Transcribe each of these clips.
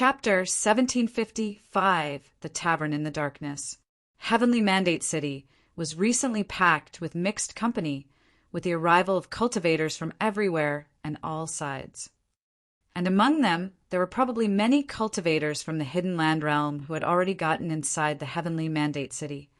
Chapter 1755, The Tavern in the Darkness. Heavenly Mandate City was recently packed with mixed company, with the arrival of cultivators from everywhere and all sides. And among them, there were probably many cultivators from the Hidden Land realm who had already gotten inside the Heavenly Mandate City.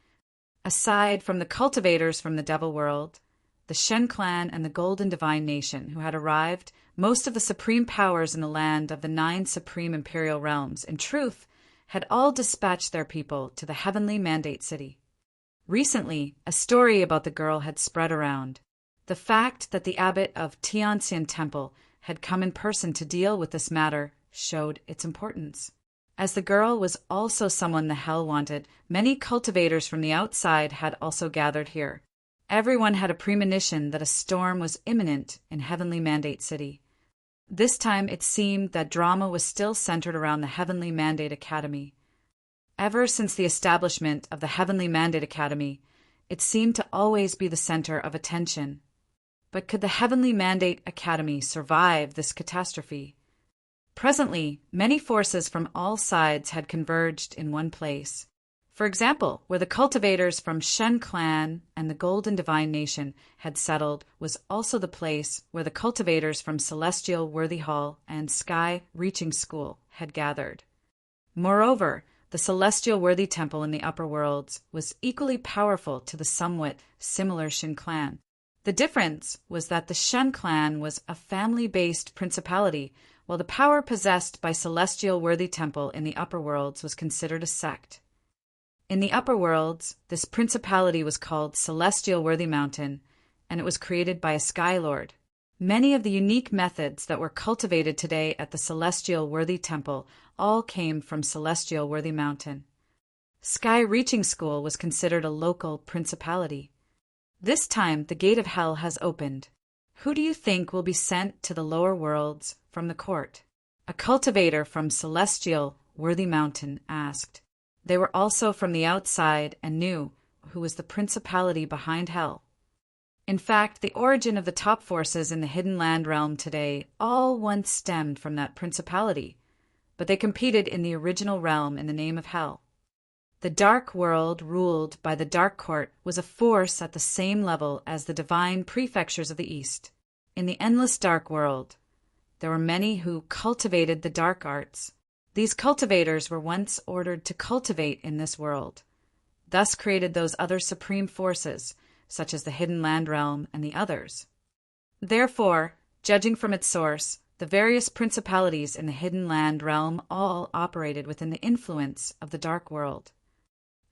Aside from the cultivators from the Devil World, the Shen clan and the Golden Divine Nation who had arrived, most of the supreme powers in the land of the 9 supreme imperial realms, in truth, had all dispatched their people to the Heavenly Mandate City. Recently, a story about the girl had spread around. The fact that the abbot of Tianxian Temple had come in person to deal with this matter showed its importance. As the girl was also someone the Hell wanted, many cultivators from the outside had also gathered here. Everyone had a premonition that a storm was imminent in Heavenly Mandate City. This time it seemed that drama was still centered around the Heavenly Mandate Academy. Ever since the establishment of the Heavenly Mandate Academy, it seemed to always be the center of attention. But could the Heavenly Mandate Academy survive this catastrophe? Presently, many forces from all sides had converged in one place. For example, where the cultivators from Shen clan and the Golden Divine Nation had settled was also the place where the cultivators from Celestial Worthy Hall and Sky Reaching School had gathered. Moreover, the Celestial Worthy Temple in the upper worlds was equally powerful to the somewhat similar Shen clan. The difference was that the Shen clan was a family-based principality, while the power possessed by Celestial Worthy Temple in the upper worlds was considered a sect. In the upper worlds, this principality was called Celestial Worthy Mountain, and it was created by a Sky Lord. Many of the unique methods that were cultivated today at the Celestial Worthy Temple all came from Celestial Worthy Mountain. Sky Reaching School was considered a local principality. This time, the gate of hell has opened. Who do you think will be sent to the lower worlds from the court? A cultivator from Celestial Worthy Mountain asked. They were also from the outside and knew who was the principality behind hell. In fact, the origin of the top forces in the Hidden Land realm today all once stemmed from that principality, but they competed in the original realm in the name of hell. The Dark World, ruled by the Dark Court, was a force at the same level as the divine prefectures of the East. In the endless Dark World, there were many who cultivated the dark arts. These cultivators were once ordered to cultivate in this world, thus created those other supreme forces, such as the Hidden Land realm and the others. Therefore, judging from its source, the various principalities in the Hidden Land realm all operated within the influence of the Dark World.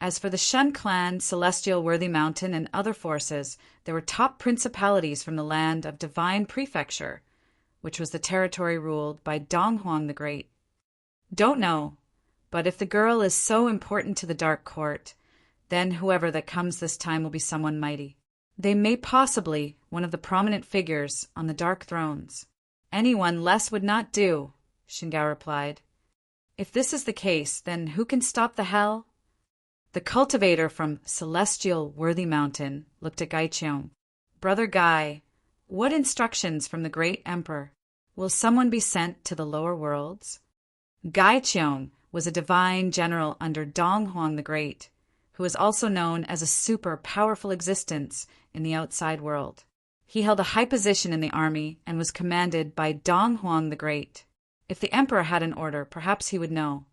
As for the Shen clan, Celestial Worthy Mountain, and other forces, there were top principalities from the land of Divine Prefecture, which was the territory ruled by Donghuang the Great. Don't know, but if the girl is so important to the Dark Court, then whoever that comes this time will be someone mighty. They may possibly one of the prominent figures on the Dark Thrones. Anyone less would not do, Shingao replied. If this is the case, then who can stop the hell? The cultivator from Celestial Worthy Mountain looked at Gai Cheong. Brother Gai, what instructions from the great emperor? Will someone be sent to the lower worlds? Gai Cheong was a divine general under Donghuang the Great, who was also known as a super powerful existence in the outside world. He held a high position in the army and was commanded by Donghuang the Great. If the emperor had an order, perhaps he would know.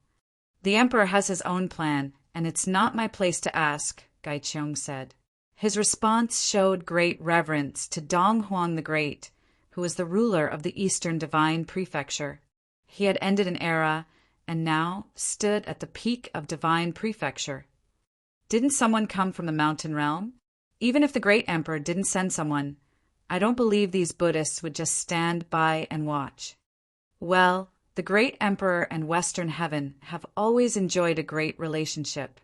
The emperor has his own plan, and it's not my place to ask, Gai Cheong said. His response showed great reverence to Donghuang the Great, who was the ruler of the Eastern Divine Prefecture. He had ended an era and now stood at the peak of Divine Prefecture. Didn't someone come from the mountain realm? Even if the great emperor didn't send someone, I don't believe these Buddhists would just stand by and watch. Well, the great emperor and Western heaven have always enjoyed a great relationship.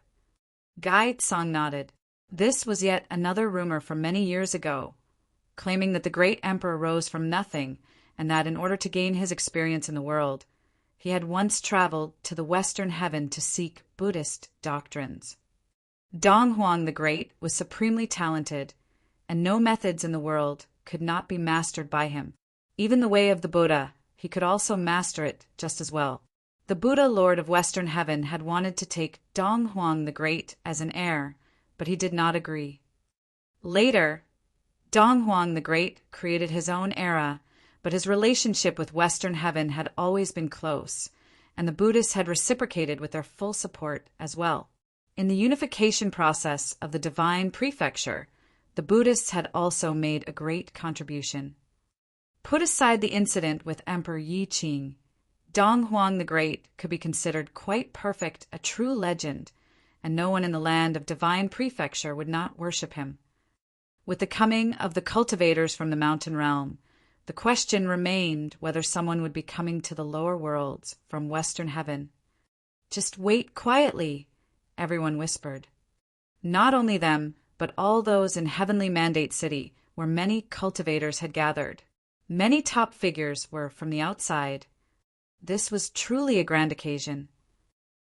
Gai Tsong nodded. This was yet another rumor from many years ago, claiming that the great emperor rose from nothing and that in order to gain his experience in the world, he had once traveled to the Western heaven to seek Buddhist doctrines. Donghuang the Great was supremely talented, and no methods in the world could not be mastered by him. Even the way of the Buddha, he could also master it just as well. The Buddha Lord of Western Heaven had wanted to take Dong Huang the Great as an heir, but he did not agree. Later, Dong Huang the Great created his own era, but his relationship with Western Heaven had always been close, and the Buddhists had reciprocated with their full support as well. In the unification process of the divine prefecture, the Buddhists had also made a great contribution. Put aside the incident with Emperor Yi Qing, Dong Huang the Great could be considered quite perfect, a true legend, and no one in the land of divine prefecture would not worship him. With the coming of the cultivators from the mountain realm, the question remained whether someone would be coming to the lower worlds from Western Heaven. "Just wait quietly," everyone whispered. Not only them, but all those in Heavenly Mandate City, where many cultivators had gathered. Many top figures were from the outside. This was truly a grand occasion.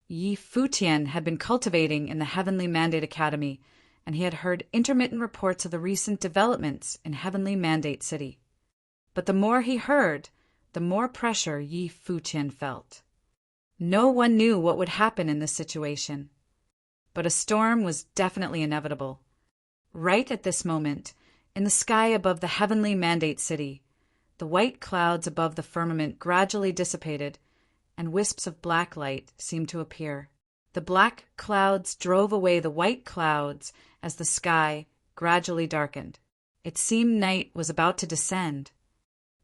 Yi Futian had been cultivating in the Heavenly Mandate Academy, and he had heard intermittent reports of the recent developments in Heavenly Mandate City. But the more he heard, the more pressure Yi Futian felt. No one knew what would happen in this situation. But a storm was definitely inevitable. Right at this moment, in the sky above the Heavenly Mandate City, the white clouds above the firmament gradually dissipated, and wisps of black light seemed to appear. The black clouds drove away the white clouds as the sky gradually darkened. It seemed night was about to descend,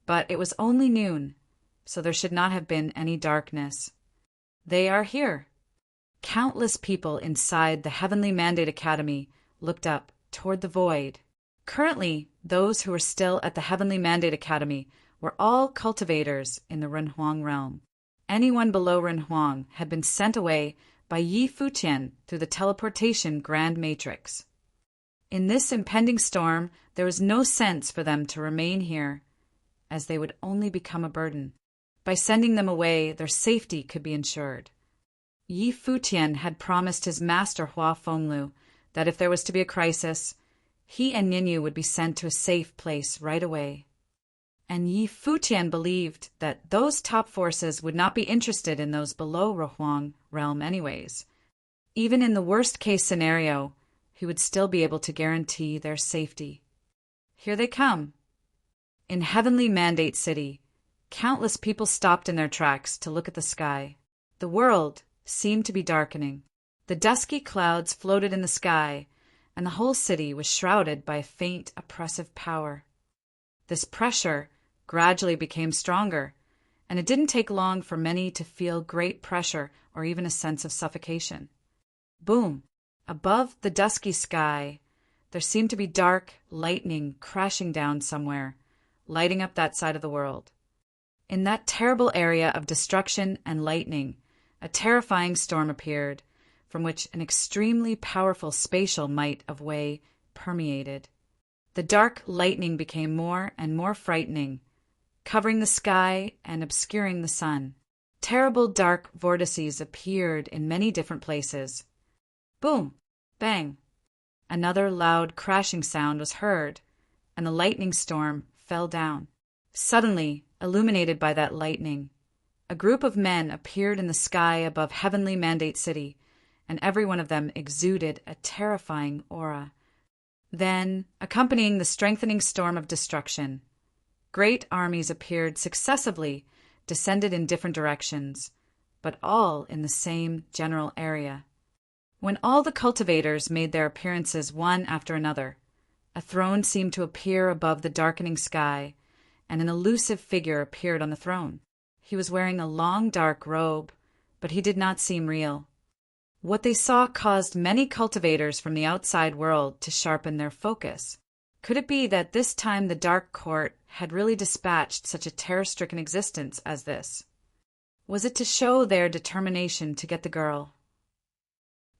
but it was only noon, so there should not have been any darkness. They are here. Countless people inside the Heavenly Mandate Academy looked up toward the void. Currently, those who were still at the Heavenly Mandate Academy were all cultivators in the Renhuang realm. Anyone below Renhuang had been sent away by Yi Futian through the teleportation Grand Matrix. In this impending storm, there was no sense for them to remain here, as they would only become a burden. By sending them away, their safety could be ensured. Yi Futian had promised his master Hua Fenglu that if there was to be a crisis, he and Ninyu would be sent to a safe place right away. And Yi Futian believed that those top forces would not be interested in those below Renhuang realm anyways. Even in the worst-case scenario, he would still be able to guarantee their safety. Here they come. In Heavenly Mandate City, countless people stopped in their tracks to look at the sky. The world seemed to be darkening. The dusky clouds floated in the sky, and the whole city was shrouded by a faint, oppressive power. This pressure gradually became stronger, and it didn't take long for many to feel great pressure or even a sense of suffocation. Boom! Above the dusky sky, there seemed to be dark lightning crashing down somewhere, lighting up that side of the world. In that terrible area of destruction and lightning, a terrifying storm appeared, from which an extremely powerful spatial might of Wei permeated. The dark lightning became more and more frightening, covering the sky and obscuring the sun. Terrible dark vortices appeared in many different places. Boom! Bang! Another loud crashing sound was heard, and the lightning storm fell down. Suddenly, illuminated by that lightning, a group of men appeared in the sky above Heavenly Mandate City, and every one of them exuded a terrifying aura. Then, accompanying the strengthening storm of destruction, great armies appeared successively, descended in different directions, but all in the same general area. When all the cultivators made their appearances one after another, a throne seemed to appear above the darkening sky, and an elusive figure appeared on the throne. He was wearing a long dark robe, but he did not seem real. What they saw caused many cultivators from the outside world to sharpen their focus. Could it be that this time the Dark Court had really dispatched such a terror-stricken existence as this? Was it to show their determination to get the girl?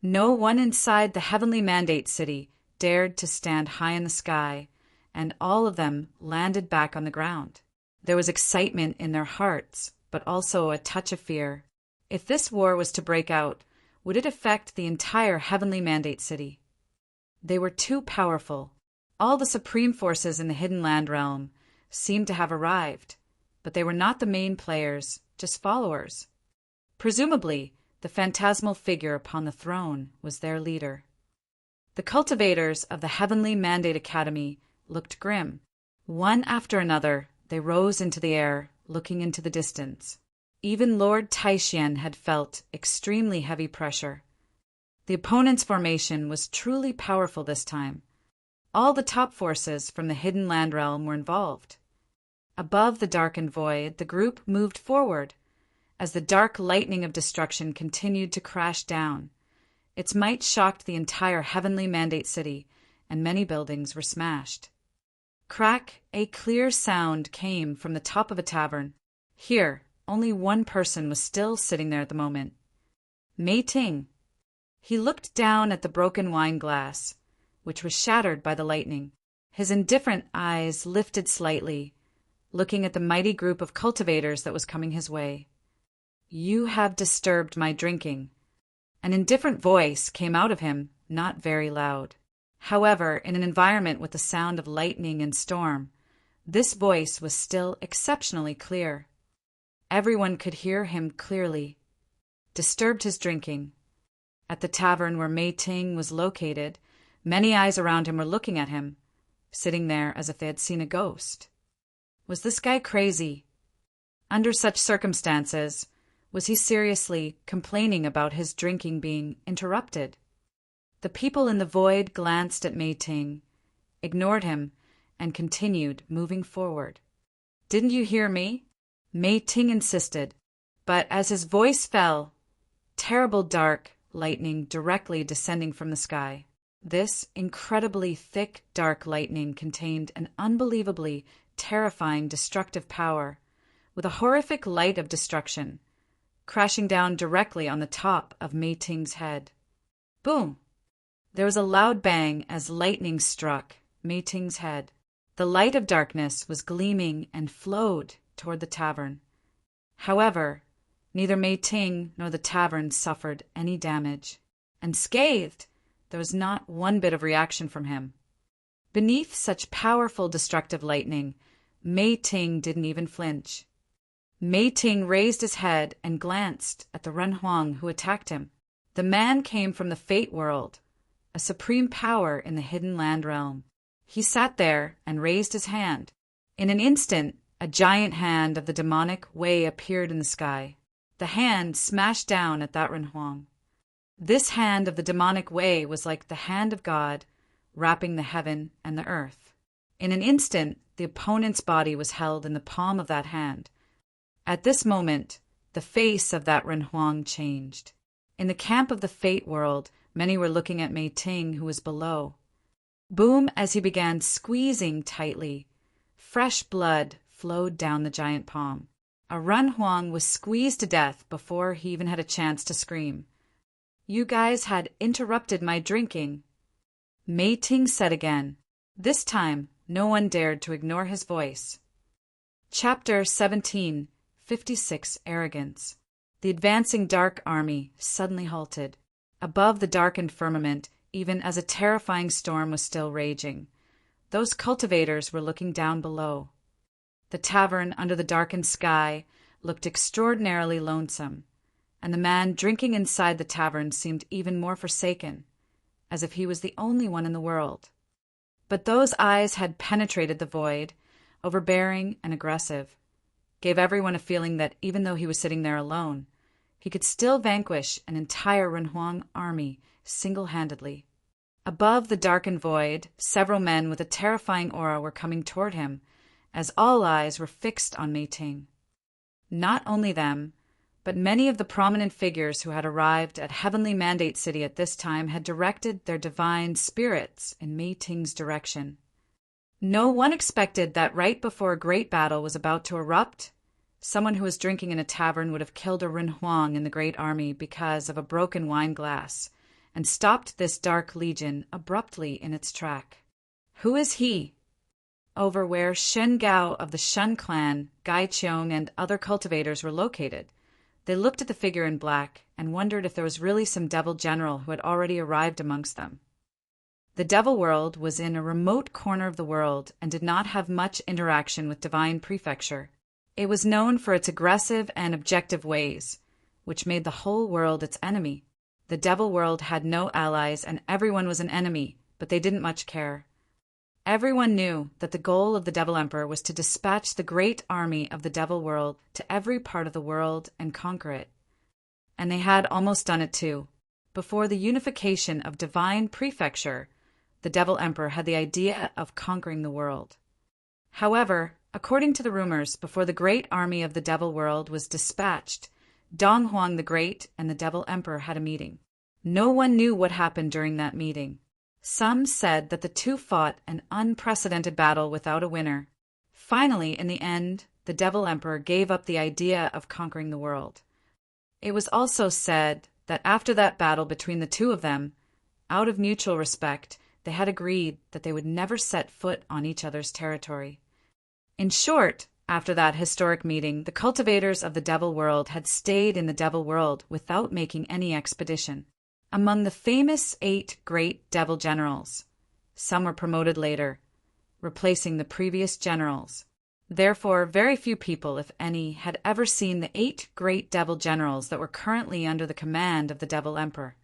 No one inside the Heavenly Mandate City dared to stand high in the sky, and all of them landed back on the ground. There was excitement in their hearts, but also a touch of fear. If this war was to break out, would it affect the entire Heavenly Mandate City? They were too powerful. All the supreme forces in the Hidden Land realm seemed to have arrived, but they were not the main players, just followers. Presumably, the phantasmal figure upon the throne was their leader. The cultivators of the Heavenly Mandate Academy looked grim. One after another, they rose into the air, looking into the distance. Even Lord Taishian had felt extremely heavy pressure. The opponent's formation was truly powerful this time. All the top forces from the hidden land realm were involved. Above the darkened void, the group moved forward as the dark lightning of destruction continued to crash down. Its might shocked the entire Heavenly Mandate City, and many buildings were smashed. Crack, a clear sound came from the top of a tavern. Here, only one person was still sitting there at the moment. Mei Ting. He looked down at the broken wine glass, which was shattered by the lightning. His indifferent eyes lifted slightly, looking at the mighty group of cultivators that was coming his way. "You have disturbed my drinking." An indifferent voice came out of him, not very loud. However, in an environment with the sound of lightning and storm, this voice was still exceptionally clear. Everyone could hear him clearly. Disturbed his drinking. At the tavern where Mei Ting was located, many eyes around him were looking at him, sitting there as if they had seen a ghost. Was this guy crazy? Under such circumstances, was he seriously complaining about his drinking being interrupted? The people in the void glanced at Mei Ting, ignored him, and continued moving forward. "Didn't you hear me?" Mei Ting insisted, but as his voice fell, terrible dark lightning directly descending from the sky. This incredibly thick dark lightning contained an unbelievably terrifying destructive power, with a horrific light of destruction, crashing down directly on the top of Mei Ting's head. Boom! There was a loud bang as lightning struck Mei Ting's head. The light of darkness was gleaming and flowed toward the tavern. However, neither Mei Ting nor the tavern suffered any damage. Unscathed, there was not one bit of reaction from him. Beneath such powerful destructive lightning, Mei Ting didn't even flinch. Mei Ting raised his head and glanced at the Ren Huang who attacked him. The man came from the Fate world, a supreme power in the hidden land realm. He sat there and raised his hand. In an instant, a giant hand of the demonic Wei appeared in the sky. The hand smashed down at that Ren Huang. This hand of the demonic Wei was like the hand of God, wrapping the heaven and the earth. In an instant, the opponent's body was held in the palm of that hand. At this moment, the face of that Ren Huang changed. In the camp of the Fate world, many were looking at Mei Ting, who was below. Boom, as he began squeezing tightly, fresh blood flowed down the giant palm. A Ren Huang was squeezed to death before he even had a chance to scream. "You guys had interrupted my drinking," Mei Ting said again. This time, no one dared to ignore his voice. Chapter 17, 56 Arrogance. The advancing dark army suddenly halted. Above the darkened firmament, even as a terrifying storm was still raging, those cultivators were looking down below. The tavern under the darkened sky looked extraordinarily lonesome, and the man drinking inside the tavern seemed even more forsaken, as if he was the only one in the world. But those eyes had penetrated the void, overbearing and aggressive, gave everyone a feeling that even though he was sitting there alone, he could still vanquish an entire Ren Huang army single-handedly. Above the darkened void, several men with a terrifying aura were coming toward him, as all eyes were fixed on Mei Ting. Not only them, but many of the prominent figures who had arrived at Heavenly Mandate City at this time had directed their divine spirits in Mei Ting's direction. No one expected that right before a great battle was about to erupt, someone who was drinking in a tavern would have killed a Ren Huang in the great army because of a broken wine glass, and stopped this dark legion abruptly in its track. Who is he? Over where Shen Gao of the Shun clan, Gai Qiong, and other cultivators were located, they looked at the figure in black and wondered if there was really some devil general who had already arrived amongst them. The devil world was in a remote corner of the world and did not have much interaction with divine prefecture. It was known for its aggressive and objective ways, which made the whole world its enemy. The devil world had no allies and everyone was an enemy, but they didn't much care. Everyone knew that the goal of the Devil Emperor was to dispatch the great army of the devil world to every part of the world and conquer it. And they had almost done it too. Before the unification of divine prefecture, the Devil Emperor had the idea of conquering the world. However, according to the rumors, before the great army of the devil world was dispatched, Dong Huang the Great and the Devil Emperor had a meeting. No one knew what happened during that meeting. Some said that the two fought an unprecedented battle without a winner. Finally, in the end, the Devil Emperor gave up the idea of conquering the world. It was also said that after that battle between the two of them, out of mutual respect, they had agreed that they would never set foot on each other's territory. In short, after that historic meeting, the cultivators of the devil world had stayed in the devil world without making any expedition. Among the famous 8 great devil generals, some were promoted later, replacing the previous generals. Therefore, very few people, if any, had ever seen the 8 great devil generals that were currently under the command of the Devil Emperor.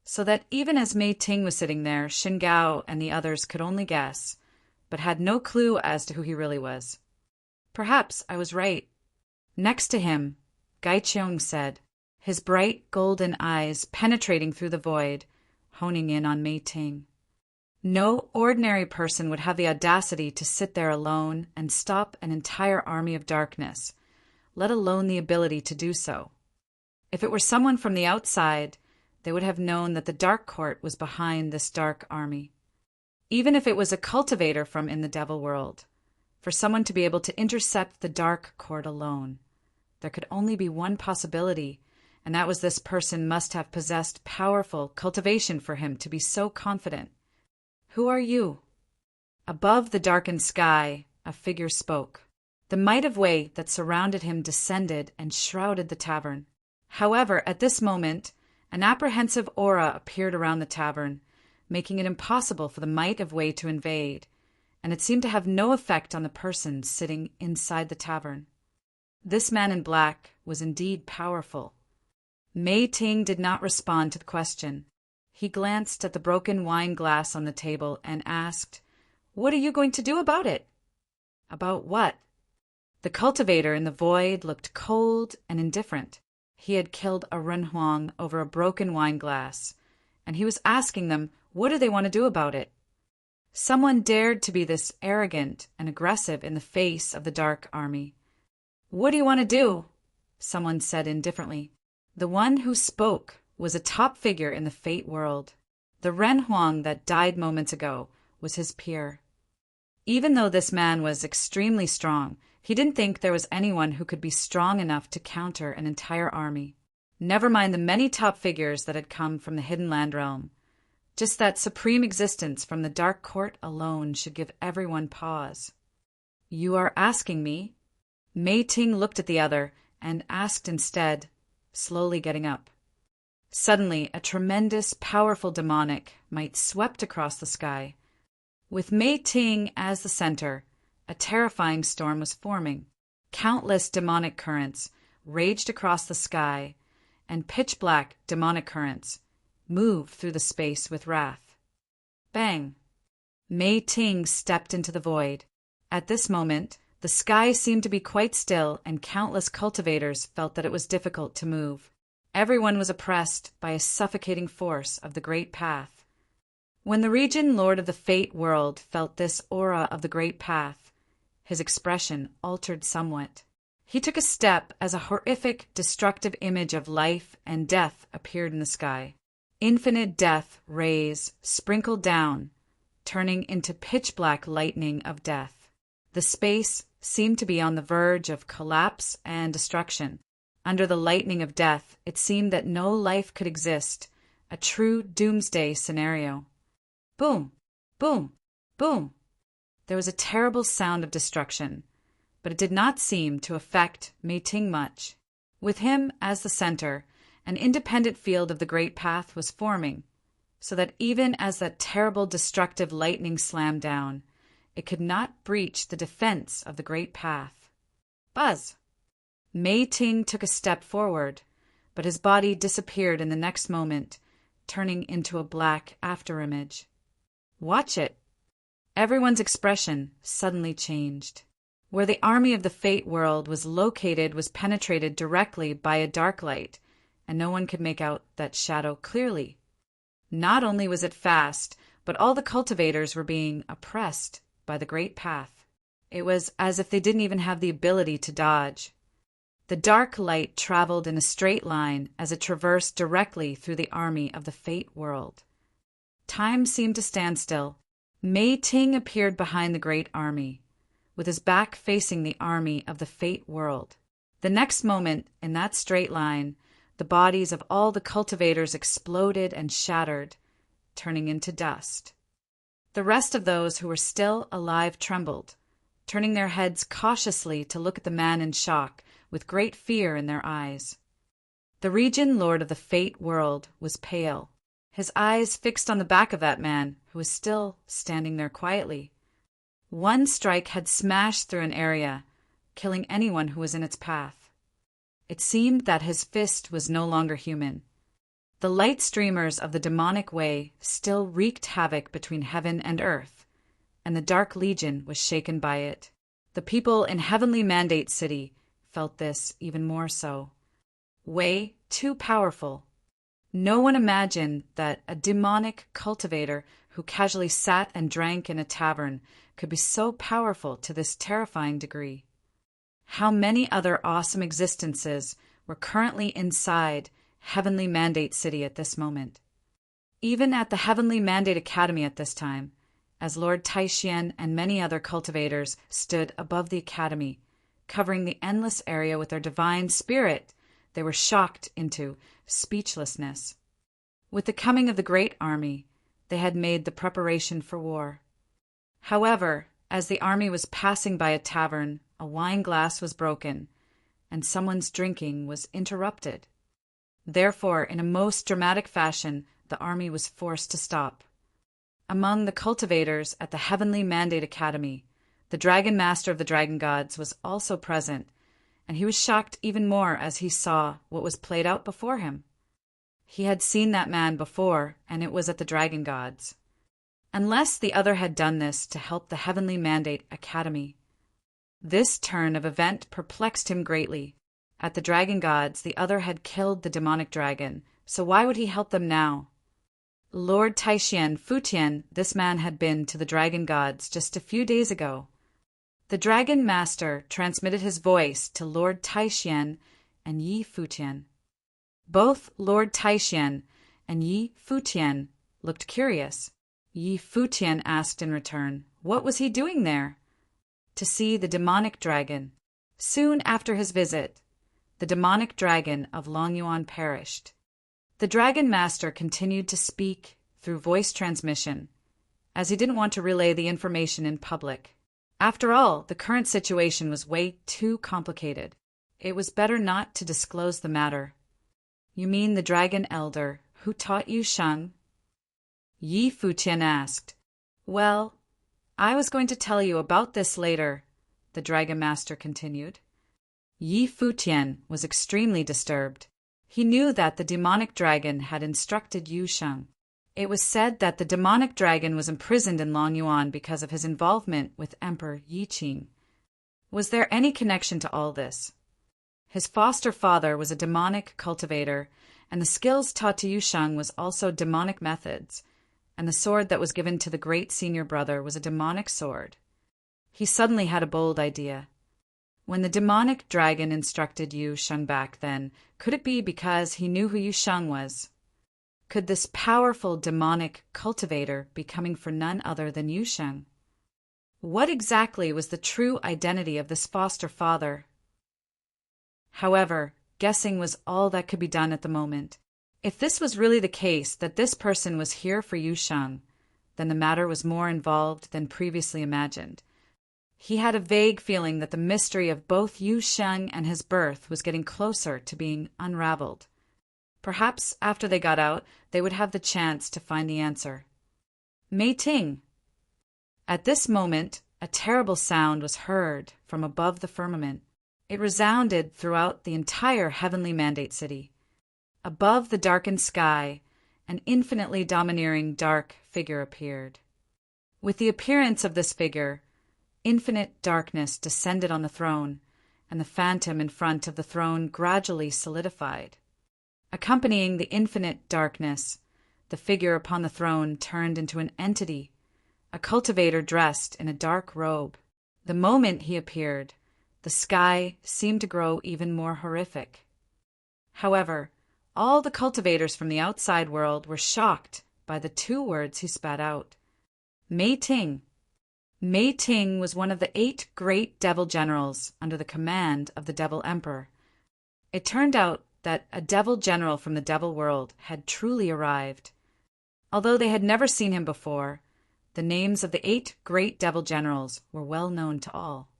So that even as Mei Ting was sitting there, Xin Gao and the others could only guess, but had no clue as to who he really was. Perhaps I was right. Next to him, Gai Cheong said, his bright golden eyes penetrating through the void, honing in on Mei Ting. No ordinary person would have the audacity to sit there alone and stop an entire army of darkness, let alone the ability to do so. If it were someone from the outside, they would have known that the Dark Court was behind this dark army. Even if it was a cultivator from in the devil world, for someone to be able to intercept the Dark Court alone, there could only be one possibility, and that was this person must have possessed powerful cultivation for him to be so confident. Who are you? Above the darkened sky, a figure spoke. The might of weight that surrounded him descended and shrouded the tavern. However, at this moment, an apprehensive aura appeared around the tavern, making it impossible for the might of Wei to invade, and it seemed to have no effect on the person sitting inside the tavern. This man in black was indeed powerful. Mei Ting did not respond to the question. He glanced at the broken wine glass on the table and asked, "What are you going to do about it?" "About what?" The cultivator in the void looked cold and indifferent. He had killed a Renhuang over a broken wine glass, and he was asking them, what do they want to do about it? Someone dared to be this arrogant and aggressive in the face of the dark army. "What do you want to do?" someone said indifferently. The one who spoke was a top figure in the fate world. The Renhuang that died moments ago was his peer. Even though this man was extremely strong, he didn't think there was anyone who could be strong enough to counter an entire army. Never mind the many top figures that had come from the Hidden Land realm. Just that supreme existence from the Dark Court alone should give everyone pause. "You are asking me?" Mei Ting looked at the other and asked instead, slowly getting up. Suddenly, a tremendous, powerful demonic might swept across the sky. With Mei Ting as the center, a terrifying storm was forming. Countless demonic currents raged across the sky, and pitch-black demonic currents moved through the space with wrath. Bang! Mei Ting stepped into the void. At this moment, the sky seemed to be quite still, and countless cultivators felt that it was difficult to move. Everyone was oppressed by a suffocating force of the Great Path. When the Regent Lord of the Fate world felt this aura of the Great Path, his expression altered somewhat. He took a step as a horrific, destructive image of life and death appeared in the sky. Infinite death rays sprinkled down, turning into pitch-black lightning of death. The space seemed to be on the verge of collapse and destruction. Under the lightning of death, it seemed that no life could exist, a true doomsday scenario. Boom! Boom! Boom! There was a terrible sound of destruction, but it did not seem to affect Mei Ting much. With him as the center, an independent field of the Great Path was forming, so that even as that terrible destructive lightning slammed down, it could not breach the defense of the Great Path. Buzz! Mei Ting took a step forward. but his body disappeared in the next moment, turning into a black afterimage. "Watch it." Everyone's expression suddenly changed. Where the army of the Fate world was located was penetrated directly by a dark light, and no one could make out that shadow clearly. Not only was it fast, but all the cultivators were being oppressed by the great path. It was as if they didn't even have the ability to dodge. The dark light traveled in a straight line as it traversed directly through the army of the Fate world. Time seemed to stand still. Mei Ting appeared behind the great army, with his back facing the army of the Fate world. The next moment, in that straight line, the bodies of all the cultivators exploded and shattered, turning into dust. The rest of those who were still alive trembled, turning their heads cautiously to look at the man in shock, with great fear in their eyes. The Region Lord of the Fate world was pale, his eyes fixed on the back of that man, who was still standing there quietly. One strike had smashed through an area, killing anyone who was in its path. It seemed that his fist was no longer human. The light streamers of the demonic way still wreaked havoc between heaven and earth, and the Dark Legion was shaken by it. The people in Heavenly Mandate City felt this even more so. Way too powerful. No one imagined that a demonic cultivator who casually sat and drank in a tavern could be so powerful to this terrifying degree. How many other awesome existences were currently inside Heavenly Mandate City at this moment? Even at the Heavenly Mandate Academy at this time, as Lord Taishian and many other cultivators stood above the academy, covering the endless area with their divine spirit, they were shocked into speechlessness. With the coming of the great army, they had made the preparation for war. However, as the army was passing by a tavern, a wine glass was broken, and someone's drinking was interrupted. Therefore, in a most dramatic fashion, the army was forced to stop. Among the cultivators at the Heavenly Mandate Academy, the Dragon Master of the Dragon Gods was also present, and he was shocked even more as he saw what was played out before him. He had seen that man before, and it was at the Dragon Gods. Unless the other had done this to help the Heavenly Mandate Academy. This turn of event perplexed him greatly. At the Dragon Gods, the other had killed the demonic dragon, so why would he help them now? Lord Taishian Futian, this man had been to the Dragon Gods just a few days ago. The Dragon Master transmitted his voice to Lord Taishian and Yi Futian. Both Lord Taishian and Yi Futian looked curious. Yi Futian asked in return, what was he doing there? To see the demonic dragon. Soon after his visit, the demonic dragon of Longyuan perished. The Dragon Master continued to speak through voice transmission, as he didn't want to relay the information in public. After all, the current situation was way too complicated. It was better not to disclose the matter. You mean the Dragon Elder who taught you Shang? Yi Futian asked. Well, I was going to tell you about this later, the Dragon Master continued. Yi Futian was extremely disturbed. He knew that the demonic dragon had instructed Yu Sheng. It was said that the demonic dragon was imprisoned in Longyuan because of his involvement with Emperor Yi Qing. Was there any connection to all this? His foster father was a demonic cultivator, and the skills taught to Yu Sheng was also demonic methods, and the sword that was given to the great senior brother was a demonic sword. He suddenly had a bold idea. When the demonic dragon instructed Yu Sheng back then, could it be because he knew who Yu Sheng was? Could this powerful demonic cultivator be coming for none other than Yu Sheng? What exactly was the true identity of this foster father? However, guessing was all that could be done at the moment. If this was really the case, that this person was here for Yu Sheng, then the matter was more involved than previously imagined. He had a vague feeling that the mystery of both Yu Sheng and his birth was getting closer to being unraveled. Perhaps after they got out, they would have the chance to find the answer. Mei Ting. At this moment, a terrible sound was heard from above the firmament. It resounded throughout the entire Heavenly Mandate City. Above the darkened sky, an infinitely domineering dark figure appeared. With the appearance of this figure, infinite darkness descended on the throne, and the phantom in front of the throne gradually solidified. Accompanying the infinite darkness, the figure upon the throne turned into an entity, a cultivator dressed in a dark robe. The moment he appeared, the sky seemed to grow even more horrific. However, all the cultivators from the outside world were shocked by the two words he spat out. Mei Ting. Mei Ting was one of the 8 great devil generals under the command of the Devil Emperor. It turned out that a devil general from the devil world had truly arrived. Although they had never seen him before, the names of the 8 great devil generals were well known to all.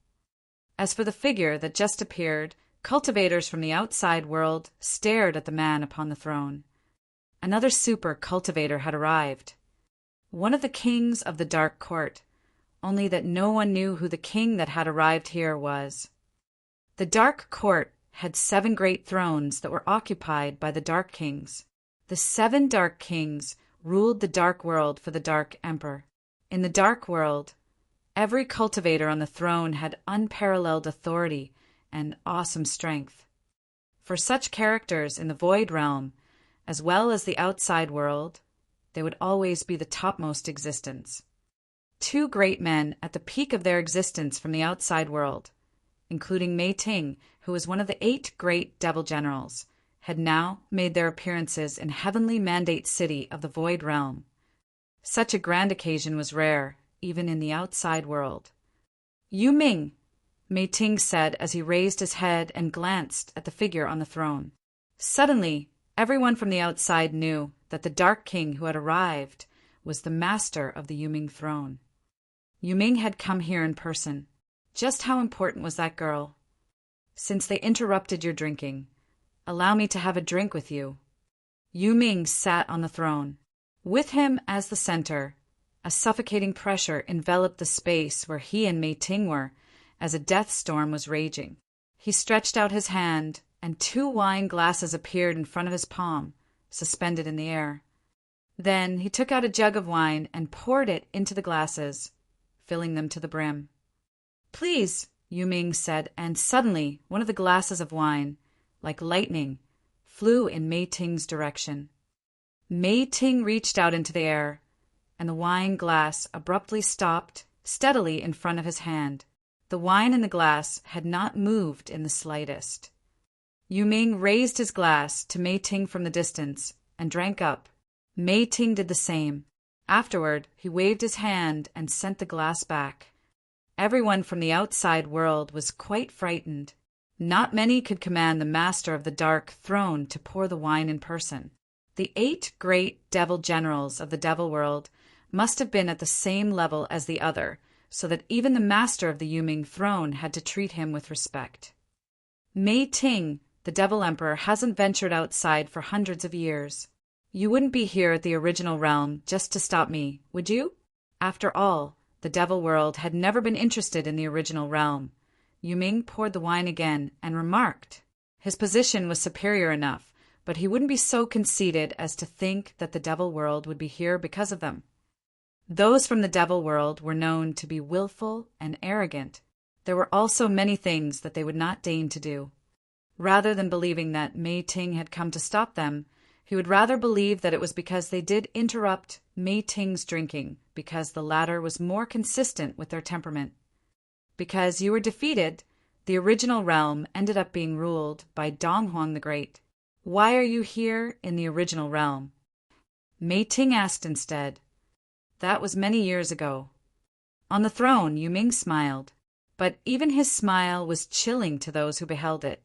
As for the figure that just appeared, cultivators from the outside world stared at the man upon the throne. Another super cultivator had arrived. One of the kings of the Dark Court, only that no one knew who the king that had arrived here was. The Dark Court had 7 great thrones that were occupied by the Dark Kings. The 7 Dark Kings ruled the Dark World for the Dark Emperor. In the Dark World, every cultivator on the throne had unparalleled authority and awesome strength. For such characters in the Void Realm, as well as the outside world, they would always be the topmost existence. 2 great men at the peak of their existence from the outside world, including Mei Ting, who was one of the 8 great devil generals, had now made their appearances in Heavenly Mandate City of the Void Realm. Such a grand occasion was rare, even in the outside world. "Yu Ming," Mei Ting said as he raised his head and glanced at the figure on the throne. Suddenly, everyone from the outside knew that the Dark King who had arrived was the master of the Yu Ming throne. Yu Ming had come here in person. Just how important was that girl? "Since they interrupted your drinking, allow me to have a drink with you." Yu Ming sat on the throne. With him as the center, a suffocating pressure enveloped the space where he and Mei Ting were, as a death storm was raging. He stretched out his hand, and 2 wine glasses appeared in front of his palm, suspended in the air. Then he took out a jug of wine and poured it into the glasses, filling them to the brim. "Please," Yu Ming said, and suddenly one of the glasses of wine, like lightning, flew in Mei Ting's direction. Mei Ting reached out into the air, and the wine glass abruptly stopped steadily in front of his hand. The wine in the glass had not moved in the slightest. Yu Ming raised his glass to Mei Ting from the distance and drank up. Mei Ting did the same. Afterward, he waved his hand and sent the glass back. Everyone from the outside world was quite frightened. Not many could command the master of the Dark Throne to pour the wine in person. The 8 great devil generals of the devil world must have been at the same level as the other, so that even the master of the Yu Ming throne had to treat him with respect. Mei Ting, the devil emperor, hasn't ventured outside for hundreds of years. You wouldn't be here at the original realm just to stop me, would you? After all, the devil world had never been interested in the original realm. Yu Ming poured the wine again and remarked, his position was superior enough, but he wouldn't be so conceited as to think that the devil world would be here because of them. Those from the devil world were known to be willful and arrogant. There were also many things that they would not deign to do. Rather than believing that Mei Ting had come to stop them, he would rather believe that it was because they did interrupt Mei Ting's drinking, because the latter was more consistent with their temperament. Because you were defeated, the original realm ended up being ruled by Donghuang the Great. Why are you here in the original realm? Mei Ting asked instead. That was many years ago. On the throne, Yu Ming smiled, but even his smile was chilling to those who beheld it.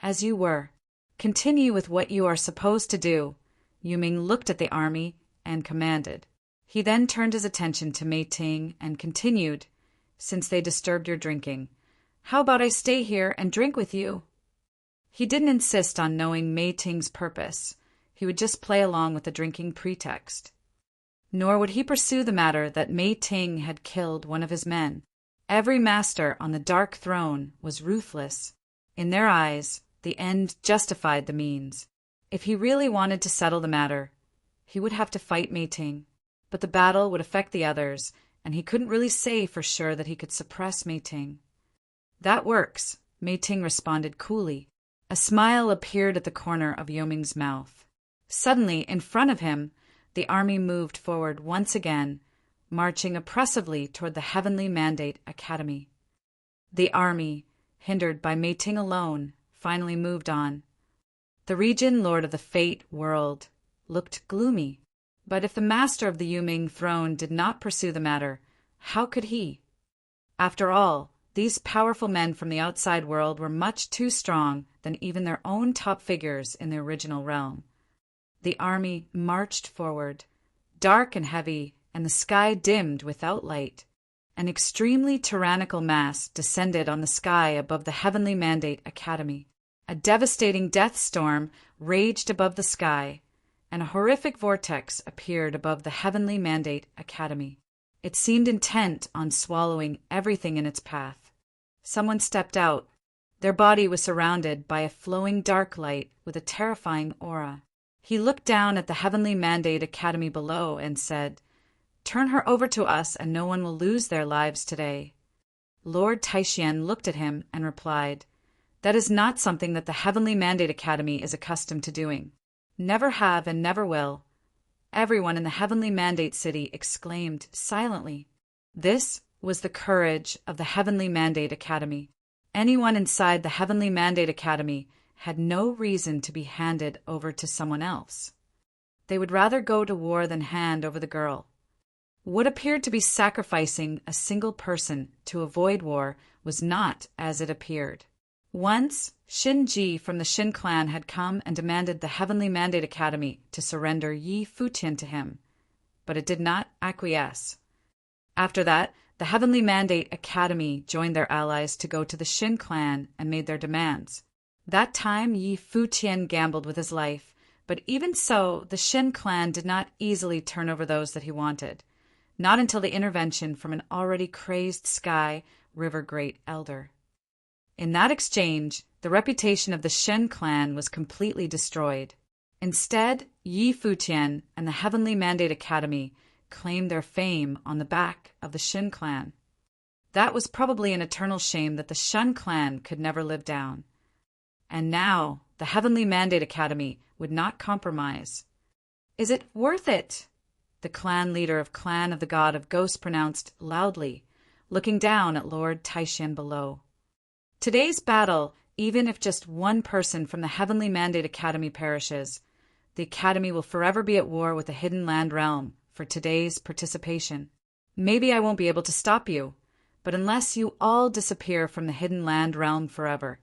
As you were. Continue with what you are supposed to do. Yu Ming looked at the army and commanded. He then turned his attention to Mei Ting and continued, since they disturbed your drinking, how about I stay here and drink with you? He didn't insist on knowing Mei Ting's purpose. He would just play along with the drinking pretext. Nor would he pursue the matter that Mei Ting had killed one of his men. Every master on the Dark Throne was ruthless. In their eyes, the end justified the means. If he really wanted to settle the matter, he would have to fight Mei-Ting, but the battle would affect the others, and he couldn't really say for sure that he could suppress Mei-Ting. "That works," Mei-Ting responded coolly. A smile appeared at the corner of Yoming's mouth. Suddenly, in front of him, the army moved forward once again, marching oppressively toward the Heavenly Mandate Academy. The army, hindered by Mei-Ting alone, finally moved on. The Regent Lord of the Fate world looked gloomy, but if the master of the Yuming throne did not pursue the matter, how could he? After all, these powerful men from the outside world were much too strong than even their own top figures in the original realm. The army marched forward, dark and heavy, and the sky dimmed without light. An extremely tyrannical mass descended on the sky above the Heavenly Mandate Academy. A devastating death storm raged above the sky, and a horrific vortex appeared above the Heavenly Mandate Academy. It seemed intent on swallowing everything in its path. Someone stepped out. Their body was surrounded by a flowing dark light with a terrifying aura. He looked down at the Heavenly Mandate Academy below and said, "Turn her over to us and no one will lose their lives today." Lord Taishian looked at him and replied, "That is not something that the Heavenly Mandate Academy is accustomed to doing. Never have and never will." Everyone in the Heavenly Mandate City exclaimed silently. This was the courage of the Heavenly Mandate Academy. Anyone inside the Heavenly Mandate Academy had no reason to be handed over to someone else. They would rather go to war than hand over the girl. What appeared to be sacrificing a single person to avoid war was not as it appeared. Once, Shin Ji from the Shin clan had come and demanded the Heavenly Mandate Academy to surrender Yi Futian to him, but it did not acquiesce. After that, the Heavenly Mandate Academy joined their allies to go to the Shin clan and made their demands. That time Yi Futian gambled with his life, but even so, the Shin clan did not easily turn over those that he wanted, not until the intervention from an already crazed Sky River Great Elder. In that exchange, the reputation of the Shen clan was completely destroyed. Instead, Yi Futian and the Heavenly Mandate Academy claimed their fame on the back of the Shin clan. That was probably an eternal shame that the Shun clan could never live down. And now, the Heavenly Mandate Academy would not compromise. "Is it worth it?" the clan leader of Clan of the God of Ghosts pronounced loudly, looking down at Lord Taishian below. Today's battle, even if just one person from the Heavenly Mandate Academy perishes, the Academy will forever be at war with the Hidden Land Realm for today's participation. Maybe I won't be able to stop you, but unless you all disappear from the Hidden Land Realm forever,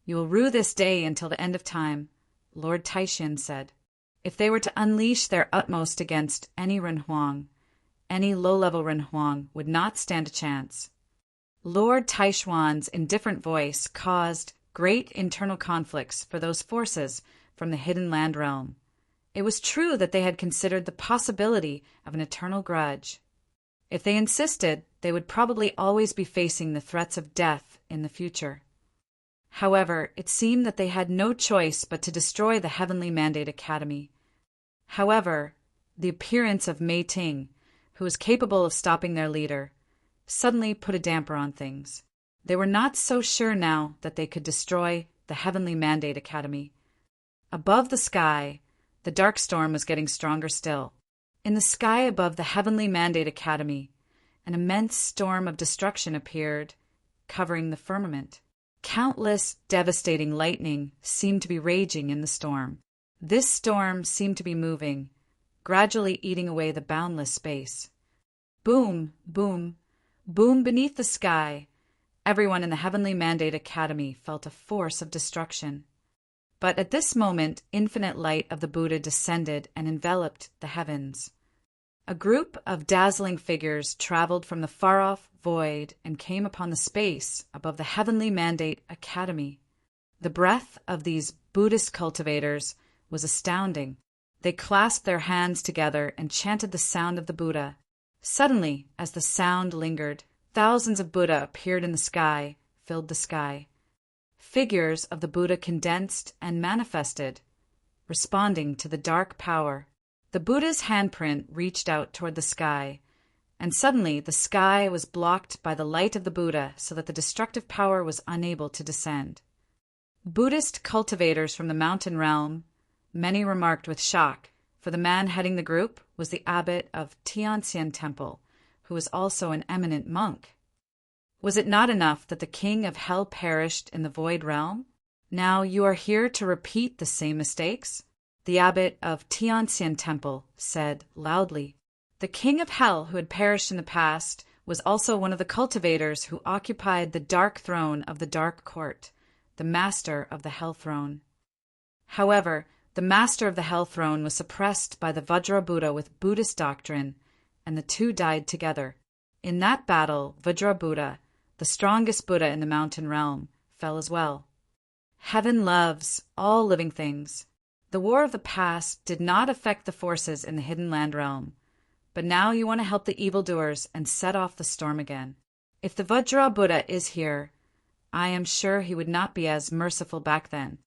you will rue this day until the end of time, Lord Taishin said. If they were to unleash their utmost against any Renhuang, any low-level Renhuang would not stand a chance. Lord Taishuan's indifferent voice caused great internal conflicts for those forces from the Hidden Land Realm. It was true that they had considered the possibility of an eternal grudge. If they insisted, they would probably always be facing the threats of death in the future. However, it seemed that they had no choice but to destroy the Heavenly Mandate Academy. However, the appearance of Mei-Ting, who was capable of stopping their leader, suddenly put a damper on things. They were not so sure now that they could destroy the Heavenly Mandate Academy. Above the sky, the dark storm was getting stronger still. In the sky above the Heavenly Mandate Academy, an immense storm of destruction appeared, covering the firmament. Countless devastating lightning seemed to be raging in the storm. This storm seemed to be moving, gradually eating away the boundless space. Boom, boom, boom beneath the sky. Everyone in the Heavenly Mandate Academy felt a force of destruction. But at this moment, infinite light of the Buddha descended and enveloped the heavens. A group of dazzling figures traveled from the far-off void and came upon the space above the Heavenly Mandate Academy. The breath of these Buddhist cultivators was astounding. They clasped their hands together and chanted the sound of the Buddha. Suddenly, as the sound lingered, thousands of Buddha appeared in the sky, filled the sky. Figures of the Buddha condensed and manifested. responding to the dark power. The Buddha's handprint reached out toward the sky, and suddenly the sky was blocked by the light of the Buddha so that the destructive power was unable to descend. Buddhist cultivators from the mountain realm, many remarked with shock, for the man heading the group was the abbot of Tianxian Temple, who was also an eminent monk. Was it not enough that the king of hell perished in the void realm? Now you are here to repeat the same mistakes? The abbot of Tianxian Temple said loudly. The king of hell who had perished in the past was also one of the cultivators who occupied the dark throne of the dark court, the master of the hell throne. However, the master of the hell throne was suppressed by the Vajra Buddha with Buddhist doctrine, and the two died together. In that battle, Vajra Buddha, the strongest Buddha in the mountain realm, fell as well. Heaven loves all living things. The war of the past did not affect the forces in the Hidden Land realm, but now you want to help the evildoers and set off the storm again. If the Vajra Buddha is here, I am sure he would not be as merciful back then.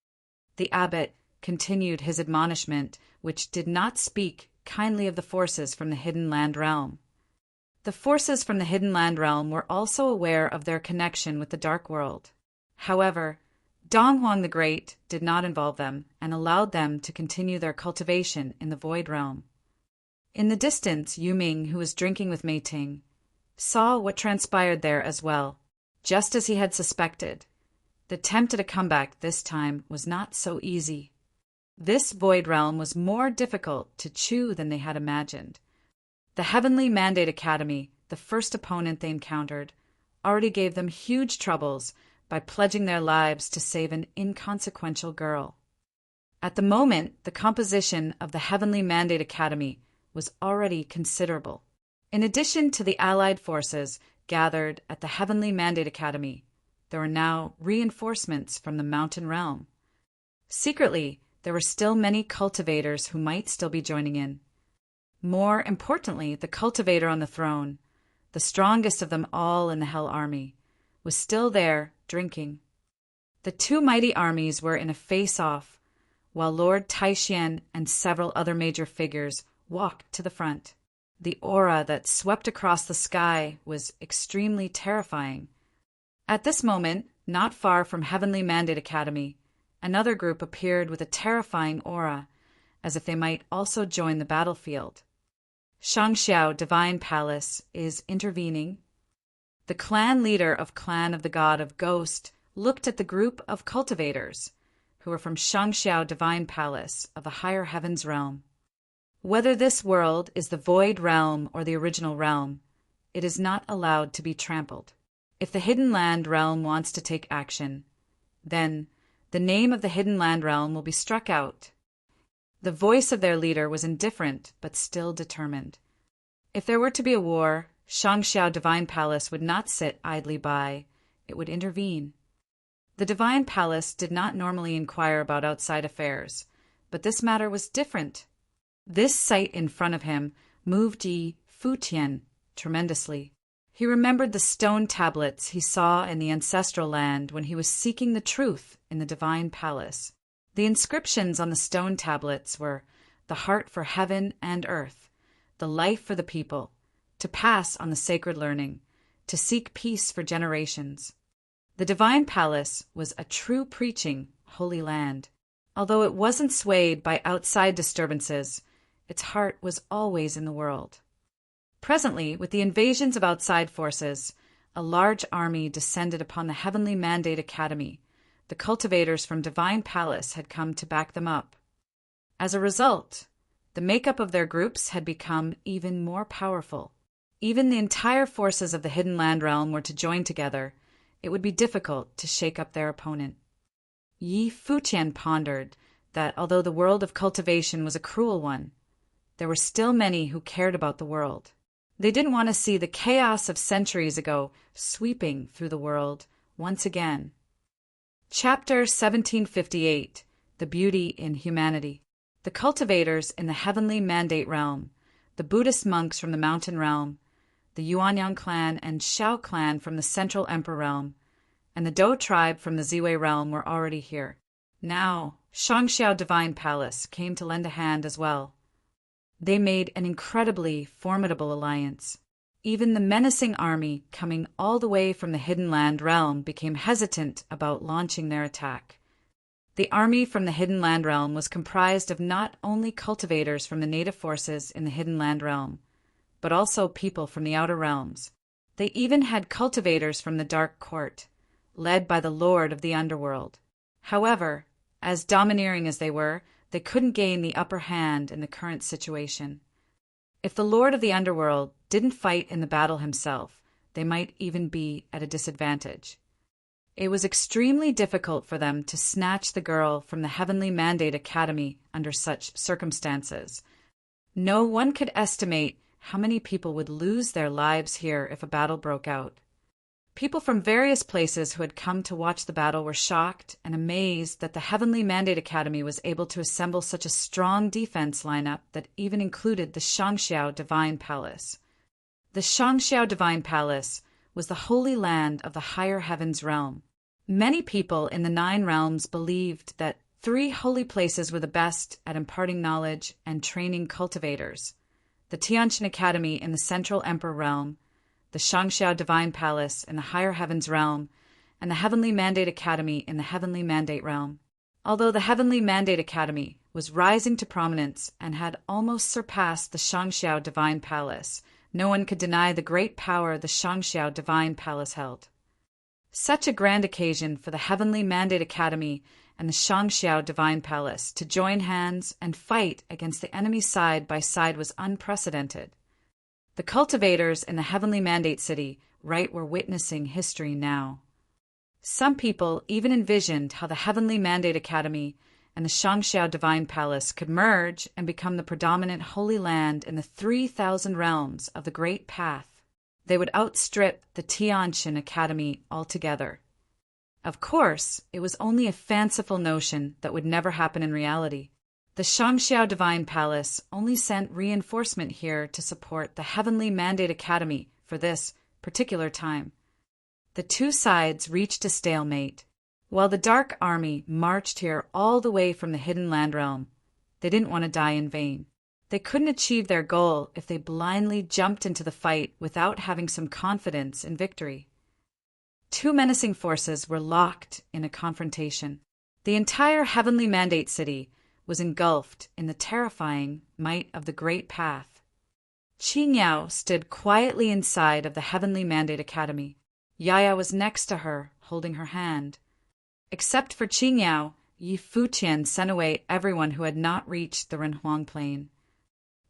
The abbot continued his admonishment, which did not speak kindly of the forces from the Hidden Land realm. The forces from the Hidden Land realm were also aware of their connection with the Dark World. However, Donghuang the Great did not involve them and allowed them to continue their cultivation in the Void Realm. In the distance, Yu Ming, who was drinking with Mei Ting, saw what transpired there as well, just as he had suspected. The attempt at a comeback this time was not so easy. This Void Realm was more difficult to chew than they had imagined. The Heavenly Mandate Academy, the first opponent they encountered, already gave them huge troubles by pledging their lives to save an inconsequential girl. At the moment, the composition of the Heavenly Mandate Academy was already considerable. In addition to the Allied forces gathered at the Heavenly Mandate Academy, there were now reinforcements from the Mountain Realm. Secretly, there were still many cultivators who might still be joining in. More importantly, the cultivator on the throne, the strongest of them all in the Hell Army, was still there, drinking. The two mighty armies were in a face-off, while Lord Taishian and several other major figures walked to the front. The aura that swept across the sky was extremely terrifying. At this moment, not far from Heavenly Mandate Academy, another group appeared with a terrifying aura, as if they might also join the battlefield. Shangxiao Divine Palace is intervening. The clan leader of Clan of the God of Ghost looked at the group of cultivators, who were from Shangxiao Divine Palace of the Higher Heavens Realm. Whether this world is the Void Realm or the original realm, it is not allowed to be trampled. If the Hidden Land Realm wants to take action, then the name of the Hidden Land Realm will be struck out. The voice of their leader was indifferent, but still determined. If there were to be a war, Shangxiao Divine Palace would not sit idly by. It would intervene. The Divine Palace did not normally inquire about outside affairs, but this matter was different. This sight in front of him moved Futian tremendously. He remembered the stone tablets he saw in the ancestral land when he was seeking the truth in the Divine Palace. The inscriptions on the stone tablets were the heart for heaven and earth, the life for the people, to pass on the sacred learning, to seek peace for generations. The Divine Palace was a true preaching, holy land. Although it wasn't swayed by outside disturbances, its heart was always in the world. Presently, with the invasions of outside forces, a large army descended upon the Heavenly Mandate Academy. The cultivators from Divine Palace had come to back them up. As a result, the makeup of their groups had become even more powerful. Even the entire forces of the Hidden Land Realm were to join together. It would be difficult to shake up their opponent. Futian pondered that although the world of cultivation was a cruel one, there were still many who cared about the world. They didn't want to see the chaos of centuries ago sweeping through the world once again. Chapter 1758, The Beauty in Humanity. The cultivators in the Heavenly Mandate Realm, the Buddhist monks from the Mountain Realm, the Yuanyang clan and Xiao clan from the Central Emperor Realm, and the Dou tribe from the Ziwei Realm were already here. Now, Shangxiao Divine Palace came to lend a hand as well. They made an incredibly formidable alliance. Even the menacing army coming all the way from the Hidden Land realm became hesitant about launching their attack. The army from the Hidden Land realm was comprised of not only cultivators from the native forces in the Hidden Land realm, but also people from the outer realms. They even had cultivators from the Dark Court, led by the Lord of the Underworld. However, as domineering as they were, they couldn't gain the upper hand in the current situation. If the Lord of the Underworld didn't fight in the battle himself, they might even be at a disadvantage. It was extremely difficult for them to snatch the girl from the Heavenly Mandate Academy under such circumstances. No one could estimate how many people would lose their lives here if a battle broke out. People from various places who had come to watch the battle were shocked and amazed that the Heavenly Mandate Academy was able to assemble such a strong defense lineup that even included the Shangxiao Divine Palace. The Shangxiao Divine Palace was the holy land of the higher heavens realm. Many people in the 9 realms believed that 3 holy places were the best at imparting knowledge and training cultivators: the Tianqian Academy in the Central Emperor realm, the Shangxiao Divine Palace in the Higher Heavens realm, and the Heavenly Mandate Academy in the Heavenly Mandate realm. Although the Heavenly Mandate Academy was rising to prominence and had almost surpassed the Shangxiao Divine Palace, no one could deny the great power the Shangxiao Divine Palace held. Such a grand occasion for the Heavenly Mandate Academy and the Shangxiao Divine Palace to join hands and fight against the enemy side by side was unprecedented. The cultivators in the Heavenly Mandate City were witnessing history now. Some people even envisioned how the Heavenly Mandate Academy and the Shangxiao Divine Palace could merge and become the predominant holy land in the 3,000 realms of the Great Path. They would outstrip the Tianqian Academy altogether. Of course, it was only a fanciful notion that would never happen in reality. The Shangxiao Divine Palace only sent reinforcement here to support the Heavenly Mandate Academy for this particular time. The 2 sides reached a stalemate. While the Dark Army marched here all the way from the Hidden Land realm, they didn't want to die in vain. They couldn't achieve their goal if they blindly jumped into the fight without having some confidence in victory. 2 menacing forces were locked in a confrontation. The entire Heavenly Mandate City was engulfed in the terrifying might of the Great Path. Qingyao stood quietly inside of the Heavenly Mandate Academy. Yaya was next to her, holding her hand. Except for Qingyao, Futian sent away everyone who had not reached the Renhuang Plain.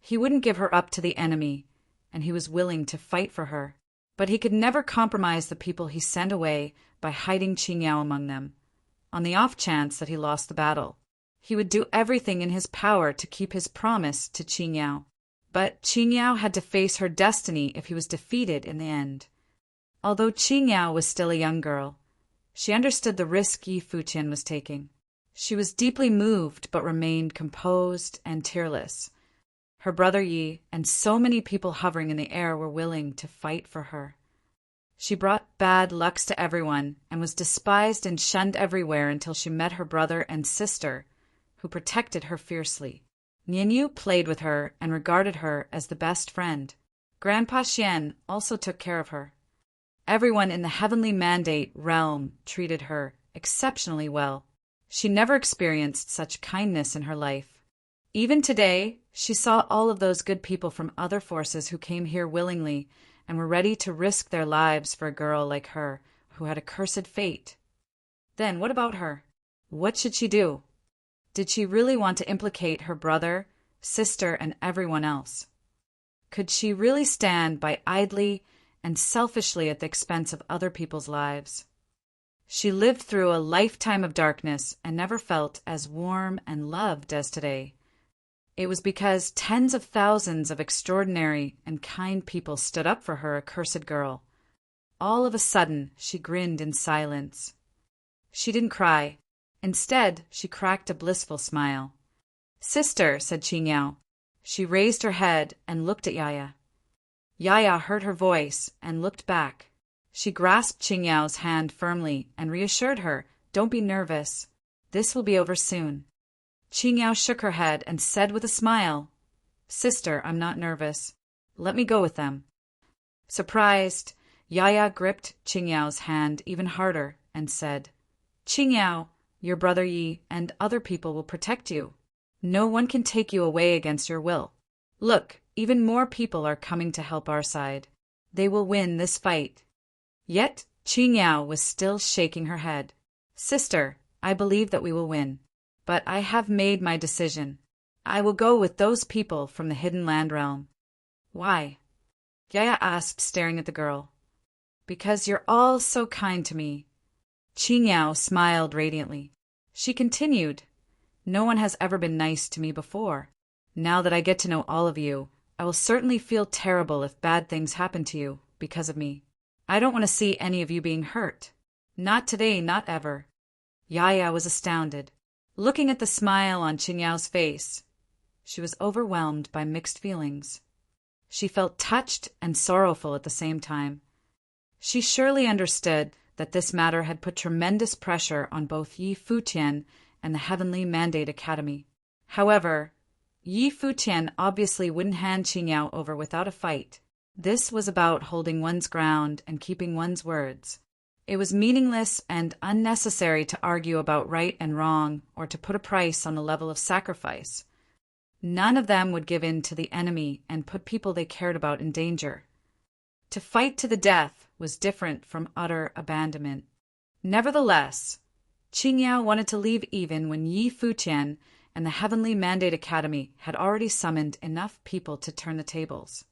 He wouldn't give her up to the enemy, and he was willing to fight for her. But he could never compromise the people he sent away by hiding Qingyao among them, on the off chance that he lost the battle. He would do everything in his power to keep his promise to Qingyao. But Qingyao had to face her destiny if he was defeated in the end. Although Qingyao was still a young girl, she understood the risk Futian was taking. She was deeply moved but remained composed and tearless. Her brother Yi and so many people hovering in the air were willing to fight for her. She brought bad lucks to everyone and was despised and shunned everywhere until she met her brother and sister, who protected her fiercely. Nianyu played with her and regarded her as the best friend. Grandpa Xian also took care of her. Everyone in the Heavenly Mandate realm treated her exceptionally well. She never experienced such kindness in her life. Even today, she saw all of those good people from other forces who came here willingly and were ready to risk their lives for a girl like her who had a cursed fate. Then what about her? What should she do? Did she really want to implicate her brother, sister, and everyone else? Could she really stand by idly and selfishly at the expense of other people's lives? She lived through a lifetime of darkness and never felt as warm and loved as today. It was because tens of thousands of extraordinary and kind people stood up for her accursed girl. All of a sudden, she grinned in silence. She didn't cry. Instead, she cracked a blissful smile. "Sister," said Qingyao. She raised her head and looked at Yaya. Yaya heard her voice and looked back. She grasped Qingyao's hand firmly and reassured her, "Don't be nervous. This will be over soon." Qingyao shook her head and said with a smile, "Sister, I'm not nervous. Let me go with them." Surprised, Yaya gripped Qingyao's hand even harder and said, "Qingyao, your brother Yi and other people will protect you. No one can take you away against your will. Look, even more people are coming to help our side. They will win this fight." Yet Qingyao was still shaking her head. "Sister, I believe that we will win. But I have made my decision. I will go with those people from the Hidden Land realm." "Why?" Yaya asked, staring at the girl. "Because you're all so kind to me." Qingyao smiled radiantly. She continued, "No one has ever been nice to me before. Now that I get to know all of you, I will certainly feel terrible if bad things happen to you because of me. I don't want to see any of you being hurt. Not today, not ever." Yaya was astounded, looking at the smile on Qingyao's face. She was overwhelmed by mixed feelings. She felt touched and sorrowful at the same time. She surely understood that this matter had put tremendous pressure on both Yi Futian and the Heavenly Mandate Academy. However, Yi Futian obviously wouldn't hand Qingyao over without a fight. This was about holding one's ground and keeping one's words. It was meaningless and unnecessary to argue about right and wrong or to put a price on the level of sacrifice. None of them would give in to the enemy and put people they cared about in danger. To fight to the death was different from utter abandonment. Nevertheless, Qingyao wanted to leave even when Yi Futian and the Heavenly Mandate Academy had already summoned enough people to turn the tables.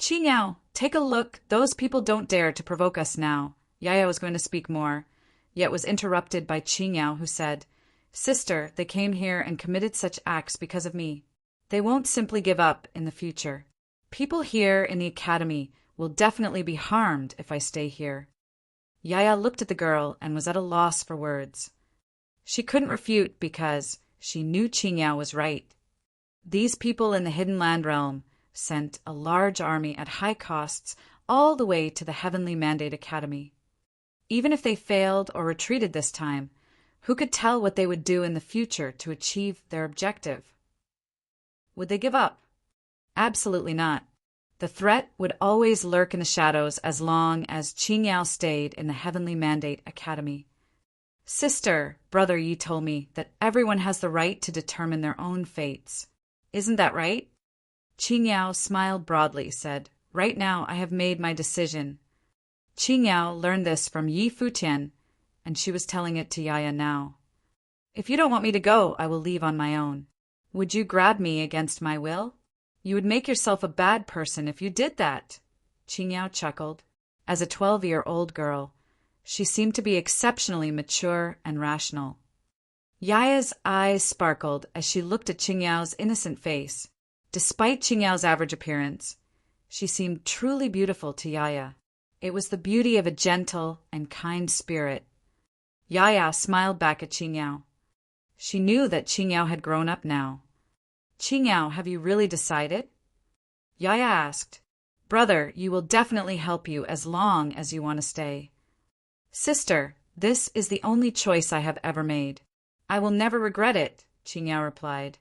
"Qingyao, take a look. Those people don't dare to provoke us now." Yaya was going to speak more, yet was interrupted by Qingyao, who said, "Sister, they came here and committed such acts because of me. They won't simply give up in the future. People here in the academy will definitely be harmed if I stay here." Yaya looked at the girl and was at a loss for words. She couldn't refute because she knew Qingyao was right. These people in the Hidden Land realm sent a large army at high costs all the way to the Heavenly Mandate Academy. Even if they failed or retreated this time, who could tell what they would do in the future to achieve their objective? Would they give up? Absolutely not. The threat would always lurk in the shadows as long as Qingyao stayed in the Heavenly Mandate Academy. "Sister, Brother Yi told me that everyone has the right to determine their own fates. Isn't that right?" Qingyao smiled broadly, said, "Right now I have made my decision." Qingyao learned this from Yi Futian, and she was telling it to Yaya now. "If you don't want me to go, I will leave on my own. Would you grab me against my will? You would make yourself a bad person if you did that." Qingyao chuckled. As a 12-year-old girl, she seemed to be exceptionally mature and rational. Yaya's eyes sparkled as she looked at Qingyao's innocent face. Despite Qingyao's average appearance, she seemed truly beautiful to Yaya. It was the beauty of a gentle and kind spirit. Yaya smiled back at Qingyao. She knew that Qingyao had grown up now. "Qingyao, have you really decided?" Yaya asked. "Brother, you will definitely help you as long as you want to stay." "Sister, this is the only choice I have ever made. I will never regret it," Qingyao replied.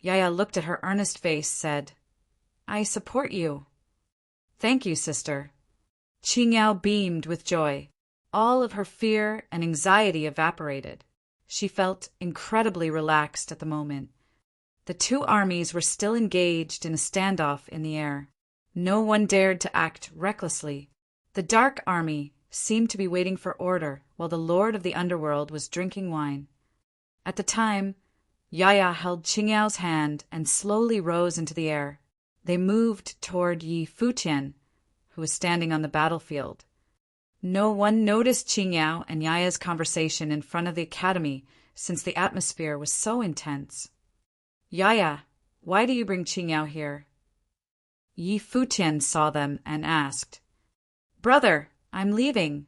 Yaya looked at her earnest face, said, "I support you." "Thank you, sister." Qingyao beamed with joy. All of her fear and anxiety evaporated. She felt incredibly relaxed at the moment. The two armies were still engaged in a standoff in the air. No one dared to act recklessly. The Dark Army seemed to be waiting for order, while the Lord of the Underworld was drinking wine. At the time, Yaya held Qingyao's hand and slowly rose into the air. They moved toward Yi Futian, who was standing on the battlefield. No one noticed Qingyao and Yaya's conversation in front of the academy since the atmosphere was so intense. "Yaya, why do you bring Qingyao here?" Yi Futian saw them and asked. "Brother, I'm leaving,"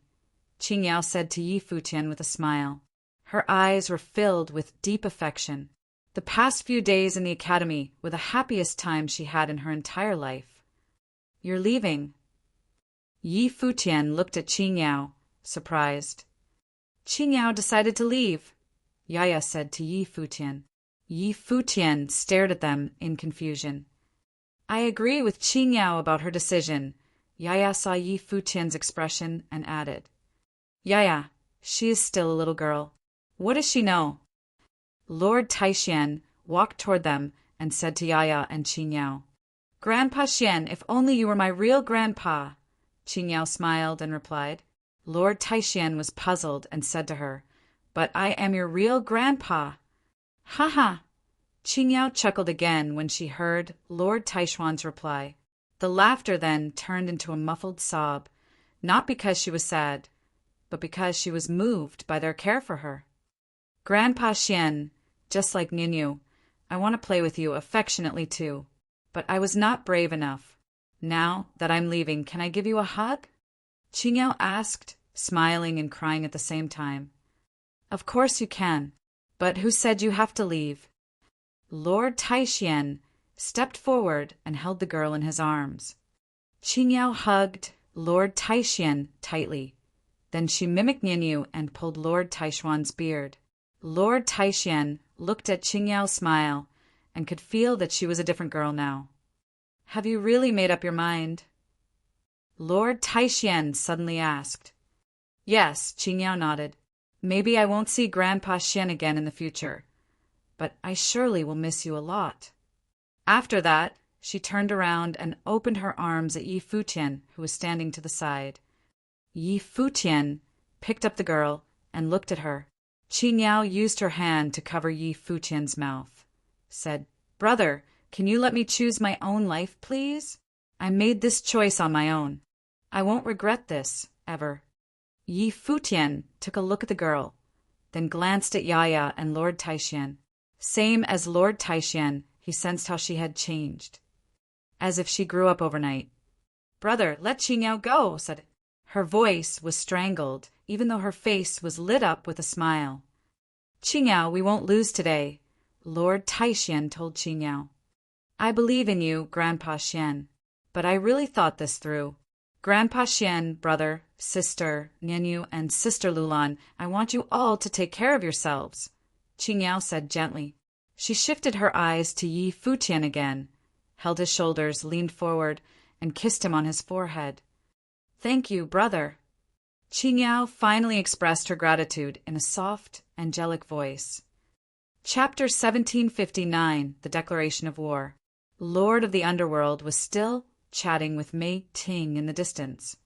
Qingyao said to Yi Futian with a smile. Her eyes were filled with deep affection. The past few days in the academy were the happiest time she had in her entire life. "You're leaving?" Yi Futian looked at Qingyao, surprised. "Qingyao decided to leave," Yaya said to Yi Futian. Yi Futian stared at them in confusion. I agree with Qing Yao about her decision. Yaya saw Yi Futian's expression and added, Yaya, she is still a little girl. What does she know? Lord Taishan walked toward them and said to Yaya and Qing Yao, Grandpa Xian, if only you were my real grandpa. Qing Yao smiled and replied. Lord Taishan was puzzled and said to her, But I am your real grandpa. Ha ha! Qing Yao chuckled again when she heard Lord Taishuan's reply. The laughter then turned into a muffled sob, not because she was sad, but because she was moved by their care for her. Grandpa Xian, just like Ninu, I want to play with you affectionately too, but I was not brave enough. Now that I'm leaving, can I give you a hug? Qing Yao asked, smiling and crying at the same time. Of course you can, but who said you have to leave? Lord Taishan stepped forward and held the girl in his arms. Qing Yao hugged Lord Taishan tightly. Then she mimicked Ninu and pulled Lord Taishuan's beard. Lord Taishan looked at Qing Yao's smile and could feel that she was a different girl now. Have you really made up your mind? Lord Taishan suddenly asked. Yes, Qing Yao nodded. Maybe I won't see Grandpa Xian again in the future, but I surely will miss you a lot. After that, she turned around and opened her arms at Yi Futian, who was standing to the side. Yi Futian picked up the girl and looked at her. Qing Yao used her hand to cover Yi Futian's mouth, said, Brother, can you let me choose my own life, please? I made this choice on my own. I won't regret this, ever. Yi Futian took a look at the girl, then glanced at Yaya and Lord Taishan. Same as Lord Taishan, he sensed how she had changed, as if she grew up overnight. Brother, let Qing Yao go, said. Her voice was strangled, even though her face was lit up with a smile. Qing Yao, we won't lose today, Lord Taishan told Qing Yao. I believe in you, Grandpa Xian, but I really thought this through. Grandpa Xian, brother, sister, Ninu, and sister Lulan, I want you all to take care of yourselves, Qing Yao said gently. She shifted her eyes to Yi Futian again, held his shoulders, leaned forward, and kissed him on his forehead. Thank you, brother. Qing Yao finally expressed her gratitude in a soft, angelic voice. Chapter 1759, The Declaration of War. Lord of the Underworld was still chatting with Mei Ting in the distance.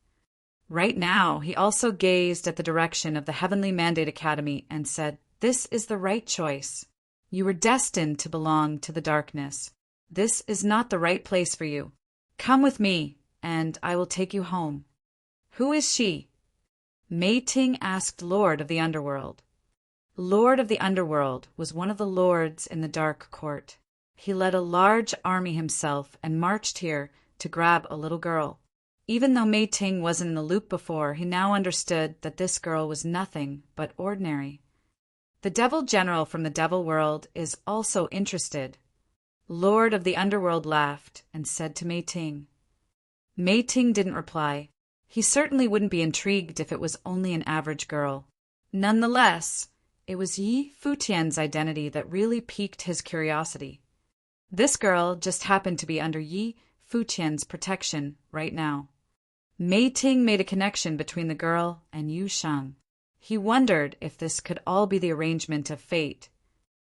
Right now, he also gazed at the direction of the Heavenly Mandate Academy and said, This is the right choice. You were destined to belong to the darkness. This is not the right place for you. Come with me, and I will take you home. Who is she? Mei Ting asked Lord of the Underworld. Lord of the Underworld was one of the lords in the Dark Court. He led a large army himself and marched here to grab a little girl. Even though Mei Ting wasn't in the loop before, he now understood that this girl was nothing but ordinary. The Devil General from the Devil World is also interested. Lord of the Underworld laughed and said to Mei Ting. Mei Ting didn't reply. He certainly wouldn't be intrigued if it was only an average girl. Nonetheless, it was Yi Futian's identity that really piqued his curiosity. This girl just happened to be under Yi Futian's protection right now. Mei Ting made a connection between the girl and Yu Sheng. He wondered if this could all be the arrangement of fate.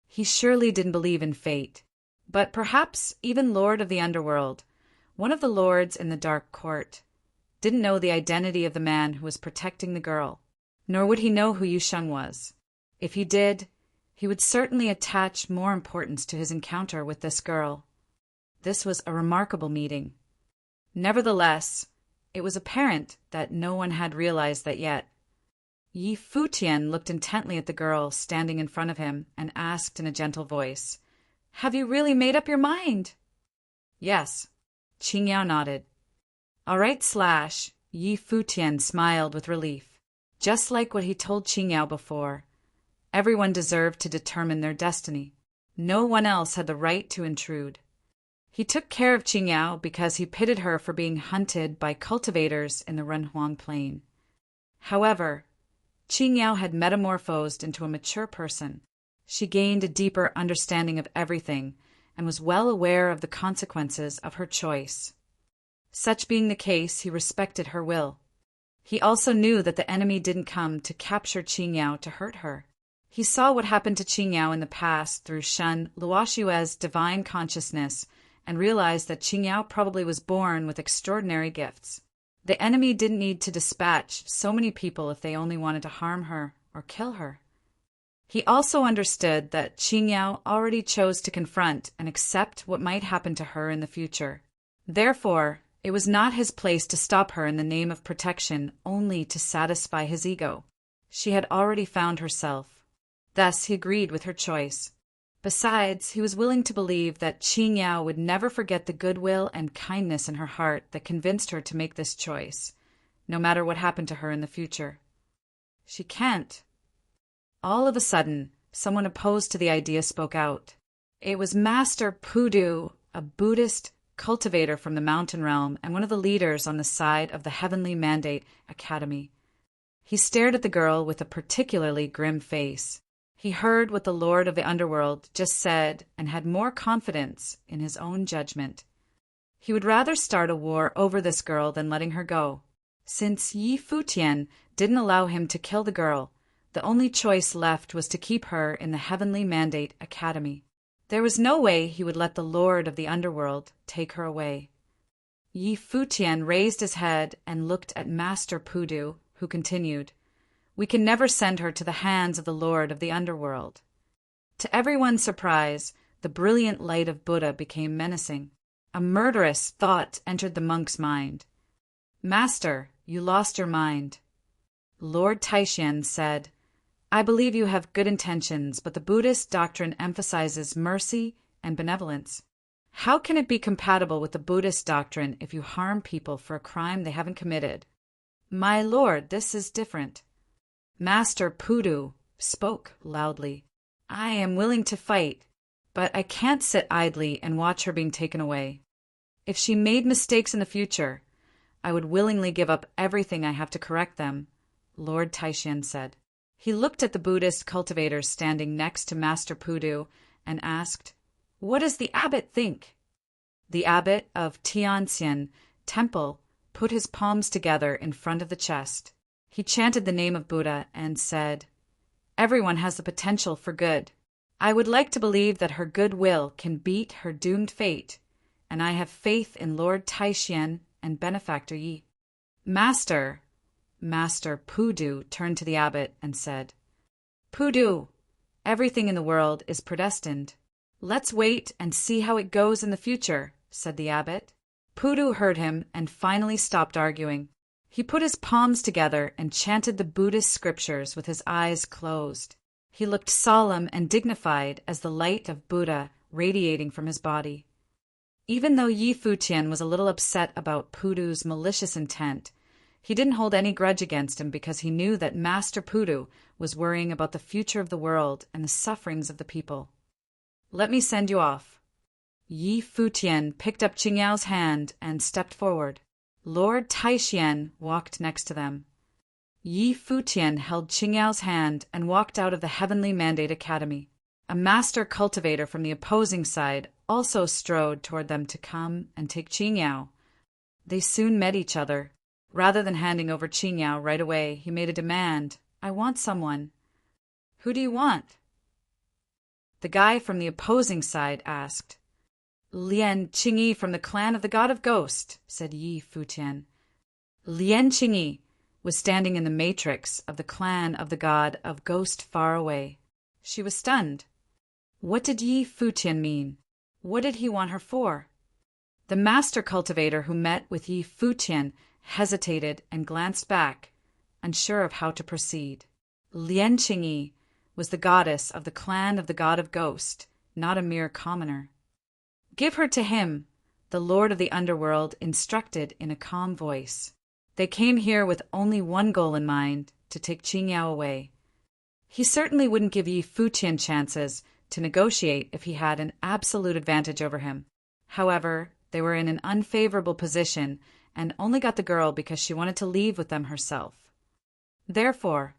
He surely didn't believe in fate, but perhaps even Lord of the Underworld, one of the lords in the Dark Court, didn't know the identity of the man who was protecting the girl, nor would he know who Yu Sheng was. If he did, he would certainly attach more importance to his encounter with this girl. This was a remarkable meeting. Nevertheless, it was apparent that no one had realized that yet. Yi Futian looked intently at the girl standing in front of him and asked in a gentle voice, Have you really made up your mind? Yes. Qing Yao nodded. All right, Yi Futian smiled with relief. Just like what he told Qing Yao before. Everyone deserved to determine their destiny. No one else had the right to intrude. He took care of Qing Yao because he pitted her for being hunted by cultivators in the Renhuang Plain. However, Qing Yao had metamorphosed into a mature person. She gained a deeper understanding of everything and was well aware of the consequences of her choice. Such being the case, he respected her will. He also knew that the enemy didn't come to capture Qingyao to hurt her. He saw what happened to Qingyao in the past through Shen Luoshue's divine consciousness and realized that Qingyao probably was born with extraordinary gifts. The enemy didn't need to dispatch so many people if they only wanted to harm her or kill her. He also understood that Qingyao already chose to confront and accept what might happen to her in the future. Therefore, it was not his place to stop her in the name of protection only to satisfy his ego. She had already found herself. Thus, he agreed with her choice. Besides, he was willing to believe that Qingyao would never forget the goodwill and kindness in her heart that convinced her to make this choice, no matter what happened to her in the future. She can't. All of a sudden, someone opposed to the idea spoke out. It was Master Pudu, a Buddhist cultivator from the mountain realm and one of the leaders on the side of the Heavenly Mandate Academy. He stared at the girl with a particularly grim face. He heard what the Lord of the Underworld just said and had more confidence in his own judgment. He would rather start a war over this girl than letting her go. Since Yi Futian didn't allow him to kill the girl, the only choice left was to keep her in the Heavenly Mandate Academy. There was no way he would let the Lord of the Underworld take her away. Yi Futian raised his head and looked at Master Pudu, who continued, "We can never send her to the hands of the Lord of the Underworld." To everyone's surprise, the brilliant light of Buddha became menacing. A murderous thought entered the monk's mind. "Master, you lost your mind." Lord Taishan said, "I believe you have good intentions, but the Buddhist doctrine emphasizes mercy and benevolence. How can it be compatible with the Buddhist doctrine if you harm people for a crime they haven't committed?" "My lord, this is different." Master Pudu spoke loudly. "I am willing to fight, but I can't sit idly and watch her being taken away. If she made mistakes in the future, I would willingly give up everything I have to correct them," Lord Taishan said. He looked at the Buddhist cultivators standing next to Master Pudu and asked, "What does the abbot think?" The abbot of Tianxian Temple put his palms together in front of the chest. He chanted the name of Buddha and said, "Everyone has the potential for good. I would like to believe that her good will can beat her doomed fate, and I have faith in Lord Taishan and Benefactor Yi." Master Pudu turned to the abbot and said, "Pudu, everything in the world is predestined. Let's wait and see how it goes in the future," said the abbot. Pudu heard him and finally stopped arguing. He put his palms together and chanted the Buddhist scriptures with his eyes closed. He looked solemn and dignified as the light of Buddha radiating from his body. Even though Yi Futian was a little upset about Pudu's malicious intent, he didn't hold any grudge against him because he knew that Master Pudu was worrying about the future of the world and the sufferings of the people. "Let me send you off." Yi Futian picked up Qingyao's hand and stepped forward. Lord Taishan walked next to them. Yi Futian held Qingyao's hand and walked out of the Heavenly Mandate Academy. A master cultivator from the opposing side also strode toward them to come and take Qingyao. They soon met each other. Rather than handing over Qingyao right away, he made a demand. "I want someone." "Who do you want?" The guy from the opposing side asked. "Lian Qingyi from the clan of the God of Ghost," said Yi Futian. Lian Qingyi was standing in the matrix of the clan of the God of Ghost far away. She was stunned. What did Yi Futian mean? What did he want her for? The master cultivator who met with Yi Futian hesitated and glanced back, unsure of how to proceed. Lian Qingyi was the goddess of the clan of the God of Ghost, not a mere commoner. "Give her to him," the Lord of the Underworld instructed in a calm voice. They came here with only one goal in mind, to take Qingyao away. He certainly wouldn't give Yi Futian chances to negotiate if he had an absolute advantage over him. However, they were in an unfavorable position and only got the girl because she wanted to leave with them herself. Therefore,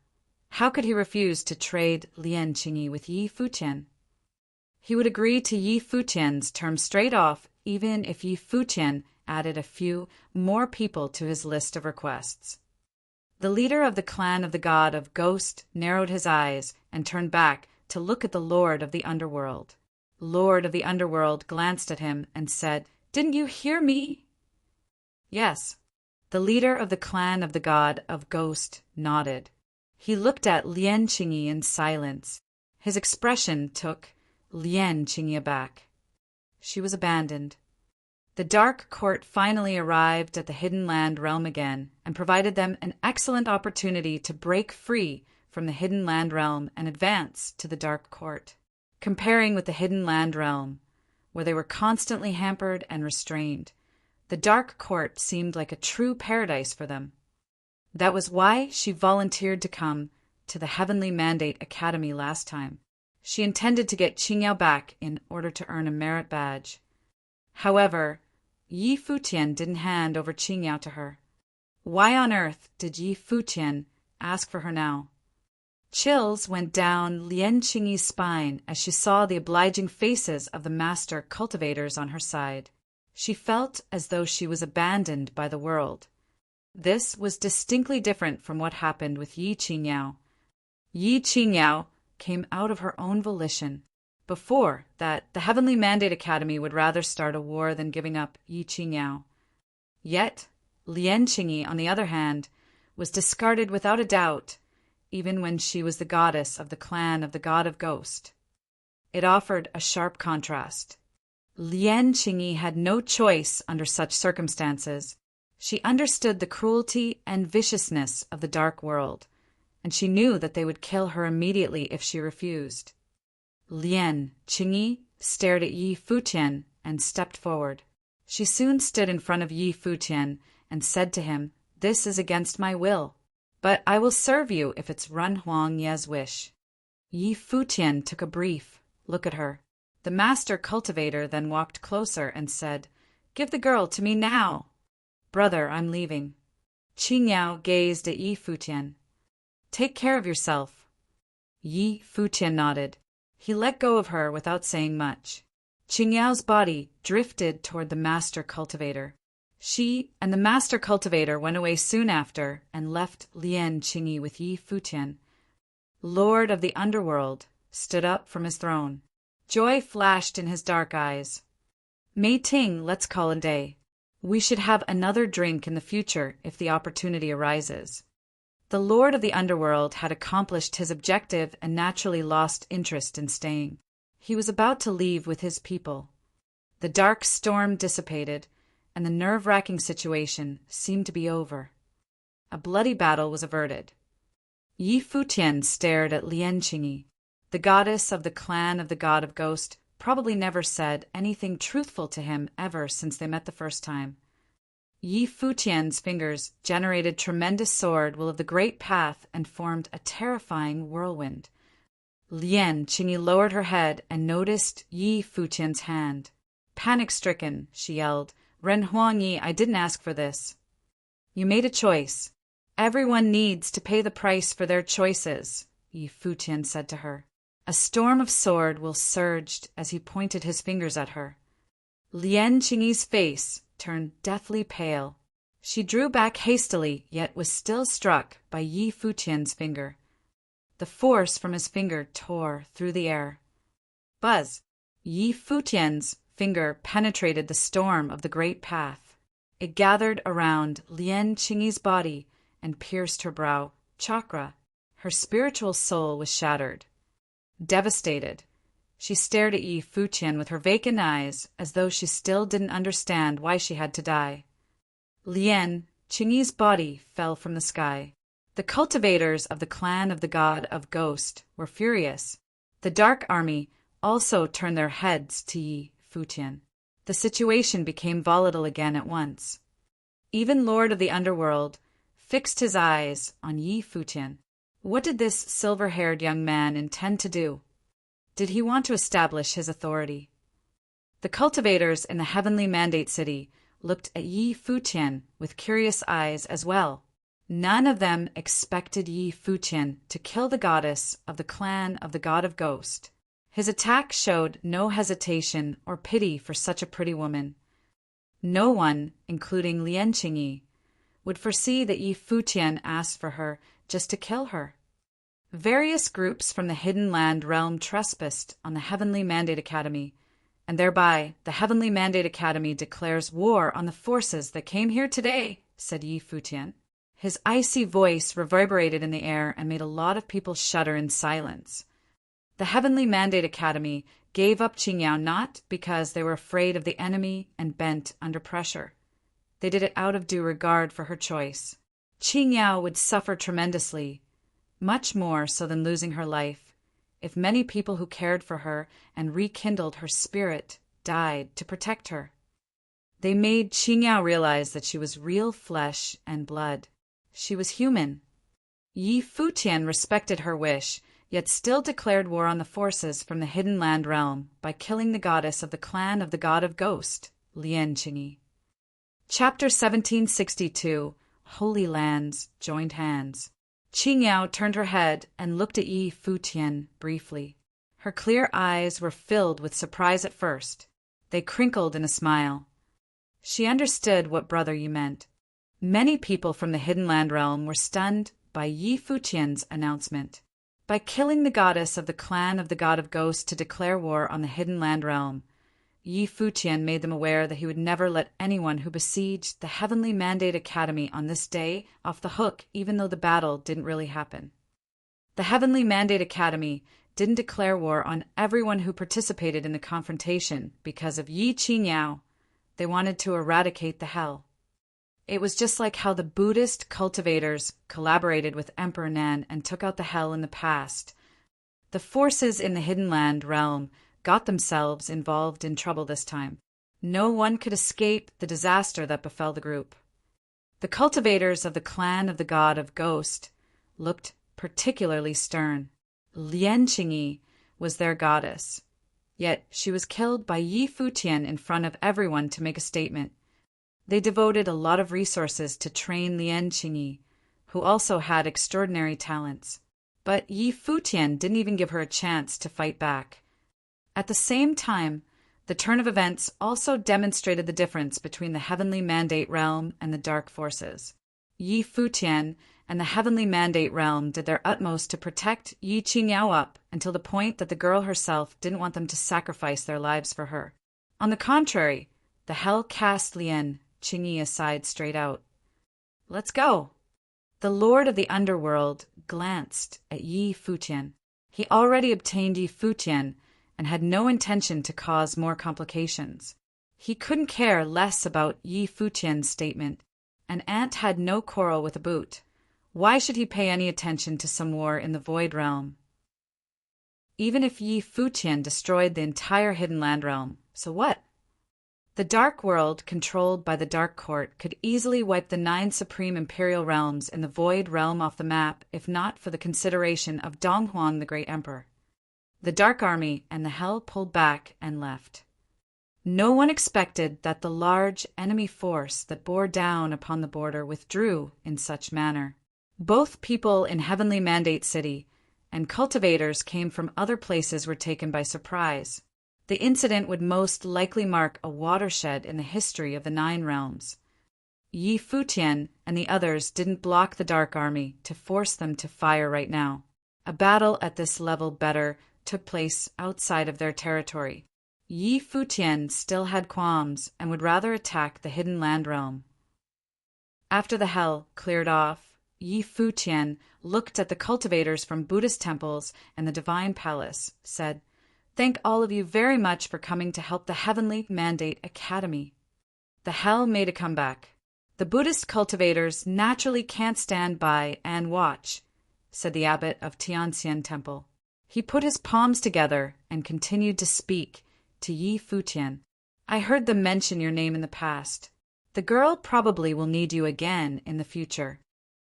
How could he refuse to trade Lian Qingyi with Yi Futian? He would agree to Yi Futian's terms straight off, even if Yi Futian added a few more people to his list of requests. The leader of the clan of the god of Ghost narrowed his eyes and turned back to look at the Lord of the Underworld. Lord of the Underworld glanced at him and said, "Didn't you hear me?" Yes. The leader of the clan of the god of Ghost nodded. He looked at Lian Qingyi in silence. His expression took Lian Qingyi aback. She was abandoned. The Dark Court finally arrived at the Hidden Land realm again and provided them an excellent opportunity to break free from the Hidden Land realm and advance to the Dark Court. Comparing with the Hidden Land realm, where they were constantly hampered and restrained, the Dark Court seemed like a true paradise for them. That was why she volunteered to come to the Heavenly Mandate Academy last time. She intended to get Qingyao back in order to earn a merit badge. However, Yi Futian didn't hand over Qingyao to her. Why on earth did Yi Futian ask for her now? Chills went down Lian Qingyi's spine as she saw the obliging faces of the master cultivators on her side. She felt as though she was abandoned by the world. This was distinctly different from what happened with Yi Qingyao. Yi Qingyao came out of her own volition. Before that, the Heavenly Mandate Academy would rather start a war than giving up Yi Qingyao. Yet, Lian Qingyi, on the other hand, was discarded without a doubt, even when she was the goddess of the clan of the god of Ghost. It offered a sharp contrast. Lian Qingyi had no choice under such circumstances. She understood the cruelty and viciousness of the dark world, and she knew that they would kill her immediately if she refused. Lian Qingyi stared at Yi Futian and stepped forward. She soon stood in front of Yi Futian and said to him, "This is against my will, but I will serve you if it's Ren Huangye's wish." Yi Futian took a brief look at her. The master cultivator then walked closer and said, "Give the girl to me now." "Brother, I'm leaving." Qingyao gazed at Yi Futian. "Take care of yourself." Yi Futian nodded. He let go of her without saying much. Qingyao's body drifted toward the master cultivator. She and the master cultivator went away soon after and left Lian Qingyi with Yi Futian. Lord of the Underworld stood up from his throne. Joy flashed in his dark eyes. "Mei Ting, let's call it a day. We should have another drink in the future if the opportunity arises." The Lord of the Underworld had accomplished his objective and naturally lost interest in staying. He was about to leave with his people. The dark storm dissipated, and the nerve-wracking situation seemed to be over. A bloody battle was averted. Yi Futian stared at Lian Qingyi. The goddess of the clan of the god of Ghost probably never said anything truthful to him ever since they met the first time. Yi Futian's fingers generated tremendous sword will of the great path and formed a terrifying whirlwind. Lian Qingyi lowered her head and noticed Yi Futian's hand. Panic-stricken, she yelled, "Ren Huangyi, I didn't ask for this." "You made a choice. Everyone needs to pay the price for their choices," Yi Futian said to her. A storm of sword will surged as he pointed his fingers at her. Lian Qingyi's face turned deathly pale. She drew back hastily, yet was still struck by Yi Futian's finger. The force from his finger tore through the air. Buzz! Yi Futian's finger penetrated the storm of the great path. It gathered around Lian Qingyi's body and pierced her brow chakra. Her spiritual soul was shattered. Devastated, she stared at Yi Futian with her vacant eyes as though she still didn't understand why she had to die. Lian Qingyi's body fell from the sky. The cultivators of the clan of the god of Ghost were furious. The Dark Army also turned their heads to Yi Futian. The situation became volatile again at once. Even Lord of the Underworld fixed his eyes on Yi Futian. What did this silver-haired young man intend to do? Did he want to establish his authority? The cultivators in the Heavenly Mandate City looked at Yi Futian with curious eyes as well. None of them expected Yi Futian to kill the goddess of the clan of the god of Ghost. His attack showed no hesitation or pity for such a pretty woman. No one, including Lian Qingyi, would foresee that Yi Futian asked for her just to kill her. Various groups from the Hidden Land realm trespassed on the Heavenly Mandate Academy, and thereby the Heavenly Mandate Academy declares war on the forces that came here today, said Yi Futian. His icy voice reverberated in the air and made a lot of people shudder in silence. The Heavenly Mandate Academy gave up Qingyao not because they were afraid of the enemy and bent under pressure. They did it out of due regard for her choice. Qingyao would suffer tremendously, much more so than losing her life, if many people who cared for her and rekindled her spirit died to protect her. They made Qingyao realize that she was real flesh and blood. She was human. Yi Futian respected her wish, yet still declared war on the forces from the Hidden Land realm by killing the goddess of the clan of the god of Ghost, Lian Qingyi. Chapter 1762, Holy Lands Joined Hands. Qingyao turned her head and looked at Yi Futian briefly. Her clear eyes were filled with surprise at first. They crinkled in a smile. She understood what Brother Yi meant. Many people from the Hidden Land realm were stunned by Yi Futian's announcement. By killing the goddess of the clan of the god of Ghost to declare war on the Hidden Land realm, Yi Futian made them aware that he would never let anyone who besieged the Heavenly Mandate Academy on this day off the hook, even though the battle didn't really happen. The Heavenly Mandate Academy didn't declare war on everyone who participated in the confrontation because of Yi Qingyao. They wanted to eradicate the hell. It was just like how the Buddhist cultivators collaborated with Emperor Nan and took out the hell in the past. The forces in the Hidden Land realm got themselves involved in trouble this time. No one could escape the disaster that befell the group. The cultivators of the clan of the god of Ghost looked particularly stern. Lian Qingyi was their goddess, yet she was killed by Yi Futian in front of everyone to make a statement. They devoted a lot of resources to train Lian Qingyi, who also had extraordinary talents. But Yi Futian didn't even give her a chance to fight back. At the same time, the turn of events also demonstrated the difference between the Heavenly Mandate realm and the Dark Forces. Yi Futian and the Heavenly Mandate realm did their utmost to protect Yi Qingyao up until the point that the girl herself didn't want them to sacrifice their lives for her. On the contrary, the hell cast Lian Qingyi aside straight out. Let's go. The Lord of the Underworld glanced at Yi Futian. He already obtained Yi Futian and had no intention to cause more complications. He couldn't care less about Yi Futian's statement. An ant had no quarrel with a boot. Why should he pay any attention to some war in the Void Realm? Even if Yi Futian destroyed the entire Hidden Land realm, so what? The Dark World, controlled by the Dark Court, could easily wipe the 9 supreme imperial realms in the Void Realm off the map if not for the consideration of Donghuang the Great Emperor. The Dark Army and the Hell pulled back and left. No one expected that the large enemy force that bore down upon the border withdrew in such manner. Both people in Heavenly Mandate City and cultivators came from other places were taken by surprise. The incident would most likely mark a watershed in the history of the 9 realms. Yi Futian and the others didn't block the Dark Army to force them to fire right now. A battle at this level better took place outside of their territory. Yi Futian still had qualms and would rather attack the Hidden Land realm. After the hell cleared off, Yi Futian looked at the cultivators from Buddhist temples and the Divine Palace, said, "Thank all of you very much for coming to help the Heavenly Mandate Academy." The hell made a comeback. "The Buddhist cultivators naturally can't stand by and watch," said the abbot of Tianxian Temple. He put his palms together and continued to speak to Yi Futian. "I heard them mention your name in the past. The girl probably will need you again in the future.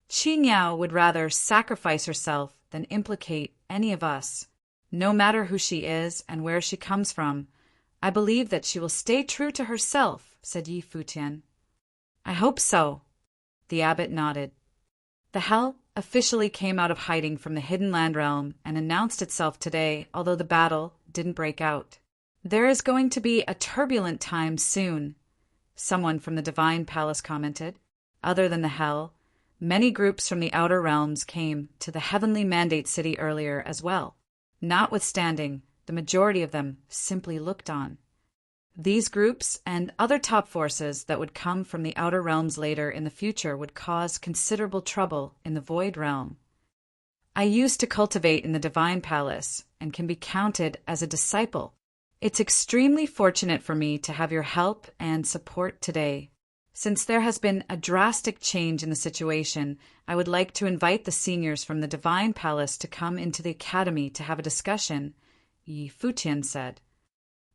Qingyao would rather sacrifice herself than implicate any of us. No matter who she is and where she comes from, I believe that she will stay true to herself," said Yi Futian. "I hope so." The abbot nodded. The Hell officially came out of hiding from the Hidden Land Realm and announced itself today, although the battle didn't break out. There is going to be a turbulent time soon, someone from the Divine Palace commented. Other than the Hell, many groups from the Outer Realms came to the Heavenly Mandate City earlier as well. Notwithstanding, the majority of them simply looked on. These groups and other top forces that would come from the Outer Realms later in the future would cause considerable trouble in the Void Realm. I used to cultivate in the Divine Palace and can be counted as a disciple. It's extremely fortunate for me to have your help and support today. Since there has been a drastic change in the situation, I would like to invite the seniors from the Divine Palace to come into the Academy to have a discussion, Futian said.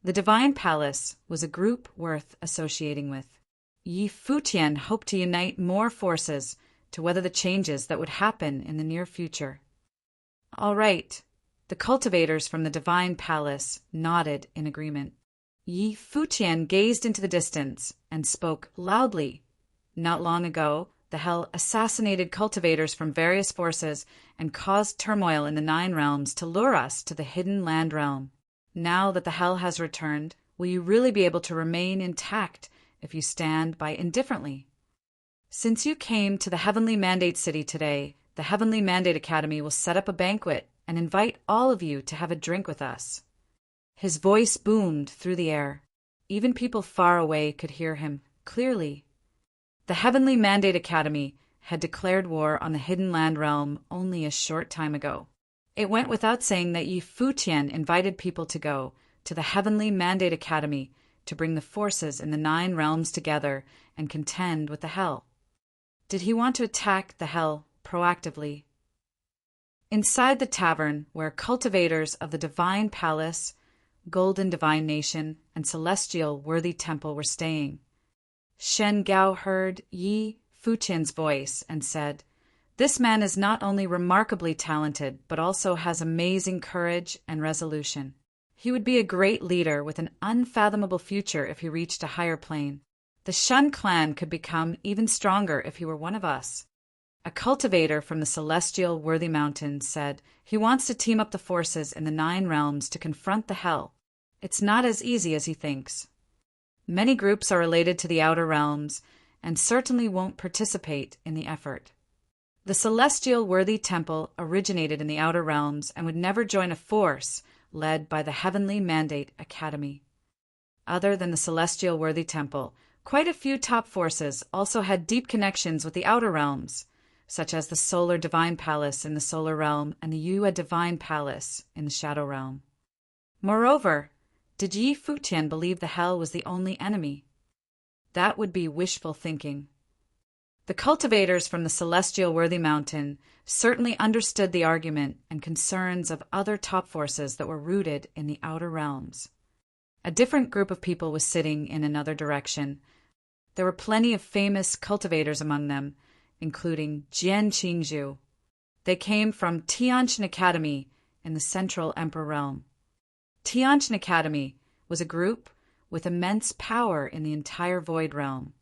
The Divine Palace was a group worth associating with. Futian hoped to unite more forces to weather the changes that would happen in the near future. All right, the cultivators from the Divine Palace nodded in agreement. Futian gazed into the distance and spoke loudly. Not long ago, the Hell assassinated cultivators from various forces and caused turmoil in the 9 realms to lure us to the Hidden Land Realm. Now that the Hell has returned, will you really be able to remain intact if you stand by indifferently? Since you came to the Heavenly Mandate City today, the Heavenly Mandate Academy will set up a banquet and invite all of you to have a drink with us. His voice boomed through the air. Even people far away could hear him clearly. The Heavenly Mandate Academy had declared war on the Hidden Land Realm only a short time ago. It went without saying that Futian invited people to go to the Heavenly Mandate Academy to bring the forces in the 9 realms together and contend with the Hell. Did he want to attack the Hell proactively? Inside the tavern, where cultivators of the Divine Palace, Golden Divine Nation, and Celestial Worthy Temple were staying, Shen Gao heard Futian's voice and said, "This man is not only remarkably talented, but also has amazing courage and resolution. He would be a great leader with an unfathomable future if he reached a higher plane. The Shun clan could become even stronger if he were one of us." A cultivator from the Celestial Worthy Mountains said he wants to team up the forces in the 9 realms to confront the Hell. It's not as easy as he thinks. Many groups are related to the Outer Realms and certainly won't participate in the effort. The Celestial Worthy Temple originated in the Outer Realms and would never join a force led by the Heavenly Mandate Academy. Other than the Celestial Worthy Temple, quite a few top forces also had deep connections with the Outer Realms, such as the Solar Divine Palace in the Solar Realm and the Yue Divine Palace in the Shadow Realm. Moreover, did Futian believe the Hell was the only enemy? That would be wishful thinking. The cultivators from the Celestial Worthy Mountain certainly understood the argument and concerns of other top forces that were rooted in the Outer Realms. A different group of people was sitting in another direction. There were plenty of famous cultivators among them, including Jian Qingzhu. They came from Tianqian Academy in the Central Emperor Realm. Tianqian Academy was a group with immense power in the entire Void Realm.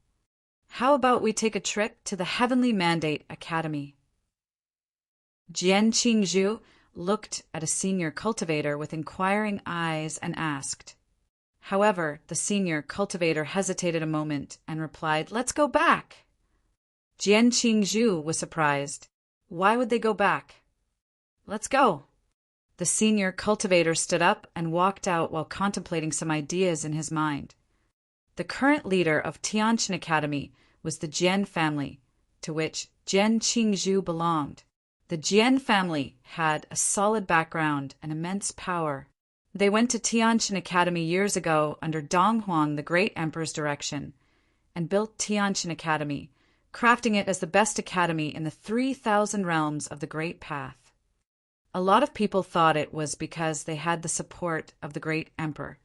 How about we take a trip to the Heavenly Mandate Academy? Jian Qingzhu looked at a senior cultivator with inquiring eyes and asked. However, the senior cultivator hesitated a moment and replied, "Let's go back." Jian Qingzhu was surprised. Why would they go back? "Let's go." The senior cultivator stood up and walked out while contemplating some ideas in his mind. The current leader of Tianqian Academy was the Jian family, to which Jian Qingzhu belonged. The Jian family had a solid background and immense power. They went to Tianqian Academy years ago under Donghuang the Great Emperor's direction and built Tianqian Academy, crafting it as the best academy in the 3,000 realms of the Great Path. A lot of people thought it was because they had the support of the Great Emperor.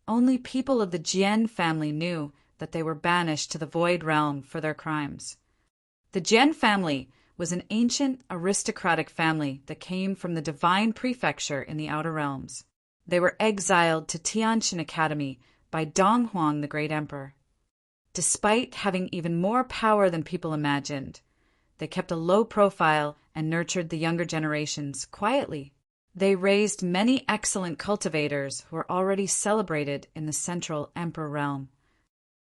Only people of the Jian family knew that they were banished to the Void Realm for their crimes. The Jian family was an ancient aristocratic family that came from the Divine Prefecture in the Outer Realms. They were exiled to Tianqian Academy by Donghuang the Great Emperor. Despite having even more power than people imagined, They kept a low profile and nurtured the younger generations quietly. They raised many excellent cultivators who were already celebrated in the central emperor realm.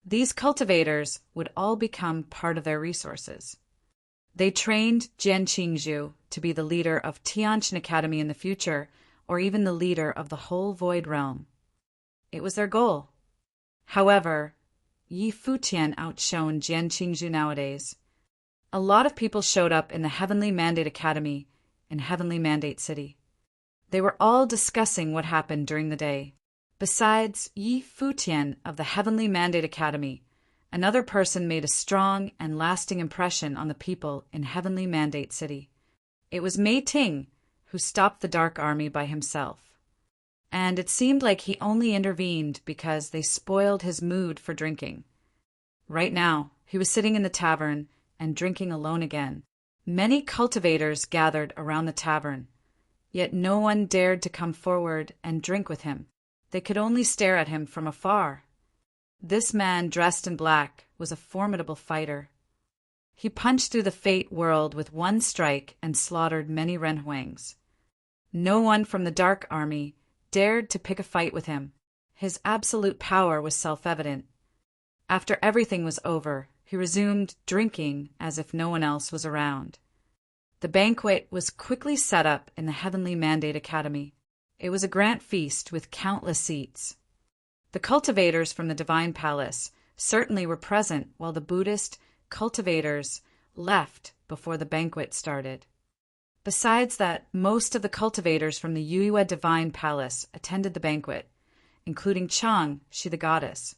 These cultivators would all become part of their resources. They trained Jian Qingzhu to be the leader of Tianqian Academy in the future, or even the leader of the whole Void Realm. It was their goal. However, Yi Futian outshone Jian Qingzhu nowadays. A lot of people showed up in the Heavenly Mandate Academy in Heavenly Mandate City. They were all discussing what happened during the day. Besides Yi Futian of the Heavenly Mandate Academy, another person made a strong and lasting impression on the people in Heavenly Mandate City. It was Mei Ting, who stopped the Dark Army by himself. And it seemed like he only intervened because they spoiled his mood for drinking. Right now, he was sitting in the tavern and drinking alone again. Many cultivators gathered around the tavern, yet no one dared to come forward and drink with him. They could only stare at him from afar. This man dressed in black was a formidable fighter. He punched through the fate world with one strike and slaughtered many Renhuangs. No one from the Dark Army dared to pick a fight with him. His absolute power was self-evident. After everything was over, he resumed drinking as if no one else was around. The banquet was quickly set up in the Heavenly Mandate Academy. It was a grand feast with countless seats. The cultivators from the Divine Palace certainly were present while the Buddhist cultivators left before the banquet started. Besides that, most of the cultivators from the Yue Divine Palace attended the banquet, including Chang, she the goddess.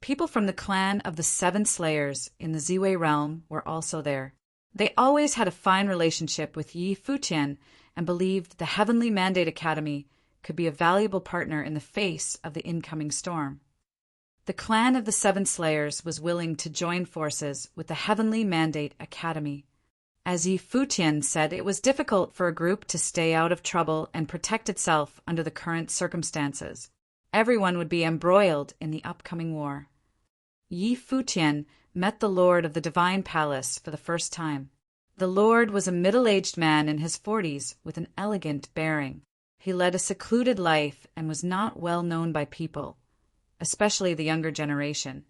People from the clan of the Seven Slayers in the Ziwei realm were also there. They always had a fine relationship with Yi Futian and believed the Heavenly Mandate Academy could be a valuable partner in the face of the incoming storm. The clan of the Seven Slayers was willing to join forces with the Heavenly Mandate Academy. As Yi Futian said, it was difficult for a group to stay out of trouble and protect itself under the current circumstances. Everyone would be embroiled in the upcoming war. Yi Futian met the Lord of the Divine Palace for the first time. The Lord was a middle-aged man in his 40s with an elegant bearing. He led a secluded life and was not well known by people, especially the younger generation.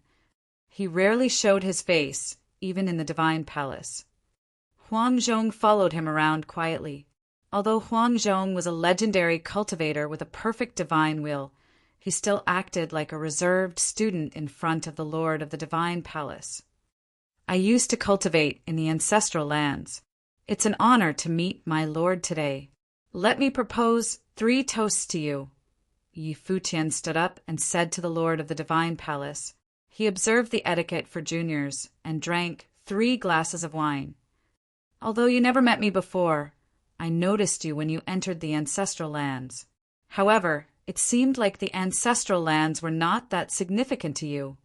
He rarely showed his face, even in the Divine Palace. Huang Zhong followed him around quietly. Although Huang Zhong was a legendary cultivator with a perfect divine will, he still acted like a reserved student in front of the Lord of the Divine Palace. I used to cultivate in the ancestral lands. It's an honor to meet my Lord today. Let me propose 3 toasts to you. Yi Futian stood up and said to the Lord of the Divine Palace. He observed the etiquette for juniors and drank 3 glasses of wine. Although you never met me before, I noticed you when you entered the ancestral lands. However, it seemed like the ancestral lands were not that significant to you,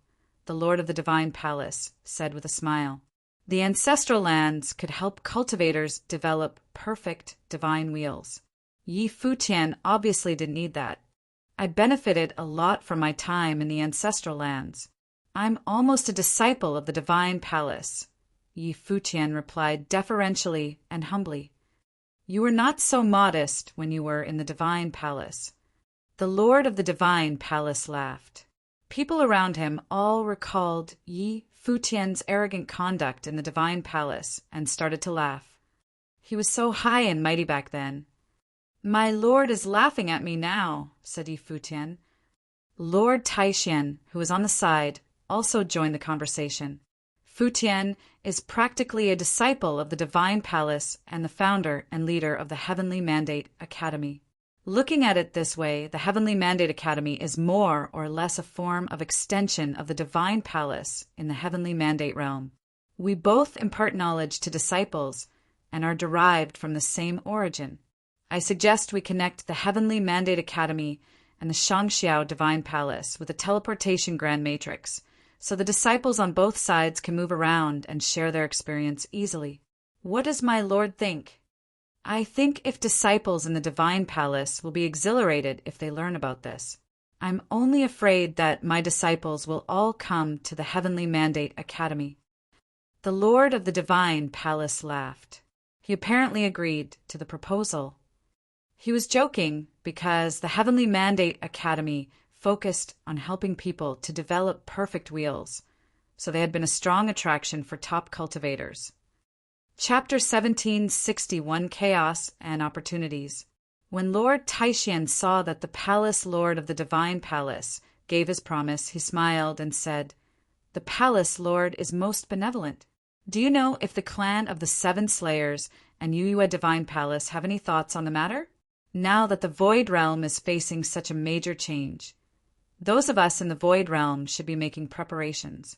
the Lord of the Divine Palace said with a smile. The ancestral lands could help cultivators develop perfect divine wheels. Yi Futian obviously didn't need that. I benefited a lot from my time in the ancestral lands. I'm almost a disciple of the Divine Palace, Yi Futian replied deferentially and humbly. You were not so modest when you were in the Divine Palace. The Lord of the Divine Palace laughed. People around him all recalled Yi Futian's arrogant conduct in the Divine Palace and started to laugh. He was so high and mighty back then. My lord is laughing at me now, said Yi Futian. Lord Taishan, who was on the side, also joined the conversation. Futian is practically a disciple of the Divine Palace and the founder and leader of the Heavenly Mandate Academy. Looking at it this way, the Heavenly Mandate Academy is more or less a form of extension of the Divine Palace in the Heavenly Mandate realm. We both impart knowledge to disciples and are derived from the same origin. I suggest we connect the Heavenly Mandate Academy and the Shangxiao Divine Palace with a teleportation grand matrix, so the disciples on both sides can move around and share their experience easily. What does my lord think? I think if disciples in the Divine Palace will be exhilarated if they learn about this. I'm only afraid that my disciples will all come to the Heavenly Mandate Academy. The Lord of the Divine Palace laughed. He apparently agreed to the proposal. He was joking because the Heavenly Mandate Academy focused on helping people to develop perfect wheels, so they had been a strong attraction for top cultivators. Chapter 1761, Chaos and Opportunities. When Lord Taishan saw that the Palace Lord of the Divine Palace gave his promise, he smiled and said, "The Palace Lord is most benevolent. Do you know if the clan of the Seven Slayers and Yuyue Divine Palace have any thoughts on the matter? Now that the Void Realm is facing such a major change, those of us in the Void Realm should be making preparations."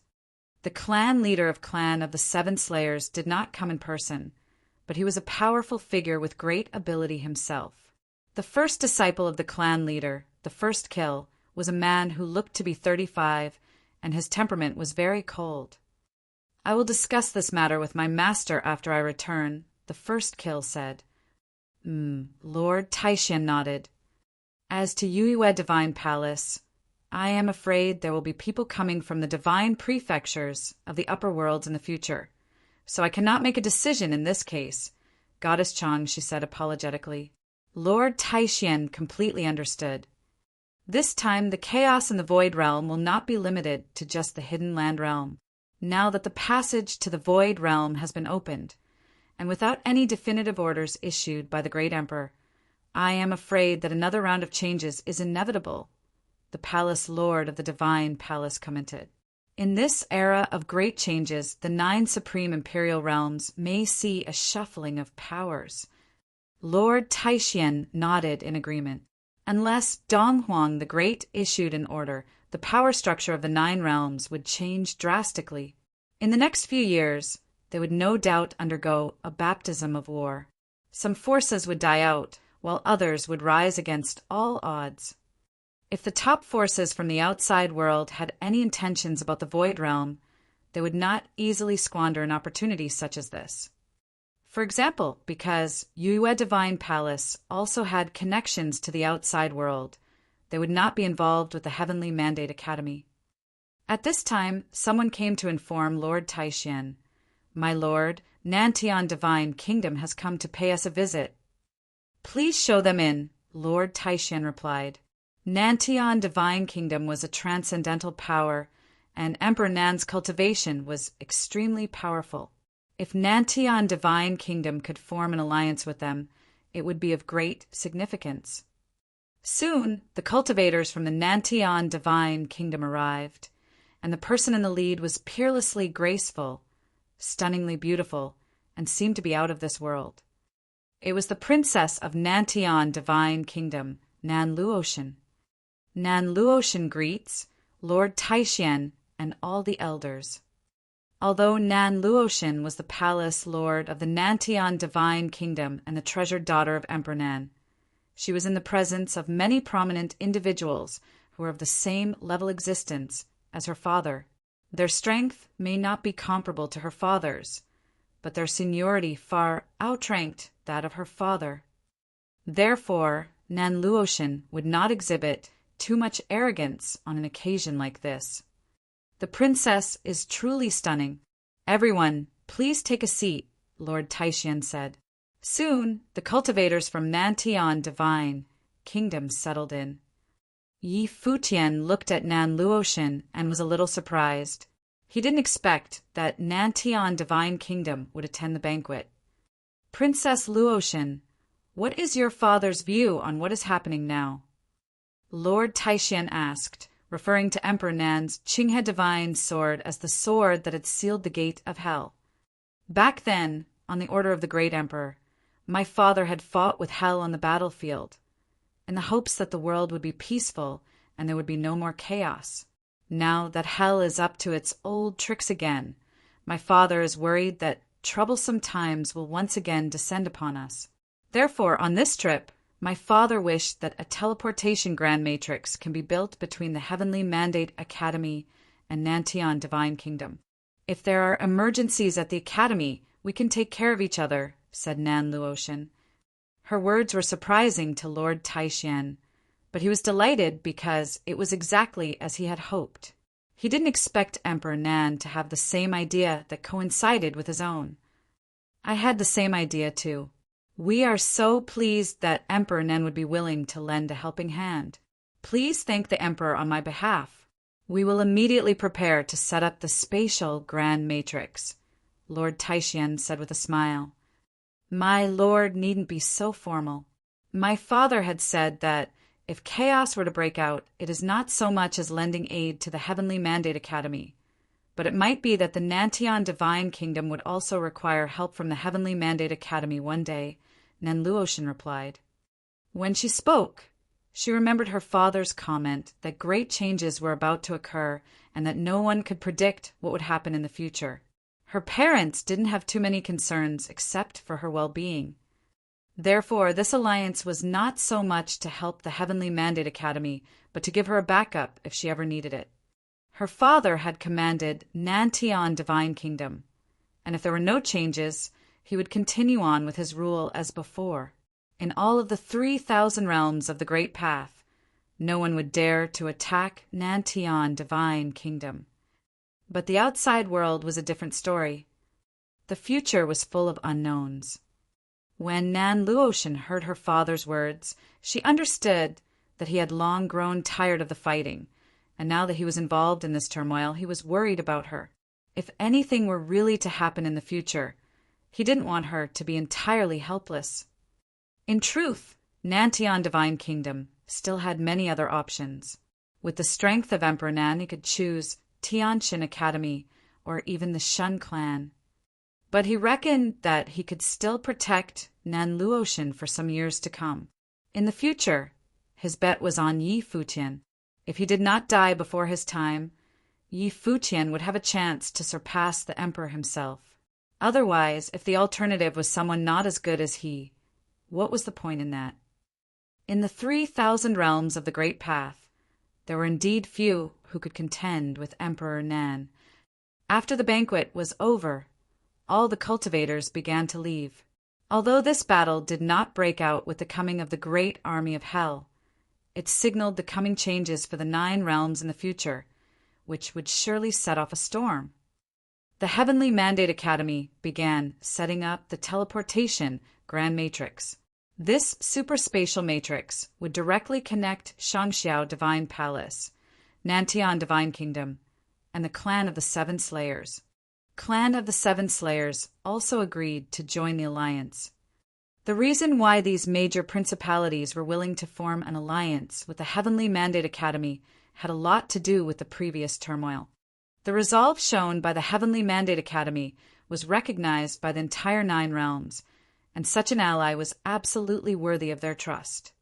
The clan leader of the Seven Slayers did not come in person, but he was a powerful figure with great ability himself. The first disciple of the clan leader, the first kill, was a man who looked to be 35, and his temperament was very cold. "I will discuss this matter with my master after I return," the first kill said. Lord Taishan nodded. "As to Yuyue Divine Palace, I am afraid there will be people coming from the divine prefectures of the upper worlds in the future, so I cannot make a decision in this case." "Goddess Chang," she said apologetically. Lord Taishan completely understood. This time the chaos in the Void Realm will not be limited to just the Hidden Land Realm. Now that the passage to the Void Realm has been opened, and without any definitive orders issued by the Great Emperor, I am afraid that another round of changes is inevitable, the Palace Lord of the Divine Palace commented. In this era of great changes, the 9 supreme imperial realms may see a shuffling of powers. Lord Taishan nodded in agreement. Unless Donghuang the Great issued an order, the power structure of the 9 realms would change drastically. In the next few years, they would no doubt undergo a baptism of war. Some forces would die out, while others would rise against all odds. If the top forces from the outside world had any intentions about the Void Realm, they would not easily squander an opportunity such as this. For example, because Yuyue Divine Palace also had connections to the outside world, they would not be involved with the Heavenly Mandate Academy. At this time, someone came to inform Lord Taishan, "My lord, Nantian Divine Kingdom has come to pay us a visit." "Please show them in," Lord Taishan replied. Nantian Divine Kingdom was a transcendental power, and Emperor Nan's cultivation was extremely powerful. If Nantian Divine Kingdom could form an alliance with them, it would be of great significance. Soon, the cultivators from the Nantian Divine Kingdom arrived, and the person in the lead was peerlessly graceful, stunningly beautiful, and seemed to be out of this world. It was the princess of Nantian Divine Kingdom, Nan Luotian. Nan Luotian greets Lord Taishan and all the elders. Although Nan Luotian was the palace lord of the Nantian Divine Kingdom and the treasured daughter of Emperor Nan, she was in the presence of many prominent individuals who were of the same level existence as her father. Their strength may not be comparable to her father's, but their seniority far outranked that of her father. Therefore, Nan Luotian would not exhibit too much arrogance on an occasion like this. "The princess is truly stunning. Everyone, please take a seat," Lord Taishan said. Soon, the cultivators from Nantian Divine Kingdom settled in. Yi Futian looked at Nan Luotian and was a little surprised. He didn't expect that Nantian Divine Kingdom would attend the banquet. "Princess Luotian, what is your father's view on what is happening now?" Lord Taishan asked, referring to Emperor Nan's Qinghe Divine Sword as the sword that had sealed the gate of hell. "Back then, on the order of the Great Emperor, my father had fought with hell on the battlefield, in the hopes that the world would be peaceful and there would be no more chaos. Now that hell is up to its old tricks again, my father is worried that troublesome times will once again descend upon us. Therefore, on this trip, my father wished that a teleportation grand matrix can be built between the Heavenly Mandate Academy and Nantian Divine Kingdom. If there are emergencies at the Academy, we can take care of each other," said Nan Luotian. Her words were surprising to Lord Taishan, but he was delighted because it was exactly as he had hoped. He didn't expect Emperor Nan to have the same idea that coincided with his own. I had the same idea too. We are so pleased that Emperor Nan would be willing to lend a helping hand. Please thank the Emperor on my behalf. We will immediately prepare to set up the spatial Grand Matrix, Lord Taishan said with a smile. My lord needn't be so formal. My father had said that if chaos were to break out, it is not so much as lending aid to the Heavenly Mandate Academy, but it might be that the Nantian Divine Kingdom would also require help from the Heavenly Mandate Academy one day, Nan Luoshan replied. When she spoke, she remembered her father's comment that great changes were about to occur and that no one could predict what would happen in the future. Her parents didn't have too many concerns except for her well-being. Therefore, this alliance was not so much to help the Heavenly Mandate Academy, but to give her a backup if she ever needed it. Her father had commanded Nantian Divine Kingdom, and if there were no changes, he would continue on with his rule as before. In all of the 3,000 realms of the Great Path, no one would dare to attack Nantian Divine Kingdom. But the outside world was a different story. The future was full of unknowns. When Nan Luoshan heard her father's words, she understood that he had long grown tired of the fighting, and now that he was involved in this turmoil, he was worried about her. If anything were really to happen in the future, he didn't want her to be entirely helpless. In truth, Nantian Divine Kingdom still had many other options. With the strength of Emperor Nan, he could choose Tianjin Academy or even the Shun clan. But he reckoned that he could still protect Nan Luoshan for some years to come. In the future, his bet was on Yi Futian. If he did not die before his time, Yi Futian would have a chance to surpass the emperor himself. Otherwise, if the alternative was someone not as good as he, what was the point in that? In the 3,000 realms of the Great Path, there were indeed few who could contend with Emperor Nan. After the banquet was over, all the cultivators began to leave. Although this battle did not break out with the coming of the great army of hell, it signaled the coming changes for the 9 realms in the future, which would surely set off a storm. The Heavenly Mandate Academy began setting up the teleportation Grand Matrix. This superspatial matrix would directly connect Shangxiao Divine Palace, Nantian Divine Kingdom, and the Clan of the Seven Slayers. Clan of the Seven Slayers also agreed to join the alliance. The reason why these major principalities were willing to form an alliance with the Heavenly Mandate Academy had a lot to do with the previous turmoil. The resolve shown by the Heavenly Mandate Academy was recognized by the entire 9 realms, and such an ally was absolutely worthy of their trust.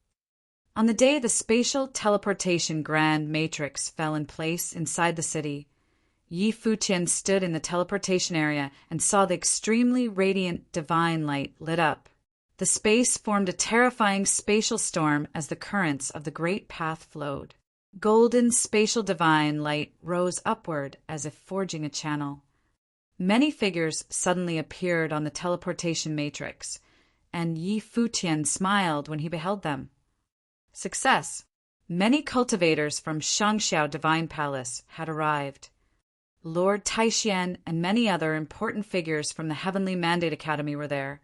On the day the spatial teleportation Grand Matrix fell in place inside the city, Yi Futian stood in the teleportation area and saw the extremely radiant divine light lit up. The space formed a terrifying spatial storm as the currents of the Great Path flowed. Golden spatial divine light rose upward as if forging a channel. Many figures suddenly appeared on the teleportation matrix, and Yi Futian smiled when he beheld them. Success! Many cultivators from Shangxiao Divine Palace had arrived. Lord Taishan and many other important figures from the Heavenly Mandate Academy were there,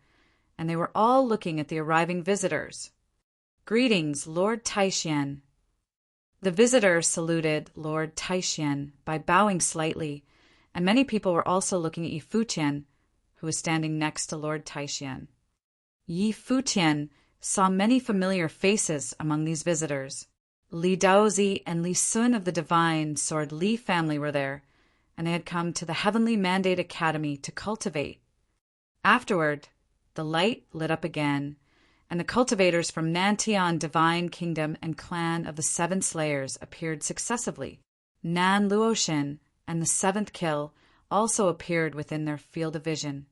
and they were all looking at the arriving visitors. Greetings, Lord Taishan. The visitor saluted Lord Taishan by bowing slightly, and many people were also looking at Yi Futian, who was standing next to Lord Taishan. Yi Futian saw many familiar faces among these visitors. Li Daozi and Li Sun of the Divine Sword Li family were there, and they had come to the Heavenly Mandate Academy to cultivate. Afterward, the light lit up again, and the cultivators from Nantian Divine Kingdom and Clan of the Seven Slayers appeared successively. Nan Luoshan and the 7th Kill also appeared within their field of vision.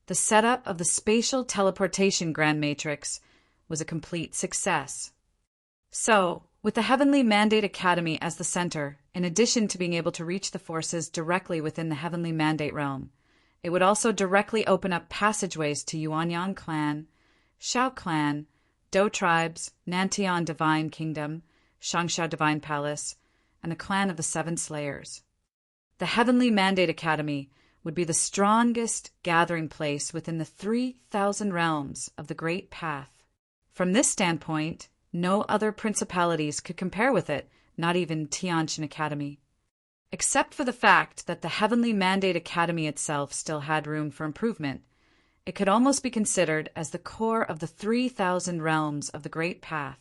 The setup of the spatial teleportation Grand Matrix was a complete success. So, with the Heavenly Mandate Academy as the center, in addition to being able to reach the forces directly within the Heavenly Mandate realm, it would also directly open up passageways to Yuanyang Clan, Shao Clan, Dou Tribes, Nantian Divine Kingdom, Shangxiao Divine Palace, and the clan of the Seven Slayers. The Heavenly Mandate Academy would be the strongest gathering place within the 3,000 realms of the Great Path. From this standpoint, no other principalities could compare with it, not even Tiantian Academy. Except for the fact that the Heavenly Mandate Academy itself still had room for improvement, it could almost be considered as the core of the 3,000 realms of the Great Path.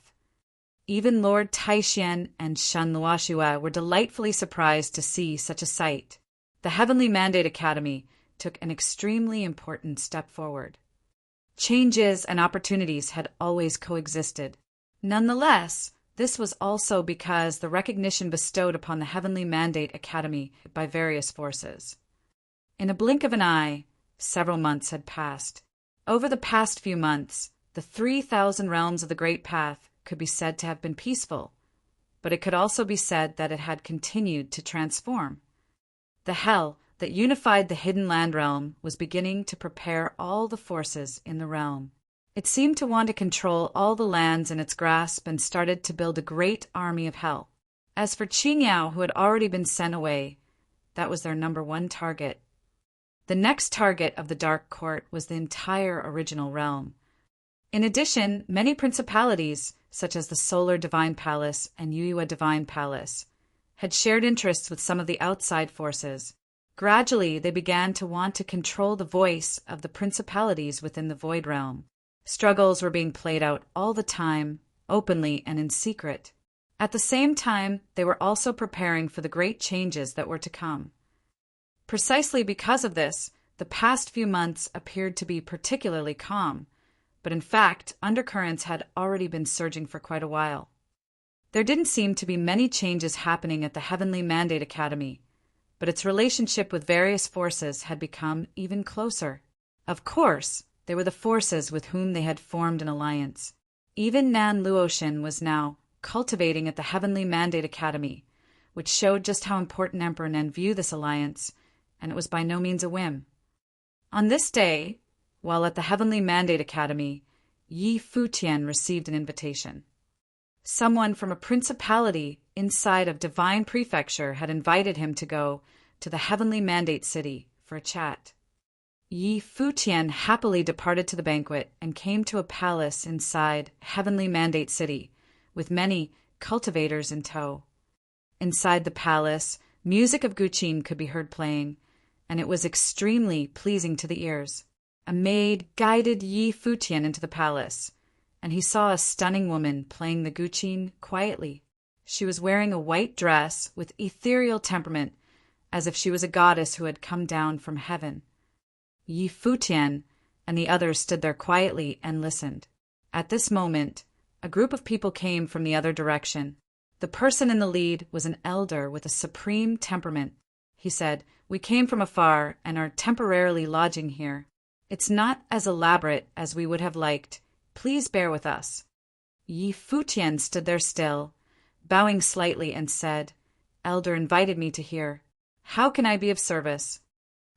Even Lord Taishan and Shan Luoshua were delightfully surprised to see such a sight. The Heavenly Mandate Academy took an extremely important step forward. Changes and opportunities had always coexisted. Nonetheless, this was also because the recognition bestowed upon the Heavenly Mandate Academy by various forces. In a blink of an eye, several months had passed. Over the past few months, the 3,000 realms of the Great Path could be said to have been peaceful, but it could also be said that it had continued to transform. The hell that unified the Hidden Land realm was beginning to prepare all the forces in the realm. It seemed to want to control all the lands in its grasp and started to build a great army of hell. As for Qingyao, who had already been sent away, that was their number one target. The next target of the Dark Court was the entire original realm. In addition, many principalities, such as the Solar Divine Palace and Yueyue Divine Palace, had shared interests with some of the outside forces. Gradually, they began to want to control the voice of the principalities within the Void Realm. Struggles were being played out all the time, openly and in secret. At the same time, they were also preparing for the great changes that were to come. Precisely because of this, the past few months appeared to be particularly calm, but in fact, undercurrents had already been surging for quite a while. There didn't seem to be many changes happening at the Heavenly Mandate Academy, but its relationship with various forces had become even closer. Of course, they were the forces with whom they had formed an alliance. Even Nan Luoshin was now cultivating at the Heavenly Mandate Academy, which showed just how important Emperor Nan viewed this alliance, and it was by no means a whim. On this day, while at the Heavenly Mandate Academy, Yi Futian received an invitation. Someone from a principality inside of Divine Prefecture had invited him to go to the Heavenly Mandate City for a chat. Yi Futian happily departed to the banquet and came to a palace inside Heavenly Mandate City, with many cultivators in tow. Inside the palace, music of Guqin could be heard playing, and it was extremely pleasing to the ears. A maid guided Yi Futian into the palace, and he saw a stunning woman playing the Guqin quietly. She was wearing a white dress with ethereal temperament, as if she was a goddess who had come down from heaven. Yi Futian and the others stood there quietly and listened. At this moment, a group of people came from the other direction. The person in the lead was an elder with a supreme temperament. He said, "We came from afar and are temporarily lodging here. It's not as elaborate as we would have liked. Please bear with us." Yi Futian stood there still, bowing slightly, and said, "Elder invited me to hear. How can I be of service?"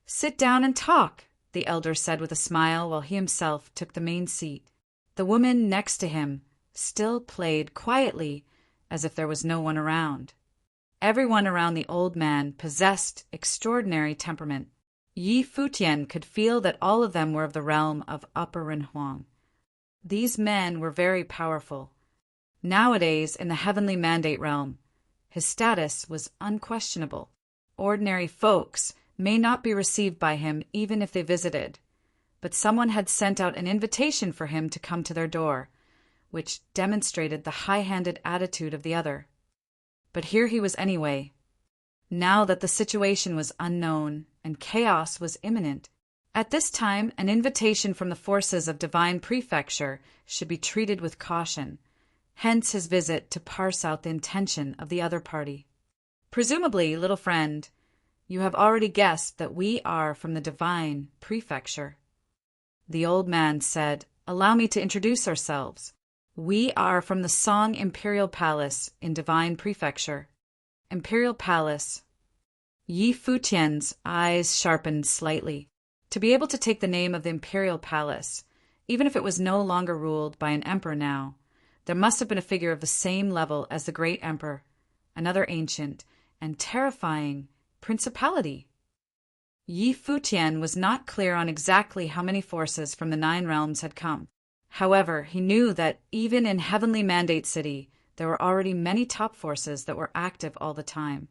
"Sit down and talk," the elder said with a smile while he himself took the main seat. The woman next to him still played quietly as if there was no one around. Everyone around the old man possessed extraordinary temperament. Yi Futian could feel that all of them were of the realm of Upper Renhuang. These men were very powerful. Nowadays, in the Heavenly Mandate realm, his status was unquestionable. Ordinary folks may not be received by him even if they visited, but someone had sent out an invitation for him to come to their door, which demonstrated the high-handed attitude of the other. But here he was anyway. Now that the situation was unknown and chaos was imminent, at this time an invitation from the forces of Divine Prefecture should be treated with caution, hence his visit to parse out the intention of the other party. "Presumably, little friend, you have already guessed that we are from the Divine Prefecture." The old man said, "Allow me to introduce ourselves. We are from the Song Imperial Palace in Divine Prefecture." Imperial Palace. Yi Futian's eyes sharpened slightly. To be able to take the name of the Imperial Palace, even if it was no longer ruled by an emperor now, there must have been a figure of the same level as the great emperor, another ancient and terrifying principality. Yi Futian was not clear on exactly how many forces from the 9 realms had come. However, he knew that even in Heavenly Mandate City, there were already many top forces that were active all the time.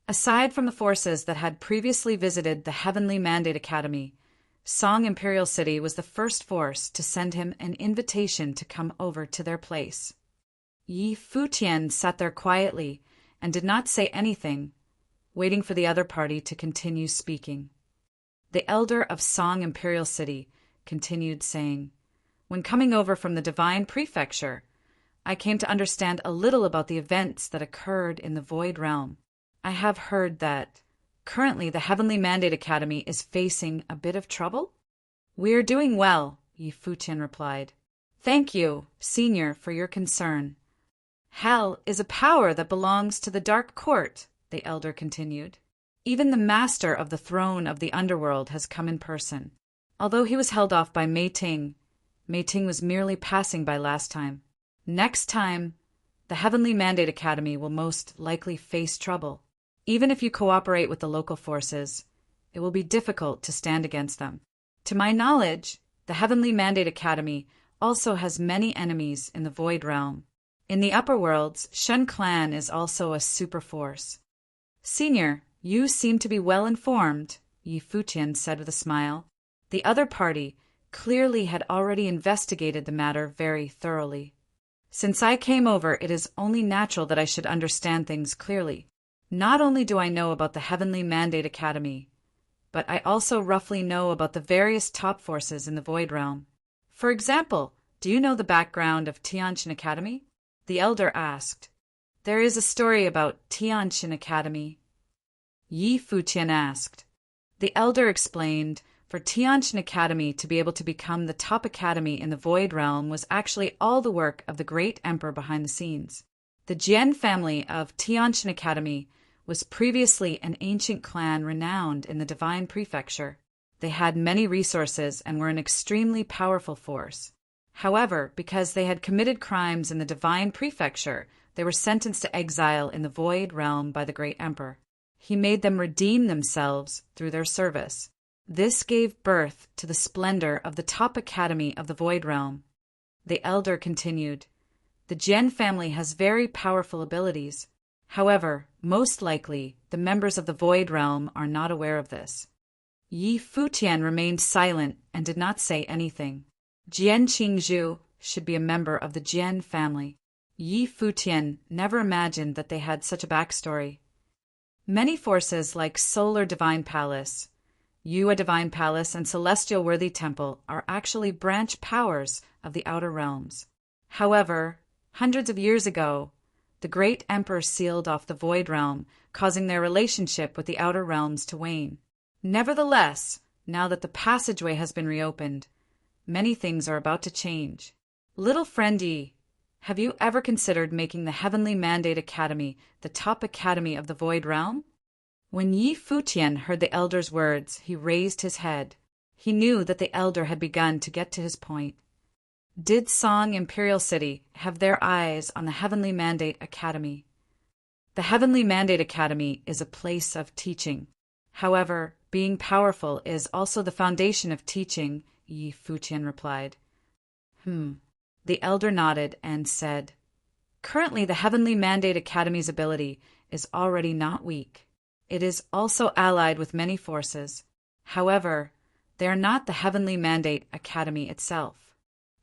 Aside from the forces that had previously visited the Heavenly Mandate Academy, Song Imperial City was the first force to send him an invitation to come over to their place. Yi Futian sat there quietly and did not say anything, waiting for the other party to continue speaking. The elder of Song Imperial City continued saying, "When coming over from the Divine Prefecture, I came to understand a little about the events that occurred in the Void Realm. I have heard that currently the Heavenly Mandate Academy is facing a bit of trouble?" "We're doing well," Yi Futian replied. "Thank you, Senior, for your concern." "Hell is a power that belongs to the Dark Court," the elder continued. "Even the master of the throne of the underworld has come in person. Although he was held off by Mei Ting was merely passing by last time. Next time, the Heavenly Mandate Academy will most likely face trouble. Even if you cooperate with the local forces, it will be difficult to stand against them. To my knowledge, the Heavenly Mandate Academy also has many enemies in the Void Realm. In the upper worlds, Shen Clan is also a super force." "Senior, you seem to be well informed," Yi Futian said with a smile. The other party clearly had already investigated the matter very thoroughly. "Since I came over, it is only natural that I should understand things clearly. Not only do I know about the Heavenly Mandate Academy, but I also roughly know about the various top forces in the Void Realm. For example, do you know the background of Tianqian Academy?" the elder asked. "There is a story about Tianqian Academy," Yi Futian asked. The elder explained, for Tianqian Academy to be able to become the top academy in the Void Realm was actually all the work of the great emperor behind the scenes. The Jian family of Tianqian Academy was previously an ancient clan renowned in the Divine Prefecture. They had many resources and were an extremely powerful force. However, because they had committed crimes in the Divine Prefecture, they were sentenced to exile in the Void Realm by the Great Emperor. He made them redeem themselves through their service. This gave birth to the splendor of the top academy of the Void Realm. The elder continued, "The Jian family has very powerful abilities. However, most likely, the members of the Void Realm are not aware of this." Yi Futian remained silent and did not say anything. Jian Qingzhu should be a member of the Jian family. Yi Futian never imagined that they had such a backstory. Many forces like Solar Divine Palace, Yua Divine Palace, and Celestial Worthy Temple are actually branch powers of the Outer Realms. However, hundreds of years ago, the Great Emperor sealed off the Void Realm, causing their relationship with the Outer Realms to wane. Nevertheless, now that the passageway has been reopened, many things are about to change. Little friendy, have you ever considered making the Heavenly Mandate Academy the top academy of the Void Realm? When Yi Futian heard the elder's words, he raised his head. He knew that the elder had begun to get to his point. Did Song Imperial City have their eyes on the Heavenly Mandate Academy? The Heavenly Mandate Academy is a place of teaching. However, being powerful is also the foundation of teaching, Yi Futian replied. The elder nodded and said, "Currently the Heavenly Mandate Academy's ability is already not weak. It is also allied with many forces. However, they are not the Heavenly Mandate Academy itself.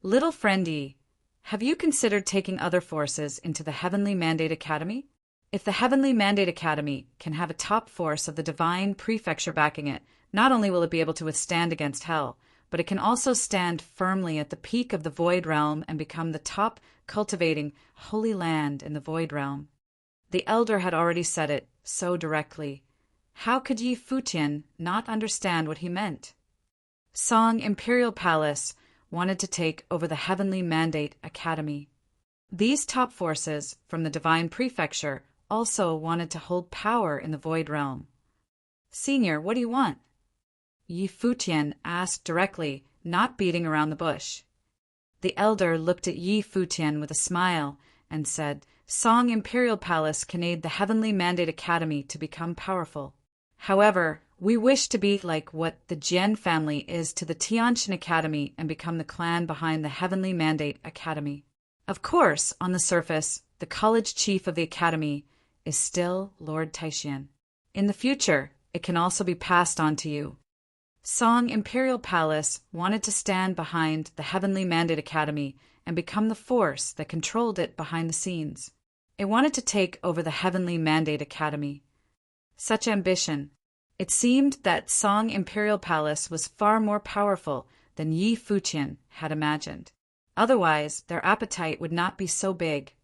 Little friendy, have you considered taking other forces into the Heavenly Mandate Academy? If the Heavenly Mandate Academy can have a top force of the Divine Prefecture backing it, not only will it be able to withstand against hell, but it can also stand firmly at the peak of the Void Realm and become the top cultivating holy land in the Void Realm." The elder had already said it so directly. How could Yi Futian not understand what he meant? Song Imperial Palace wanted to take over the Heavenly Mandate Academy. These top forces from the Divine Prefecture also wanted to hold power in the Void Realm. "Senior, what do you want?" Yi Futian asked directly, not beating around the bush. The elder looked at Yi Futian with a smile and said, Song Imperial Palace can aid the Heavenly Mandate Academy to become powerful. However, we wish to be like what the Jian family is to the Tianqian Academy and become the clan behind the Heavenly Mandate Academy. Of course, on the surface, the college chief of the academy is still Lord Taishan. In the future, it can also be passed on to you. Song Imperial Palace wanted to stand behind the Heavenly Mandate Academy and become the force that controlled it behind the scenes. It wanted to take over the Heavenly Mandate Academy. Such ambition. It seemed that Song Imperial Palace was far more powerful than Yi Futian had imagined. Otherwise, their appetite would not be so big.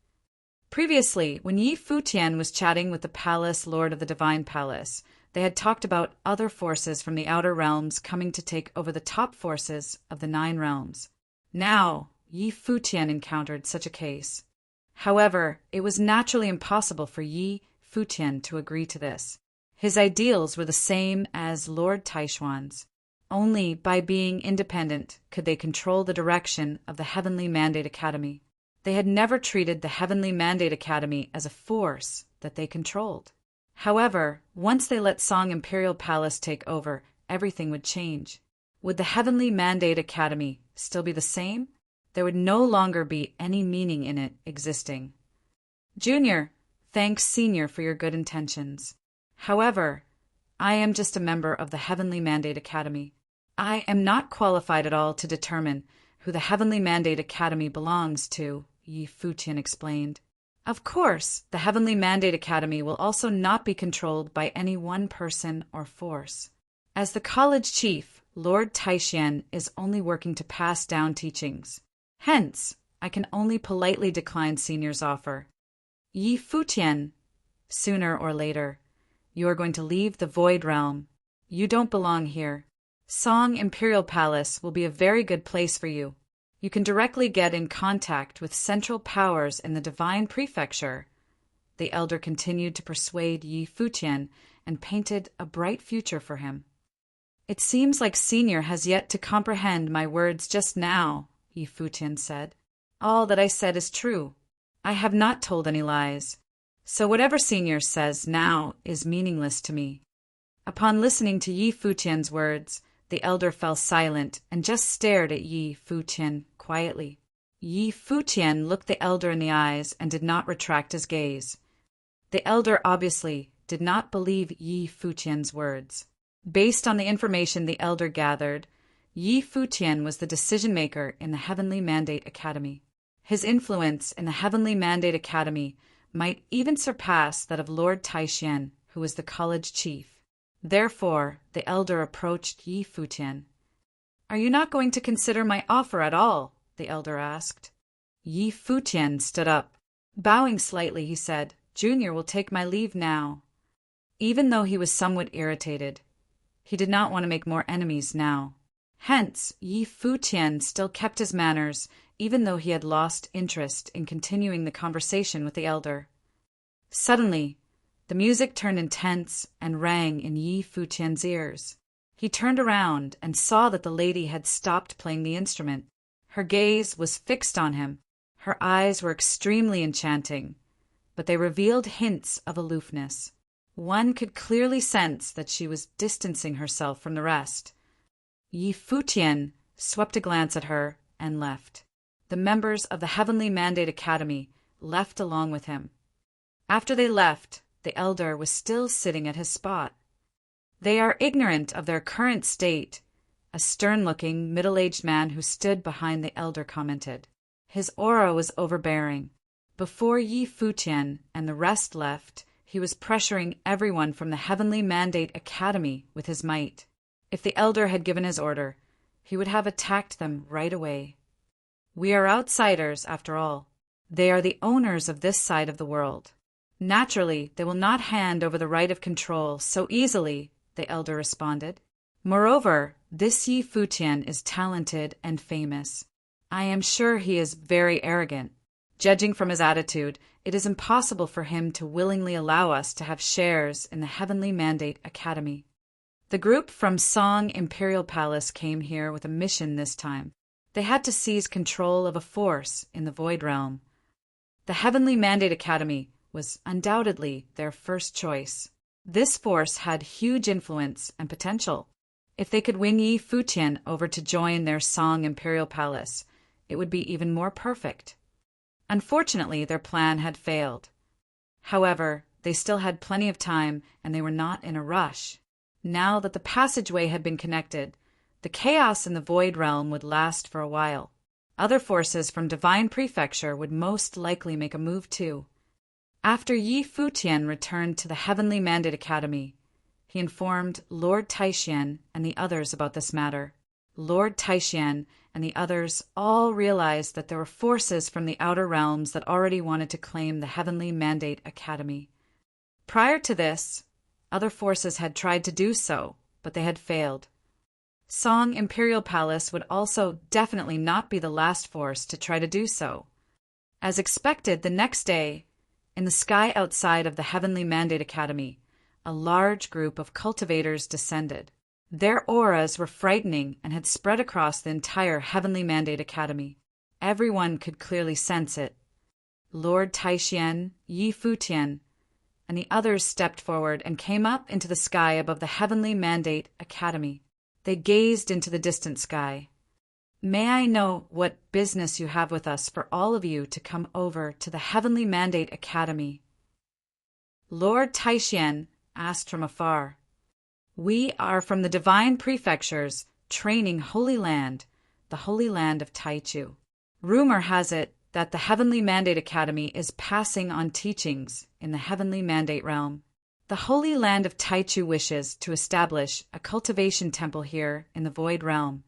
Previously, when Yi Futian was chatting with the Palace Lord of the Divine Palace, they had talked about other forces from the outer realms coming to take over the top forces of the 9 realms. Now, Yi Futian encountered such a case. However, it was naturally impossible for Yi Futian to agree to this. His ideals were the same as Lord Taishuan's. Only by being independent could they control the direction of the Heavenly Mandate Academy. They had never treated the Heavenly Mandate Academy as a force that they controlled. However, once they let Song Imperial Palace take over, everything would change. Would the Heavenly Mandate Academy still be the same? There would no longer be any meaning in it existing. Junior, thanks Senior for your good intentions. However, I am just a member of the Heavenly Mandate Academy. I am not qualified at all to determine who the Heavenly Mandate Academy belongs to, Yi Futian explained. Of course, the Heavenly Mandate Academy will also not be controlled by any one person or force. As the college chief, Lord Taishan is only working to pass down teachings. Hence, I can only politely decline Senior's offer. Yi Futian, sooner or later, you are going to leave the Void Realm. You don't belong here. Song Imperial Palace will be a very good place for you. You can directly get in contact with central powers in the Divine Prefecture. The elder continued to persuade Yi Futian and painted a bright future for him. It seems like Senior has yet to comprehend my words just now, Yi Futian said. All that I said is true. I have not told any lies. So whatever Senior says now is meaningless to me. Upon listening to Yi Futian's words, the elder fell silent and just stared at Yi Futian quietly. Yi Futian looked the elder in the eyes and did not retract his gaze. The elder obviously did not believe Yi Futian's words. Based on the information the elder gathered, Yi Futian was the decision-maker in the Heavenly Mandate Academy. His influence in the Heavenly Mandate Academy might even surpass that of Lord Taishan, who was the college chief. Therefore, the elder approached Yi Futian. Are you not going to consider my offer at all? The elder asked. Yi Futian stood up. Bowing slightly, he said, Junior will take my leave now. Even though he was somewhat irritated, he did not want to make more enemies now. Hence, Yi Futian still kept his manners, even though he had lost interest in continuing the conversation with the elder. Suddenly, the music turned intense and rang in Yi Futian's ears. He turned around and saw that the lady had stopped playing the instrument. Her gaze was fixed on him. Her eyes were extremely enchanting, but they revealed hints of aloofness. One could clearly sense that she was distancing herself from the rest. Yi Futian swept a glance at her and left. The members of the Heavenly Mandate Academy left along with him. After they left, the elder was still sitting at his spot. They are ignorant of their current state, a stern-looking, middle-aged man who stood behind the elder commented. His aura was overbearing. Before Yi Futian and the rest left, he was pressuring everyone from the Heavenly Mandate Academy with his might. If the elder had given his order, he would have attacked them right away. We are outsiders, after all. They are the owners of this side of the world. Naturally, they will not hand over the right of control so easily, the elder responded. Moreover, this Yi Futian is talented and famous. I am sure he is very arrogant. Judging from his attitude, it is impossible for him to willingly allow us to have shares in the Heavenly Mandate Academy. The group from Song Imperial Palace came here with a mission this time. They had to seize control of a force in the Void Realm. The Heavenly Mandate Academy was undoubtedly their first choice. This force had huge influence and potential. If they could win Yi Futian over to join their Song Imperial Palace, it would be even more perfect. Unfortunately, their plan had failed. However, they still had plenty of time, and they were not in a rush. Now that the passageway had been connected, the chaos in the Void Realm would last for a while. Other forces from Divine Prefecture would most likely make a move too. After Yi Futian returned to the Heavenly Mandate Academy, he informed Lord Taishian and the others about this matter. Lord Taishian and the others all realized that there were forces from the outer realms that already wanted to claim the Heavenly Mandate Academy. Prior to this, other forces had tried to do so, but they had failed. Song Imperial Palace would also definitely not be the last force to try to do so. As expected, the next day, in the sky outside of the Heavenly Mandate Academy, a large group of cultivators descended. Their auras were frightening and had spread across the entire Heavenly Mandate Academy. Everyone could clearly sense it. Lord Taishian, Yi Futian, and the others stepped forward and came up into the sky above the Heavenly Mandate Academy. They gazed into the distant sky. "May I know what business you have with us for all of you to come over to the Heavenly Mandate Academy?" Lord Taishian asked from afar. "We are from the Divine Prefecture's training Holy Land, the Holy Land of Taichu. Rumor has it that the Heavenly Mandate Academy is passing on teachings in the Heavenly Mandate Realm. The Holy Land of Taichu wishes to establish a cultivation temple here in the Void Realm.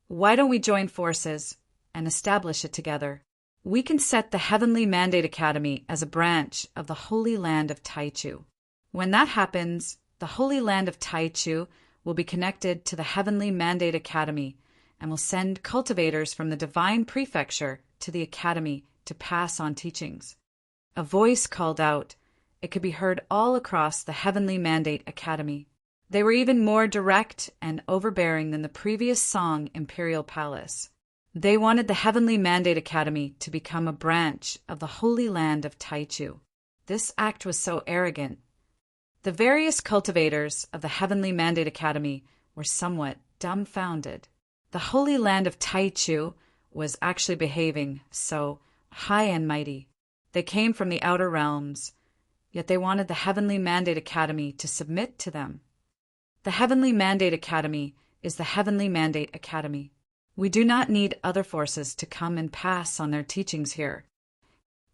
Why don't we join forces and establish it together? We can set the Heavenly Mandate Academy as a branch of the Holy Land of Taichu. When that happens, the Holy Land of Taichu will be connected to the Heavenly Mandate Academy and will send cultivators from the Divine Prefecture to the Academy to pass on teachings." A voice called out. It could be heard all across the Heavenly Mandate Academy. They were even more direct and overbearing than the previous Song Imperial Palace. They wanted the Heavenly Mandate Academy to become a branch of the Holy Land of Taichu. This act was so arrogant. The various cultivators of the Heavenly Mandate Academy were somewhat dumbfounded. The Holy Land of Taichu was actually behaving so high and mighty. They came from the outer realms, yet they wanted the Heavenly Mandate Academy to submit to them. The Heavenly Mandate Academy is the Heavenly Mandate Academy. We do not need other forces to come and pass on their teachings here.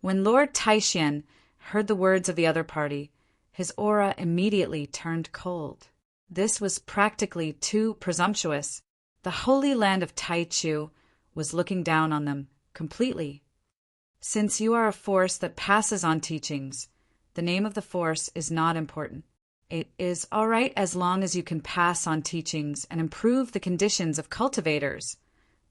When Lord Taishian heard the words of the other party, his aura immediately turned cold. This was practically too presumptuous. The Holy Land of Taichu was looking down on them completely. Since you are a force that passes on teachings, the name of the force is not important. It is all right as long as you can pass on teachings and improve the conditions of cultivators,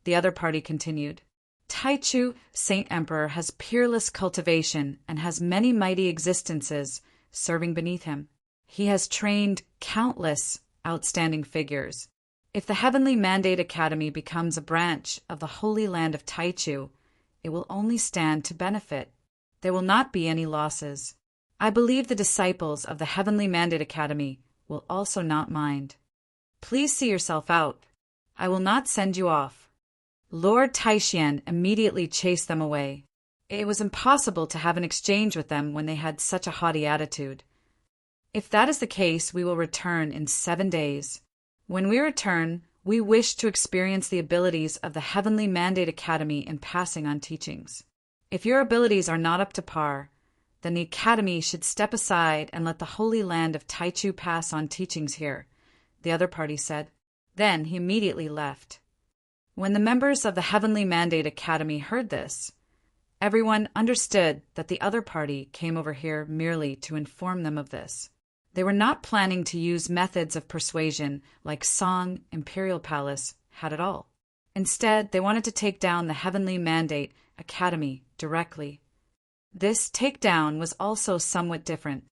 the other party continued. Taichu, Saint Emperor, has peerless cultivation and has many mighty existences serving beneath him. He has trained countless outstanding figures. If the Heavenly Mandate Academy becomes a branch of the Holy Land of Taichu, it will only stand to benefit. There will not be any losses. I believe the disciples of the Heavenly Mandate Academy will also not mind. Please see yourself out. I will not send you off. Lord Taishian immediately chased them away. It was impossible to have an exchange with them when they had such a haughty attitude. If that is the case, we will return in 7 days. When we return, we wish to experience the abilities of the Heavenly Mandate Academy in passing on teachings. If your abilities are not up to par, then the Academy should step aside and let the Holy Land of Taichu pass on teachings here, the other party said. Then he immediately left. When the members of the Heavenly Mandate Academy heard this, everyone understood that the other party came over here merely to inform them of this. They were not planning to use methods of persuasion like Song Imperial Palace had at all. Instead, they wanted to take down the Heavenly Mandate Academy directly. This takedown was also somewhat different.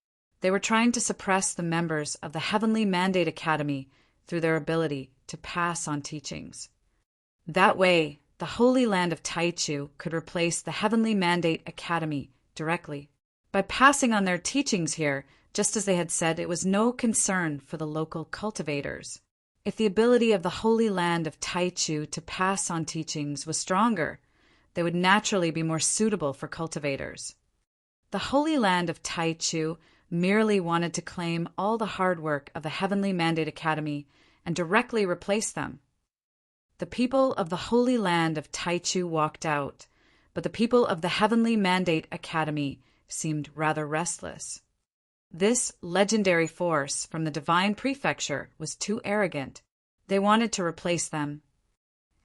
They were trying to suppress the members of the Heavenly Mandate Academy through their ability to pass on teachings. That way, the Holy Land of Taichu could replace the Heavenly Mandate Academy directly. By passing on their teachings here, just as they had said, it was no concern for the local cultivators. If the ability of the Holy Land of Taichu to pass on teachings was stronger, they would naturally be more suitable for cultivators. The Holy Land of Taichu merely wanted to claim all the hard work of the Heavenly Mandate Academy and directly replace them. The people of the Holy Land of Taichu walked out, but the people of the Heavenly Mandate Academy seemed rather restless. This legendary force from the Divine Prefecture was too arrogant. They wanted to replace them.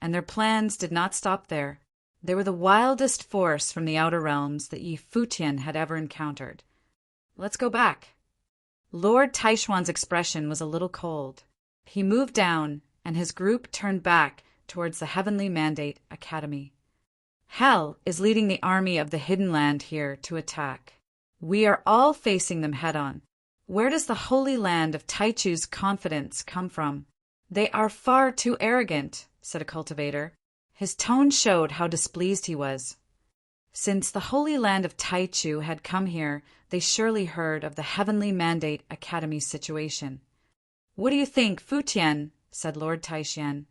And their plans did not stop there. They were the wildest force from the outer realms that Yi Futian had ever encountered. Let's go back. Lord Taishuan's expression was a little cold. He moved down, and his group turned back towards the Heavenly Mandate Academy. Hell is leading the army of the Hidden Land here to attack. We are all facing them head-on. Where does the Holy Land of Taichu's confidence come from? They are far too arrogant, said a cultivator. His tone showed how displeased he was. Since the Holy Land of Taichu had come here, they surely heard of the Heavenly Mandate Academy's situation. What do you think, Futian? Said Lord Taishan.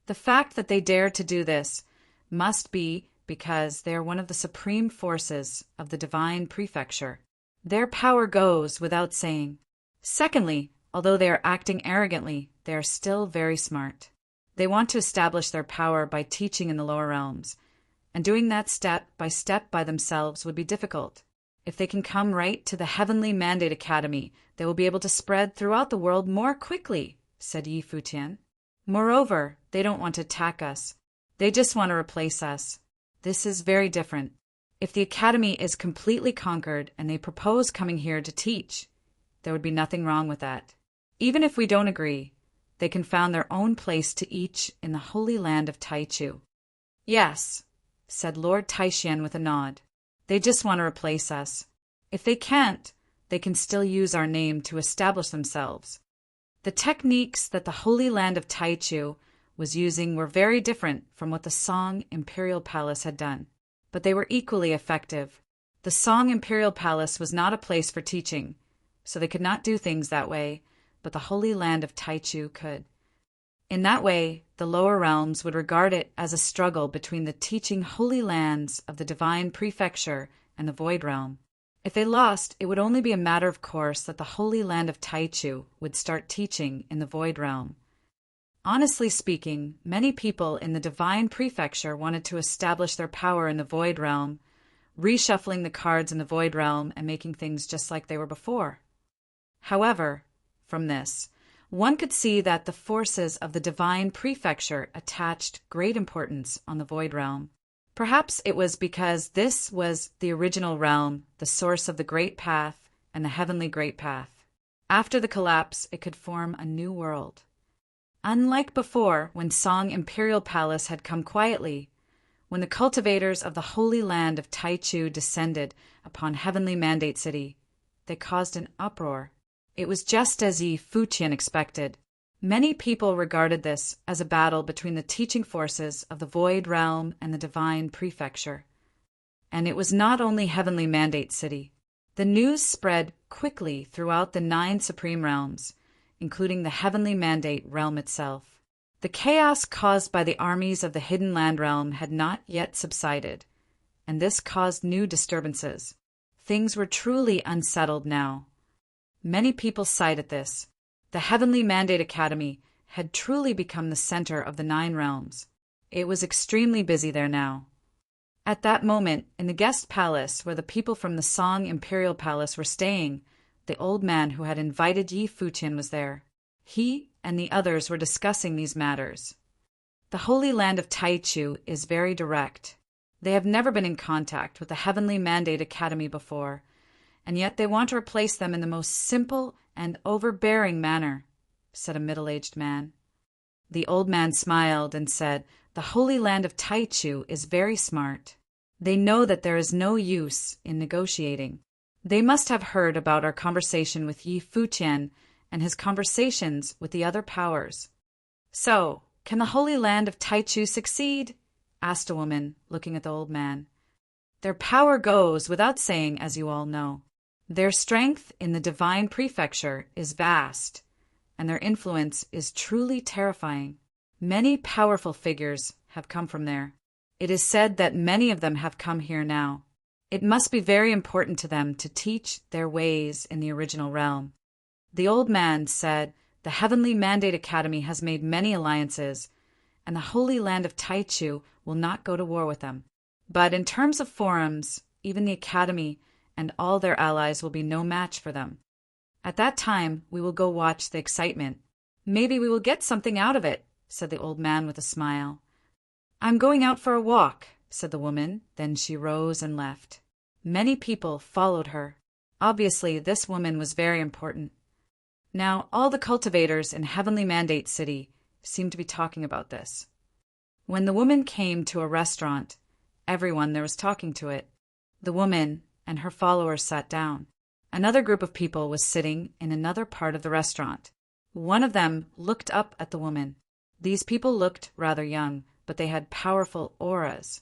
The fact that they dare to do this must be because they are one of the supreme forces of the Divine Prefecture. Their power goes without saying. Secondly, although they are acting arrogantly, they are still very smart. They want to establish their power by teaching in the lower realms, and doing that step by themselves would be difficult. If they can come right to the Heavenly Mandate Academy, they will be able to spread throughout the world more quickly, said Yi Futian. Moreover, they don't want to attack us. They just want to replace us. This is very different. If the academy is completely conquered and they propose coming here to teach, there would be nothing wrong with that. Even if we don't agree, they can found their own place to each in the Holy Land of Taichu. Yes, said Lord Taishan with a nod. They just want to replace us. If they can't, they can still use our name to establish themselves. The techniques that the Holy Land of Taichu was using were very different from what the Song Imperial Palace had done, but they were equally effective. The Song Imperial Palace was not a place for teaching, so they could not do things that way, but the Holy Land of Taichu could. In that way, the lower realms would regard it as a struggle between the teaching holy lands of the Divine Prefecture and the Void Realm. If they lost, it would only be a matter of course that the Holy Land of Taichu would start teaching in the Void Realm. Honestly speaking, many people in the Divine Prefecture wanted to establish their power in the Void Realm, reshuffling the cards in the Void Realm and making things just like they were before. However, from this, one could see that the forces of the Divine Prefecture attached great importance on the Void Realm. Perhaps it was because this was the original realm, the source of the Great Path and the Heavenly Great Path. After the collapse, it could form a new world. Unlike before, when Song Imperial Palace had come quietly, when the cultivators of the Holy Land of Taichu descended upon Heavenly Mandate City, they caused an uproar. It was just as Yi Futian expected. Many people regarded this as a battle between the teaching forces of the Void Realm and the Divine Prefecture. And it was not only Heavenly Mandate City. The news spread quickly throughout the 9 Supreme Realms, including the Heavenly Mandate Realm itself. The chaos caused by the armies of the Hidden Land Realm had not yet subsided, and this caused new disturbances. Things were truly unsettled now. Many people cited this. The Heavenly Mandate Academy had truly become the center of the 9 realms. It was extremely busy there now. At that moment, in the guest palace where the people from the Song Imperial Palace were staying, the old man who had invited Yi Futian was there. He and the others were discussing these matters. The Holy Land of Taichu is very direct. They have never been in contact with the Heavenly Mandate Academy before, and yet they want to replace them in the most simple and overbearing manner, said a middle-aged man. The old man smiled and said, "The Holy Land of Taichu is very smart. They know that there is no use in negotiating. They must have heard about our conversation with Yi Futian and his conversations with the other powers." "So, can the Holy Land of Taichu succeed?" asked a woman, looking at the old man. Their power goes without saying, as you all know. Their strength in the divine prefecture is vast, and their influence is truly terrifying. Many powerful figures have come from there. It is said that many of them have come here now. It must be very important to them to teach their ways in the original realm. The old man said the Heavenly Mandate Academy has made many alliances, and the Holy Land of Taichu will not go to war with them. But in terms of forums, even the Academy and all their allies will be no match for them. At that time, we will go watch the excitement. Maybe we will get something out of it, said the old man with a smile. I'm going out for a walk, said the woman. Then she rose and left. Many people followed her. Obviously, this woman was very important. Now, all the cultivators in Heavenly Mandate City seemed to be talking about this. When the woman came to a restaurant, everyone there was talking to it. The woman and her followers sat down. Another group of people was sitting in another part of the restaurant. One of them looked up at the woman. These people looked rather young, but they had powerful auras.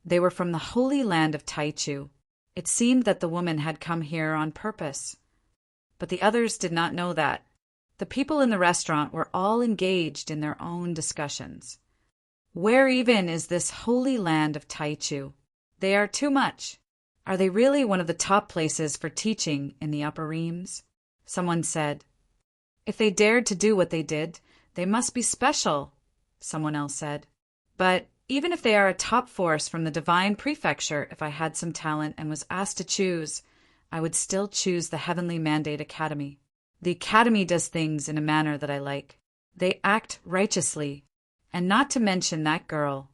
They were from the Holy Land of Taichu. It seemed that the woman had come here on purpose. But the others did not know that. The people in the restaurant were all engaged in their own discussions. Where even is this Holy Land of Taichu? They are too much. Are they really one of the top places for teaching in the upper reams? Someone said. If they dared to do what they did, they must be special, someone else said. But even if they are a top force from the divine prefecture, if I had some talent and was asked to choose, I would still choose the Heavenly Mandate Academy. The Academy does things in a manner that I like. They act righteously, and not to mention that girl,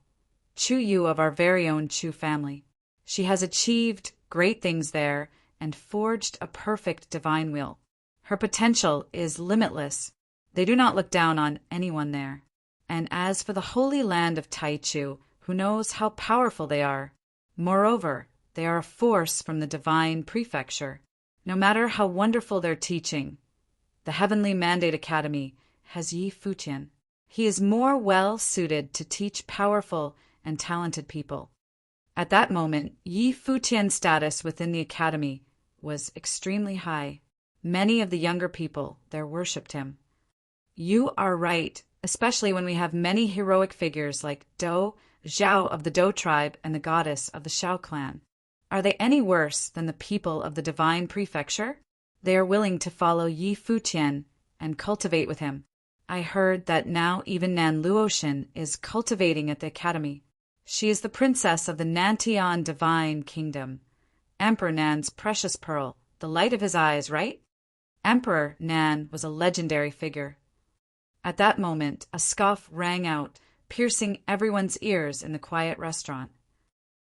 Chu Yu of our very own Chu family. She has achieved great things there and forged a perfect divine will. Her potential is limitless. They do not look down on anyone there. And as for the Holy Land of Taichu, who knows how powerful they are? Moreover, they are a force from the divine prefecture. No matter how wonderful their teaching, the Heavenly Mandate Academy has Yi Futian. He is more well suited to teach powerful and talented people. At that moment, Yi Futian's status within the academy was extremely high. Many of the younger people there worshipped him. You are right, especially when we have many heroic figures like Do, Zhao of the Do tribe and the goddess of the Shao clan. Are they any worse than the people of the divine prefecture? They are willing to follow Yi Futian and cultivate with him. I heard that now even Nan Luoshan is cultivating at the academy. She is the princess of the Nantian divine kingdom. Emperor Nan's precious pearl, the light of his eyes, right? Emperor Nan was a legendary figure. At that moment, a scoff rang out, piercing everyone's ears in the quiet restaurant.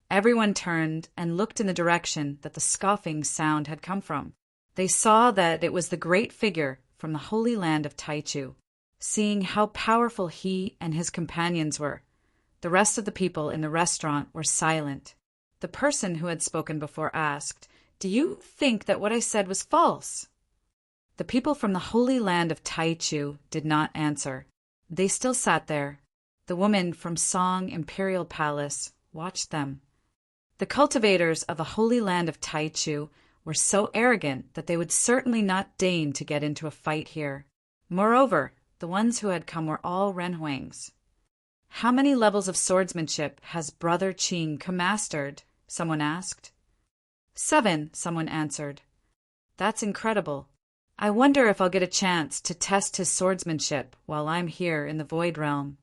Everyone turned and looked in the direction that the scoffing sound had come from. They saw that it was the great figure from the Holy Land of Taichu. Seeing how powerful he and his companions were, the rest of the people in the restaurant were silent. The person who had spoken before asked, "Do you think that what I said was false?" The people from the Holy Land of Taichu did not answer. They still sat there. The woman from Song Imperial Palace watched them. The cultivators of the Holy Land of Taichu were so arrogant that they would certainly not deign to get into a fight here. Moreover, the ones who had come were all Renhuangs. How many levels of swordsmanship has Brother Qing mastered? Someone asked. 7, someone answered. That's incredible. I wonder if I'll get a chance to test his swordsmanship while I'm here in the Void Realm.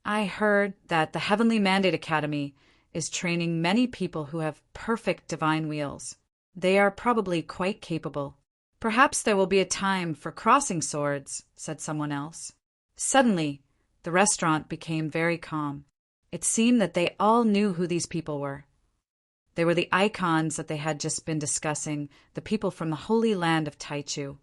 I heard that the Heavenly Mandate Academy is training many people who have perfect divine wheels. They are probably quite capable. Perhaps there will be a time for crossing swords, said someone else. Suddenly, the restaurant became very calm. It seemed that they all knew who these people were. They were the icons that they had just been discussing, the people from the Holy Land of Taichu.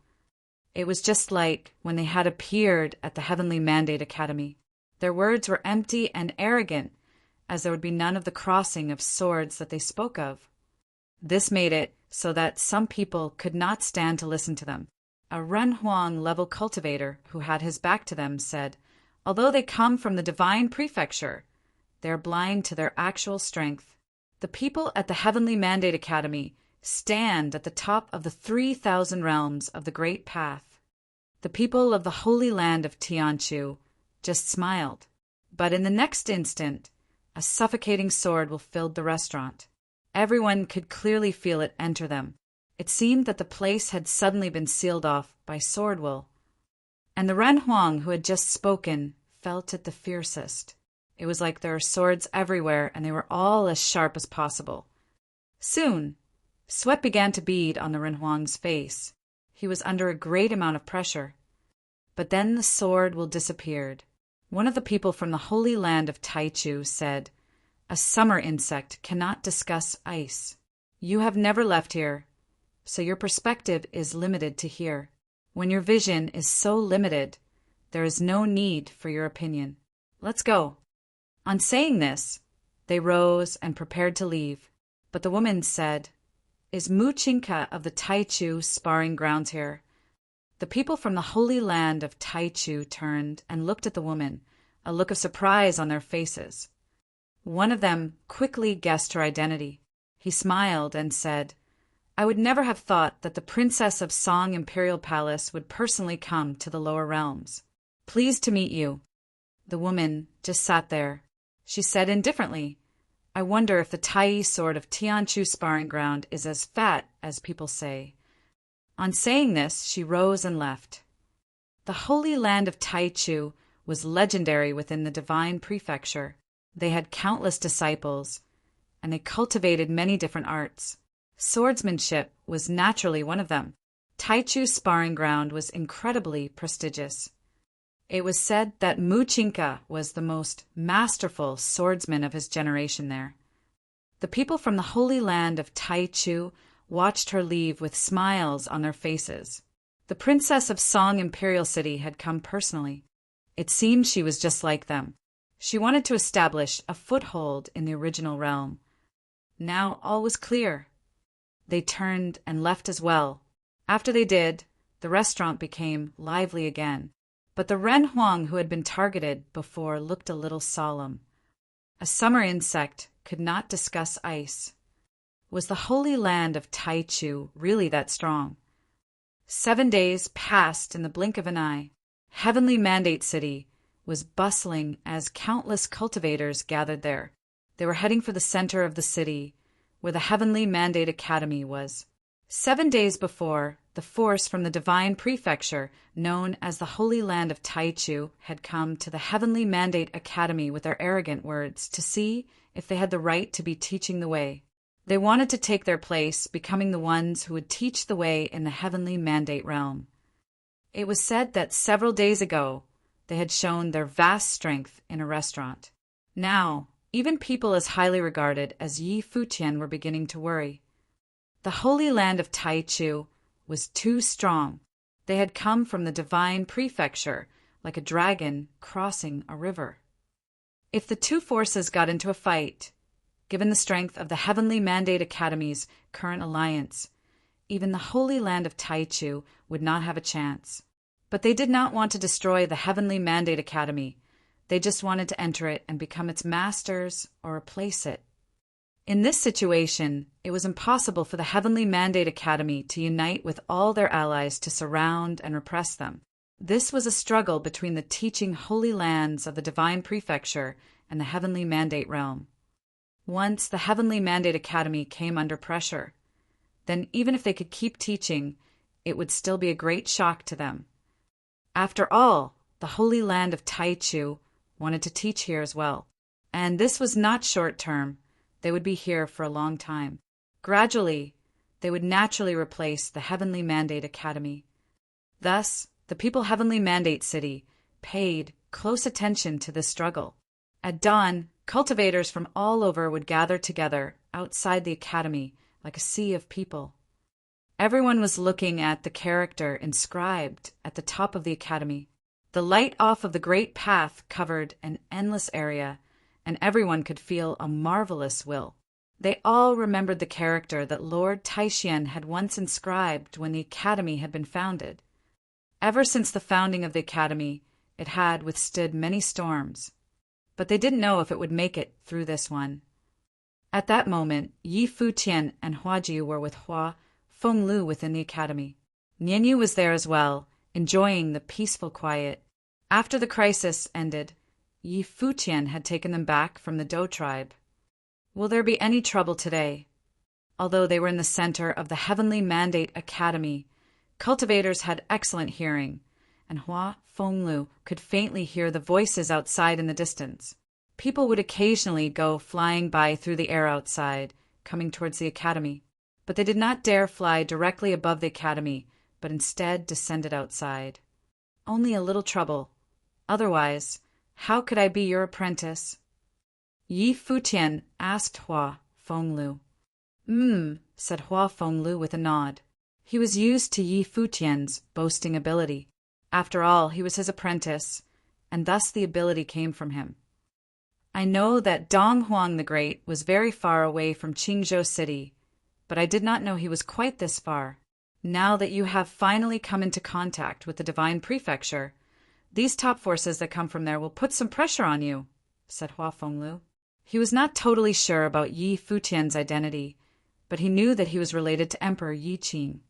It was just like when they had appeared at the Heavenly Mandate Academy. Their words were empty and arrogant, as there would be none of the crossing of swords that they spoke of. This made it so that some people could not stand to listen to them. A Renhuang-level cultivator who had his back to them said, although they come from the divine prefecture, they are blind to their actual strength. The people at the Heavenly Mandate Academy stand at the top of the 3,000 realms of the Great Path. The people of the Holy Land of Tianchu just smiled. But in the next instant, a suffocating sword will fill the restaurant. Everyone could clearly feel it enter them. It seemed that the place had suddenly been sealed off by sword wool. And the Ren Huang who had just spoken felt it the fiercest. It was like there were swords everywhere, and they were all as sharp as possible. Soon, sweat began to bead on the Ren Huang's face. He was under a great amount of pressure. But then the sword will disappeared. One of the people from the Holy Land of Taichu said, "A summer insect cannot discuss ice. You have never left here, so your perspective is limited to here. When your vision is so limited, there is no need for your opinion. Let's go." On saying this, they rose and prepared to leave. But the woman said, "Is Mu Chinka of the Taichu sparring grounds here?" The people from the Holy Land of Taichu turned and looked at the woman, a look of surprise on their faces. One of them quickly guessed her identity. He smiled and said, "I would never have thought that the Princess of Song Imperial Palace would personally come to the lower realms. Pleased to meet you." The woman just sat there. She said indifferently, "I wonder if the Tai sword of Tianchu sparring ground is as fat as people say." On saying this, she rose and left. The Holy Land of Taichu was legendary within the Divine Prefecture. They had countless disciples, and they cultivated many different arts. Swordsmanship was naturally one of them. Taichu's sparring ground was incredibly prestigious. It was said that Mu Chinka was the most masterful swordsman of his generation there. The people from the Holy Land of Taichu watched her leave with smiles on their faces. The Princess of Song Imperial City had come personally. It seemed she was just like them. She wanted to establish a foothold in the original realm. Now all was clear. They turned and left as well. After they did, the restaurant became lively again. But the Ren Huang who had been targeted before looked a little solemn. A summer insect could not discuss ice. Was the Holy Land of Taichu really that strong? 7 days passed in the blink of an eye. Heavenly Mandate City was bustling as countless cultivators gathered there. They were heading for the center of the city, where the Heavenly Mandate Academy was. 7 days before, the force from the Divine Prefecture, known as the Holy Land of Taichu, had come to the Heavenly Mandate Academy with their arrogant words to see if they had the right to be teaching the way. They wanted to take their place, becoming the ones who would teach the way in the Heavenly Mandate realm. It was said that several days ago, they had shown their vast strength in a restaurant. Now, even people as highly regarded as Yi Futian were beginning to worry. The Holy Land of Taichu was too strong. They had come from the Divine Prefecture, like a dragon crossing a river. If the two forces got into a fight, given the strength of the Heavenly Mandate Academy's current alliance, even the Holy Land of Taichu would not have a chance. But they did not want to destroy the Heavenly Mandate Academy. They just wanted to enter it and become its masters or replace it. In this situation, it was impossible for the Heavenly Mandate Academy to unite with all their allies to surround and repress them. This was a struggle between the teaching holy lands of the Divine Prefecture and the Heavenly Mandate realm. Once the Heavenly Mandate Academy came under pressure, then even if they could keep teaching, it would still be a great shock to them. After all, the Holy Land of Taichu wanted to teach here as well. And this was not short-term. They would be here for a long time. Gradually, they would naturally replace the Heavenly Mandate Academy. Thus, the people Heavenly Mandate City paid close attention to this struggle. At dawn, cultivators from all over would gather together outside the academy like a sea of people. Everyone was looking at the character inscribed at the top of the academy. The light off of the great path covered an endless area, and everyone could feel a marvelous will. They all remembered the character that Lord Taishian had once inscribed when the academy had been founded. Ever since the founding of the academy, it had withstood many storms, but they didn't know if it would make it through this one. At that moment, Yi Futian and Huaji were with Hua Fenglu within the academy. Nianyu was there as well, enjoying the peaceful quiet. After the crisis ended, Yi Futian had taken them back from the Dou tribe. Will there be any trouble today? Although they were in the center of the Heavenly Mandate Academy, cultivators had excellent hearing, and Hua Fenglu could faintly hear the voices outside in the distance. People would occasionally go flying by through the air outside, coming towards the academy, but they did not dare fly directly above the academy, but instead descended outside. Only a little trouble. Otherwise, how could I be your apprentice? Yi Futian asked Hua Fenglu. Said Hua Fenglu with a nod. He was used to Yi Futian's boasting ability. After all, he was his apprentice, and thus the ability came from him. I know that Dong Huang the Great was very far away from Qingzhou City, but I did not know he was quite this far. Now that you have finally come into contact with the Divine Prefecture, these top forces that come from there will put some pressure on you, said Hua Fenglu. He was not totally sure about Yi Futian's identity, but he knew that he was related to Emperor Yi Qing.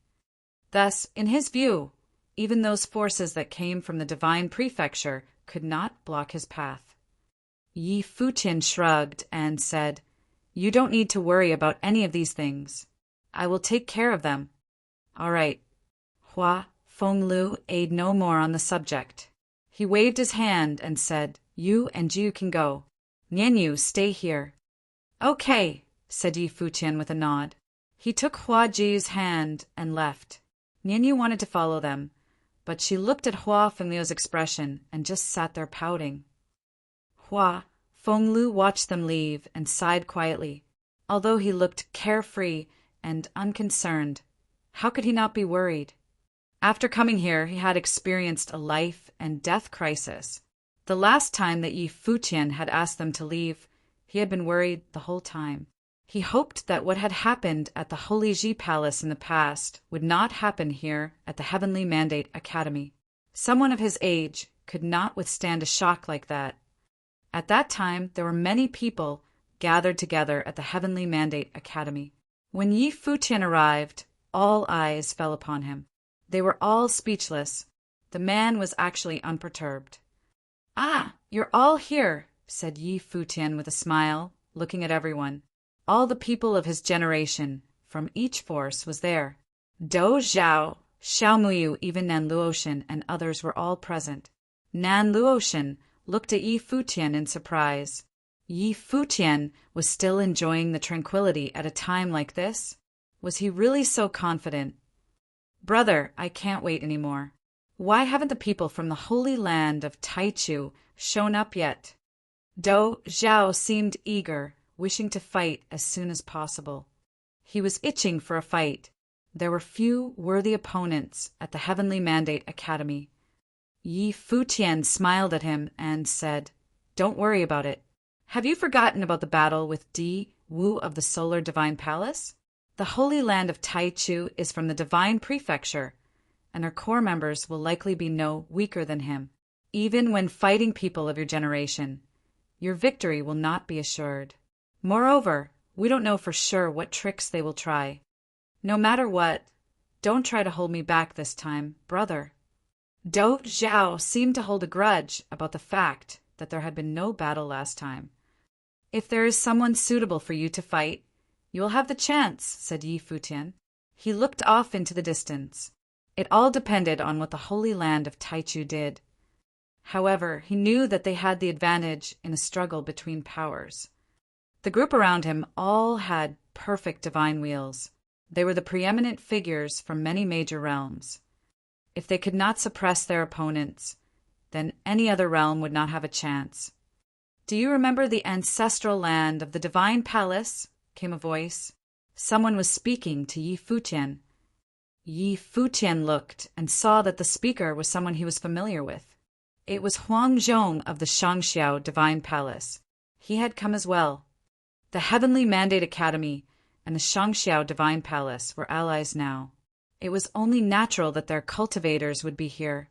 Thus, in his view, even those forces that came from the Divine Prefecture could not block his path. Yi Futian shrugged and said, You don't need to worry about any of these things. I will take care of them. All right. Hua Fenglu ate no more on the subject. He waved his hand and said, You and Jiu can go. Nianyu, stay here. Okay, said Yi Futian with a nod. He took Hua Ji's hand and left. Nianyu wanted to follow them, but she looked at Hua Fenglu's expression and just sat there pouting. Hua Fenglu watched them leave and sighed quietly. Although he looked carefree and unconcerned, how could he not be worried? After coming here, he had experienced a life and death crisis. The last time that Yi Futian had asked them to leave, he had been worried the whole time. He hoped that what had happened at the Holy Ji Palace in the past would not happen here at the Heavenly Mandate Academy. Someone of his age could not withstand a shock like that. At that time, there were many people gathered together at the Heavenly Mandate Academy. When Yi Futian arrived, all eyes fell upon him. They were all speechless. The man was actually unperturbed. Ah, you're all here, said Yi Futian with a smile, looking at everyone. All the people of his generation, from each force, was there. Dou Zhao, Xiao Muyu, even Nan Luoshan, and others were all present. Nan Luoshan looked at Yi Futian in surprise. Yi Futian was still enjoying the tranquility at a time like this? Was he really so confident? Brother, I can't wait anymore. Why haven't the people from the holy land of Taichu shown up yet? Dou Zhao seemed eager, wishing to fight as soon as possible. He was itching for a fight. There were few worthy opponents at the Heavenly Mandate Academy. Yi Futian smiled at him and said, Don't worry about it. Have you forgotten about the battle with Di Wu of the Solar Divine Palace? The Holy Land of Taichu is from the Divine Prefecture, and our core members will likely be no weaker than him. Even when fighting people of your generation, your victory will not be assured. Moreover, we don't know for sure what tricks they will try. No matter what, don't try to hold me back this time, brother. Dou Zhao seemed to hold a grudge about the fact that there had been no battle last time. If there is someone suitable for you to fight, you will have the chance, said Yi Futian. He looked off into the distance. It all depended on what the Holy Land of Taichu did. However, he knew that they had the advantage in a struggle between powers. The group around him all had perfect divine wheels. They were the preeminent figures from many major realms. If they could not suppress their opponents, then any other realm would not have a chance. Do you remember the ancestral land of the Divine Palace? Came a voice. Someone was speaking to Yi Futian. Yi Futian looked and saw that the speaker was someone he was familiar with. It was Huang Zhong of the Shangxiao Divine Palace. He had come as well. The Heavenly Mandate Academy and the Shangxiao Divine Palace were allies now. It was only natural that their cultivators would be here.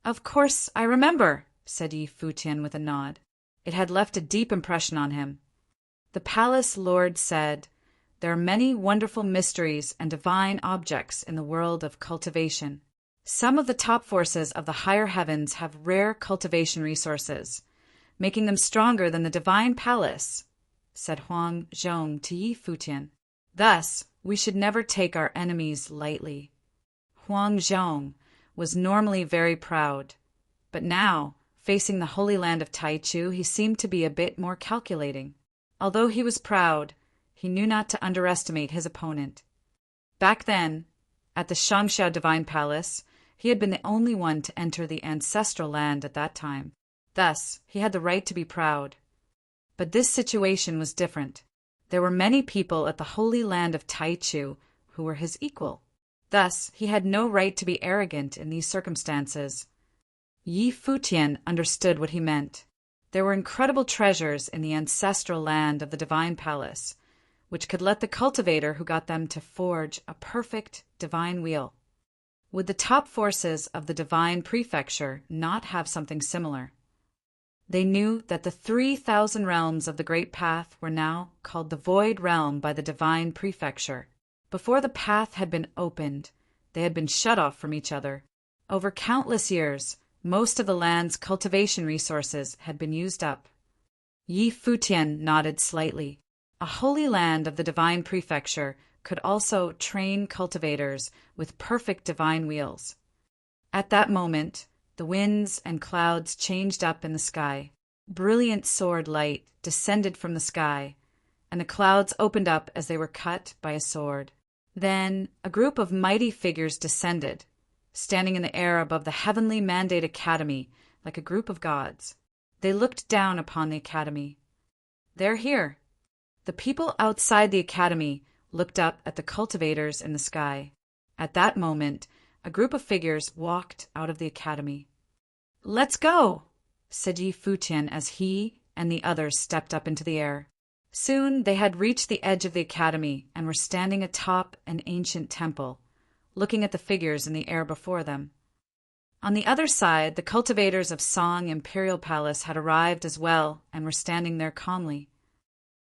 Of course, I remember, said Yi Futian with a nod. It had left a deep impression on him. The The palace lord said, "There are many wonderful mysteries and divine objects in the world of cultivation. Some of the top forces of the higher heavens have rare cultivation resources, making them stronger than the divine palace," said Huang Zhong to Yi Futian. "Thus, we should never take our enemies lightly." Huang Zhong was normally very proud, but now, facing the holy land of Taichu, he seemed to be a bit more calculating. Although he was proud, he knew not to underestimate his opponent. Back then, at the Shangxiao Divine Palace, he had been the only one to enter the ancestral land at that time. Thus, he had the right to be proud. But this situation was different. There were many people at the holy land of Taichu who were his equal. Thus, he had no right to be arrogant in these circumstances. Yi Futian understood what he meant. There were incredible treasures in the ancestral land of the divine palace, which could let the cultivator who got them to forge a perfect divine wheel. Would the top forces of the divine prefecture not have something similar? They knew that the 3,000 realms of the Great Path were now called the Void Realm by the divine prefecture. Before the path had been opened, they had been shut off from each other. Over countless years, most of the land's cultivation resources had been used up. Yi Futian nodded slightly. A holy land of the divine prefecture could also train cultivators with perfect divine wheels. At that moment, the winds and clouds changed up in the sky. Brilliant sword light descended from the sky, and the clouds opened up as they were cut by a sword. Then a group of mighty figures descended, standing in the air above the heavenly Mandate Academy like a group of gods. They looked down upon the academy. "They're here." The people outside the academy looked up at the cultivators in the sky. At that moment, a group of figures walked out of the academy. "Let's go," said Yi Futian as he and the others stepped up into the air. Soon they had reached the edge of the academy and were standing atop an ancient temple, looking at the figures in the air before them. On the other side, the cultivators of Song Imperial Palace had arrived as well and were standing there calmly.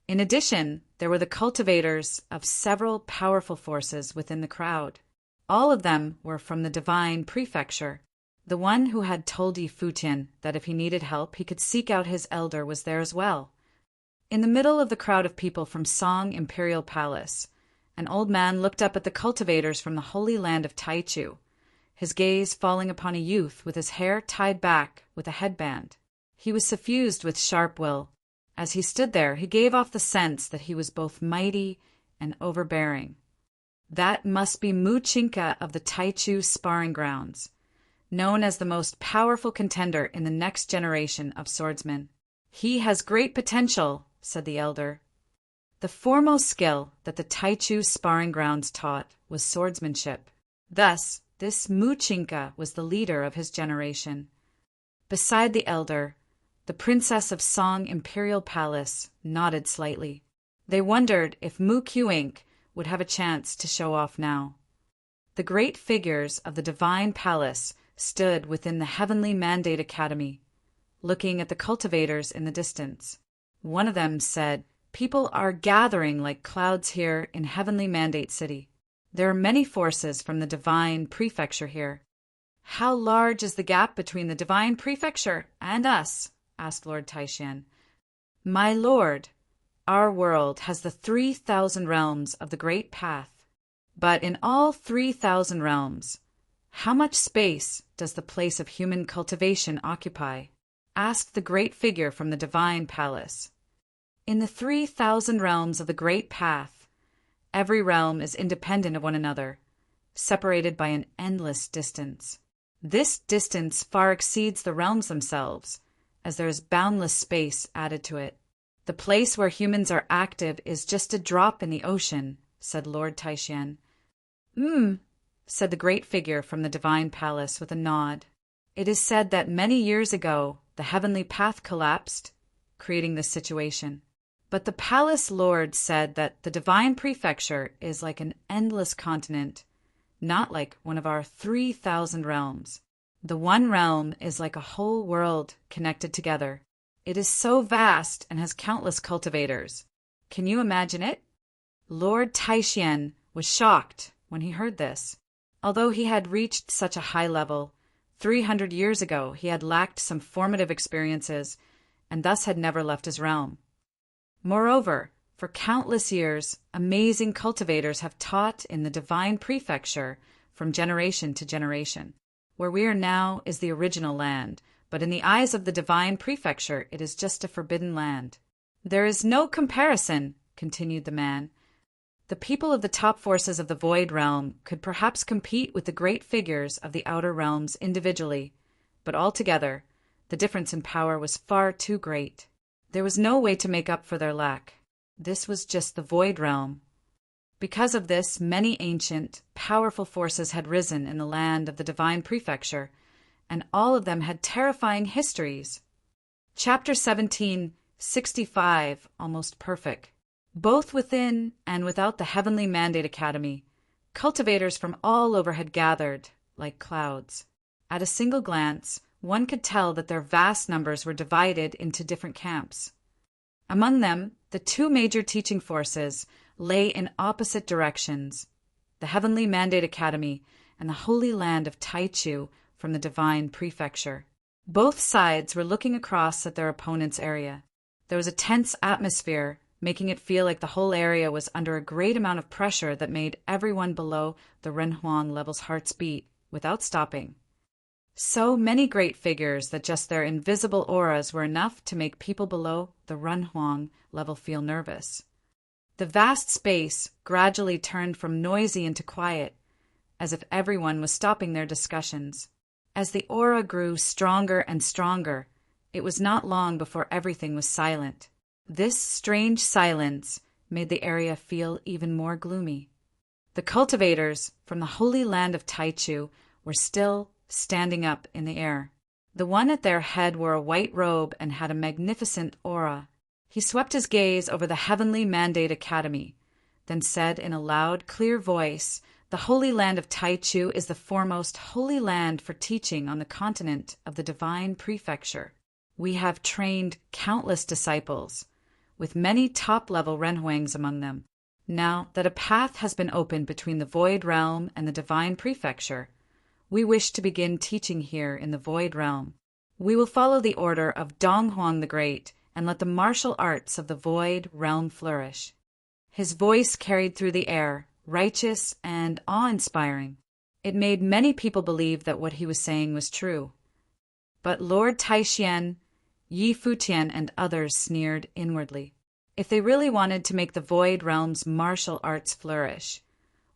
In addition, there were the cultivators of several powerful forces within the crowd. All of them were from the divine prefecture. The one who had told Yi Futian that if he needed help, he could seek out his elder was there as well. In the middle of the crowd of people from Song Imperial Palace, an old man looked up at the cultivators from the holy land of Taichu, his gaze falling upon a youth with his hair tied back with a headband. He was suffused with sharp will. As he stood there, he gave off the sense that he was both mighty and overbearing. That must be Mu Chinka of the Taichu sparring grounds, known as the most powerful contender in the next generation of swordsmen. "He has great potential," said the elder. The foremost skill that the Taichu sparring grounds taught was swordsmanship. Thus, this Mu Chinka was the leader of his generation. Beside the elder, the princess of Song Imperial Palace nodded slightly. They wondered if Mu Qiuink would have a chance to show off now. The great figures of the divine palace stood within the heavenly Mandate Academy, looking at the cultivators in the distance. One of them said, "People are gathering like clouds here in heavenly Mandate City. There are many forces from the divine prefecture here." "How large is the gap between the divine prefecture and us?" asked Lord Taishan. "My lord, our world has the 3,000 realms of the Great Path. But in all 3,000 realms, how much space does the place of human cultivation occupy?" asked the great figure from the divine palace. "In the 3,000 realms of the Great Path, every realm is independent of one another, separated by an endless distance. This distance far exceeds the realms themselves, as there is boundless space added to it. The place where humans are active is just a drop in the ocean," said Lord Taishan. Said the great figure from the divine palace with a nod. "It is said that many years ago the heavenly path collapsed, creating this situation. But the palace lord said that the divine prefecture is like an endless continent, not like one of our 3,000 realms. The one realm is like a whole world connected together. It is so vast and has countless cultivators. Can you imagine it? Lord Taishian was shocked when he heard this. Although he had reached such a high level, 300 years ago he had lacked some formative experiences and thus had never left his realm. Moreover, for countless years, amazing cultivators have taught in the divine prefecture from generation to generation. Where we are now is the original land, but in the eyes of the divine prefecture it is just a forbidden land. There is no comparison, continued the man. The people of the top forces of the Void Realm could perhaps compete with the great figures of the Outer Realms individually, but altogether, the difference in power was far too great. There was no way to make up for their lack. This was just the Void Realm. Because of this, many ancient, powerful forces had risen in the land of the Divine Prefecture, and all of them had terrifying histories. Chapter 17, 65, almost perfect. Both within and without the Heavenly Mandate Academy, cultivators from all over had gathered, like clouds. At a single glance, one could tell that their vast numbers were divided into different camps. Among them, the two major teaching forces lay in opposite directions, the Heavenly Mandate Academy and the Holy Land of Taichu from the Divine Prefecture. Both sides were looking across at their opponent's area. There was a tense atmosphere, making it feel like the whole area was under a great amount of pressure that made everyone below the Renhuang level's hearts beat without stopping. So many great figures that just their invisible auras were enough to make people below the Renhuang level feel nervous. The vast space gradually turned from noisy into quiet, as if everyone was stopping their discussions. As the aura grew stronger and stronger, it was not long before everything was silent. This strange silence made the area feel even more gloomy. The cultivators from the Holy Land of Taichu were still standing up in the air. The one at their head wore a white robe and had a magnificent aura. He swept his gaze over the Heavenly Mandate Academy, then said in a loud, clear voice, "The Holy Land of Taichu is the foremost holy land for teaching on the continent of the Divine Prefecture. We have trained countless disciples, with many top-level Renhuangs among them. Now that a path has been opened between the Void Realm and the Divine Prefecture, we wish to begin teaching here in the Void Realm. We will follow the order of Donghuang the Great and let the martial arts of the Void Realm flourish." His voice carried through the air, righteous and awe-inspiring. It made many people believe that what he was saying was true. But Lord Taishian, Yi Futian, and others sneered inwardly. If they really wanted to make the Void Realm's martial arts flourish,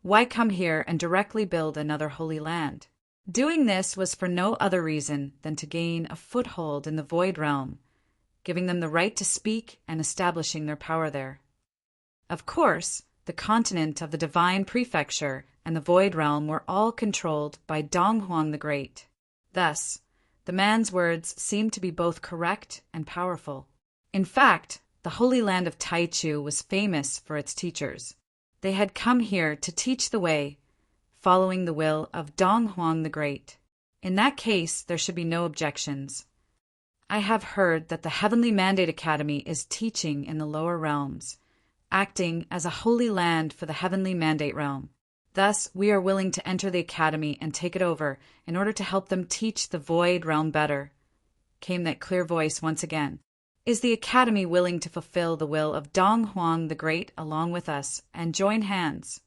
why come here and directly build another holy land? Doing this was for no other reason than to gain a foothold in the Void Realm, giving them the right to speak and establishing their power there. Of course, the continent of the Divine Prefecture and the Void Realm were all controlled by Donghuang the Great. Thus, the man's words seemed to be both correct and powerful. In fact, the Holy Land of Taichu was famous for its teachers. They had come here to teach the way, following the will of Donghuang the Great. In that case, there should be no objections. I have heard that the Heavenly Mandate Academy is teaching in the lower realms, acting as a holy land for the Heavenly Mandate Realm. Thus, we are willing to enter the Academy and take it over in order to help them teach the Void Realm better, came that clear voice once again. Is the Academy willing to fulfill the will of Donghuang the Great along with us and join hands?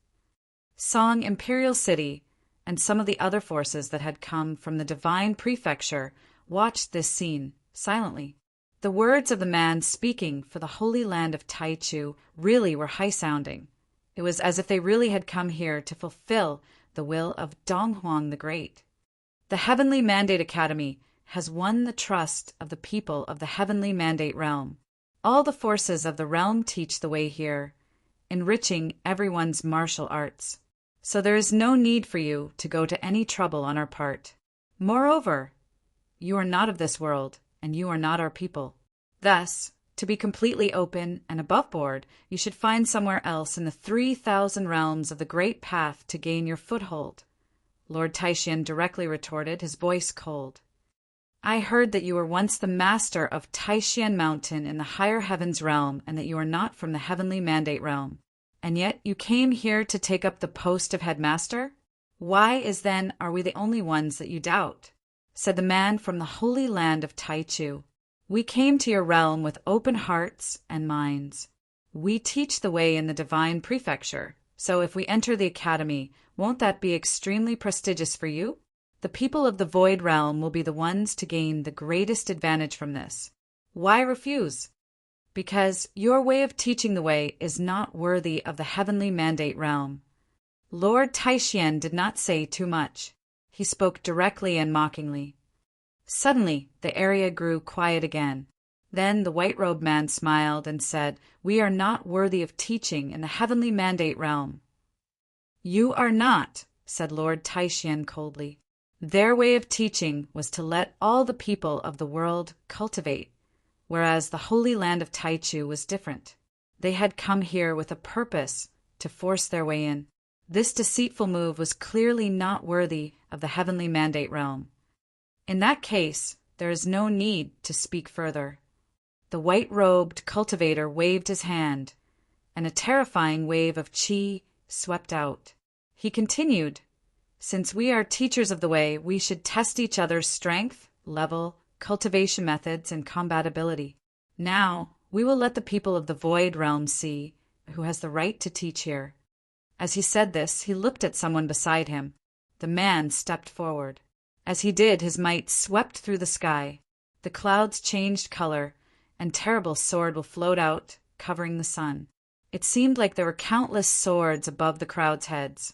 Song Imperial City and some of the other forces that had come from the Divine Prefecture watched this scene silently. The words of the man speaking for the Holy Land of Taichu really were high-sounding. It was as if they really had come here to fulfill the will of Donghuang the Great. The Heavenly Mandate Academy has won the trust of the people of the Heavenly Mandate Realm. All the forces of the realm teach the way here, enriching everyone's martial arts. So there is no need for you to go to any trouble on our part. Moreover, you are not of this world, and you are not our people. Thus, to be completely open and above board, you should find somewhere else in the 3,000 realms of the Great Path to gain your foothold. Lord Taishian directly retorted, his voice cold. I heard that you were once the master of Taishian Mountain in the higher heavens realm, and that you are not from the heavenly mandate realm. And yet you came here to take up the post of headmaster? Why then are we the only ones that you doubt? Said the man from the holy land of Taichu. We came to your realm with open hearts and minds. We teach the way in the divine prefecture, so if we enter the academy, won't that be extremely prestigious for you? The people of the void realm will be the ones to gain the greatest advantage from this. Why refuse? Because your way of teaching the way is not worthy of the heavenly mandate realm. Lord Taishian did not say too much. He spoke directly and mockingly. Suddenly, the area grew quiet again. Then the white-robed man smiled and said, "We are not worthy of teaching in the heavenly mandate realm." "You are not," said Lord Taishian coldly. Their way of teaching was to let all the people of the world cultivate, whereas the holy land of Taichu was different. They had come here with a purpose to force their way in. This deceitful move was clearly not worthy of the heavenly mandate realm. In that case, there is no need to speak further. The white-robed cultivator waved his hand, and a terrifying wave of qi swept out. He continued, "Since we are teachers of the way, we should test each other's strength, level, cultivation methods, and combatability. Now, we will let the people of the void realm see who has the right to teach here." As he said this, he looked at someone beside him. The man stepped forward. As he did, his might swept through the sky. The clouds changed color, and terrible sword will float out, covering the sun. It seemed like there were countless swords above the crowd's heads.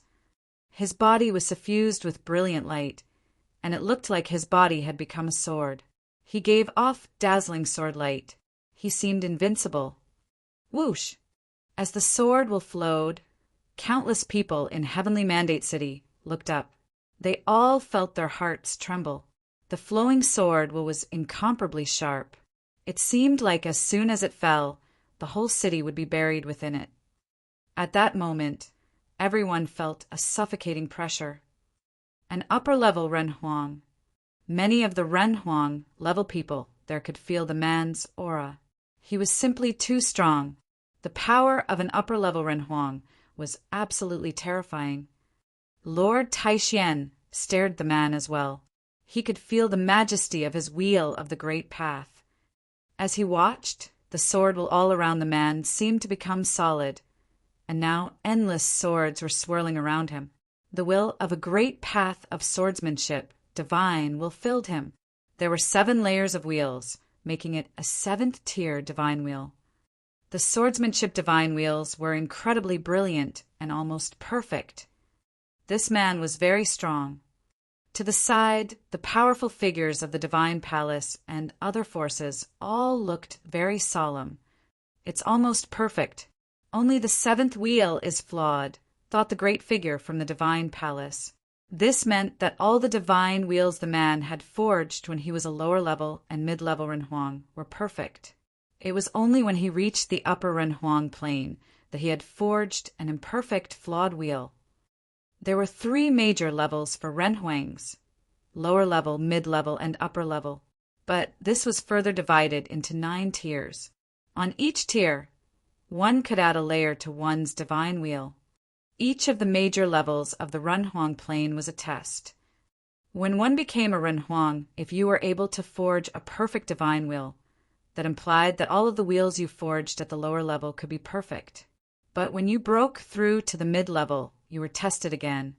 His body was suffused with brilliant light, and it looked like his body had become a sword. He gave off dazzling sword light. He seemed invincible. Whoosh! As the sword will flowed, countless people in Heavenly Mandate City looked up. They all felt their hearts tremble. The flowing sword was incomparably sharp. It seemed like as soon as it fell, the whole city would be buried within it. At that moment, everyone felt a suffocating pressure. An upper-level Renhuang. Many of the Renhuang level people there could feel the man's aura. He was simply too strong. The power of an upper-level Renhuang was absolutely terrifying. Lord Taishian stared the man as well. He could feel the majesty of his wheel of the great path. As he watched, the sword all around the man seemed to become solid, and now endless swords were swirling around him. The will of a great path of swordsmanship, divine, will filled him. There were 7 layers of wheels, making it a 7th-tier divine wheel. The swordsmanship divine wheels were incredibly brilliant and almost perfect. This man was very strong. To the side, the powerful figures of the divine palace and other forces all looked very solemn. "It's almost perfect. Only the 7th wheel is flawed," thought the great figure from the divine palace. This meant that all the divine wheels the man had forged when he was a lower level and mid-level Renhuang were perfect. It was only when he reached the upper Renhuang plane that he had forged an imperfect, flawed wheel. There were 3 major levels for Renhuangs: lower level, mid-level, and upper level. But this was further divided into 9 tiers. On each tier, one could add a layer to one's divine wheel. Each of the major levels of the Renhuang plane was a test. When one became a Renhuang, if you were able to forge a perfect divine wheel, that implied that all of the wheels you forged at the lower level could be perfect. But when you broke through to the mid-level, you were tested again.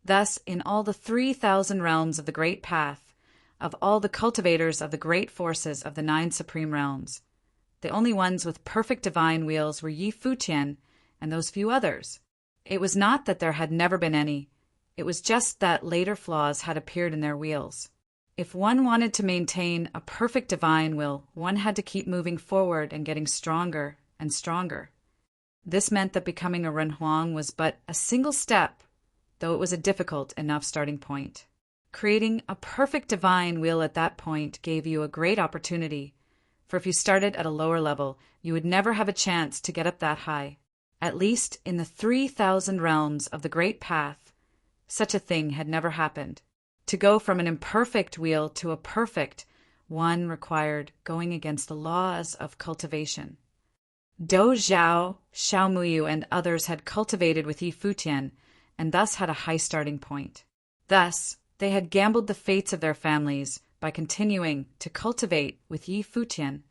Thus, in all the 3,000 realms of the Great Path, of all the cultivators of the great forces of the 9 supreme realms, the only ones with perfect divine wheels were Yi Futian and those few others. It was not that there had never been any. It was just that later flaws had appeared in their wheels. If one wanted to maintain a perfect divine will, one had to keep moving forward and getting stronger and stronger. This meant that becoming a Renhuang was but a single step, though it was a difficult enough starting point. Creating a perfect divine wheel at that point gave you a great opportunity, for if you started at a lower level, you would never have a chance to get up that high. At least in the 3,000 realms of the Great Path, such a thing had never happened. To go from an imperfect wheel to a perfect one required going against the laws of cultivation. Dou Zhao, Xiaomuyu, and others had cultivated with Yi Futian, and thus had a high starting point. Thus, they had gambled the fates of their families by continuing to cultivate with Yi Futian.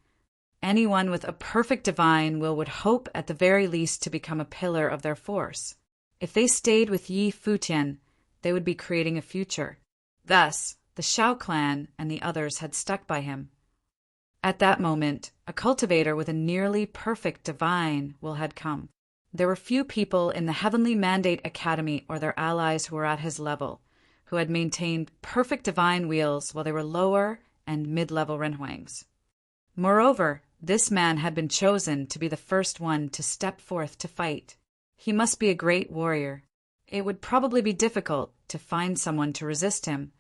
Anyone with a perfect divine will would hope at the very least to become a pillar of their force. If they stayed with Yi Futian, they would be creating a future. Thus, the Xiao clan and the others had stuck by him. At that moment, a cultivator with a nearly perfect divine will had come. There were few people in the Heavenly Mandate Academy or their allies who were at his level, who had maintained perfect divine wheels while they were lower and mid-level Renhuangs. Moreover, this man had been chosen to be the first one to step forth to fight. He must be a great warrior. It would probably be difficult to find someone to resist him.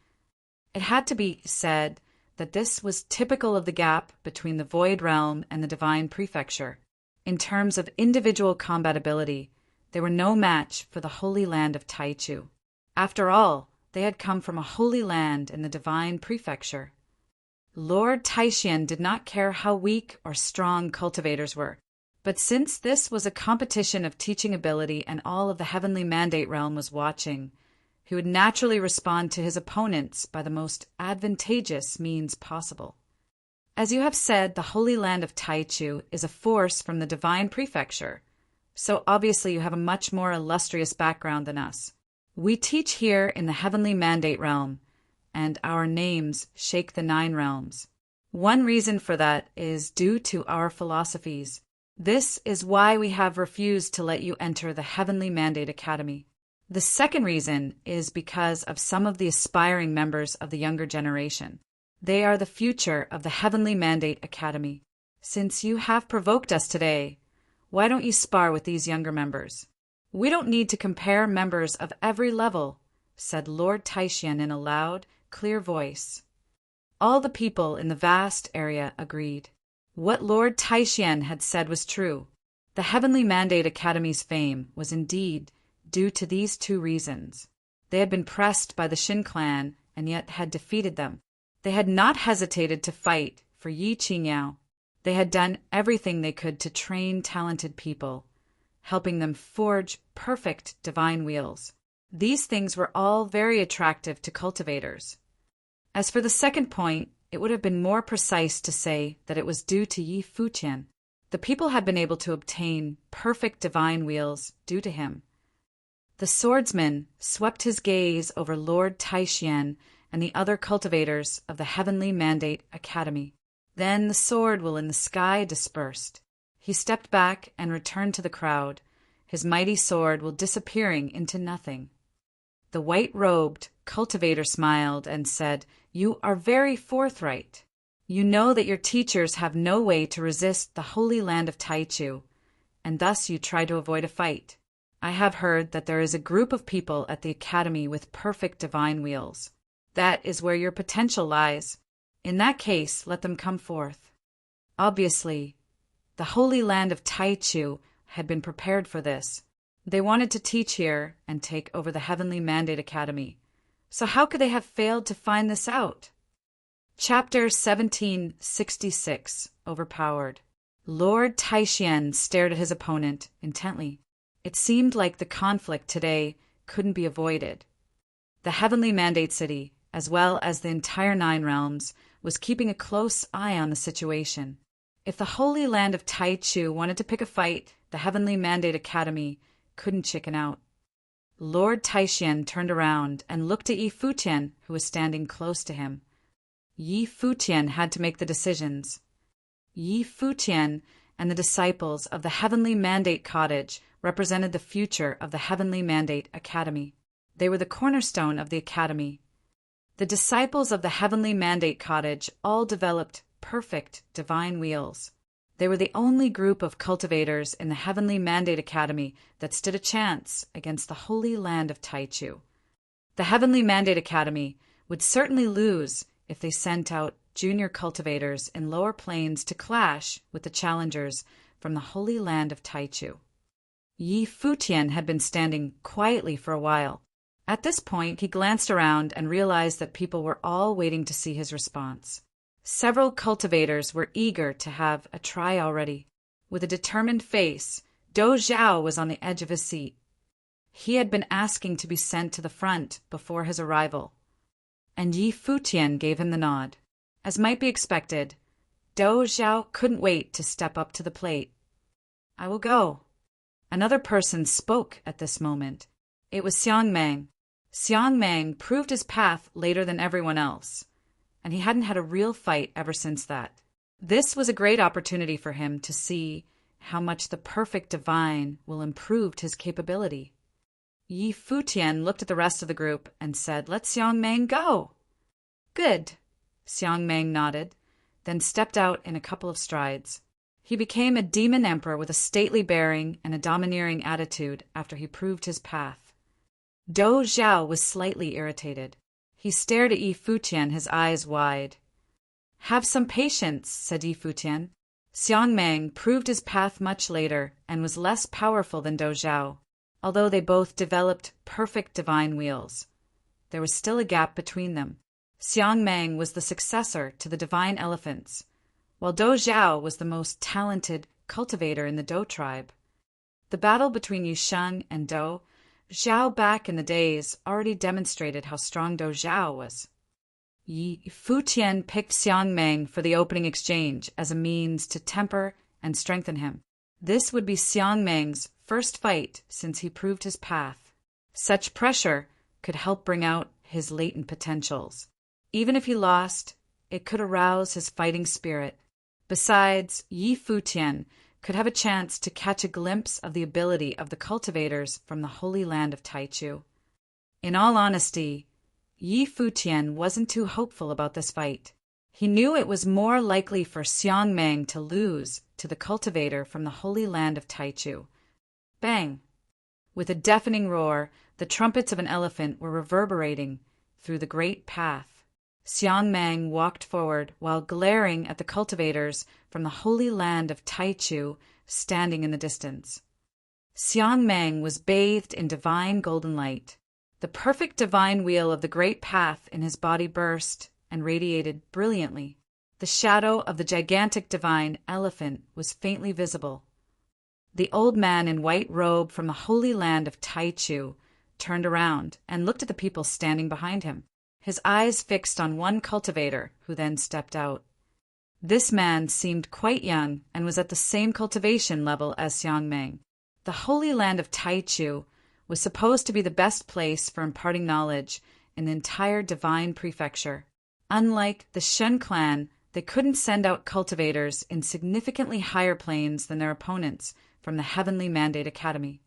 It had to be said that this was typical of the gap between the Void Realm and the Divine Prefecture. In terms of individual combat ability, they were no match for the Holy Land of Taichu. After all, they had come from a holy land in the Divine Prefecture. Lord Taixian did not care how weak or strong cultivators were, but since this was a competition of teaching ability and all of the Heavenly Mandate Realm was watching, he would naturally respond to his opponents by the most advantageous means possible. As you have said, the Holy Land of Taichu is a force from the Divine Prefecture, so obviously you have a much more illustrious background than us. We teach here in the Heavenly Mandate Realm, and our names shake the 9 realms. One reason for that is due to our philosophies. This is why we have refused to let you enter the Heavenly Mandate Academy. The second reason is because of some of the aspiring members of the younger generation. They are the future of the Heavenly Mandate Academy. Since you have provoked us today, why don't you spar with these younger members? We don't need to compare members of every level, said Lord Taixian in a loud, clear voice. All the people in the vast area agreed. What Lord Taixian had said was true. The Heavenly Mandate Academy's fame was indeed due to these 2 reasons. They had been pressed by the Xin clan and yet had defeated them. They had not hesitated to fight for Yi Qingyao. They had done everything they could to train talented people, helping them forge perfect divine wheels. These things were all very attractive to cultivators. As for the second point, it would have been more precise to say that it was due to Yi Futian. The people had been able to obtain perfect divine wheels due to him. The swordsman swept his gaze over Lord Taixian and the other cultivators of the Heavenly Mandate Academy. Then the sword will in the sky dispersed. He stepped back and returned to the crowd, his mighty sword will disappearing into nothing. The white-robed cultivator smiled and said, "You are very forthright. You know that your teachers have no way to resist the Holy Land of Taichu, and thus you try to avoid a fight. I have heard that there is a group of people at the Academy with perfect divine wheels. That is where your potential lies. In that case, let them come forth." Obviously, the Holy Land of Taichu had been prepared for this. They wanted to teach here and take over the Heavenly Mandate Academy. So how could they have failed to find this out? Chapter 1766, Overpowered. Lord Taixian stared at his opponent intently. It seemed like the conflict today couldn't be avoided. The Heavenly Mandate City, as well as the entire 9 realms, was keeping a close eye on the situation. If the Holy Land of Taichu wanted to pick a fight, the Heavenly Mandate Academy couldn't chicken out. Lord Taixian turned around and looked at Yi Futian, who was standing close to him. Yi Futian had to make the decisions. Yi Futian and the disciples of the Heavenly Mandate Cottage represented the future of the Heavenly Mandate Academy. They were the cornerstone of the Academy. The disciples of the Heavenly Mandate Cottage all developed perfect divine wheels. They were the only group of cultivators in the Heavenly Mandate Academy that stood a chance against the Holy Land of Taichu. The Heavenly Mandate Academy would certainly lose if they sent out junior cultivators in lower planes to clash with the challengers from the Holy Land of Taichu. Yi Futian had been standing quietly for a while. At this point, he glanced around and realized that people were all waiting to see his response. Several cultivators were eager to have a try already. With a determined face, Dou Zhao was on the edge of his seat. He had been asking to be sent to the front before his arrival, and Yi Futian gave him the nod. As might be expected, Dou Zhao couldn't wait to step up to the plate. "I will go." Another person spoke at this moment. It was Xiang Meng. Xiang Meng proved his path later than everyone else, and he hadn't had a real fight ever since that. This was a great opportunity for him to see how much the perfect divine will improve his capability. Yi Futian looked at the rest of the group and said, "Let Xiang Meng go." "Good." Xiang Meng nodded, then stepped out in a couple of strides. He became a demon emperor with a stately bearing and a domineering attitude after he proved his path. Dou Zhao was slightly irritated. He stared at Yi Futian, his eyes wide. "Have some patience," said Yi Futian. Xiang Meng proved his path much later and was less powerful than Dou Zhao. Although they both developed perfect divine wheels, there was still a gap between them. Xiang Meng was the successor to the divine elephants, while Dou Zhao was the most talented cultivator in the Dou tribe. The battle between Yusheng and Dou Zhao back in the days already demonstrated how strong Dou Zhao was. Yi Futian picked Xiang Meng for the opening exchange as a means to temper and strengthen him. This would be Xiang Meng's first fight since he proved his path. Such pressure could help bring out his latent potentials. Even if he lost, it could arouse his fighting spirit. Besides, Yi Futian could have a chance to catch a glimpse of the ability of the cultivators from the Holy Land of Taichu. In all honesty, Yi Futian wasn't too hopeful about this fight. He knew it was more likely for Xiang Meng to lose to the cultivator from the Holy Land of Taichu. Bang! With a deafening roar, the trumpets of an elephant were reverberating through the great path. Xiang Meng walked forward while glaring at the cultivators from the Holy Land of Taichu standing in the distance. Xiang Meng was bathed in divine golden light. The perfect divine wheel of the great path in his body burst and radiated brilliantly. The shadow of the gigantic divine elephant was faintly visible. The old man in white robe from the Holy Land of Taichu turned around and looked at the people standing behind him, his eyes fixed on one cultivator who then stepped out. This man seemed quite young and was at the same cultivation level as Xiang Meng. The Holy Land of Taichu was supposed to be the best place for imparting knowledge in the entire divine prefecture. Unlike the Shen clan, they couldn't send out cultivators in significantly higher planes than their opponents from the Heavenly Mandate Academy.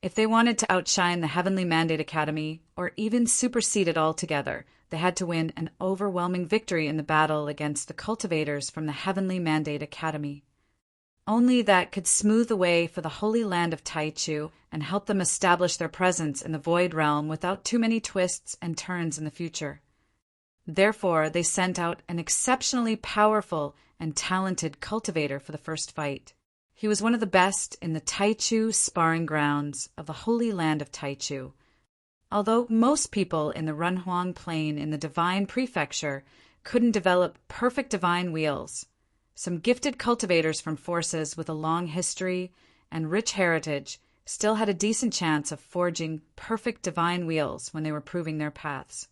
If they wanted to outshine the Heavenly Mandate Academy, or even supersede it altogether, they had to win an overwhelming victory in the battle against the cultivators from the Heavenly Mandate Academy. Only that could smooth the way for the Holy Land of Taichu and help them establish their presence in the Void Realm without too many twists and turns in the future. Therefore, they sent out an exceptionally powerful and talented cultivator for the first fight. He was one of the best in the Taichu sparring grounds of the Holy Land of Taichu. Although most people in the Runhuang Plain in the Divine Prefecture couldn't develop perfect divine wheels, some gifted cultivators from forces with a long history and rich heritage still had a decent chance of forging perfect divine wheels when they were proving their paths.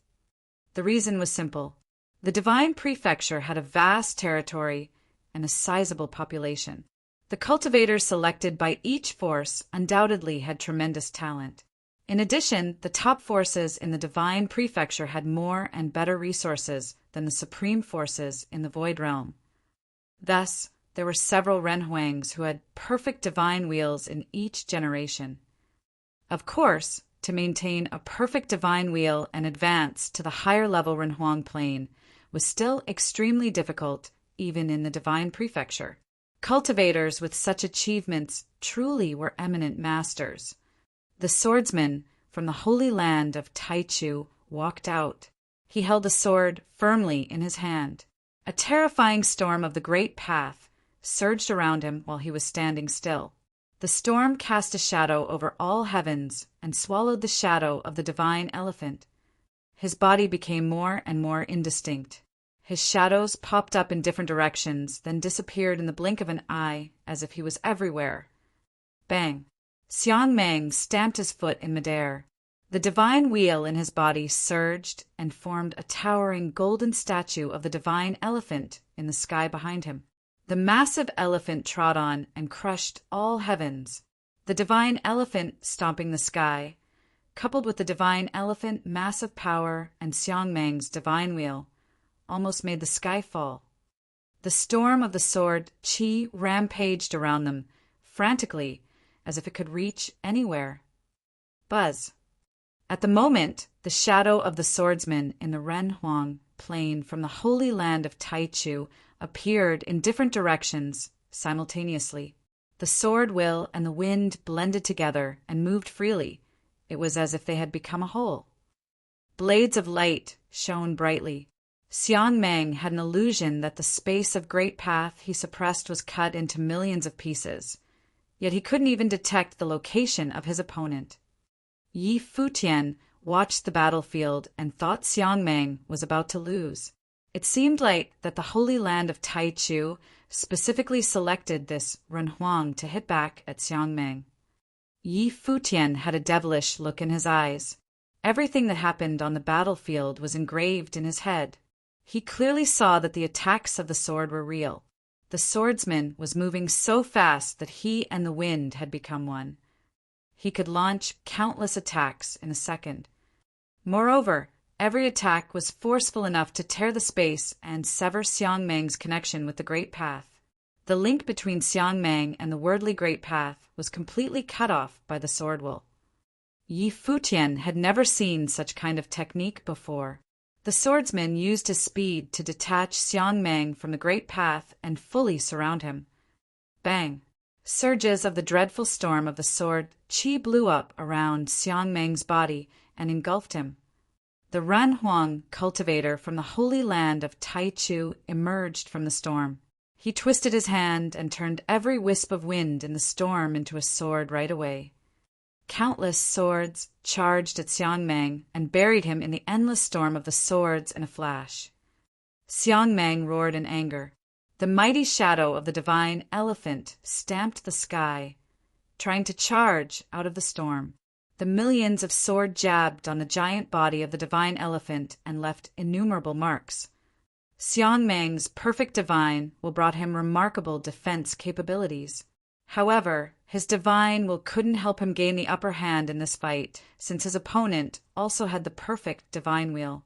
The reason was simple. The Divine Prefecture had a vast territory and a sizable population. The cultivators selected by each force undoubtedly had tremendous talent. In addition, the top forces in the Divine Prefecture had more and better resources than the supreme forces in the Void Realm. Thus, there were several Renhuangs who had perfect divine wheels in each generation. Of course, to maintain a perfect divine wheel and advance to the higher level Renhuang Plane was still extremely difficult even in the Divine Prefecture. Cultivators with such achievements truly were eminent masters. The swordsman from the Holy Land of Taichu walked out. He held a sword firmly in his hand. A terrifying storm of the great path surged around him while he was standing still. The storm cast a shadow over all heavens and swallowed the shadow of the divine elephant. His body became more and more indistinct. His shadows popped up in different directions, then disappeared in the blink of an eye, as if he was everywhere. Bang! Xiang Mang stamped his foot in midair. The divine wheel in his body surged and formed a towering golden statue of the divine elephant in the sky behind him. The massive elephant trod on and crushed all heavens. The divine elephant stomping the sky, coupled with the divine elephant massive power and Xiang Mang's divine wheel, almost made the sky fall. The storm of the sword Qi rampaged around them, frantically, as if it could reach anywhere. Buzz. At the moment, the shadow of the swordsman in the Renhuang plain from the holy land of Taichu appeared in different directions simultaneously. The sword will and the wind blended together and moved freely. It was as if they had become a whole. Blades of light shone brightly. Xiang Mang had an illusion that the space of great path he suppressed was cut into millions of pieces, yet he couldn't even detect the location of his opponent. Futian watched the battlefield and thought Xiang Mang was about to lose. It seemed like that the holy land of Taichu specifically selected this Renhuang to hit back at Xiang Mang. Futian had a devilish look in his eyes. Everything that happened on the battlefield was engraved in his head. He clearly saw that the attacks of the sword were real. The swordsman was moving so fast that he and the wind had become one. He could launch countless attacks in a second. Moreover, every attack was forceful enough to tear the space and sever Xiang Mang's connection with the Great Path. The link between Xiang Mang and the worldly Great Path was completely cut off by the sword will. Futian had never seen such kind of technique before. The swordsman used his speed to detach Xiang Mang from the Great Path and fully surround him. Bang! Surges of the dreadful storm of the sword Qi blew up around Xiang Mang's body and engulfed him. The Renhuang cultivator from the holy land of Taichu emerged from the storm. He twisted his hand and turned every wisp of wind in the storm into a sword right away. Countless swords charged at Xiang Mang and buried him in the endless storm of the swords in a flash. Xiang Mang roared in anger. The mighty shadow of the divine elephant stamped the sky, trying to charge out of the storm. The millions of swords jabbed on the giant body of the divine elephant and left innumerable marks. Xiang Mang's perfect divine will brought him remarkable defense capabilities. However, his divine will couldn't help him gain the upper hand in this fight, since his opponent also had the perfect divine wheel.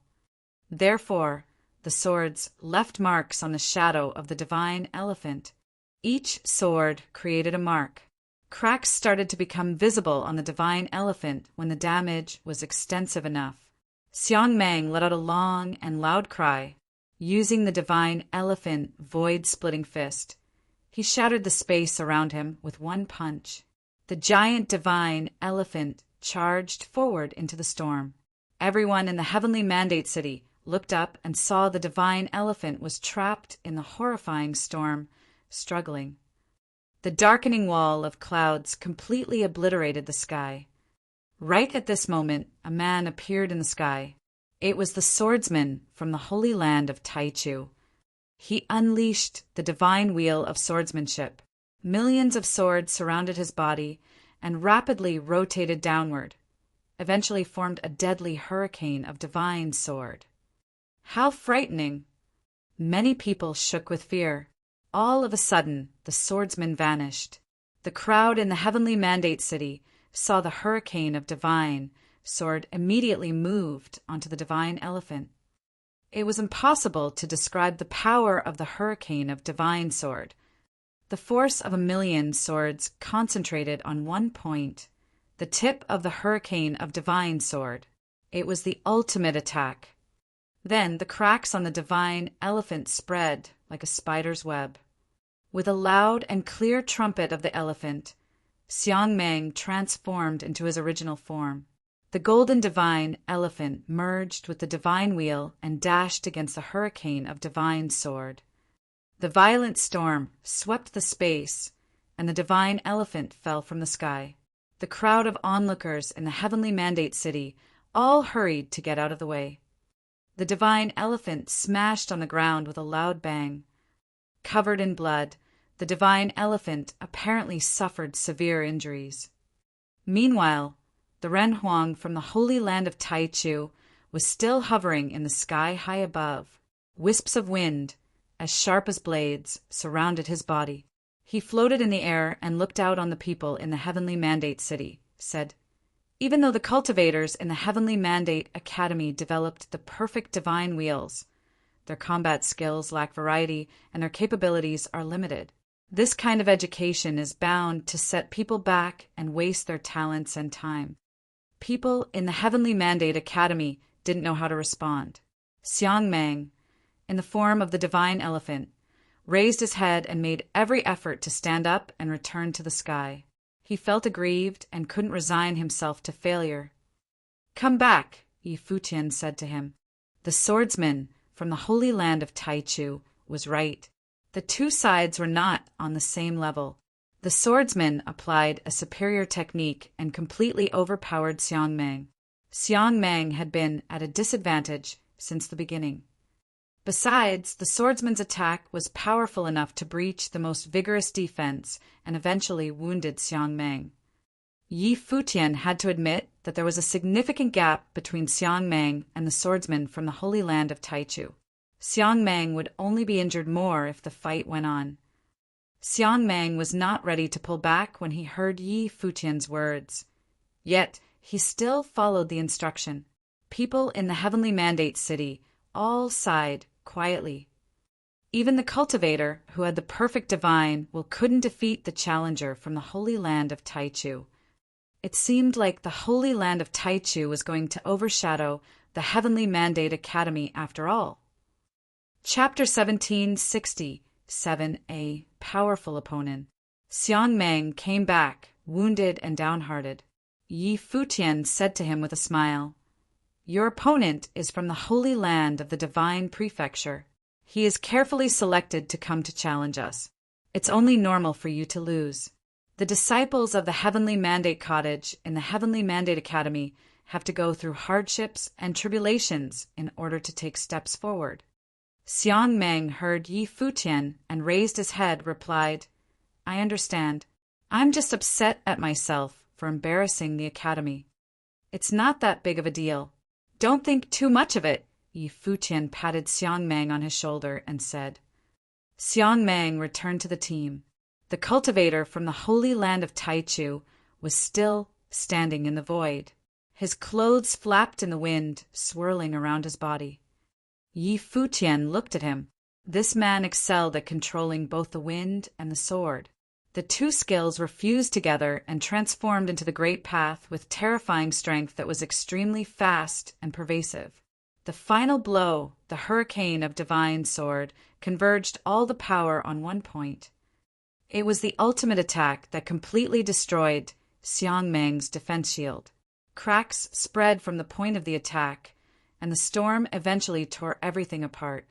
Therefore, the swords left marks on the shadow of the divine elephant. Each sword created a mark. Cracks started to become visible on the divine elephant when the damage was extensive enough. Xiang Mang let out a long and loud cry. Using the divine elephant void-splitting fist, he shattered the space around him with one punch. The giant divine elephant charged forward into the storm. Everyone in the heavenly mandate city looked up and saw the divine elephant was trapped in the horrifying storm, struggling. The darkening wall of clouds completely obliterated the sky. Right at this moment, a man appeared in the sky. It was the swordsman from the holy land of Taichu. He unleashed the divine wheel of swordsmanship. Millions of swords surrounded his body and rapidly rotated downward, eventually formed a deadly hurricane of divine sword. How frightening! Many people shook with fear. All of a sudden, the swordsman vanished. The crowd in the heavenly mandate city saw the hurricane of divine sword immediately moved onto the divine elephant. It was impossible to describe the power of the hurricane of divine sword. The force of 1,000,000 swords concentrated on one point, the tip of the hurricane of divine sword. It was the ultimate attack. Then the cracks on the divine elephant spread like a spider's web. With a loud and clear trumpet of the elephant, Xiang Mang transformed into his original form. The golden divine elephant merged with the divine wheel and dashed against the hurricane of divine sword. The violent storm swept the space, and the divine elephant fell from the sky. The crowd of onlookers in the heavenly mandate city all hurried to get out of the way. The divine elephant smashed on the ground with a loud bang. Covered in blood, the divine elephant apparently suffered severe injuries. Meanwhile, the Ren Huang from the holy land of Taichu was still hovering in the sky high above. Wisps of wind, as sharp as blades, surrounded his body. He floated in the air and looked out on the people in the heavenly mandate city, said, "Even though the cultivators in the heavenly mandate academy developed the perfect divine wheels, their combat skills lack variety and their capabilities are limited. This kind of education is bound to set people back and waste their talents and time." People in the heavenly mandate academy didn't know how to respond. Xiang Mang, in the form of the divine elephant, raised his head and made every effort to stand up and return to the sky. He felt aggrieved and couldn't resign himself to failure. "Come back," Yi Futian said to him. The swordsman from the holy land of Taichu was right. The two sides were not on the same level. The swordsman applied a superior technique and completely overpowered Xiang Mang. Xiang Mang had been at a disadvantage since the beginning. Besides, the swordsman's attack was powerful enough to breach the most vigorous defense and eventually wounded Xiang Mang. Yi Futian had to admit that there was a significant gap between Xiang Mang and the swordsman from the holy land of Taichu. Xiang Mang would only be injured more if the fight went on. Xiang Mang was not ready to pull back when he heard Yi Futian's words. Yet, he still followed the instruction. People in the heavenly mandate city all sighed quietly. Even the cultivator, who had the perfect divine will, couldn't defeat the challenger from the holy land of Taichu. It seemed like the holy land of Taichu was going to overshadow the heavenly mandate academy after all. Chapter 1760, 7a, Powerful Opponent. Xiang Mang came back, wounded and downhearted. Yi Futian said to him with a smile, "Your opponent is from the holy land of the divine prefecture. He is carefully selected to come to challenge us. It's only normal for you to lose. The disciples of the Heavenly Mandate Cottage in the Heavenly Mandate Academy have to go through hardships and tribulations in order to take steps forward." Xiang Mang heard Yi Futian and raised his head, replied, "I understand. I'm just upset at myself for embarrassing the academy. It's not that big of a deal. Don't think too much of it." Yi Futian patted Xiang Mang on his shoulder and said. Xiang Mang returned to the team. The cultivator from the holy land of Taichu was still standing in the void. His clothes flapped in the wind, swirling around his body. Yi Futian looked at him. This man excelled at controlling both the wind and the sword. The two skills were fused together and transformed into the great path with terrifying strength that was extremely fast and pervasive. The final blow, the hurricane of divine sword, converged all the power on one point. It was the ultimate attack that completely destroyed Xiang Mang's defense shield. Cracks spread from the point of the attack, and the storm eventually tore everything apart.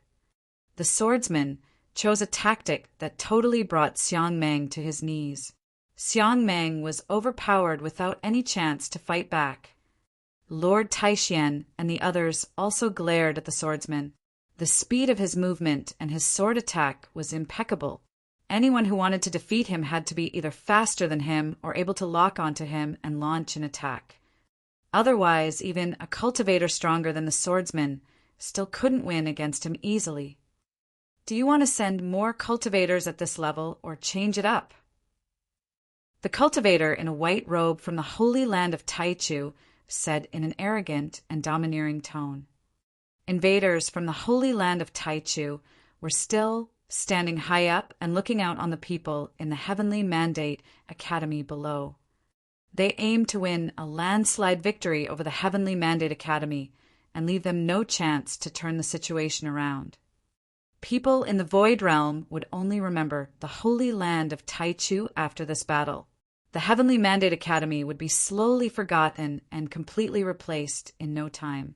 The swordsman chose a tactic that totally brought Xiang Mang to his knees. Xiang Mang was overpowered without any chance to fight back. Lord Taixian and the others also glared at the swordsman. The speed of his movement and his sword attack was impeccable. Anyone who wanted to defeat him had to be either faster than him or able to lock onto him and launch an attack. Otherwise, even a cultivator stronger than the swordsman still couldn't win against him easily. Do you want to send more cultivators at this level or change it up? The cultivator in a white robe from the holy land of Taichu said in an arrogant and domineering tone. Invaders from the holy land of Taichu were still standing high up and looking out on the people in the Heavenly Mandate Academy below. They aimed to win a landslide victory over the Heavenly Mandate Academy and leave them no chance to turn the situation around. People in the Void Realm would only remember the holy land of Taichu after this battle. The Heavenly Mandate Academy would be slowly forgotten and completely replaced in no time.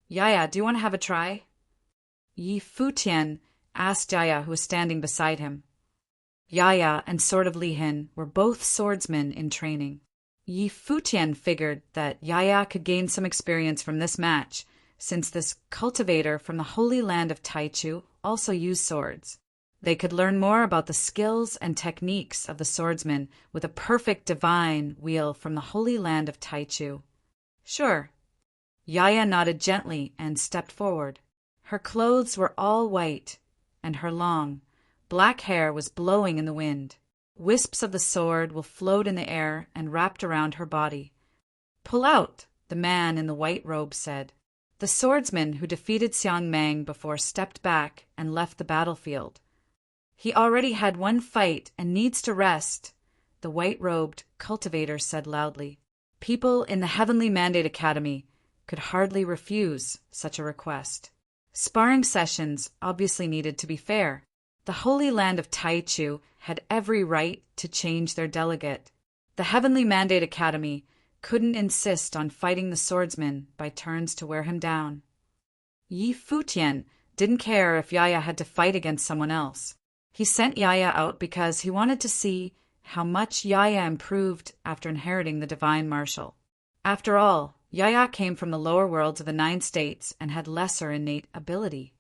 "Yaya, do you want to have a try?" Yi Futian asked Jaya, who was standing beside him. Yaya and Sword of Lihin were both swordsmen in training. Yi Futian figured that Yaya could gain some experience from this match, since this cultivator from the Holy Land of Taichu also used swords. They could learn more about the skills and techniques of the swordsman with a perfect divine wheel from the Holy Land of Taichu. Sure. Yaya nodded gently and stepped forward. Her clothes were all white, and her long, black hair was blowing in the wind. Wisps of the sword will float in the air and wrapped around her body. "Pull out," the man in the white robe said. The swordsman who defeated Xiang Mang before stepped back and left the battlefield. "He already had one fight and needs to rest," the white-robed cultivator said loudly. People in the Heavenly Mandate Academy could hardly refuse such a request. Sparring sessions obviously needed to be fair. The Holy Land of Taichu had every right to change their delegate. The Heavenly Mandate Academy couldn't insist on fighting the swordsman by turns to wear him down. Yi Futian didn't care if Yaya had to fight against someone else. He sent Yaya out because he wanted to see how much Yaya improved after inheriting the divine martial. After all, Yaya came from the lower worlds of the 9 states and had lesser innate ability.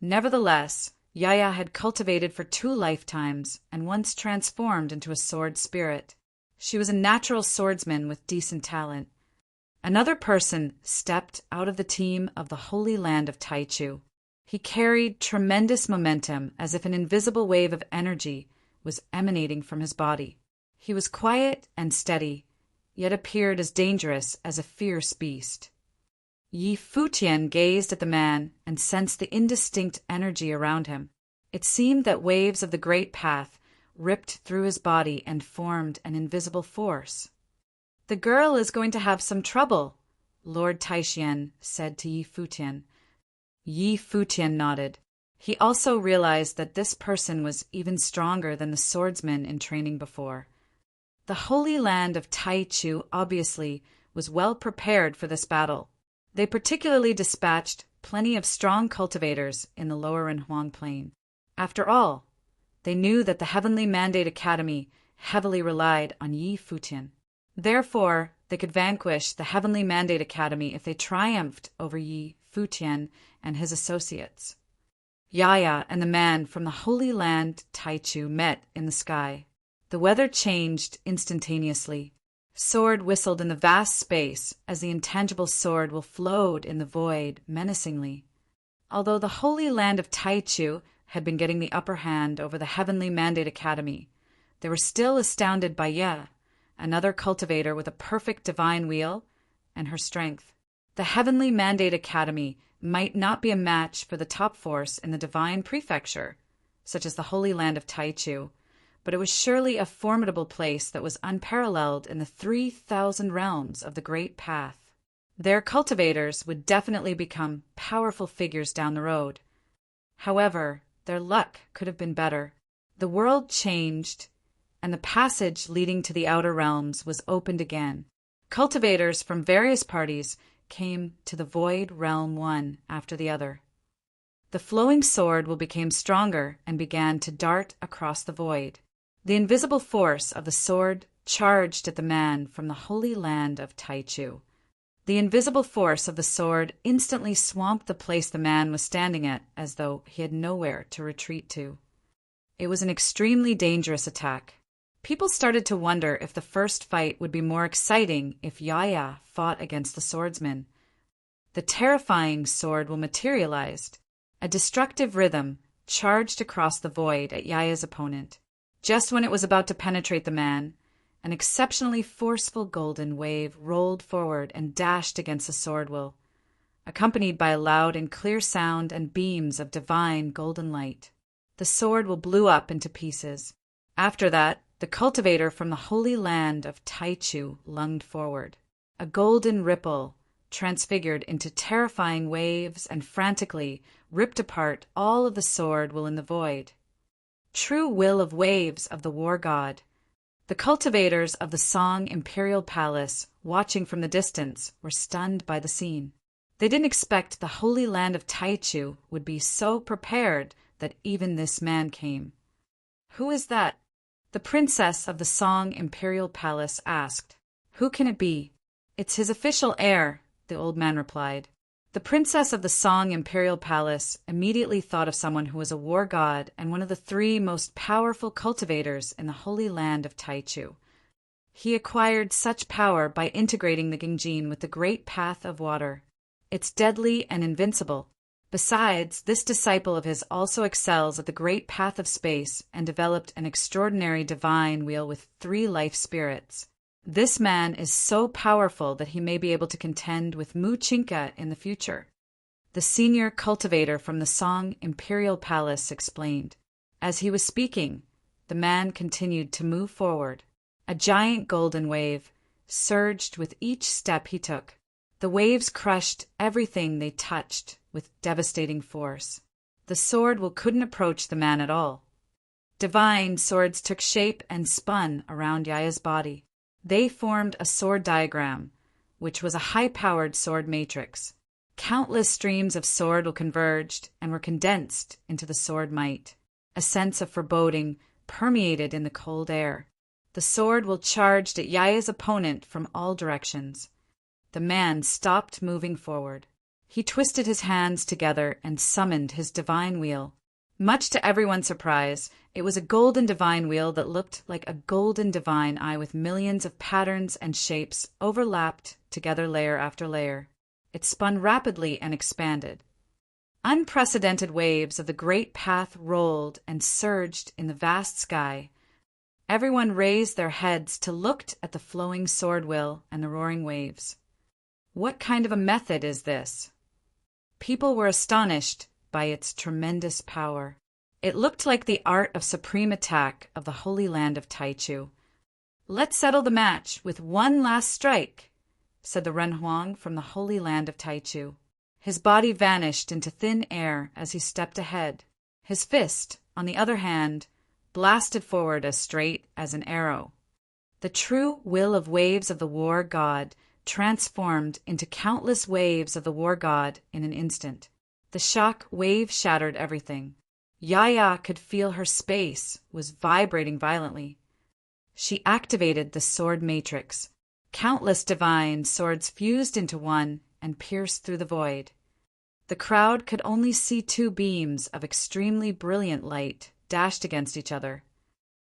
Nevertheless, Yaya had cultivated for 2 lifetimes and once transformed into a sword spirit. She was a natural swordsman with decent talent. Another person stepped out of the team of the Holy Land of Taichu. He carried tremendous momentum as if an invisible wave of energy was emanating from his body. He was quiet and steady, yet appeared as dangerous as a fierce beast. Yi Futian gazed at the man and sensed the indistinct energy around him. It seemed that waves of the great path ripped through his body and formed an invisible force. "The girl is going to have some trouble," Lord Taishian said to Yi Futian. Yi Futian nodded. He also realized that this person was even stronger than the swordsman in training before. The Holy Land of Taichu obviously was well prepared for this battle. They particularly dispatched plenty of strong cultivators in the lower Renhuang Plain. After all, they knew that the Heavenly Mandate Academy heavily relied on Yi Futian. Therefore, they could vanquish the Heavenly Mandate Academy if they triumphed over Yi Futian and his associates. Yaya and the man from the Holy Land Taichu met in the sky. The weather changed instantaneously. Sword whistled in the vast space as the intangible sword will float in the void menacingly. Although the Holy Land of Taichu had been getting the upper hand over the Heavenly Mandate Academy, they were still astounded by Ye, another cultivator with a perfect divine wheel, and her strength. The Heavenly Mandate Academy might not be a match for the top force in the divine prefecture, such as the Holy Land of Taichu, but it was surely a formidable place that was unparalleled in the 3,000 realms of the Great Path. Their cultivators would definitely become powerful figures down the road. However, their luck could have been better. The world changed, and the passage leading to the outer realms was opened again. Cultivators from various parties came to the Void Realm one after the other. The flowing sword will became stronger and began to dart across the void. The invisible force of the sword charged at the man from the Holy Land of Taichu. The invisible force of the sword instantly swamped the place the man was standing at as though he had nowhere to retreat to. It was an extremely dangerous attack. People started to wonder if the first fight would be more exciting if Yaya fought against the swordsman. The terrifying sword will materialized. A destructive rhythm charged across the void at Yaya's opponent. Just when it was about to penetrate the man, an exceptionally forceful golden wave rolled forward and dashed against the sword will, accompanied by a loud and clear sound and beams of divine golden light. The sword will blew up into pieces. After that, the cultivator from the Holy Land of Taichu lunged forward. A golden ripple transfigured into terrifying waves and frantically ripped apart all of the sword will in the void. True will of waves of the war god. The cultivators of the Song Imperial Palace, watching from the distance, were stunned by the scene. They didn't expect the Holy Land of Taichu would be so prepared that even this man came. Who is that? The princess of the Song Imperial Palace asked. Who can it be? It's his official heir, the old man replied. The princess of the Song Imperial Palace immediately thought of someone who was a war god and one of the 3 most powerful cultivators in the Holy Land of Taichu. He acquired such power by integrating the Gingjin with the Great Path of Water. It's deadly and invincible. Besides, this disciple of his also excels at the Great Path of Space and developed an extraordinary divine wheel with 3 life spirits. This man is so powerful that he may be able to contend with Mu Chinka in the future. The senior cultivator from the Song Imperial Palace explained. As he was speaking, the man continued to move forward. A giant golden wave surged with each step he took. The waves crushed everything they touched with devastating force. The sword couldn't approach the man at all. Divine swords took shape and spun around Yaya's body. They formed a sword diagram, which was a high-powered sword matrix. Countless streams of sword converged and were condensed into the sword might. A sense of foreboding permeated in the cold air. The sword charged at Yaya's opponent from all directions. The man stopped moving forward. He twisted his hands together and summoned his divine wheel. Much to everyone's surprise, it was a golden divine wheel that looked like a golden divine eye with millions of patterns and shapes overlapped together layer after layer. It spun rapidly and expanded. Unprecedented waves of the Great Path rolled and surged in the vast sky. Everyone raised their heads to look at the flowing sword wheel and the roaring waves. What kind of a method is this? People were astonished by its tremendous power. It looked like the art of supreme attack of the Holy Land of Taichu. Let's settle the match with one last strike, said the Renhuang from the Holy Land of Taichu. His body vanished into thin air as he stepped ahead. His fist, on the other hand, blasted forward as straight as an arrow. The true will of waves of the war god transformed into countless waves of the war god in an instant. The shock wave shattered everything. Yaya could feel her space was vibrating violently. She activated the sword matrix. Countless divine swords fused into one and pierced through the void. The crowd could only see 2 beams of extremely brilliant light dashed against each other.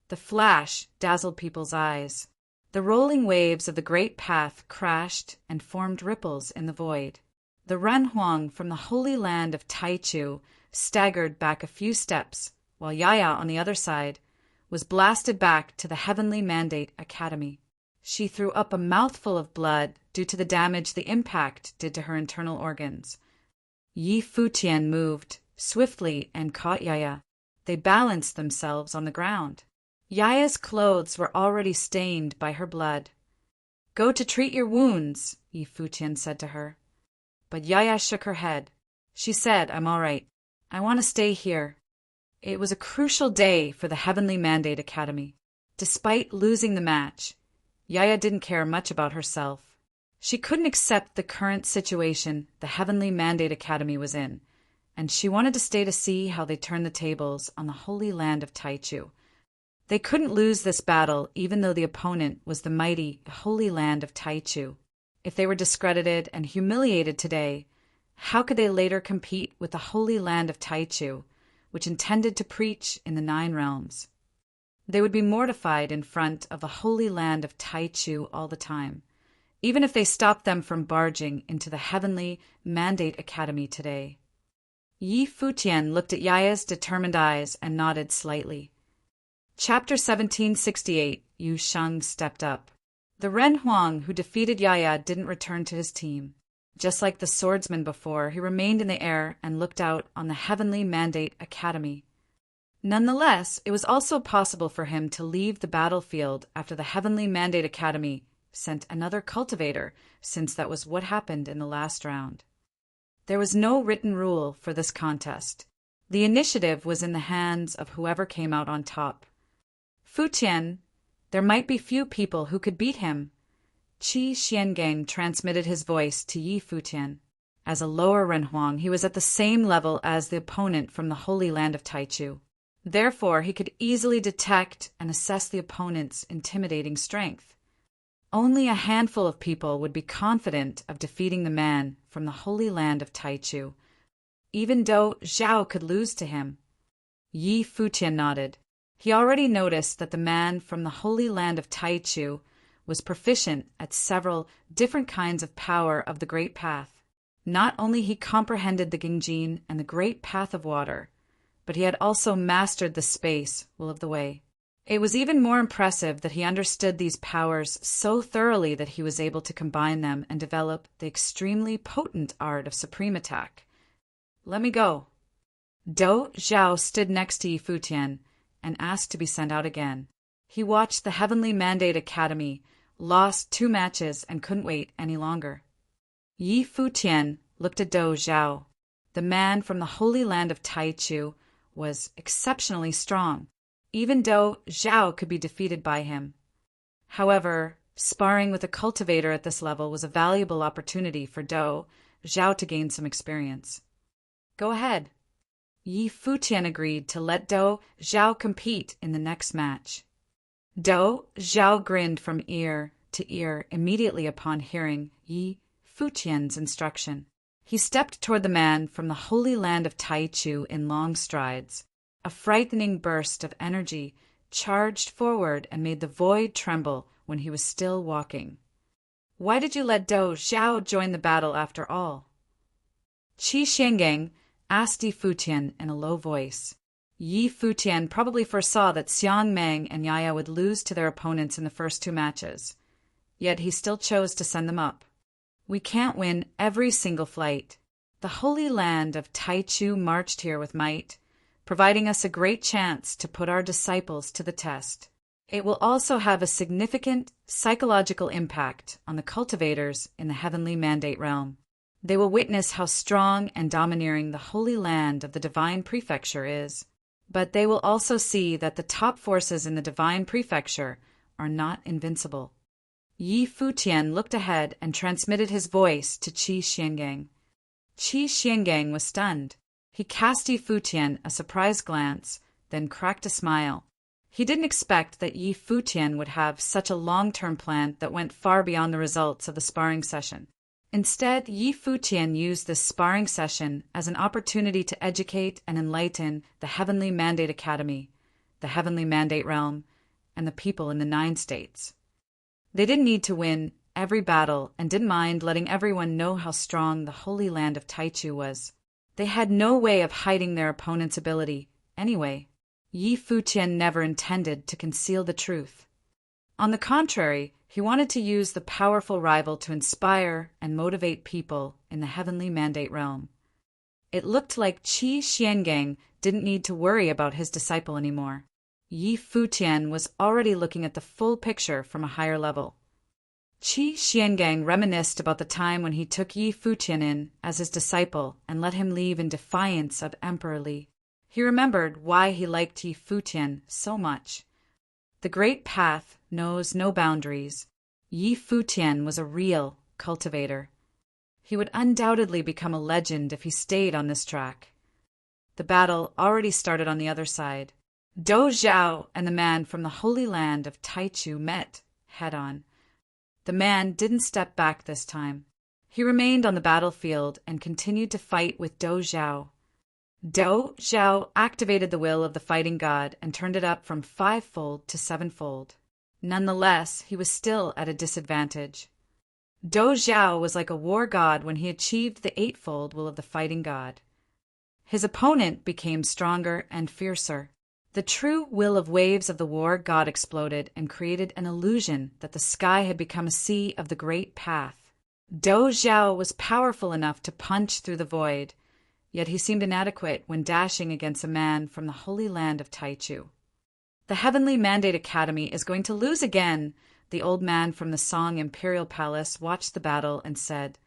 The flash dazzled people's eyes. The rolling waves of the Great Path crashed and formed ripples in the void. The Renhuang from the Holy Land of Taichu staggered back a few steps, while Yaya, on the other side, was blasted back to the Heavenly Mandate Academy. She threw up a mouthful of blood due to the damage the impact did to her internal organs. Yi Futian moved swiftly and caught Yaya. They balanced themselves on the ground. Yaya's clothes were already stained by her blood. Go to treat your wounds, Yi Futian said to her. But Yaya shook her head. She said, I'm all right. I want to stay here. It was a crucial day for the Heavenly Mandate Academy. Despite losing the match, Yaya didn't care much about herself. She couldn't accept the current situation the Heavenly Mandate Academy was in, and she wanted to stay to see how they turned the tables on the Holy Land of Taichu. They couldn't lose this battle even though the opponent was the mighty Holy Land of Taichu. If they were discredited and humiliated today, how could they later compete with the Holy Land of Taichu, which intended to preach in the 9 realms? They would be mortified in front of the Holy Land of Taichu all the time, even if they stopped them from barging into the Heavenly Mandate Academy today. Yi Futian looked at Yaya's determined eyes and nodded slightly. Chapter 1768, Yu Sheng stepped up. The Renhuang who defeated Yaya didn't return to his team. Just like the swordsman before, he remained in the air and looked out on the Heavenly Mandate Academy. Nonetheless, it was also possible for him to leave the battlefield after the Heavenly Mandate Academy sent another cultivator, since that was what happened in the last round. There was no written rule for this contest. The initiative was in the hands of whoever came out on top. Futian, there might be few people who could beat him. Qi Xiangang transmitted his voice to Yi Futian. As a lower Renhuang, he was at the same level as the opponent from the Holy Land of Taichu. Therefore, he could easily detect and assess the opponent's intimidating strength. Only a handful of people would be confident of defeating the man from the Holy Land of Taichu. Even though Zhao could lose to him. Yi Futian nodded. He already noticed that the man from the Holy Land of Taichu was proficient at several different kinds of power of the Great Path. Not only he comprehended the Gingjin and the Great Path of Water, but he had also mastered the space will of the way. It was even more impressive that he understood these powers so thoroughly that he was able to combine them and develop the extremely potent art of supreme attack. Let me go. Dou Zhao stood next to Yi Futian and asked to be sent out again. He watched the Heavenly Mandate Academy, lost 2 matches and couldn't wait any longer. Yi Futian looked at Dou Zhao. The man from the Holy Land of Taichu was exceptionally strong. Even Dou Zhao could be defeated by him. However, sparring with a cultivator at this level was a valuable opportunity for Dou Zhao to gain some experience. Go ahead. Yi Futian agreed to let Dou Zhao compete in the next match. Dou Zhao grinned from ear to ear immediately upon hearing Yi Futian's instruction. He stepped toward the man from the Holy Land of Taichu in long strides. A frightening burst of energy charged forward and made the void tremble when he was still walking. Why did you let Dou Zhao join the battle after all? Qi Xiangang asked Yi Futian in a low voice. Yi Futian probably foresaw that Xiang Meng and Yaya would lose to their opponents in the first 2 matches. Yet he still chose to send them up. We can't win every single flight. The Holy Land of Taichu marched here with might, providing us a great chance to put our disciples to the test. It will also have a significant psychological impact on the cultivators in the Heavenly Mandate realm. They will witness how strong and domineering the Holy Land of the Divine Prefecture is. But they will also see that the top forces in the Divine Prefecture are not invincible. Yi Futian looked ahead and transmitted his voice to Qi Xiangang. Qi Xiangang was stunned. He cast Yi Futian a surprised glance, then cracked a smile. He didn't expect that Yi Futian would have such a long-term plan that went far beyond the results of the sparring session. Instead, Yi Futian used this sparring session as an opportunity to educate and enlighten the Heavenly Mandate Academy, the Heavenly Mandate Realm, and the people in the 9 states. They didn't need to win every battle and didn't mind letting everyone know how strong the Holy Land of Taichu was. They had no way of hiding their opponent's ability, anyway. Yi Futian never intended to conceal the truth. On the contrary, he wanted to use the powerful rival to inspire and motivate people in the Heavenly Mandate realm. It looked like Qi Xiangang didn't need to worry about his disciple anymore. Yi Futian was already looking at the full picture from a higher level. Qi Xiangang reminisced about the time when he took Yi Futian in as his disciple and let him leave in defiance of Emperor Li. He remembered why he liked Yi Futian so much. The Great Path knows no boundaries. Yi Futian was a real cultivator. He would undoubtedly become a legend if he stayed on this track. The battle already started on the other side. Dou Zhao and the man from the Holy Land of Taichu met head-on. The man didn't step back this time. He remained on the battlefield and continued to fight with Dou Zhao. Dou Zhao activated the will of the fighting god and turned it up from 5-fold to 7-fold. Nonetheless, he was still at a disadvantage. Dou Zhao was like a war god when he achieved the 8-fold will of the fighting god. His opponent became stronger and fiercer. The true will of waves of the war god exploded and created an illusion that the sky had become a sea of the Great Path. Dou Zhao was powerful enough to punch through the void, yet he seemed inadequate when dashing against a man from the Holy Land of Taichu. The Heavenly Mandate Academy is going to lose again. The old man from the Song Imperial Palace watched the battle and said,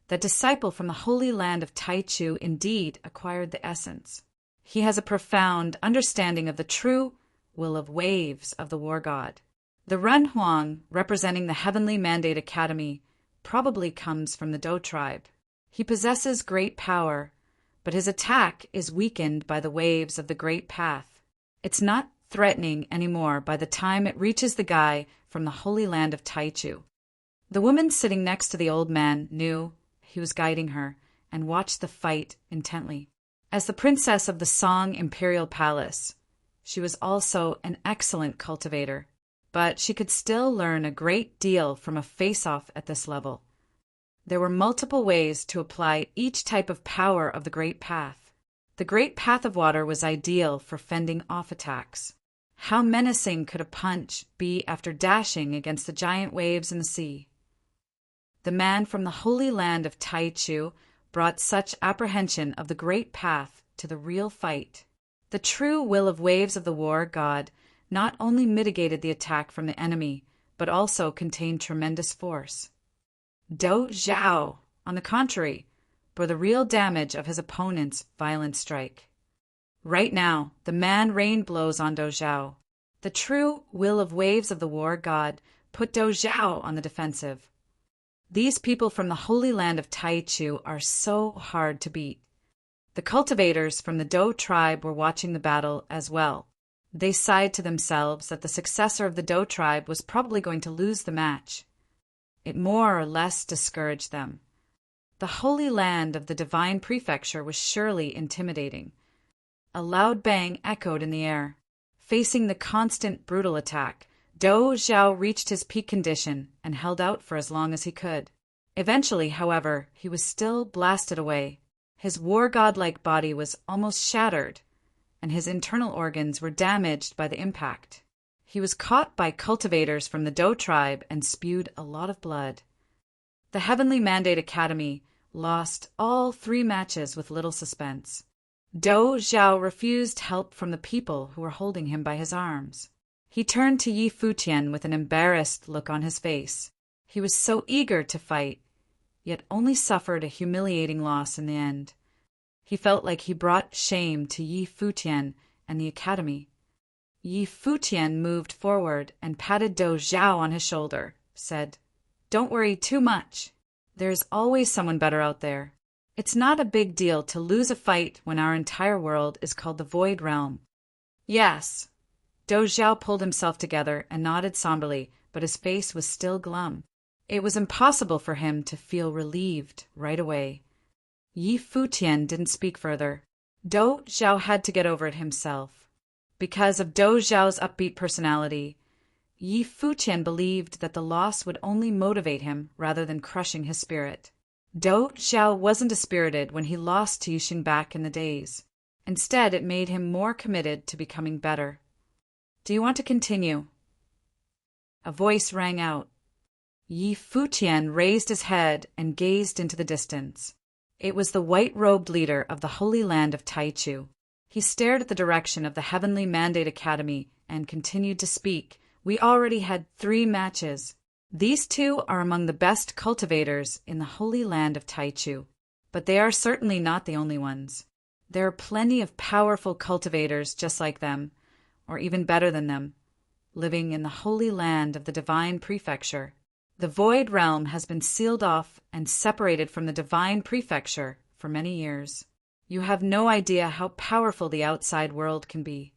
"The disciple from the Holy Land of Taichu indeed acquired the essence. He has a profound understanding of the true will of waves of the war god. The Ren Huang, representing the Heavenly Mandate Academy, probably comes from the Dou tribe. He possesses great power, but his attack is weakened by the waves of the Great Path. It's not threatening anymore by the time it reaches the guy from the Holy Land of Taichu. The woman sitting next to the old man knew he was guiding her and watched the fight intently. As the princess of the Song Imperial Palace, she was also an excellent cultivator, but she could still learn a great deal from a face-off at this level. There were multiple ways to apply each type of power of the Great Path. The Great Path of Water was ideal for fending off attacks. How menacing could a punch be after dashing against the giant waves in the sea? The man from the Holy Land of Taichu brought such apprehension of the Great Path to the real fight. The true will of Waves of the War God not only mitigated the attack from the enemy, but also contained tremendous force. Dou Zhao, on the contrary, bore the real damage of his opponent's violent strike. Right now, the man rained blows on Dou Zhao. The true will of Waves of the War God put Dou Zhao on the defensive. These people from the Holy Land of Taichu are so hard to beat. The cultivators from the Dou tribe were watching the battle as well. They sighed to themselves that the successor of the Dou tribe was probably going to lose the match. It more or less discouraged them. The Holy Land of the Divine Prefecture was surely intimidating. A loud bang echoed in the air. Facing the constant brutal attack, Dou Zhao reached his peak condition and held out for as long as he could. Eventually, however, he was still blasted away. His war god-like body was almost shattered, and his internal organs were damaged by the impact. He was caught by cultivators from the Dou tribe and spewed a lot of blood. The Heavenly Mandate Academy lost all 3 matches with little suspense. Dou Zhao refused help from the people who were holding him by his arms. He turned to Yi Futian with an embarrassed look on his face. He was so eager to fight, yet only suffered a humiliating loss in the end. He felt like he brought shame to Yi Futian and the academy. Yi Futian moved forward and patted Dou Zhao on his shoulder, said, "Don't worry too much. There's always someone better out there. It's not a big deal to lose a fight when our entire world is called the Void Realm." "Yes." Dou Zhao pulled himself together and nodded somberly, but his face was still glum. It was impossible for him to feel relieved right away. Yi Futian didn't speak further. Dou Zhao had to get over it himself. Because of Dou Zhao's upbeat personality, Yi Futian believed that the loss would only motivate him rather than crushing his spirit. Dou Zhao wasn't dispirited when he lost to Yixing back in the days. Instead, it made him more committed to becoming better. "Do you want to continue?" A voice rang out. Yi Futian raised his head and gazed into the distance. It was the white-robed leader of the Holy Land of Taichu. He stared at the direction of the Heavenly Mandate Academy and continued to speak. "We already had 3 matches. These 2 are among the best cultivators in the Holy Land of Taichu, but they are certainly not the only ones. There are plenty of powerful cultivators just like them, or even better than them, living in the Holy Land of the Divine Prefecture. The Void Realm has been sealed off and separated from the Divine Prefecture for many years. You have no idea how powerful the outside world can be.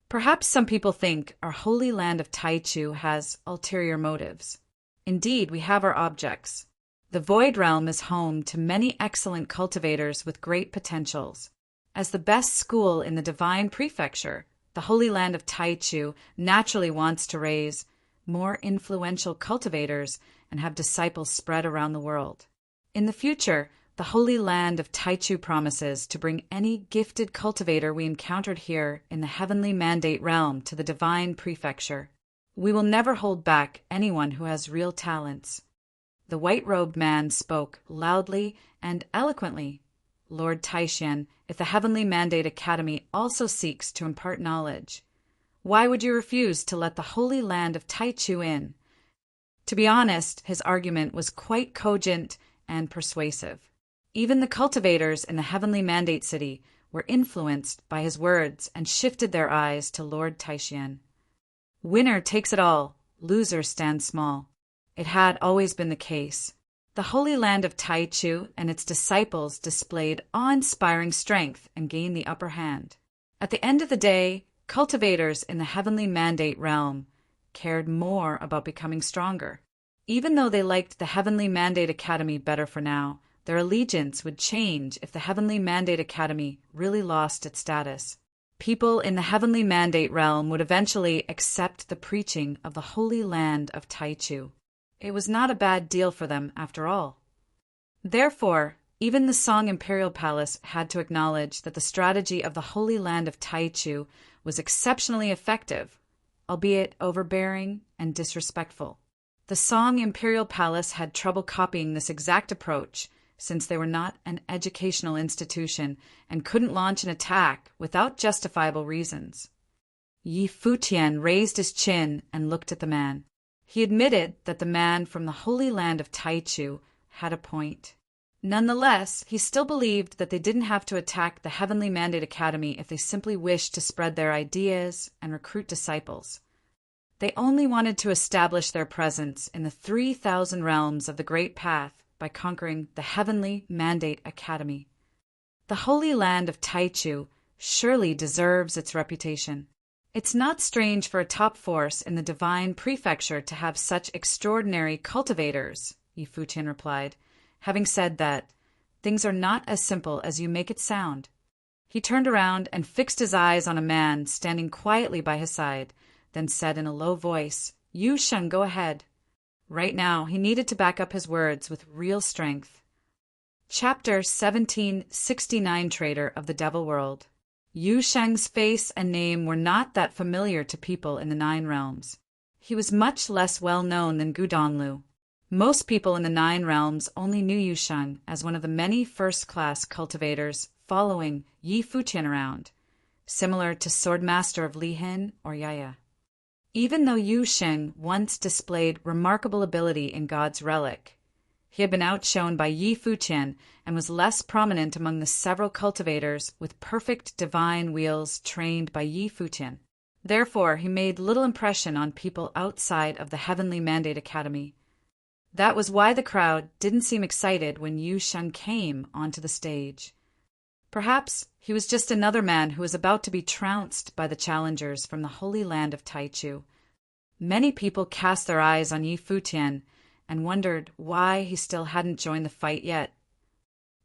Perhaps some people think our Holy Land of Taichu has ulterior motives. Indeed, we have our objects. The Void Realm is home to many excellent cultivators with great potentials. As the best school in the Divine Prefecture, the Holy Land of Taichu naturally wants to raise more influential cultivators and have disciples spread around the world. In the future, the Holy Land of Taichu promises to bring any gifted cultivator we encountered here in the Heavenly Mandate Realm to the Divine Prefecture. We will never hold back anyone who has real talents." The white-robed man spoke loudly and eloquently. "Lord Taishan, if the Heavenly Mandate Academy also seeks to impart knowledge, why would you refuse to let the Holy Land of Taichu in?" To be honest, his argument was quite cogent and persuasive. Even the cultivators in the Heavenly Mandate City were influenced by his words and shifted their eyes to Lord Taishan. Winner takes it all, loser stands small. It had always been the case. The Holy Land of Taichu and its disciples displayed awe-inspiring strength and gained the upper hand. At the end of the day, cultivators in the Heavenly Mandate realm cared more about becoming stronger. Even though they liked the Heavenly Mandate Academy better for now, their allegiance would change if the Heavenly Mandate Academy really lost its status. People in the Heavenly Mandate realm would eventually accept the preaching of the Holy Land of Taichu. It was not a bad deal for them, after all. Therefore, even the Song Imperial Palace had to acknowledge that the strategy of the Holy Land of Taichu was exceptionally effective, albeit overbearing and disrespectful. The Song Imperial Palace had trouble copying this exact approach, since they were not an educational institution and couldn't launch an attack without justifiable reasons. Yi Futian raised his chin and looked at the man. He admitted that the man from the Holy Land of Taichu had a point. Nonetheless, he still believed that they didn't have to attack the Heavenly Mandate Academy if they simply wished to spread their ideas and recruit disciples. They only wanted to establish their presence in the 3,000 realms of the Great Path by conquering the Heavenly Mandate Academy. The Holy Land of Taichu surely deserves its reputation. It's not strange for a top force in the Divine Prefecture to have such extraordinary cultivators, Yi Futian replied, having said that, things are not as simple as you make it sound. He turned around and fixed his eyes on a man standing quietly by his side, then said in a low voice, "You Sheng, go ahead." Right now, he needed to back up his words with real strength. Chapter 1769 Trader of the Devil World. Yu Sheng's face and name were not that familiar to people in the Nine Realms. He was much less well known than Gudonglu. Most people in the Nine Realms only knew Yu Sheng as one of the many first-class cultivators following Yi Futian around, similar to Swordmaster of Lihin or Yaya. Even though Yu Sheng once displayed remarkable ability in God's relic, he had been outshone by Yi Futian and was less prominent among the several cultivators with perfect divine wheels trained by Yi Futian. Therefore, he made little impression on people outside of the Heavenly Mandate Academy. That was why the crowd didn't seem excited when Yu Sheng came onto the stage. Perhaps he was just another man who was about to be trounced by the challengers from the Holy Land of Taichu. Many people cast their eyes on Yi Futian and wondered why he still hadn't joined the fight yet.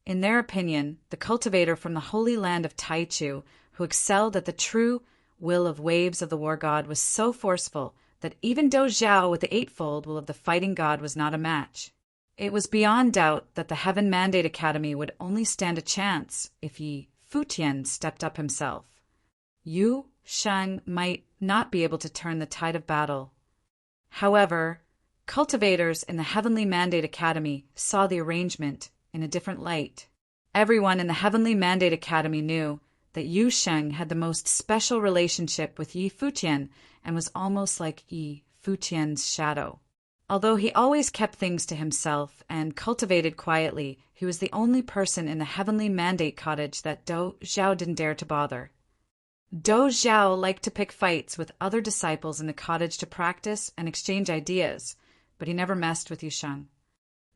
In their opinion, the cultivator from the Holy Land of Taichu, who excelled at the true will of waves of the war god, was so forceful that even Do Zhao with the Eightfold Will of the Fighting God was not a match. It was beyond doubt that the Heaven Mandate Academy would only stand a chance if Yi Futian stepped up himself. Yu Sheng might not be able to turn the tide of battle. However, cultivators in the Heavenly Mandate Academy saw the arrangement in a different light. Everyone in the Heavenly Mandate Academy knew that Yu Sheng had the most special relationship with Yi Futian and was almost like Yi Futian's shadow. Although he always kept things to himself and cultivated quietly, he was the only person in the Heavenly Mandate Cottage that Do Zhao didn't dare to bother. Do Zhao liked to pick fights with other disciples in the cottage to practice and exchange ideas, but he never messed with Yu Sheng.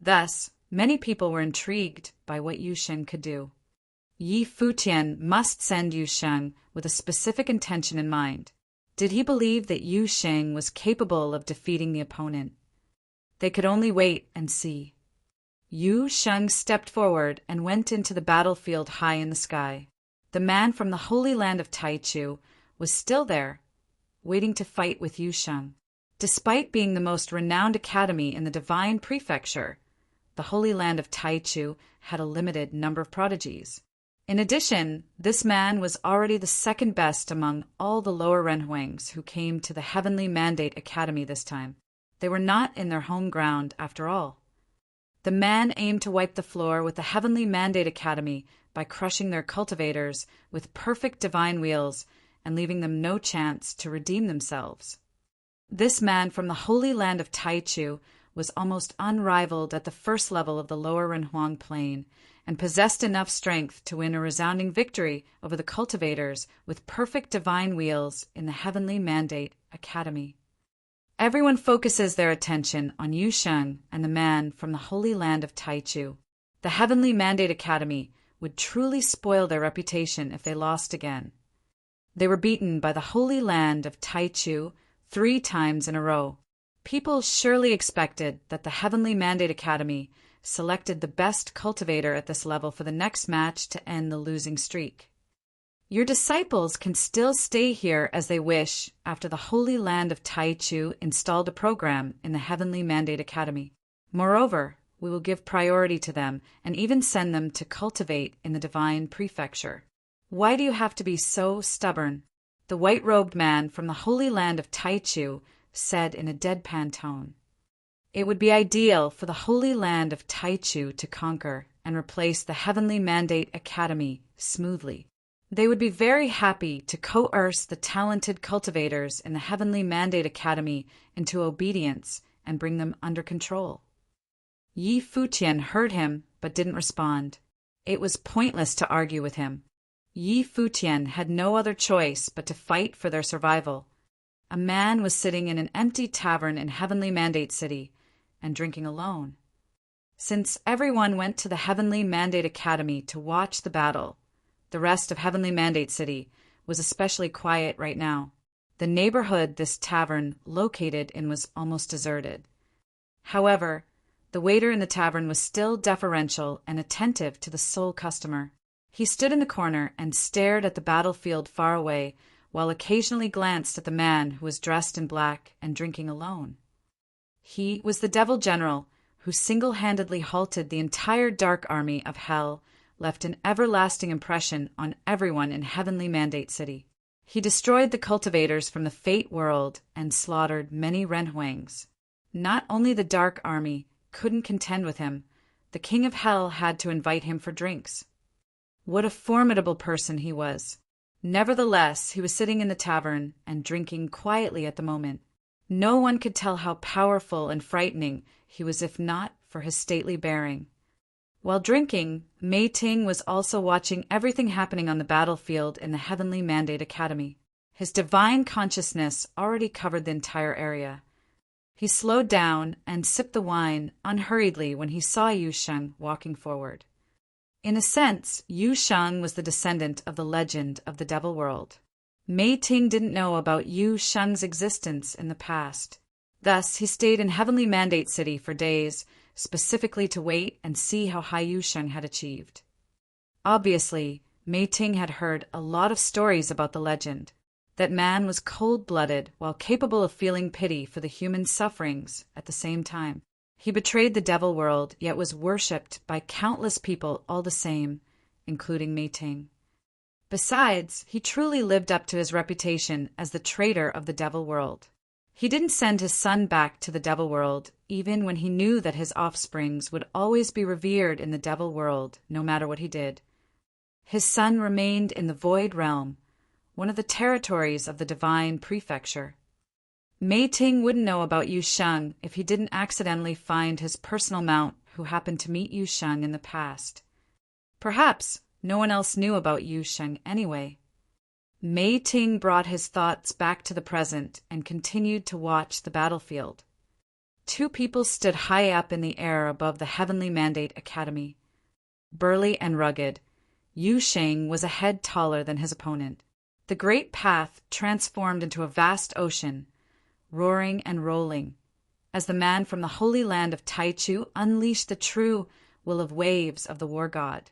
Thus, many people were intrigued by what Yu Sheng could do. Yi Futian must send Yu Sheng with a specific intention in mind. Did he believe that Yu Sheng was capable of defeating the opponent? They could only wait and see. Yu Sheng stepped forward and went into the battlefield high in the sky. The man from the Holy Land of Taichu was still there, waiting to fight with Yu Sheng. Despite being the most renowned academy in the Divine Prefecture, the Holy Land of Taichu had a limited number of prodigies. In addition, this man was already the second best among all the lower Renhuangs who came to the Heavenly Mandate Academy this time. They were not in their home ground after all. The man aimed to wipe the floor with the Heavenly Mandate Academy by crushing their cultivators with perfect divine wheels and leaving them no chance to redeem themselves. This man from the Holy Land of Taichu was almost unrivaled at the first level of the lower Renhuang Plain and possessed enough strength to win a resounding victory over the cultivators with perfect divine wheels in the Heavenly Mandate Academy. Everyone focuses their attention on Yu Sheng and the man from the Holy Land of Taichu. The Heavenly Mandate Academy would truly spoil their reputation if they lost again. They were beaten by the Holy Land of Taichu 3 times in a row. People surely expected that the Heavenly Mandate Academy selected the best cultivator at this level for the next match to end the losing streak. Your disciples can still stay here as they wish after the Holy Land of Taichu installed a program in the Heavenly Mandate Academy. Moreover, we will give priority to them and even send them to cultivate in the Divine Prefecture. Why do you have to be so stubborn? The white-robed man from the Holy Land of Taichu said in a deadpan tone. It would be ideal for the Holy Land of Taichu to conquer and replace the Heavenly Mandate Academy smoothly. They would be very happy to coerce the talented cultivators in the Heavenly Mandate Academy into obedience and bring them under control. Yi Futian heard him but didn't respond. It was pointless to argue with him. Yi Futian had no other choice but to fight for their survival. A man was sitting in an empty tavern in Heavenly Mandate City and drinking alone. Since everyone went to the Heavenly Mandate Academy to watch the battle, the rest of Heavenly Mandate City was especially quiet right now. The neighborhood this tavern located in was almost deserted. However, the waiter in the tavern was still deferential and attentive to the sole customer. He stood in the corner and stared at the battlefield far away, while occasionally glanced at the man who was dressed in black and drinking alone. He was the Devil General who single-handedly halted the entire Dark Army of Hell, left an everlasting impression on everyone in Heavenly Mandate City. He destroyed the cultivators from the Fate World and slaughtered many Renhuangs. Not only the Dark Army couldn't contend with him, the King of Hell had to invite him for drinks. What a formidable person he was. Nevertheless, he was sitting in the tavern and drinking quietly at the moment. No one could tell how powerful and frightening he was if not for his stately bearing. While drinking, Mei Ting was also watching everything happening on the battlefield in the Heavenly Mandate Academy. His divine consciousness already covered the entire area. He slowed down and sipped the wine unhurriedly when he saw Yu Sheng walking forward. In a sense, Yu Sheng was the descendant of the legend of the Devil World. Mei Ting didn't know about Yu Sheng's existence in the past. Thus, he stayed in Heavenly Mandate City for days, specifically to wait and see how high Yu Sheng had achieved. Obviously, Mei Ting had heard a lot of stories about the legend. That man was cold-blooded while capable of feeling pity for the human sufferings at the same time. He betrayed the Devil World, yet was worshipped by countless people all the same, including Mei Ting. Besides, he truly lived up to his reputation as the traitor of the Devil World. He didn't send his son back to the Devil World, even when he knew that his offsprings would always be revered in the Devil World, no matter what he did. His son remained in the Void Realm, one of the territories of the Divine Prefecture. Mei Ting wouldn't know about Yu Sheng if he didn't accidentally find his personal mount who happened to meet Yu Sheng in the past. Perhaps no one else knew about Yu Sheng anyway. Mei Ting brought his thoughts back to the present and continued to watch the battlefield. 2 people stood high up in the air above the Heavenly Mandate Academy. Burly and rugged, Yu Sheng was a head taller than his opponent. The great path transformed into a vast ocean, roaring and rolling, as the man from the Holy Land of Taichu unleashed the true will of waves of the war god.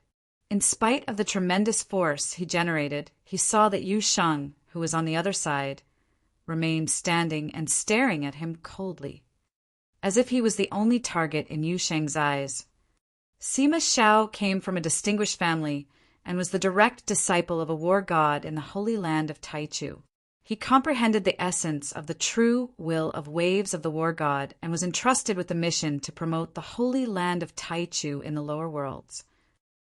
In spite of the tremendous force he generated, he saw that Yu Sheng, who was on the other side, remained standing and staring at him coldly, as if he was the only target in Yu Sheng's eyes. Sima Xiao came from a distinguished family and was the direct disciple of a war god in the Holy Land of Taichu. He comprehended the essence of the true will of waves of the war god and was entrusted with the mission to promote the Holy Land of Taichu in the lower worlds.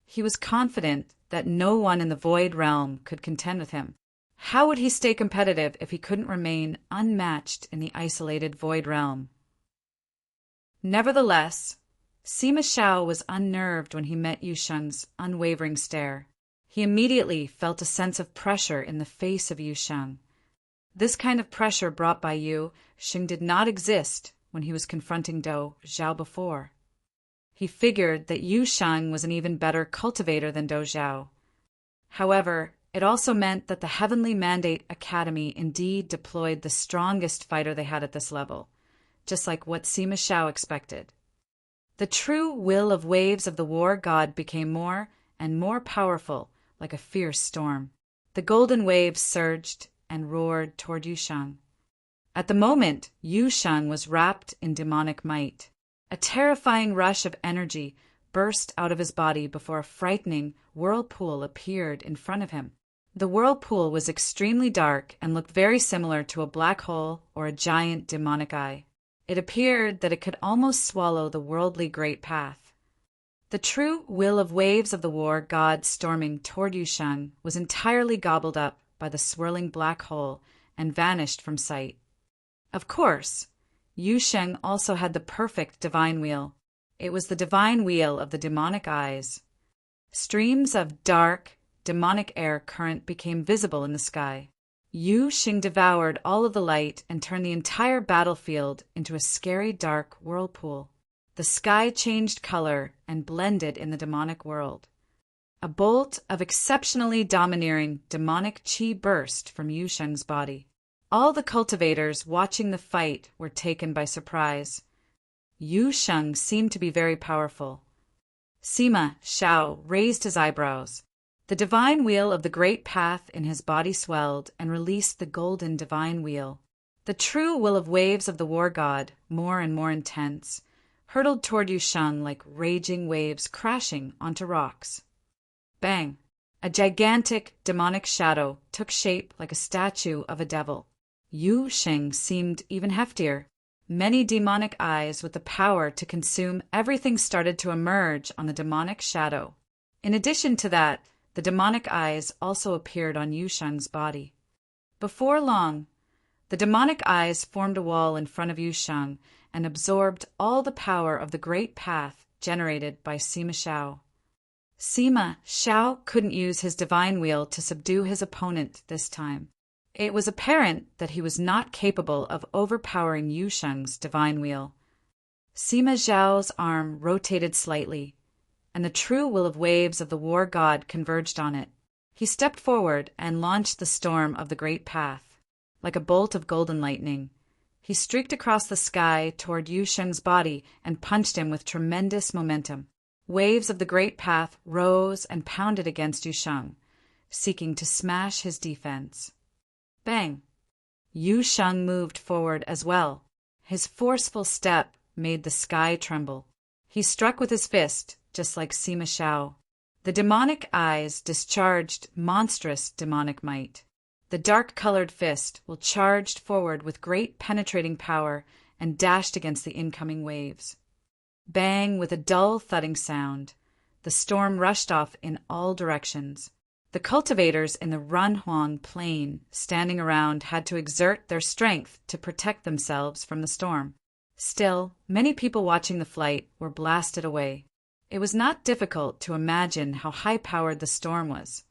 He was confident that no one in the Void Realm could contend with him. How would he stay competitive if he couldn't remain unmatched in the isolated Void Realm? Nevertheless, Sima Xiao was unnerved when he met Yu Sheng's unwavering stare. He immediately felt a sense of pressure in the face of Yu Sheng. This kind of pressure brought by Yu Sheng did not exist when he was confronting Do Zhao before. He figured that Yu Sheng was an even better cultivator than Do Zhao. However, It also meant that the Heavenly Mandate Academy indeed deployed the strongest fighter they had at this level, just like what Sima Shao expected. The true will of waves of the war god became more and more powerful, like a fierce storm. The golden waves surged and roared toward Yusheng. At the moment, Yusheng was wrapped in demonic might. A terrifying rush of energy burst out of his body before a frightening whirlpool appeared in front of him. The whirlpool was extremely dark and looked very similar to a black hole or a giant demonic eye. It appeared that it could almost swallow the worldly great path. The true will of waves of the war god storming toward Yusheng was entirely gobbled up by the swirling black hole and vanished from sight. Of course, Yusheng also had the perfect divine wheel. It was the divine wheel of the demonic eyes. Streams of dark, demonic air current became visible in the sky. Yusheng devoured all of the light and turned the entire battlefield into a scary dark whirlpool. The sky changed color and blended in the demonic world. A bolt of exceptionally domineering demonic qi burst from Yusheng's body. All the cultivators watching the fight were taken by surprise. Yusheng seemed to be very powerful. Sima Shao raised his eyebrows. The divine wheel of the great path in his body swelled and released the golden divine wheel. The true will of waves of the war god, more and more intense, hurtled toward Yusheng like raging waves crashing onto rocks. Bang! A gigantic demonic shadow took shape like a statue of a devil. Yusheng seemed even heftier. Many demonic eyes with the power to consume everything started to emerge on the demonic shadow. In addition to that, the demonic eyes also appeared on Yusheng's body. Before long, the demonic eyes formed a wall in front of Yusheng and absorbed all the power of the great path generated by Sima Shao. Sima Shao couldn't use his divine wheel to subdue his opponent this time. It was apparent that he was not capable of overpowering Yusheng's divine wheel. Sima Zhao's arm rotated slightly, and the true will of waves of the war god converged on it. He stepped forward and launched the storm of the great path. Like a bolt of golden lightning, he streaked across the sky toward Yusheng's body and punched him with tremendous momentum. Waves of the great path rose and pounded against Yusheng, seeking to smash his defense. Bang! Yusheng moved forward as well. His forceful step made the sky tremble. He struck with his fist, just like Sima Shao. The demonic eyes discharged monstrous demonic might. The dark-colored fist charged forward with great penetrating power and dashed against the incoming waves. Bang! With a dull thudding sound, the storm rushed off in all directions. The cultivators in the Runhuang plain standing around had to exert their strength to protect themselves from the storm. Still, many people watching the flight were blasted away. It was not difficult to imagine how high-powered the storm was.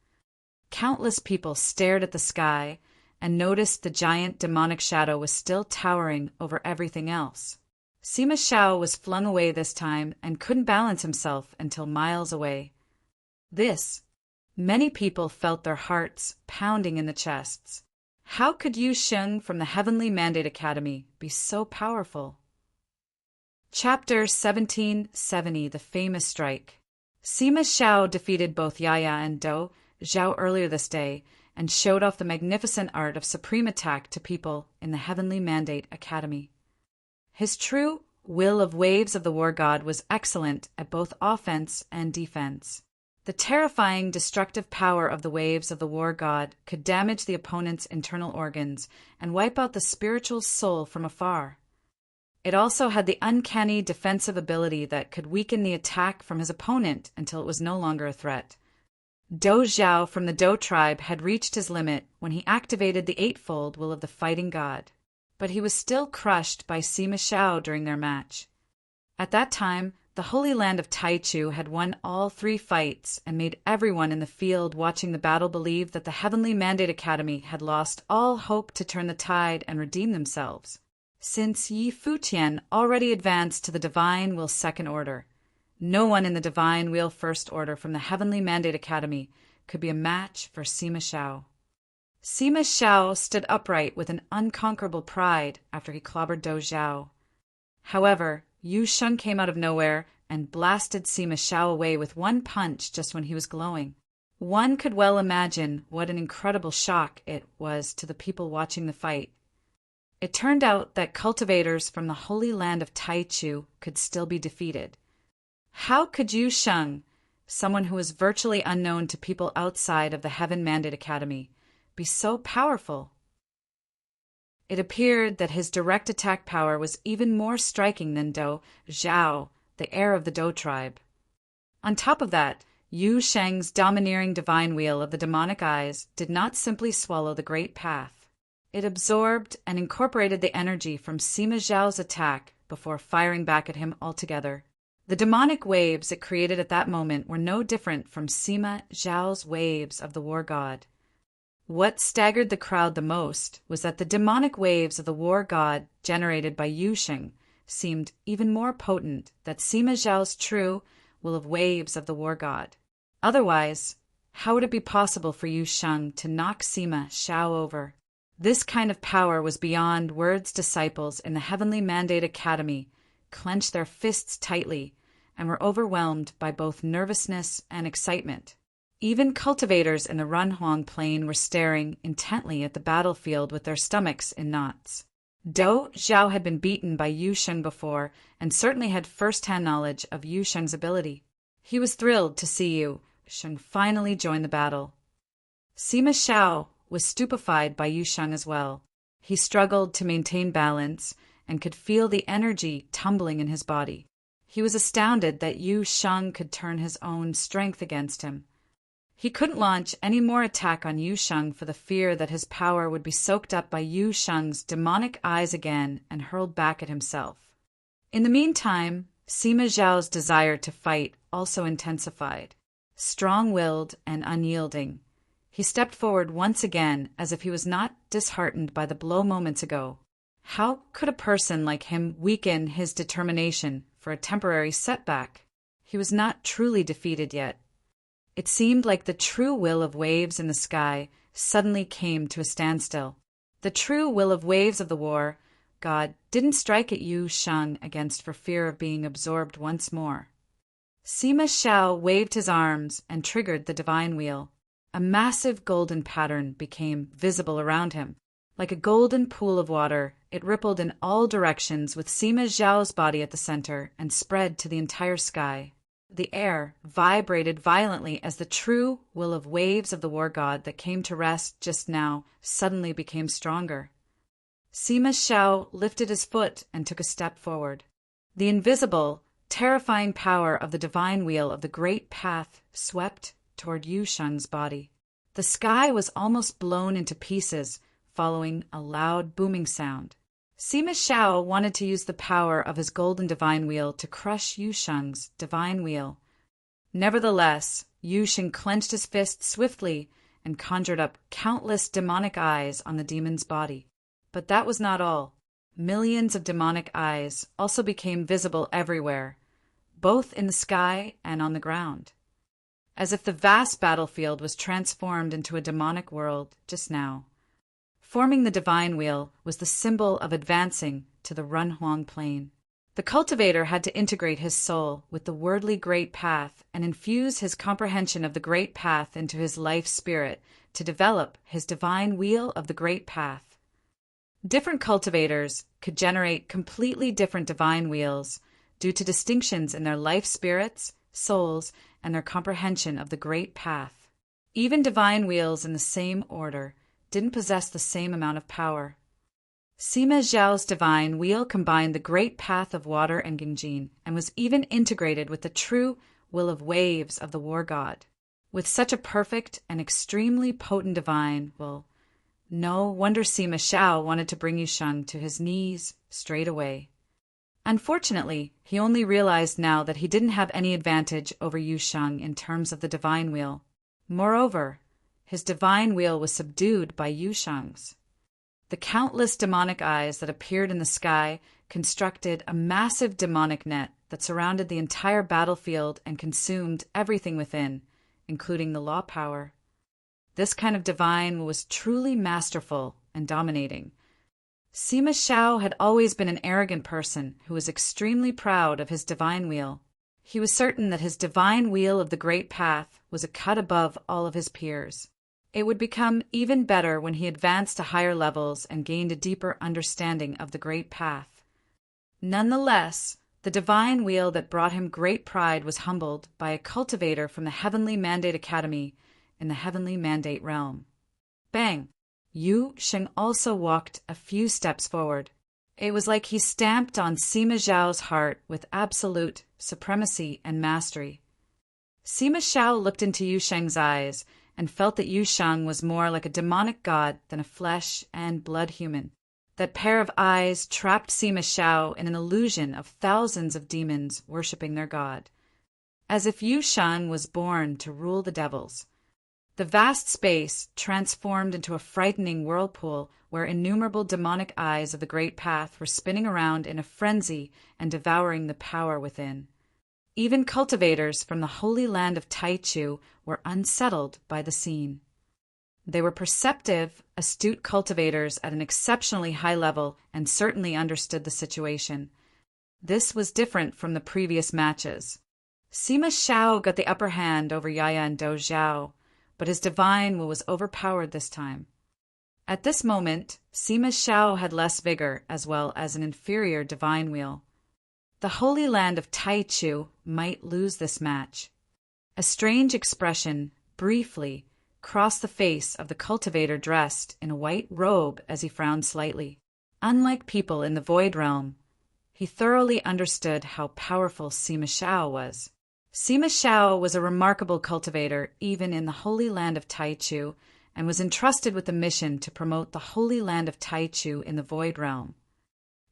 Countless people stared at the sky and noticed the giant demonic shadow was still towering over everything else. Sima Shao was flung away this time and couldn't balance himself until miles away. Many people felt their hearts pounding in the chests. How could Yusheng from the Heavenly Mandate Academy be so powerful? Chapter 1770, The Famous Strike. Sima Shao defeated both Yaya and Do Zhao earlier this day and showed off the magnificent art of supreme attack to people in the Heavenly Mandate Academy. His true will of waves of the war god was excellent at both offense and defense. The terrifying, destructive power of the waves of the war god could damage the opponent's internal organs and wipe out the spiritual soul from afar. It also had the uncanny defensive ability that could weaken the attack from his opponent until it was no longer a threat. Do Zhao from the Do tribe had reached his limit when he activated the eightfold will of the fighting god, but he was still crushed by Sima Shao during their match. At that time, the Holy Land of Taichu had won all 3 fights and made everyone in the field watching the battle believe that the Heavenly Mandate Academy had lost all hope to turn the tide and redeem themselves. Since Yi Futian already advanced to the Divine Will Second Order, no one in the Divine Wheel First Order from the Heavenly Mandate Academy could be a match for Sima Xiao. Sima Xiao stood upright with an unconquerable pride after he clobbered Dou Zhao. However, Yu Sheng came out of nowhere and blasted Sima Xiao away with one punch just when he was glowing. One could well imagine what an incredible shock it was to the people watching the fight. It turned out that cultivators from the holy land of Taichu could still be defeated. How could Yu Sheng, someone who was virtually unknown to people outside of the Heaven Mandate Academy, be so powerful? It appeared that his direct attack power was even more striking than Dou Zhao, the heir of the Dou tribe. On top of that, Yu Sheng's domineering divine wheel of the demonic eyes did not simply swallow the great path. It absorbed and incorporated the energy from Sima Zhao's attack before firing back at him altogether. The demonic waves it created at that moment were no different from Sima Zhao's waves of the war god. What staggered the crowd the most was that the demonic waves of the war god generated by Yu Sheng seemed even more potent than Sima Zhao's true will of waves of the war god. Otherwise, how would it be possible for Yu Sheng to knock Sima Xiao over? This kind of power was beyond words. Disciples in the Heavenly Mandate Academy clenched their fists tightly and were overwhelmed by both nervousness and excitement. Even cultivators in the Runhuang Plain were staring intently at the battlefield with their stomachs in knots. Dou Zhao had been beaten by Yu Sheng before and certainly had first-hand knowledge of Yu Sheng's ability. He was thrilled to see Yu Sheng finally join the battle. Sima Xiao was stupefied by Yu Sheng as well. He struggled to maintain balance and could feel the energy tumbling in his body. He was astounded that Yu Sheng could turn his own strength against him. He couldn't launch any more attack on Yu Sheng for the fear that his power would be soaked up by Yu Sheng's demonic eyes again and hurled back at himself. In the meantime, Sima Zhao's desire to fight also intensified. Strong-willed and unyielding, he stepped forward once again as if he was not disheartened by the blow moments ago. How could a person like him weaken his determination for a temporary setback? He was not truly defeated yet. It seemed like the true will of waves in the sky suddenly came to a standstill. The true will of waves of the war god didn't strike at Yu Sheng against for fear of being absorbed once more. Sima Xiao waved his arms and triggered the divine wheel. A massive golden pattern became visible around him. Like a golden pool of water, it rippled in all directions with Sima Zhao's body at the center and spread to the entire sky. The air vibrated violently as the true will of waves of the war god that came to rest just now suddenly became stronger. Sima Xiao lifted his foot and took a step forward. The invisible, terrifying power of the divine wheel of the great path swept toward Yu Sheng's body. The sky was almost blown into pieces, following a loud booming sound. Sima Xiao wanted to use the power of his golden divine wheel to crush Yu Sheng's divine wheel. Nevertheless, Yu Sheng clenched his fist swiftly and conjured up countless demonic eyes on the demon's body. But that was not all. Millions of demonic eyes also became visible everywhere, both in the sky and on the ground. As if the vast battlefield was transformed into a demonic world just now. Forming the divine wheel was the symbol of advancing to the Runhuang Plain. The cultivator had to integrate his soul with the wordly great path and infuse his comprehension of the great path into his life spirit to develop his divine wheel of the great path. Different cultivators could generate completely different divine wheels due to distinctions in their life spirits, souls, and their comprehension of the great path. Even divine wheels in the same order didn't possess the same amount of power. Sima Zhao's divine wheel combined the great path of water and Gengjin and was even integrated with the true will of waves of the war god. With such a perfect and extremely potent divine will, no wonder Sima Xiao wanted to bring Yu Sheng to his knees straight away. Unfortunately, he only realized now that he didn't have any advantage over Yu Sheng in terms of the divine wheel. Moreover, his divine wheel was subdued by Yu Sheng's. The countless demonic eyes that appeared in the sky constructed a massive demonic net that surrounded the entire battlefield and consumed everything within, including the law power. This kind of divine will was truly masterful and dominating. Sima Xiao had always been an arrogant person who was extremely proud of his divine wheel. He was certain that his divine wheel of the Great Path was a cut above all of his peers. It would become even better when he advanced to higher levels and gained a deeper understanding of the Great Path. Nonetheless, the divine wheel that brought him great pride was humbled by a cultivator from the Heavenly Mandate Academy in the Heavenly Mandate realm. Bang! Yu Sheng also walked a few steps forward. It was like he stamped on Sima Zhao's heart with absolute supremacy and mastery. Sima Xiao looked into Yu Sheng's eyes and felt that Yu Sheng was more like a demonic god than a flesh and blood human. That pair of eyes trapped Sima Xiao in an illusion of thousands of demons worshipping their god, as if Yu Sheng was born to rule the devils. The vast space transformed into a frightening whirlpool where innumerable demonic eyes of the Great Path were spinning around in a frenzy and devouring the power within. Even cultivators from the holy land of Taichu were unsettled by the scene. They were perceptive, astute cultivators at an exceptionally high level and certainly understood the situation. This was different from the previous matches. Sima Xiao got the upper hand over Yaya and Do Zhao, but his divine will was overpowered this time. At this moment, Sima Xiao had less vigor as well as an inferior divine wheel. The holy land of Taichu might lose this match. A strange expression, briefly, crossed the face of the cultivator dressed in a white robe as he frowned slightly. Unlike people in the Void Realm, he thoroughly understood how powerful Sima Xiao was. Sima Xiao was a remarkable cultivator even in the holy land of Taichu and was entrusted with the mission to promote the holy land of Taichu in the Void Realm.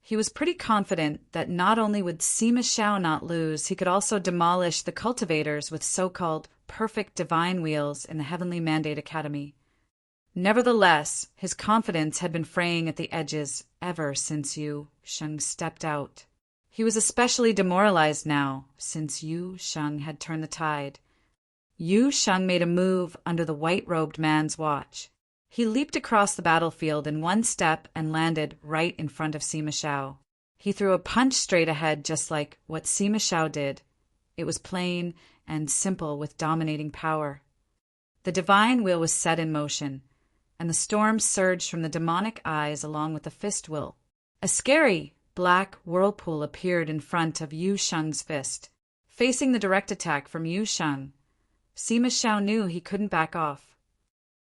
He was pretty confident that not only would Sima Xiao not lose, he could also demolish the cultivators with so-called perfect divine wheels in the Heavenly Mandate Academy. Nevertheless, his confidence had been fraying at the edges ever since Yu Sheng stepped out. He was especially demoralized now, since Yu Sheng had turned the tide. Yu Sheng made a move under the white-robed man's watch. He leaped across the battlefield in one step and landed right in front of Sima Xiao. He threw a punch straight ahead just like what Sima Xiao did. It was plain and simple with dominating power. The divine will was set in motion, and the storm surged from the demonic eyes along with the fist will. A scary black whirlpool appeared in front of Yu Sheng's fist, facing the direct attack from Yu Sheng. Sima Xiao knew he couldn't back off.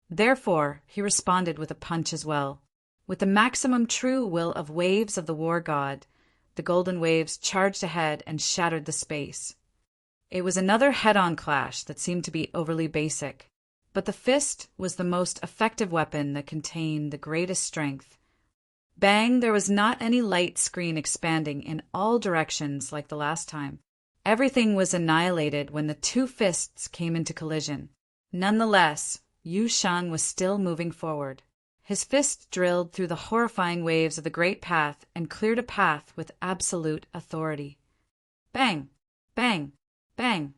Therefore, he responded with a punch as well. With the maximum true will of waves of the war god, the golden waves charged ahead and shattered the space. It was another head-on clash that seemed to be overly basic, but the fist was the most effective weapon that contained the greatest strength. Bang, there was not any light screen expanding in all directions like the last time. Everything was annihilated when the two fists came into collision. Nonetheless, Yu Sheng was still moving forward. His fist drilled through the horrifying waves of the Great Path and cleared a path with absolute authority. Bang! Bang! Bang!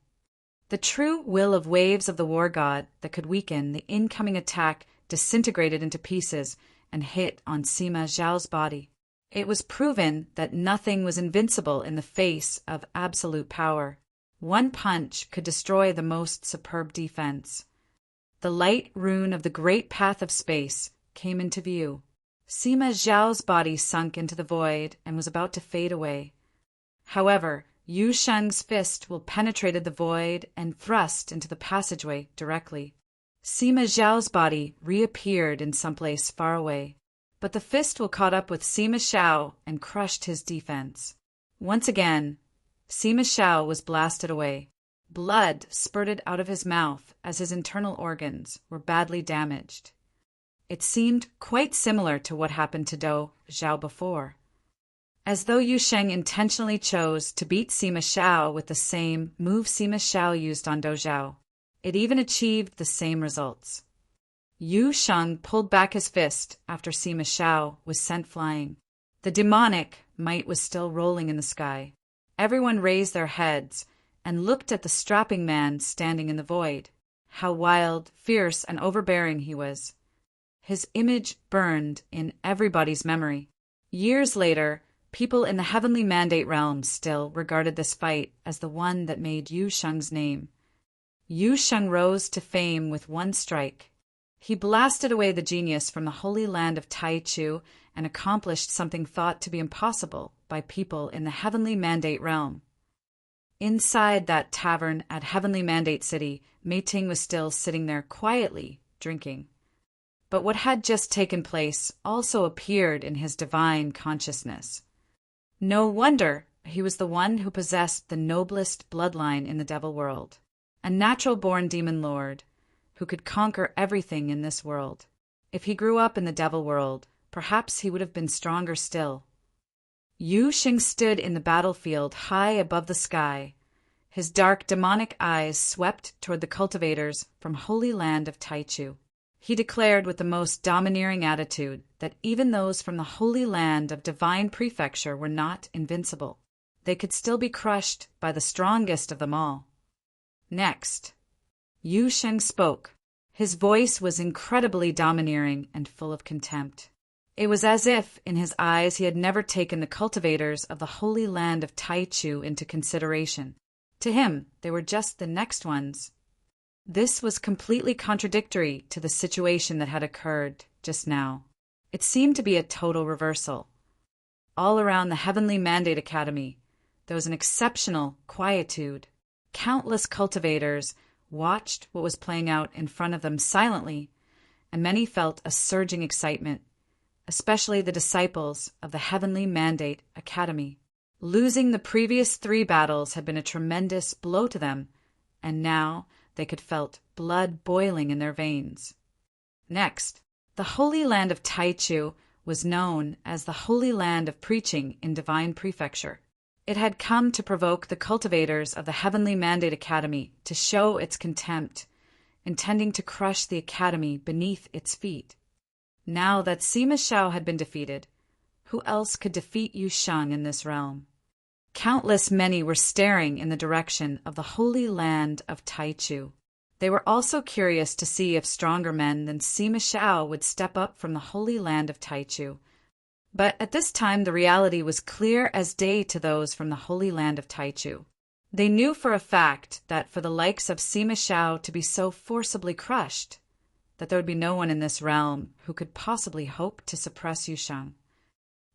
The true will of waves of the war god that could weaken the incoming attack disintegrated into pieces and hit on Sima Zhao's body. It was proven that nothing was invincible in the face of absolute power. One punch could destroy the most superb defense. The light rune of the Great Path of Space came into view. Sima Zhao's body sunk into the void and was about to fade away. However, Yu Sheng's fist will penetrated the void and thrust into the passageway directly. Sima Zhao's body reappeared in someplace far away, but the fist will caught up with Sima Xiao and crushed his defense. Once again, Sima Xiao was blasted away. Blood spurted out of his mouth as his internal organs were badly damaged. It seemed quite similar to what happened to Do Zhao before. As though Yu Sheng intentionally chose to beat Sima Xiao with the same move Sima Xiao used on Do Zhao. It even achieved the same results. Yu Sheng pulled back his fist after Sima Xiao was sent flying. The demonic might was still rolling in the sky. Everyone raised their heads and looked at the strapping man standing in the void. how wild, fierce, and overbearing he was. His image burned in everybody's memory. Years later, people in the heavenly mandate realm still regarded this fight as the one that made Yu Sheng's name. Yu Sheng rose to fame with one strike. He blasted away the genius from the holy land of Taichu and accomplished something thought to be impossible by people in the heavenly mandate realm. Inside that tavern at Heavenly Mandate City, Mei Ting was still sitting there quietly, drinking. But what had just taken place also appeared in his divine consciousness. No wonder he was the one who possessed the noblest bloodline in the devil world, a natural-born demon lord who could conquer everything in this world. If he grew up in the devil world, perhaps he would have been stronger still. Yu Sheng stood in the battlefield high above the sky. His dark demonic eyes swept toward the cultivators from holy land of Taichu. He declared with the most domineering attitude that even those from the holy land of divine prefecture were not invincible. They could still be crushed by the strongest of them all. Next, Yu Sheng spoke. His voice was incredibly domineering and full of contempt. It was as if, in his eyes, he had never taken the cultivators of the holy land of Taichu into consideration. To him, they were just the next ones. This was completely contradictory to the situation that had occurred just now. It seemed to be a total reversal. All around the Heavenly Mandate Academy, there was an exceptional quietude. Countless cultivators watched what was playing out in front of them silently, and many felt a surging excitement, especially the disciples of the Heavenly Mandate Academy. Losing the previous 3 battles had been a tremendous blow to them, and now they could felt blood boiling in their veins. Next, the Holy Land of Taichu was known as the Holy Land of Preaching in Divine Prefecture. It had come to provoke the cultivators of the Heavenly Mandate Academy to show its contempt, intending to crush the academy beneath its feet. Now that Sima Xiao had been defeated, who else could defeat Yu Sheng in this realm? Countless many were staring in the direction of the holy land of Taichu. They were also curious to see if stronger men than Sima Xiao would step up from the holy land of Taichu. But at this time the reality was clear as day to those from the holy land of Taichu. They knew for a fact that for the likes of Sima Xiao to be so forcibly crushed, that there would be no one in this realm who could possibly hope to suppress Yu Sheng.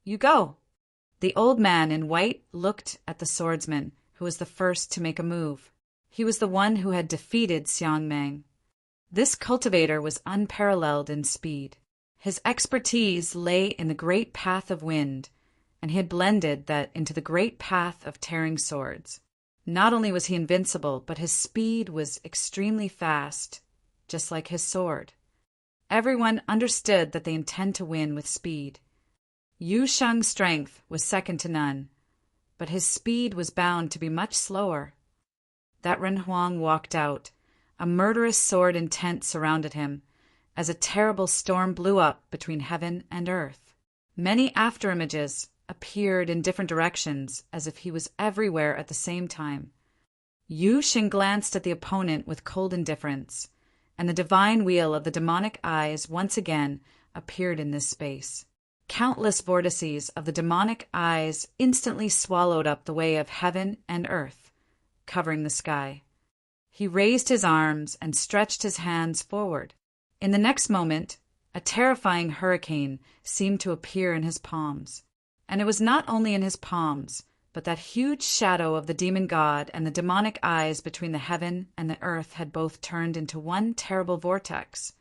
You go. The old man in white looked at the swordsman, who was the first to make a move. He was the one who had defeated Xiang Meng. This cultivator was unparalleled in speed. His expertise lay in the great path of wind, and he had blended that into the great path of tearing swords. Not only was he invincible, but his speed was extremely fast, just like his sword. Everyone understood that they intend to win with speed. Yu Sheng's strength was second to none, but his speed was bound to be much slower. That Ren Huang walked out. A murderous sword intent surrounded him, as a terrible storm blew up between heaven and earth. Many afterimages appeared in different directions, as if he was everywhere at the same time. Yu Sheng glanced at the opponent with cold indifference, and the divine wheel of the demonic eyes once again appeared in this space. Countless vortices of the demonic eyes instantly swallowed up the way of heaven and earth, covering the sky. He raised his arms and stretched his hands forward. In the next moment, a terrifying hurricane seemed to appear in his palms. And it was not only in his palms, but that huge shadow of the demon god and the demonic eyes between the heaven and the earth had both turned into one terrible vortex,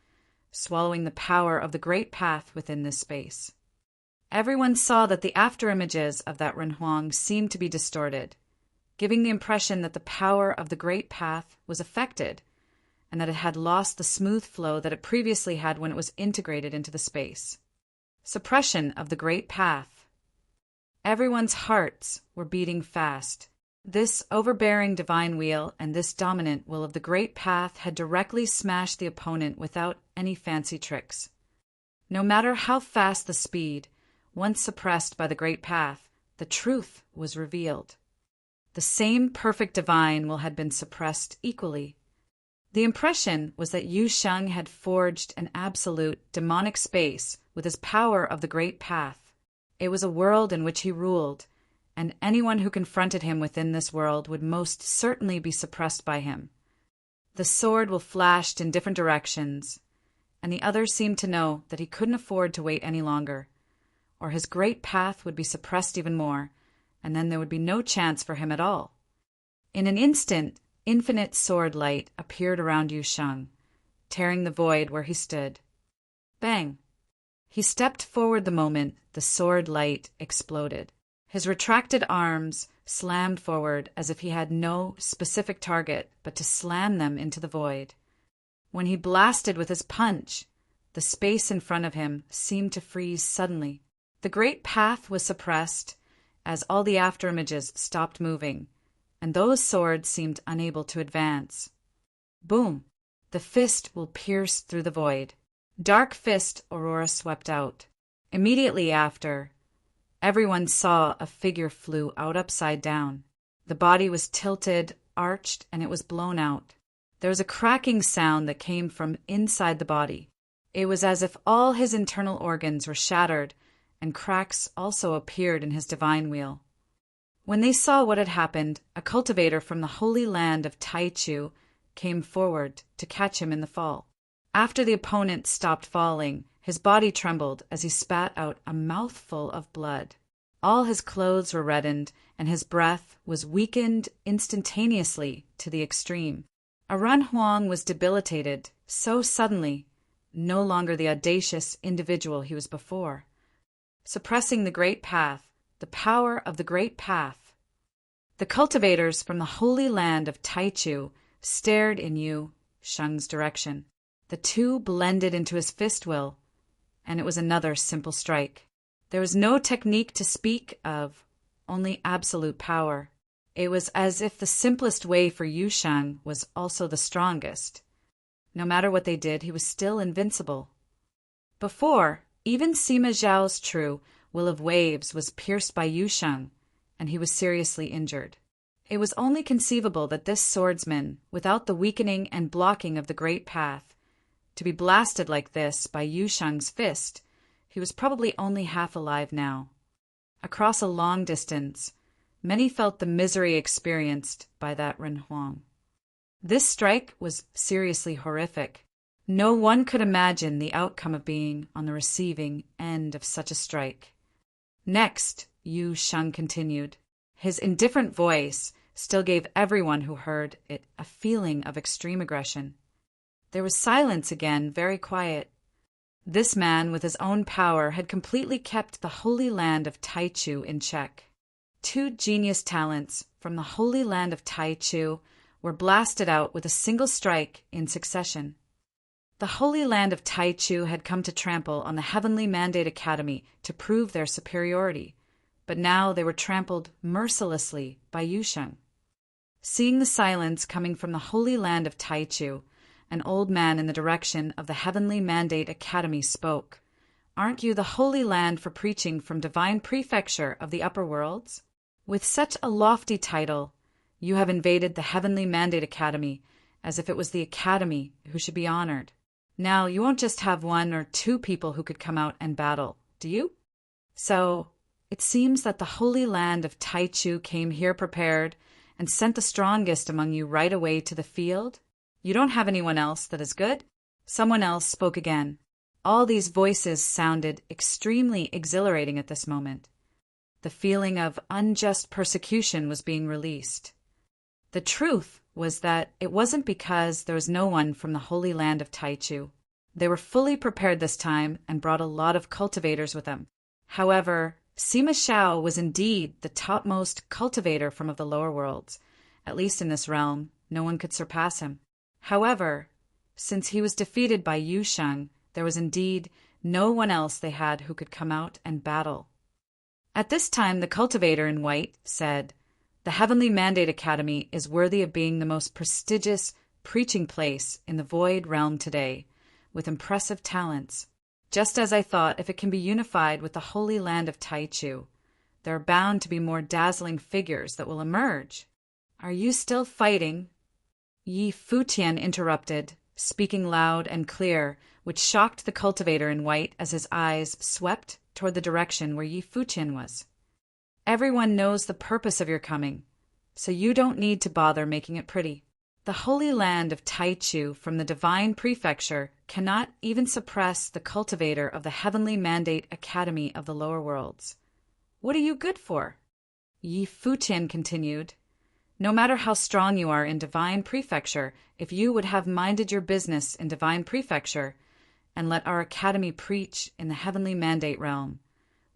swallowing the power of the great path within this space. Everyone saw that the afterimages of that Ren Huang seemed to be distorted, giving the impression that the power of the great path was affected, and that it had lost the smooth flow that it previously had when it was integrated into the space. Suppression of the great path. Everyone's hearts were beating fast. This overbearing divine wheel and this dominant will of the great path had directly smashed the opponent without any fancy tricks. No matter how fast the speed, once suppressed by the great path, the truth was revealed. The same perfect divine will had been suppressed equally. The impression was that Yu Sheng had forged an absolute, demonic space with his power of the Great Path. It was a world in which he ruled, and anyone who confronted him within this world would most certainly be suppressed by him. The sword will flashed in different directions, and the other seemed to know that he couldn't afford to wait any longer, or his great path would be suppressed even more, and then there would be no chance for him at all. In an instant, infinite sword light appeared around Yu Sheng, tearing the void where he stood. Bang! He stepped forward the moment the sword light exploded. His retracted arms slammed forward as if he had no specific target but to slam them into the void. When he blasted with his punch, the space in front of him seemed to freeze suddenly. The great path was suppressed as all the afterimages stopped moving, and those swords seemed unable to advance. Boom! The fist will pierce through the void. Dark fist Aurora swept out. Immediately after, everyone saw a figure flew out upside down. The body was tilted, arched, and it was blown out. There was a cracking sound that came from inside the body. It was as if all his internal organs were shattered, and cracks also appeared in his divine wheel. When they saw what had happened, a cultivator from the holy land of Taichu came forward to catch him in the fall. After the opponent stopped falling, his body trembled as he spat out a mouthful of blood. All his clothes were reddened, and his breath was weakened instantaneously to the extreme. Ren Huang was debilitated so suddenly, no longer the audacious individual he was before. Suppressing the great path, the power of the great path. The cultivators from the holy land of Taichu stared in Yu Sheng's direction. The two blended into his fist will, and it was another simple strike. There was no technique to speak of, only absolute power. It was as if the simplest way for Yu Sheng was also the strongest. No matter what they did, he was still invincible. Before, even Sima Zhao's true will of waves was pierced by Yu Sheng, and he was seriously injured. It was only conceivable that this swordsman, without the weakening and blocking of the great path, to be blasted like this by Yu Sheng's fist, he was probably only half alive now. Across a long distance, many felt the misery experienced by that Ren Huang. This strike was seriously horrific. No one could imagine the outcome of being on the receiving end of such a strike. Next, Yu Sheng continued. His indifferent voice still gave everyone who heard it a feeling of extreme aggression. There was silence again, very quiet. This man, with his own power, had completely kept the holy land of Taichu in check. Two genius talents from the holy land of Taichu were blasted out with a single strike in succession. The holy land of Taichu had come to trample on the Heavenly Mandate Academy to prove their superiority, but now they were trampled mercilessly by Yu Sheng. Seeing the silence coming from the holy land of Taichu, an old man in the direction of the Heavenly Mandate Academy spoke. "Aren't you the holy land for preaching from divine prefecture of the upper worlds? With such a lofty title, you have invaded the Heavenly Mandate Academy as if it was the Academy who should be honored. Now, you won't just have one or two people who could come out and battle, do you? So, it seems that the holy land of Taichu came here prepared and sent the strongest among you right away to the field? You don't have anyone else that is good?" Someone else spoke again. All these voices sounded extremely exhilarating at this moment. The feeling of unjust persecution was being released. The truth was that it wasn't because there was no one from the holy land of Taichu. They were fully prepared this time and brought a lot of cultivators with them. However, Sima Zhao was indeed the topmost cultivator from of the lower worlds. At least in this realm, no one could surpass him. However, since he was defeated by Yu Sheng, there was indeed no one else they had who could come out and battle. At this time, the cultivator in white said, "The Heavenly Mandate Academy is worthy of being the most prestigious preaching place in the Void Realm today, with impressive talents. Just as I thought, if it can be unified with the holy land of Taichu, there are bound to be more dazzling figures that will emerge. Are you still fighting?" Yi Futian interrupted, speaking loud and clear, which shocked the cultivator in white as his eyes swept toward the direction where Yi Futian was. Everyone knows the purpose of your coming, so you don't need to bother making it pretty. The holy land of Taichu from the divine prefecture cannot even suppress the cultivator of the heavenly mandate academy of the lower worlds. What are you good for? Yi Futian continued. No matter how strong you are in divine prefecture, if you would have minded your business in divine prefecture and let our academy preach in the heavenly mandate realm,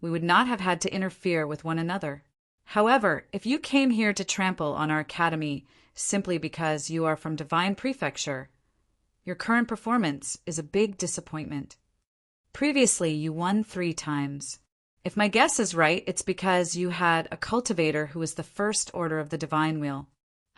we would not have had to interfere with one another. However, if you came here to trample on our academy simply because you are from divine prefecture, your current performance is a big disappointment. Previously, you won 3 times. If my guess is right, it's because you had a cultivator who was the first order of the divine wheel.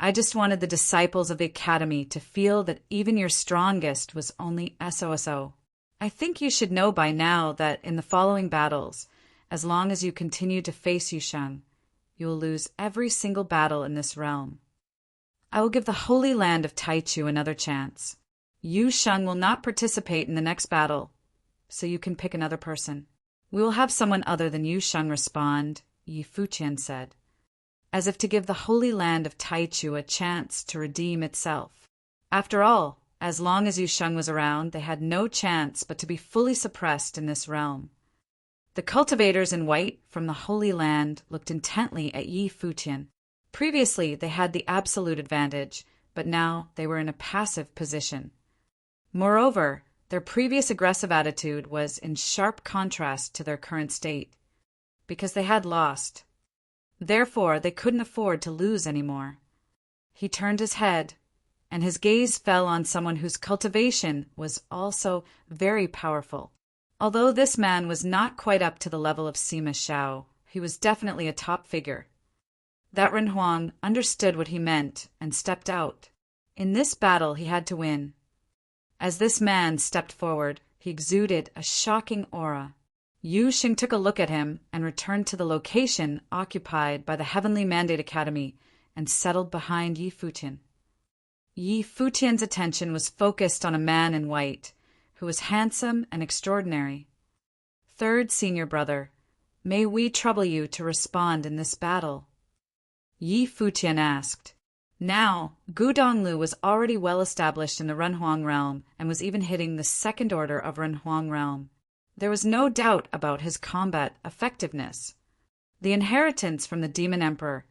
I just wanted the disciples of the academy to feel that even your strongest was only SOSO. I think you should know by now that in the following battles, as long as you continue to face Yusheng, you will lose every single battle in this realm. I will give the holy land of Taichu another chance. Yusheng will not participate in the next battle, so you can pick another person. We will have someone other than Yusheng respond, Yi Futian said, as if to give the holy land of Taichu a chance to redeem itself. After all, as long as Yusheng was around, they had no chance but to be fully suppressed in this realm. The cultivators in white from the Holy Land looked intently at Yi Futian. Previously, they had the absolute advantage, but now they were in a passive position. Moreover, their previous aggressive attitude was in sharp contrast to their current state, because they had lost. Therefore, they couldn't afford to lose anymore. He turned his head, and his gaze fell on someone whose cultivation was also very powerful. Although this man was not quite up to the level of Sima Xiao, he was definitely a top figure. That Ren Huang understood what he meant and stepped out. In this battle, he had to win. As this man stepped forward, he exuded a shocking aura. Yusheng took a look at him and returned to the location occupied by the Heavenly Mandate Academy and settled behind Yi Futian. Yi Futian's attention was focused on a man in white, who was handsome and extraordinary. Third senior brother, may we trouble you to respond in this battle? Yi Futian asked. Now, Gu Donglu was already well established in the Renhuang realm and was even hitting the second order of Renhuang realm. There was no doubt about his combat effectiveness. The inheritance from the Demon Emperor,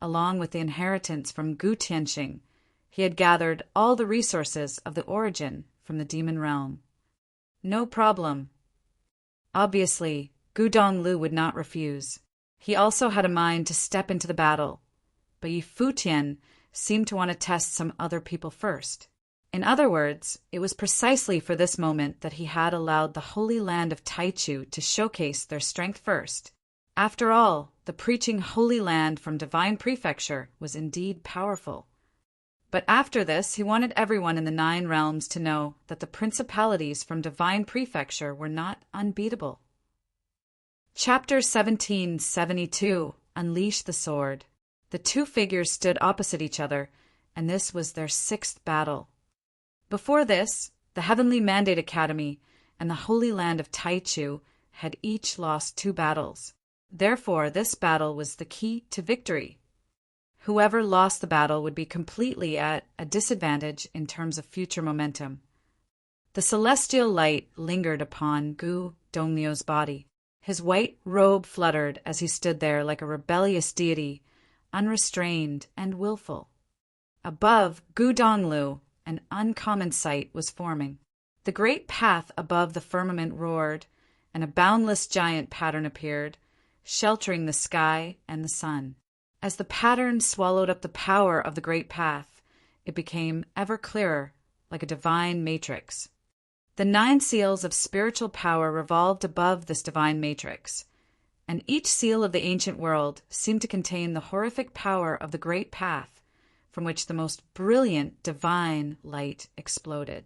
along with the inheritance from Gu Tianxing, he had gathered all the resources of the origin from the demon realm. No problem. Obviously, Gu Donglu would not refuse. He also had a mind to step into the battle, but Yi Futian seemed to want to test some other people first. In other words, it was precisely for this moment that he had allowed the Holy Land of Taichu to showcase their strength first. After all, the preaching Holy Land from Divine Prefecture was indeed powerful. But after this, he wanted everyone in the 9 realms to know that the principalities from Divine Prefecture were not unbeatable. Chapter 1772, Unleash the Sword. The 2 figures stood opposite each other, and this was their 6th battle. Before this, the Heavenly Mandate Academy and the Holy Land of Taichu had each lost 2 battles. Therefore, this battle was the key to victory. Whoever lost the battle would be completely at a disadvantage in terms of future momentum. The celestial light lingered upon Gu Donglio's body. His white robe fluttered as he stood there like a rebellious deity, unrestrained and willful. Above Gu Donglu, an uncommon sight was forming. The great path above the firmament roared, and a boundless giant pattern appeared, sheltering the sky and the sun. As the pattern swallowed up the power of the great path, it became ever clearer, like a divine matrix. The 9 seals of spiritual power revolved above this divine matrix, and each seal of the ancient world seemed to contain the horrific power of the great path, from which the most brilliant divine light exploded.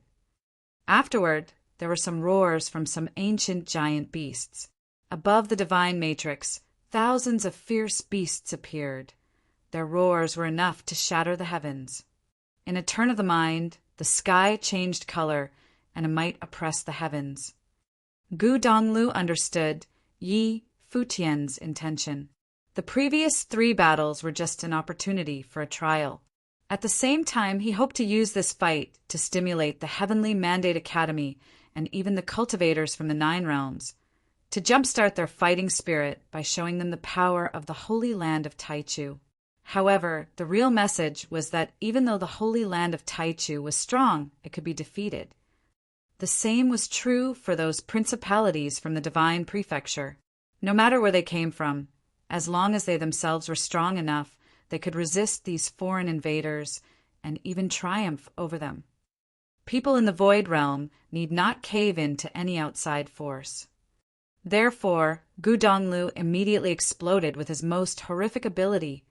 Afterward, there were some roars from some ancient giant beasts. Above the divine matrix, thousands of fierce beasts appeared. Their roars were enough to shatter the heavens. In a turn of the mind, the sky changed color, and a might oppressed the heavens. Gu Donglu understood Yi Futian's intention. The previous 3 battles were just an opportunity for a trial. At the same time, he hoped to use this fight to stimulate the Heavenly Mandate Academy and even the cultivators from the 9 realms, to jumpstart their fighting spirit by showing them the power of the Holy Land of Taichu. However, the real message was that even though the Holy Land of Taichu was strong, it could be defeated. The same was true for those principalities from the Divine Prefecture. No matter where they came from, as long as they themselves were strong enough, they could resist these foreign invaders and even triumph over them. People in the Void Realm need not cave in to any outside force. Therefore, Gu Donglu immediately exploded with his most horrific ability,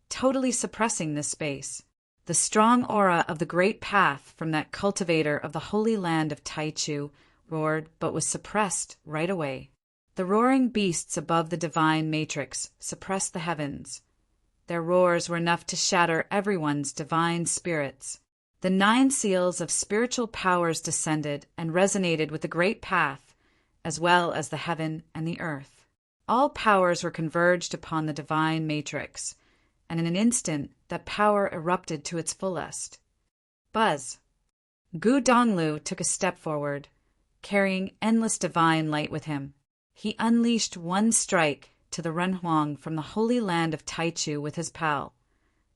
totally suppressing this space. The strong aura of the Great Path from that cultivator of the Holy Land of Taichu roared but was suppressed right away. The roaring beasts above the divine matrix suppressed the heavens. Their roars were enough to shatter everyone's divine spirits. The 9 seals of spiritual powers descended and resonated with the Great Path, as well as the heaven and the earth. All powers were converged upon the divine matrix, and in an instant that power erupted to its fullest. Buzz! Gu Donglu took a step forward, carrying endless divine light with him. He unleashed one strike to the Renhuang from the Holy Land of Taichu with his pal.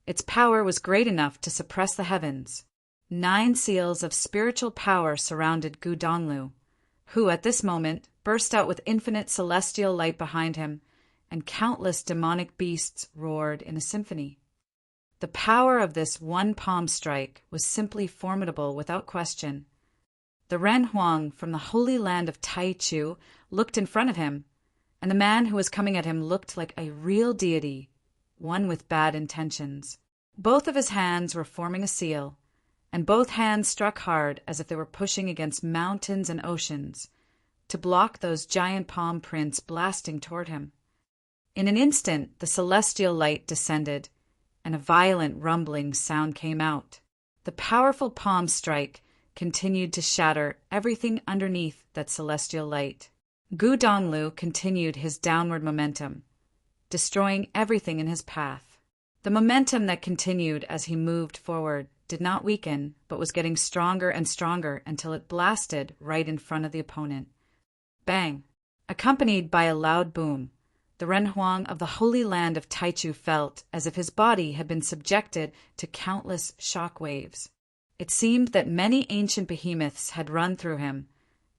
Its power was great enough to suppress the heavens. 9 seals of spiritual power surrounded Gu Donglu, who at this moment burst out with infinite celestial light behind him, and countless demonic beasts roared in a symphony. The power of this one palm strike was simply formidable without question. The Renhuang from the Holy Land of Taichu looked in front of him, and the man who was coming at him looked like a real deity, one with bad intentions. Both of his hands were forming a seal, and both hands struck hard as if they were pushing against mountains and oceans to block those giant palm prints blasting toward him. In an instant, the celestial light descended, and a violent rumbling sound came out. The powerful palm strike continued to shatter everything underneath that celestial light. Gu Donglu continued his downward momentum, destroying everything in his path. The momentum that continued as he moved forward did not weaken, but was getting stronger and stronger until it blasted right in front of the opponent. Bang! Accompanied by a loud boom, the Renhuang of the Holy Land of Taichu felt as if his body had been subjected to countless shock waves. It seemed that many ancient behemoths had run through him,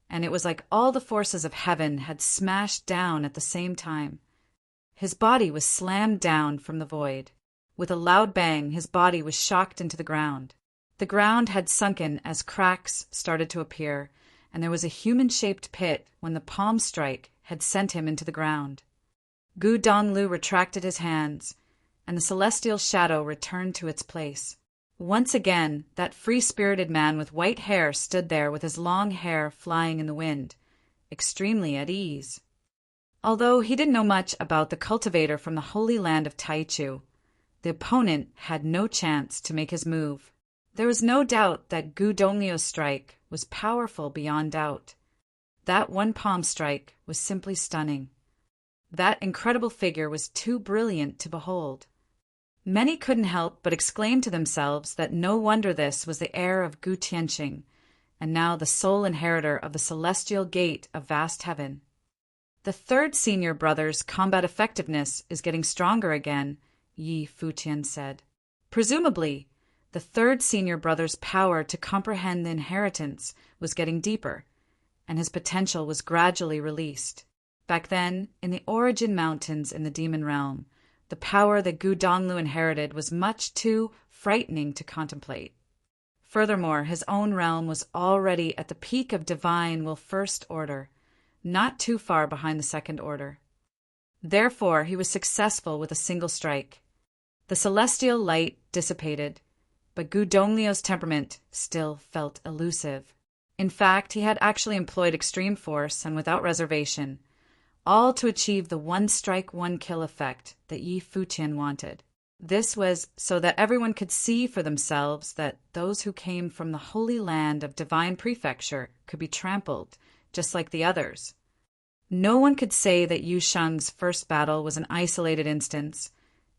and it was like all the forces of heaven had smashed down at the same time. His body was slammed down from the void. With a loud bang, his body was shocked into the ground. The ground had sunken as cracks started to appear, and there was a human-shaped pit when the palm strike had sent him into the ground. Gu Donglu retracted his hands, and the celestial shadow returned to its place. Once again, that free-spirited man with white hair stood there with his long hair flying in the wind, extremely at ease. Although he didn't know much about the cultivator from the Holy Land of Taichu, the opponent had no chance to make his move. There was no doubt that Gu Donglu's strike was powerful beyond doubt. That one palm strike was simply stunning. That incredible figure was too brilliant to behold. Many couldn't help but exclaim to themselves that no wonder this was the heir of Gu Tianqing, and now the sole inheritor of the celestial gate of vast heaven. The 3rd senior brother's combat effectiveness is getting stronger again, Yi Futian said. Presumably, the 3rd senior brother's power to comprehend the inheritance was getting deeper, and his potential was gradually released. Back then, in the Origin Mountains in the Demon Realm, the power that Gu Donglu inherited was much too frightening to contemplate. Furthermore, his own realm was already at the peak of divine will First Order, not too far behind the Second Order. Therefore, he was successful with a single strike. The celestial light dissipated, but Gu Donglu's temperament still felt elusive. In fact, he had actually employed extreme force and without reservation, all to achieve the one-strike, one-kill effect that Yi Futian wanted. This was so that everyone could see for themselves that those who came from the Holy Land of Divine Prefecture could be trampled, just like the others. No one could say that Yu Sheng's first battle was an isolated instance,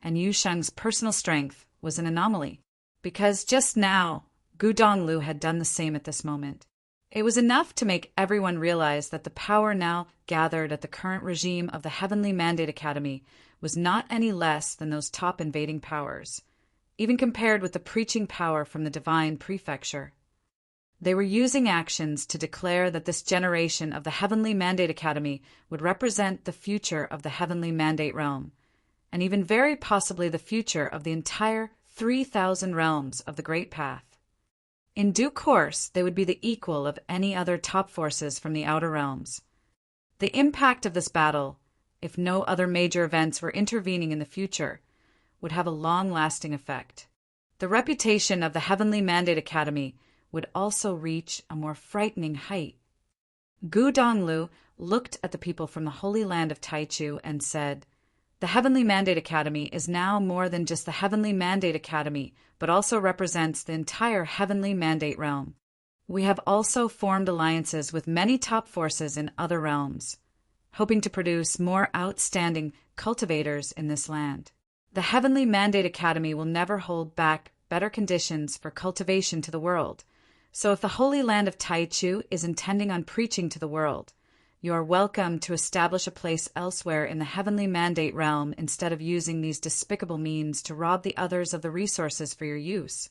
and Yu Sheng's personal strength was an anomaly, because just now, Gu Donglu had done the same at this moment. It was enough to make everyone realize that the power now gathered at the current regime of the Heavenly Mandate Academy was not any less than those top invading powers, even compared with the preaching power from the Divine Prefecture. They were using actions to declare that this generation of the Heavenly Mandate Academy would represent the future of the Heavenly Mandate Realm, and even very possibly the future of the entire 3,000 realms of the Great Path. In due course, they would be the equal of any other top forces from the outer realms. The impact of this battle, if no other major events were intervening in the future, would have a long-lasting effect. The reputation of the Heavenly Mandate Academy would also reach a more frightening height. Gu Donglu looked at the people from the Holy Land of Taichu and said, "The Heavenly Mandate Academy is now more than just the Heavenly Mandate Academy, but also represents the entire Heavenly Mandate realm. We have also formed alliances with many top forces in other realms, hoping to produce more outstanding cultivators in this land. The Heavenly Mandate Academy will never hold back better conditions for cultivation to the world. So if the Holy Land of Taichu is intending on preaching to the world, you are welcome to establish a place elsewhere in the Heavenly Mandate realm instead of using these despicable means to rob the others of the resources for your use.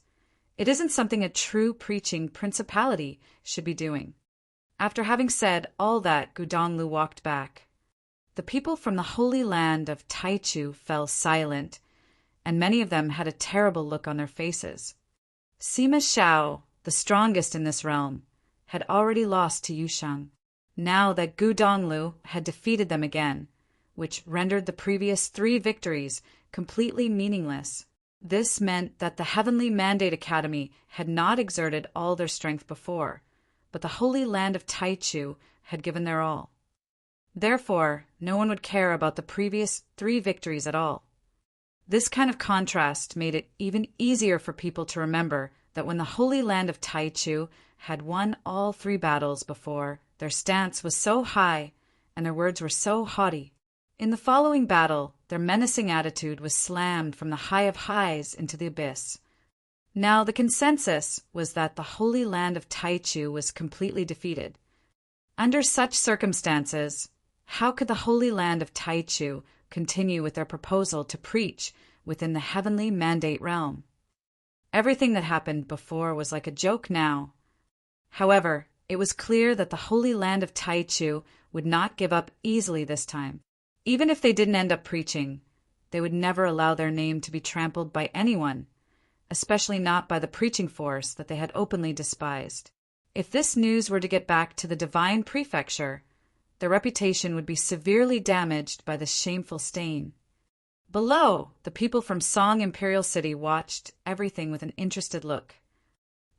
It isn't something a true preaching principality should be doing." After having said all that, Gu Donglu walked back. The people from the Holy Land of Taichu fell silent, and many of them had a terrible look on their faces. Sima Xiao, the strongest in this realm, had already lost to Yu Sheng. Now that Gu Donglu had defeated them again, which rendered the previous 3 victories completely meaningless, this meant that the Heavenly Mandate Academy had not exerted all their strength before, but the Holy Land of Taichu had given their all. Therefore, no one would care about the previous 3 victories at all. This kind of contrast made it even easier for people to remember that when the Holy Land of Taichu had won all 3 battles before, their stance was so high and their words were so haughty. In the following battle, their menacing attitude was slammed from the high of highs into the abyss. Now the consensus was that the Holy Land of Taichu was completely defeated. Under such circumstances, how could the Holy Land of Taichu continue with their proposal to preach within the Heavenly Mandate realm? Everything that happened before was like a joke now. However, it was clear that the Holy Land of Taichu would not give up easily this time. Even if they didn't end up preaching, they would never allow their name to be trampled by anyone, especially not by the preaching force that they had openly despised. If this news were to get back to the Divine Prefecture, their reputation would be severely damaged by this shameful stain. Below, the people from Song Imperial City watched everything with an interested look.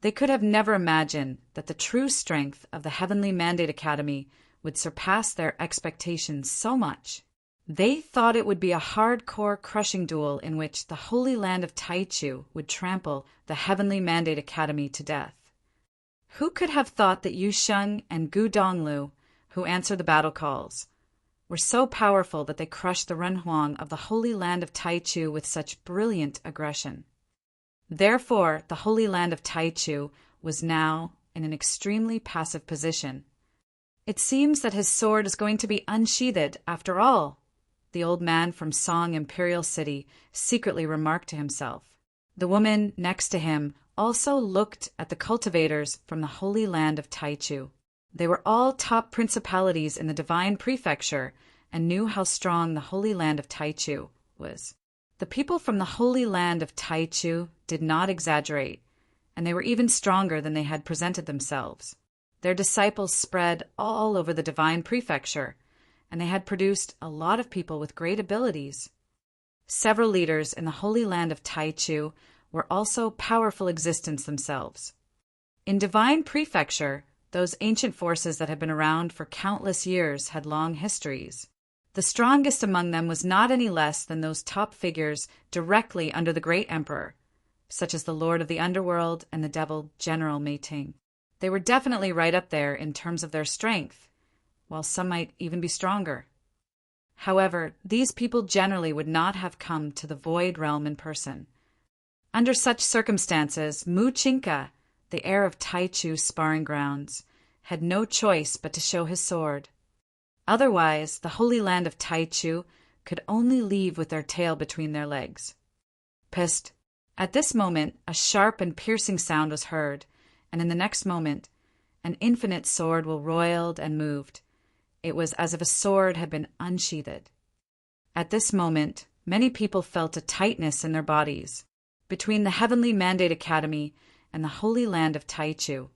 They could have never imagined that the true strength of the Heavenly Mandate Academy would surpass their expectations so much. They thought it would be a hardcore crushing duel in which the Holy Land of Taichu would trample the Heavenly Mandate Academy to death. Who could have thought that Yu Sheng and Gu Donglu, who answered the battle calls, were so powerful that they crushed the Renhuang of the Holy Land of Taichu with such brilliant aggression? Therefore, the Holy Land of Taichu was now in an extremely passive position. "It seems that his sword is going to be unsheathed after all," the old man from Song Imperial City secretly remarked to himself. The woman next to him also looked at the cultivators from the Holy Land of Taichu. They were all top principalities in the Divine Prefecture and knew how strong the Holy Land of Taichu was. The people from the Holy Land of Taichu did not exaggerate, and they were even stronger than they had presented themselves. Their disciples spread all over the Divine Prefecture, and they had produced a lot of people with great abilities. Several leaders in the Holy Land of Taichu were also powerful existents themselves. In Divine Prefecture, those ancient forces that had been around for countless years had long histories. The strongest among them was not any less than those top figures directly under the great emperor, such as the Lord of the Underworld and the devil General Mei-Ting. They were definitely right up there in terms of their strength, while some might even be stronger. However, these people generally would not have come to the Void Realm in person. Under such circumstances, Mu Chinka, the heir of Taichu's sparring grounds, had no choice but to show his sword. Otherwise, the Holy Land of Taichu could only leave with their tail between their legs. Psst! At this moment, a sharp and piercing sound was heard, and in the next moment, an infinite sword roiled and moved. It was as if a sword had been unsheathed. At this moment, many people felt a tightness in their bodies. Between the Heavenly Mandate Academy and the Holy Land of Taichu,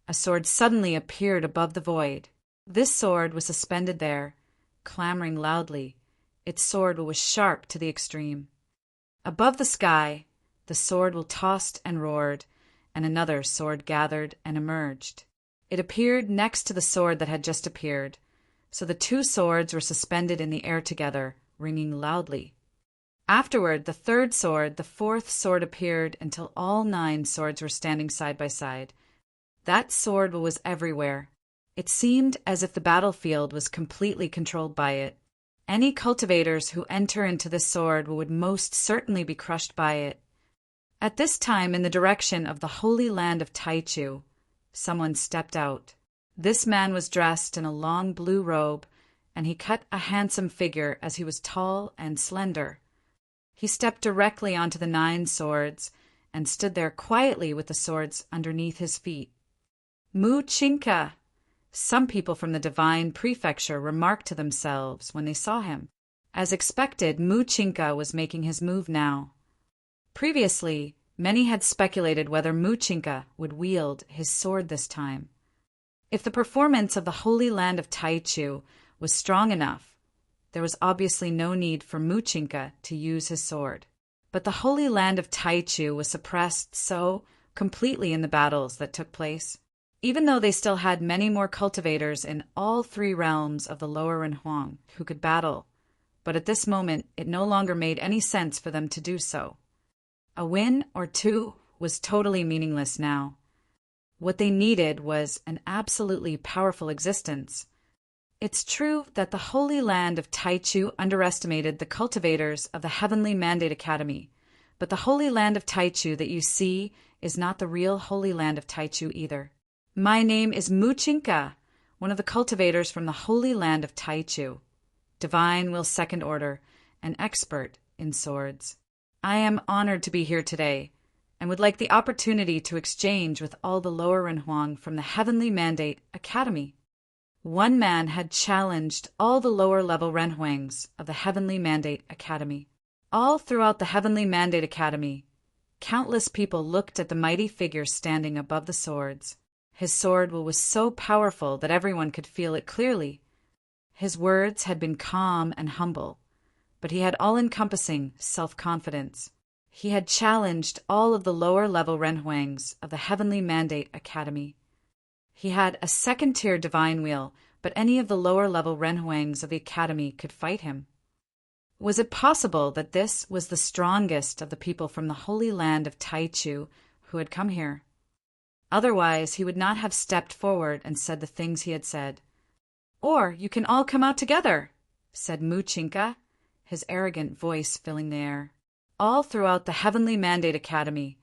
a sword suddenly appeared above the void. This sword was suspended there, clamoring loudly. Its sword was sharp to the extreme. Above the sky, the sword tossed and roared, and another sword gathered and emerged. It appeared next to the sword that had just appeared, so the two swords were suspended in the air together, ringing loudly. Afterward, the third sword, the fourth sword appeared until all 9 swords were standing side by side. That sword was everywhere. It seemed as if the battlefield was completely controlled by it. Any cultivators who enter into this sword would most certainly be crushed by it. At this time, in the direction of the Holy Land of Taichu, someone stepped out. This man was dressed in a long blue robe, and he cut a handsome figure as he was tall and slender. He stepped directly onto the 9 swords and stood there quietly with the swords underneath his feet. Mu Chinka! Some people from the Divine Prefecture remarked to themselves when they saw him. As expected, Mu Chinka was making his move now. Previously, many had speculated whether Mu Chinka would wield his sword this time. If the performance of the Holy Land of Taichu was strong enough, there was obviously no need for Mu Chinka to use his sword. But the Holy Land of Taichu was suppressed so completely in the battles that took place, even though they still had many more cultivators in all 3 realms of the Lower Renhuang who could battle, but at this moment it no longer made any sense for them to do so. A win or 2 was totally meaningless now. What they needed was an absolutely powerful existence. It's true that the Holy Land of Taichu underestimated the cultivators of the Heavenly Mandate Academy, but the Holy Land of Taichu that you see is not the real Holy Land of Taichu either. My name is Mu Chinka, one of the cultivators from the Holy Land of Taichu, Divine Will Second Order, an expert in swords. I am honored to be here today, and would like the opportunity to exchange with all the Lower Renhuang from the Heavenly Mandate Academy. One man had challenged all the lower-level Renhuangs of the Heavenly Mandate Academy. All throughout the Heavenly Mandate Academy, countless people looked at the mighty figure standing above the swords. His sword was so powerful that everyone could feel it clearly. His words had been calm and humble, but he had all-encompassing self-confidence. He had challenged all of the lower-level Renhuangs of the Heavenly Mandate Academy. He had a second-tier divine wheel, but any of the lower-level Renhuangs of the Academy could fight him. Was it possible that this was the strongest of the people from the Holy Land of Taichu who had come here? Otherwise, he would not have stepped forward and said the things he had said. Or you can all come out together, said Mu Chinka, his arrogant voice filling the air. All throughout the Heavenly Mandate Academy,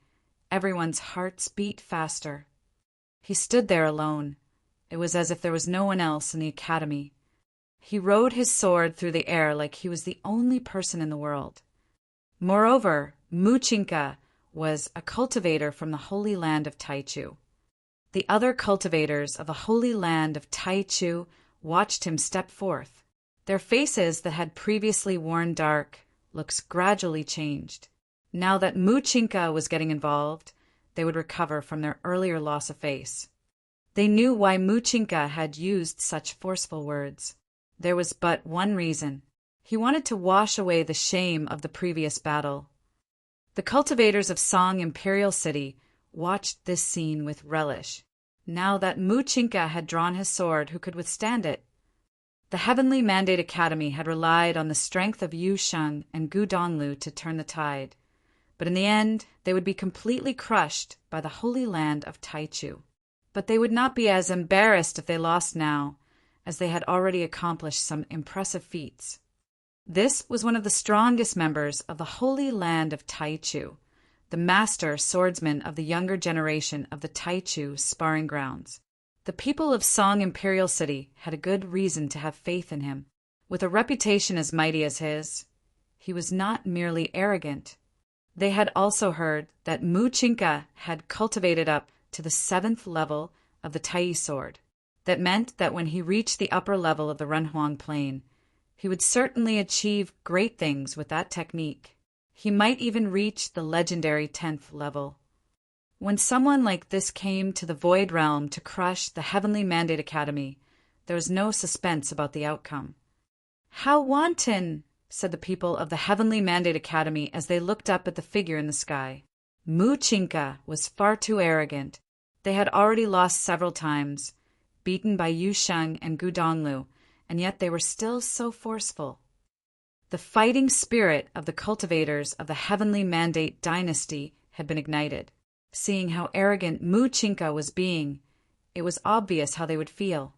everyone's hearts beat faster. He stood there alone. It was as if there was no one else in the academy. He rode his sword through the air like he was the only person in the world. Moreover, Mu Chinka was a cultivator from the Holy Land of Taichu. The other cultivators of the Holy Land of Taichu watched him step forth. Their faces that had previously worn dark looks gradually changed. Now that Mu Chinka was getting involved, they would recover from their earlier loss of face. They knew why Mu Chinka had used such forceful words. There was but one reason. He wanted to wash away the shame of the previous battle. The cultivators of Song Imperial City watched this scene with relish. Now that Mu Chinka had drawn his sword, who could withstand it? The Heavenly Mandate Academy had relied on the strength of Yu Sheng and Gu Donglu to turn the tide, but in the end they would be completely crushed by the holy land of Taichu. But they would not be as embarrassed if they lost now, as they had already accomplished some impressive feats. This was one of the strongest members of the Holy Land of Taichu, the master swordsman of the younger generation of the Taichu sparring grounds. The people of Song Imperial City had a good reason to have faith in him. With a reputation as mighty as his, he was not merely arrogant. They had also heard that Mu Chinka had cultivated up to the 7th level of the Tai sword. That meant that when he reached the upper level of the Renhuang Plain, he would certainly achieve great things with that technique. He might even reach the legendary 10th level. When someone like this came to the Void Realm to crush the Heavenly Mandate Academy, there was no suspense about the outcome. "How wanton!" said the people of the Heavenly Mandate Academy as they looked up at the figure in the sky. Mu Chinka was far too arrogant. They had already lost several times, beaten by Yu Sheng and Gu Donglu, and yet they were still so forceful. The fighting spirit of the cultivators of the Heavenly Mandate dynasty had been ignited. Seeing how arrogant Mu Chinka was being, it was obvious how they would feel.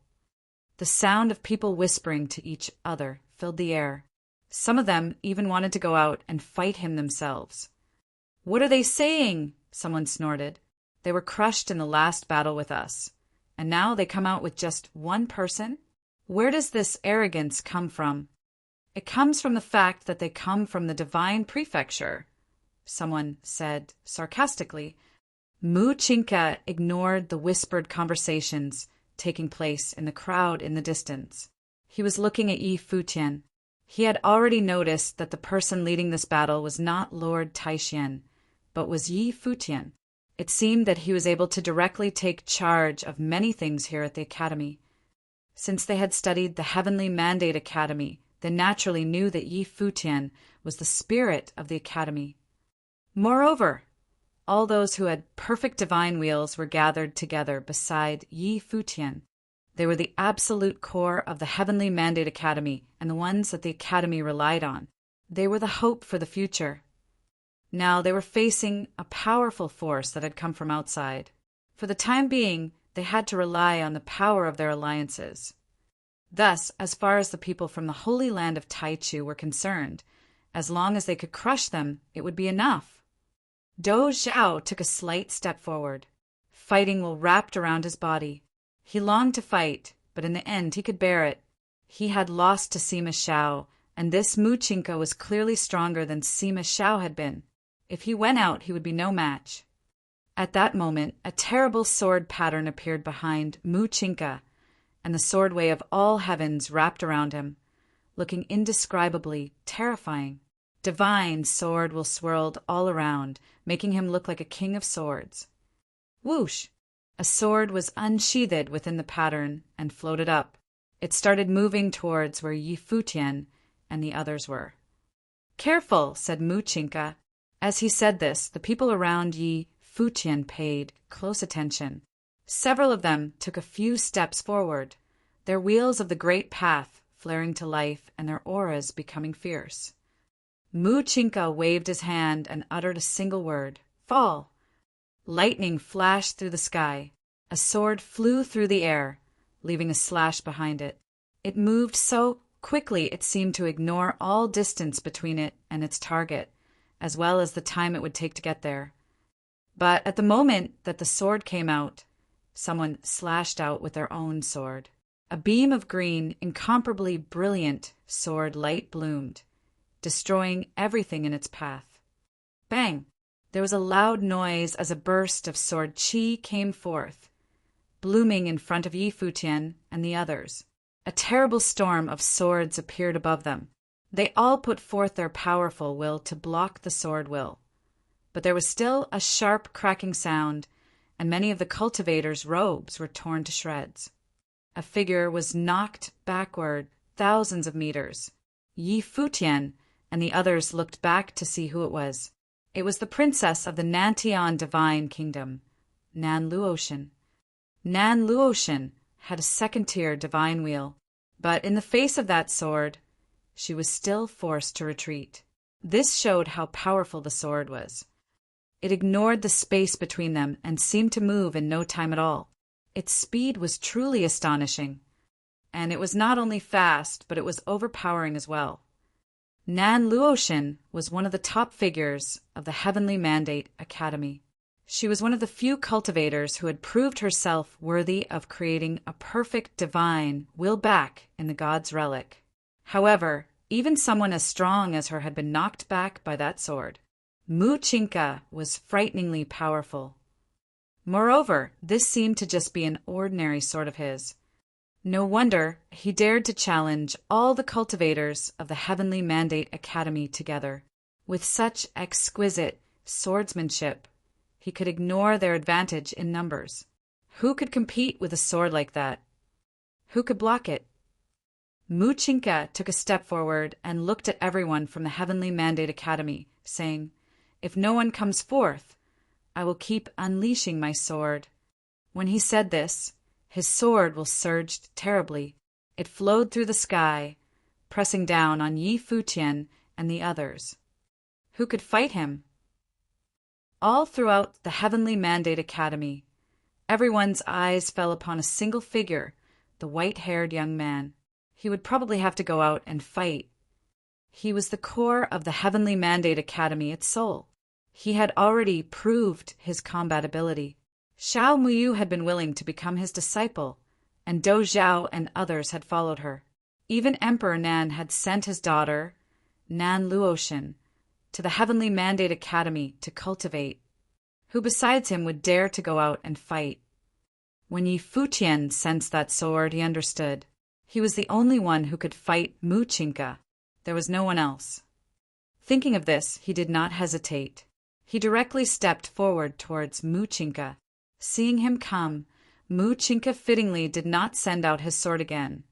The sound of people whispering to each other filled the air. Some of them even wanted to go out and fight him themselves. "What are they saying?" someone snorted. "They were crushed in the last battle with us, and now they come out with just one person? Where does this arrogance come from?" "It comes from the fact that they come from the divine prefecture," someone said sarcastically. Mu Chinka ignored the whispered conversations taking place in the crowd in the distance. He was looking at Yi Futian. He had already noticed that the person leading this battle was not Lord Taishian, but was Yi Futian. It seemed that he was able to directly take charge of many things here at the academy. Since they had studied the Heavenly Mandate Academy, they naturally knew that Yi Futian was the spirit of the academy. Moreover, all those who had perfect divine wheels were gathered together beside Yi Futian. They were the absolute core of the Heavenly Mandate Academy and the ones that the academy relied on. They were the hope for the future. Now they were facing a powerful force that had come from outside. For the time being, they had to rely on the power of their alliances. Thus, as far as the people from the Holy Land of Taichu were concerned, as long as they could crush them, it would be enough. Do Zhao took a slight step forward. Fighting will wrapped around his body. He longed to fight, but in the end he could bear it. He had lost to Sima Xiao, and this Mu Chinka was clearly stronger than Sima Xiao had been. If he went out, he would be no match. At that moment, a terrible sword pattern appeared behind Mu Chinka, and the swordway of all heavens wrapped around him, looking indescribably terrifying. Divine sword will swirled all around, making him look like a king of swords. Whoosh! A sword was unsheathed within the pattern and floated up. It started moving towards where Yi Futian and the others were. "Careful," said Mu Chinka. As he said this, the people around Yi Futian paid close attention. Several of them took a few steps forward, their wheels of the great path flaring to life and their auras becoming fierce. Mu Chinka waved his hand and uttered a single word, "Fall!" Lightning flashed through the sky. A sword flew through the air, leaving a slash behind it. It moved so quickly it seemed to ignore all distance between it and its target, as well as the time it would take to get there. But at the moment that the sword came out, someone slashed out with their own sword. A beam of green, incomparably brilliant sword light bloomed, destroying everything in its path. Bang! There was a loud noise as a burst of sword chi came forth, blooming in front of Yi Futian and the others. A terrible storm of swords appeared above them. They all put forth their powerful will to block the sword will. But there was still a sharp cracking sound, and many of the cultivators' robes were torn to shreds. A figure was knocked backward thousands of meters. Yi Futian and the others looked back to see who it was. It was the princess of the Nantian Divine Kingdom, Nan Luotian. Nan Luotian had a second-tier divine wheel. But in the face of that sword, she was still forced to retreat. This showed how powerful the sword was. It ignored the space between them and seemed to move in no time at all. Its speed was truly astonishing. And it was not only fast, but it was overpowering as well. Nan Luoshin was one of the top figures of the Heavenly Mandate Academy. She was one of the few cultivators who had proved herself worthy of creating a perfect divine will back in the God's relic. However, even someone as strong as her had been knocked back by that sword. Muchinka was frighteningly powerful. Moreover, this seemed to just be an ordinary sword of his. No wonder he dared to challenge all the cultivators of the Heavenly Mandate Academy together. With such exquisite swordsmanship, he could ignore their advantage in numbers. Who could compete with a sword like that? Who could block it? Muchinka took a step forward and looked at everyone from the Heavenly Mandate Academy, saying, "If no one comes forth, I will keep unleashing my sword." When he said this, his sword will surged terribly. It flowed through the sky, pressing down on Yi Futian and the others. Who could fight him? All throughout the Heavenly Mandate Academy, everyone's eyes fell upon a single figure, the white-haired young man. He would probably have to go out and fight. He was the core of the Heavenly Mandate Academy, its soul. He had already proved his combat ability. Xiao Muyu had been willing to become his disciple, and Do Zhao and others had followed her. Even Emperor Nan had sent his daughter, Nan Luoshin, to the Heavenly Mandate Academy to cultivate. Who besides him would dare to go out and fight? When Yi Futian sensed that sword, he understood. He was the only one who could fight Muchinka. There was no one else. Thinking of this, he did not hesitate. He directly stepped forward towards Muchinka. Seeing him come, Muchinka fittingly did not send out his sword again,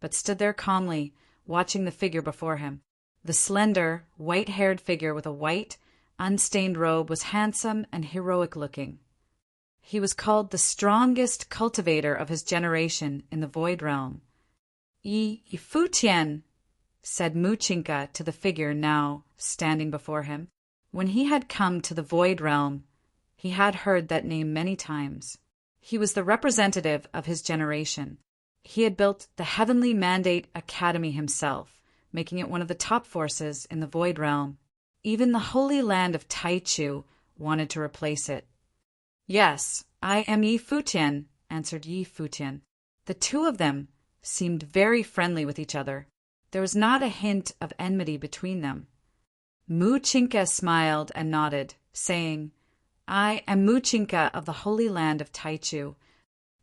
but stood there calmly, watching the figure before him. The slender, white-haired figure with a white, unstained robe was handsome and heroic-looking. He was called the strongest cultivator of his generation in the Void Realm. Yi Futian, said Muchinka to the figure now standing before him. When he had come to the Void Realm, he had heard that name many times. He was the representative of his generation. He had built the Heavenly Mandate Academy himself, making it one of the top forces in the Void Realm. Even the Holy Land of Taichu wanted to replace it. "Yes, I am Yi Futian," answered Yi Futian. The two of them seemed very friendly with each other. There was not a hint of enmity between them. Muchinka smiled and nodded, saying, "I am Muchinka of the Holy Land of Taichu."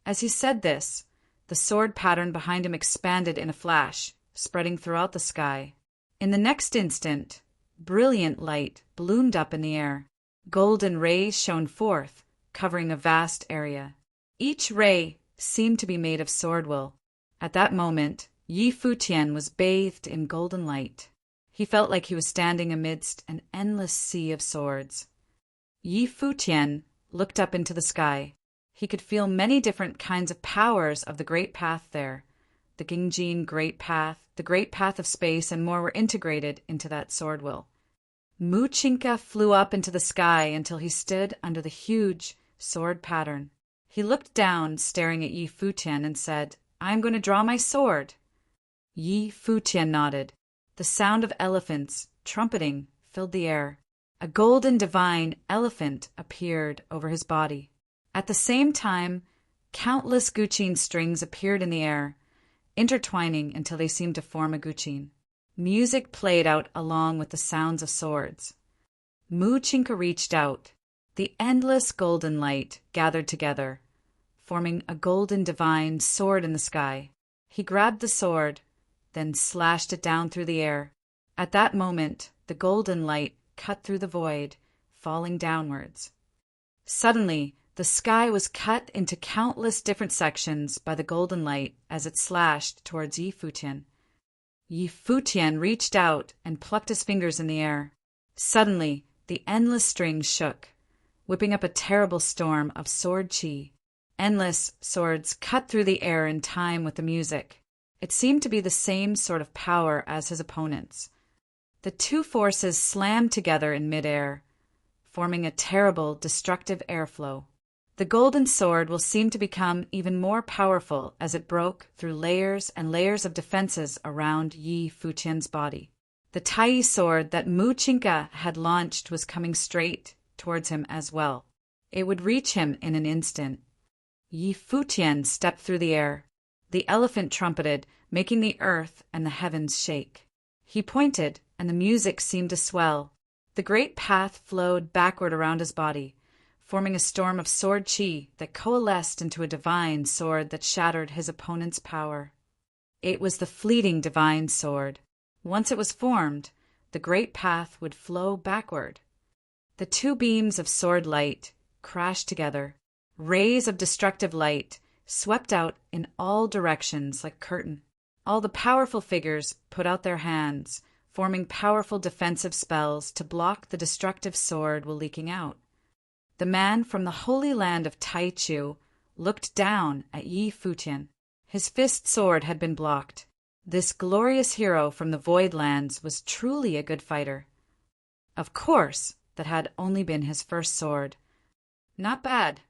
As he said this, the sword pattern behind him expanded in a flash, spreading throughout the sky. In the next instant, brilliant light bloomed up in the air. Golden rays shone forth, covering a vast area. Each ray seemed to be made of sword wool. At that moment, Yi Futian was bathed in golden light. He felt like he was standing amidst an endless sea of swords. Yi Futian looked up into the sky. He could feel many different kinds of powers of the Great Path there. The Gingjin Great Path, the Great Path of Space, and more were integrated into that sword will. Muchinka flew up into the sky until he stood under the huge sword pattern. He looked down, staring at Yi Futian, and said, "I am going to draw my sword." Yi Futian nodded. The sound of elephants trumpeting filled the air. A golden divine elephant appeared over his body. At the same time, countless guqin strings appeared in the air, intertwining until they seemed to form a guqin. Music played out along with the sounds of swords. Muchinka reached out. The endless golden light gathered together, forming a golden divine sword in the sky. He grabbed the sword, then slashed it down through the air. At that moment, the golden light cut through the void, falling downwards. Suddenly, the sky was cut into countless different sections by the golden light as it slashed towards Yi Futian. Yi Futian reached out and plucked his fingers in the air. Suddenly, the endless strings shook, whipping up a terrible storm of sword chi. Endless swords cut through the air in time with the music. It seemed to be the same sort of power as his opponent's. The two forces slammed together in midair, forming a terrible, destructive airflow. The golden sword will seem to become even more powerful as it broke through layers and layers of defenses around Yi Futian's body. The Tai sword that Mu Chinka had launched was coming straight towards him as well. It would reach him in an instant. Yi Futian stepped through the air. The elephant trumpeted, making the earth and the heavens shake. He pointed, and the music seemed to swell. The great path flowed backward around his body, forming a storm of sword chi that coalesced into a divine sword that shattered his opponent's power. It was the fleeting divine sword. Once it was formed, the great path would flow backward. The two beams of sword light crashed together. Rays of destructive light swept out in all directions like curtain. All the powerful figures put out their hands, forming powerful defensive spells to block the destructive sword while leaking out. The man from the holy land of Taichu looked down at Yi Futian. His fist sword had been blocked. This glorious hero from the Void Lands was truly a good fighter. Of course, that had only been his first sword. Not bad.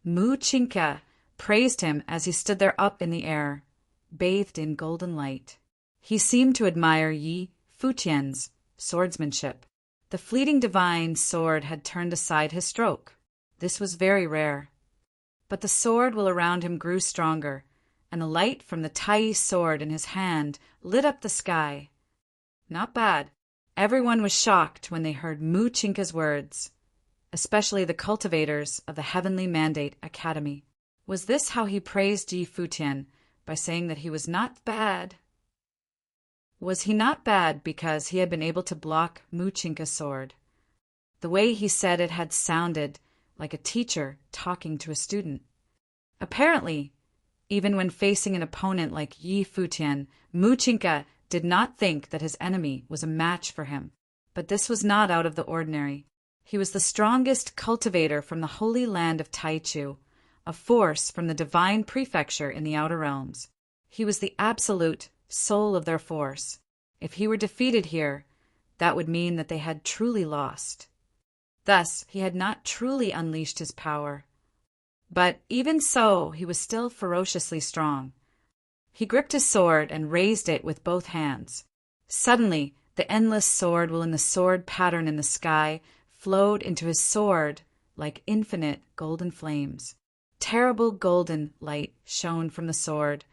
Mu Chinka praised him as he stood there up in the air, bathed in golden light. He seemed to admire Yi Futian's swordsmanship. The fleeting divine sword had turned aside his stroke. This was very rare. But the sword will around him grew stronger, and the light from the Tai sword in his hand lit up the sky. Not bad. Everyone was shocked when they heard Mu Chinka's words, especially the cultivators of the Heavenly Mandate Academy. Was this how he praised Yi Futian, by saying that he was not bad? Was he not bad because he had been able to block Mu Chinka's sword? The way he said it had sounded like a teacher talking to a student. Apparently, even when facing an opponent like Yi Futian, Mu Chinka did not think that his enemy was a match for him. But this was not out of the ordinary. He was the strongest cultivator from the holy land of Taichu, a force from the divine prefecture in the outer realms. He was the absolute soul of their force. If he were defeated here, that would mean that they had truly lost. Thus, he had not truly unleashed his power. But even so, he was still ferociously strong. He gripped his sword and raised it with both hands. Suddenly, the endless sword will in the sword pattern in the sky flowed into his sword like infinite golden flames. Terrible golden light shone from the sword,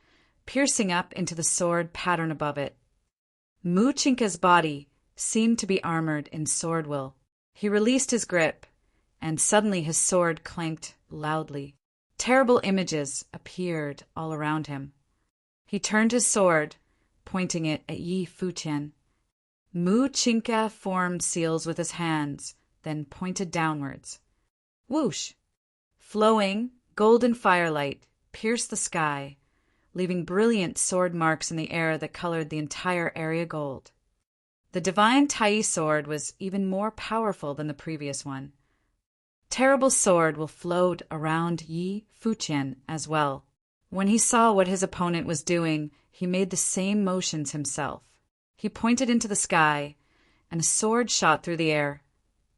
piercing up into the sword pattern above it. Mu Chinka's body seemed to be armored in sword will. He released his grip, and suddenly his sword clanked loudly. Terrible images appeared all around him. He turned his sword, pointing it at Yi Futian. Mu Chinka formed seals with his hands, then pointed downwards. Whoosh! Flowing, golden firelight pierced the sky, leaving brilliant sword marks in the air that colored the entire area gold. The divine Tai sword was even more powerful than the previous one. Terrible sword will flowed around Yi Futian as well. When he saw what his opponent was doing, he made the same motions himself. He pointed into the sky, and a sword shot through the air,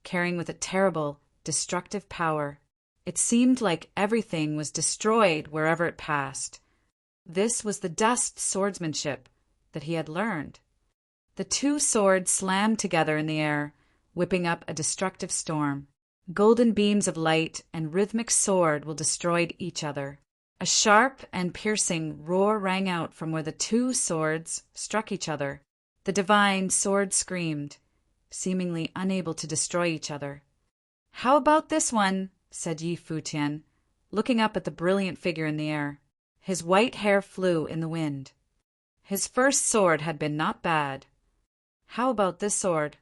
carrying with it terrible, destructive power. It seemed like everything was destroyed wherever it passed. This was the dust swordsmanship that he had learned. The two swords slammed together in the air, whipping up a destructive storm. Golden beams of light and rhythmic sword will destroyed each other. A sharp and piercing roar rang out from where the two swords struck each other. The divine sword screamed, seemingly unable to destroy each other. "How about this one?" said Yi Futian, looking up at the brilliant figure in the air. His white hair flew in the wind. His first sword had been not bad. How about this sword?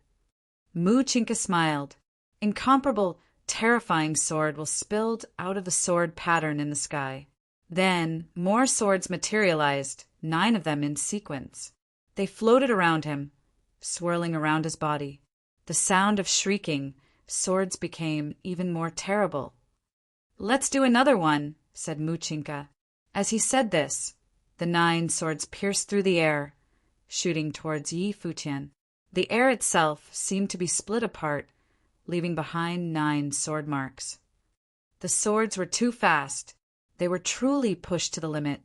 Mu Chinka smiled. Incomparable, terrifying sword will spilled out of the sword pattern in the sky. Then more swords materialized, 9 of them in sequence. They floated around him, swirling around his body. The sound of shrieking, swords became even more terrible. "Let's do another one," said Mu Chinka. As he said this, The 9 swords pierced through the air, shooting towards Yi Futian. The air itself seemed to be split apart, leaving behind 9 sword marks. The swords were too fast. They were truly pushed to the limit.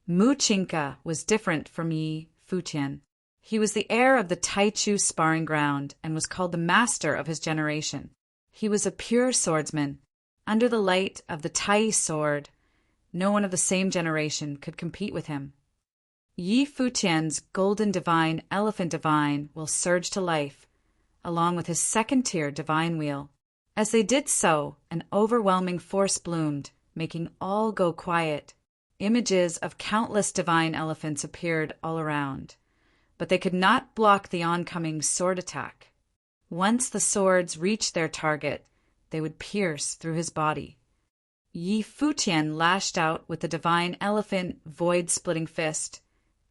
Muchinka was different from Yi Futian. He was the heir of the Taichu sparring ground and was called the master of his generation. He was a pure swordsman. Under the light of the Tai sword, no one of the same generation could compete with him. Yi Futian's golden divine elephant divine will surge to life, along with his second-tier divine wheel. As they did so, an overwhelming force bloomed, making all go quiet. Images of countless divine elephants appeared all around, but they could not block the oncoming sword attack. Once the swords reached their target, they would pierce through his body. Yi Futian lashed out with the divine elephant void-splitting fist,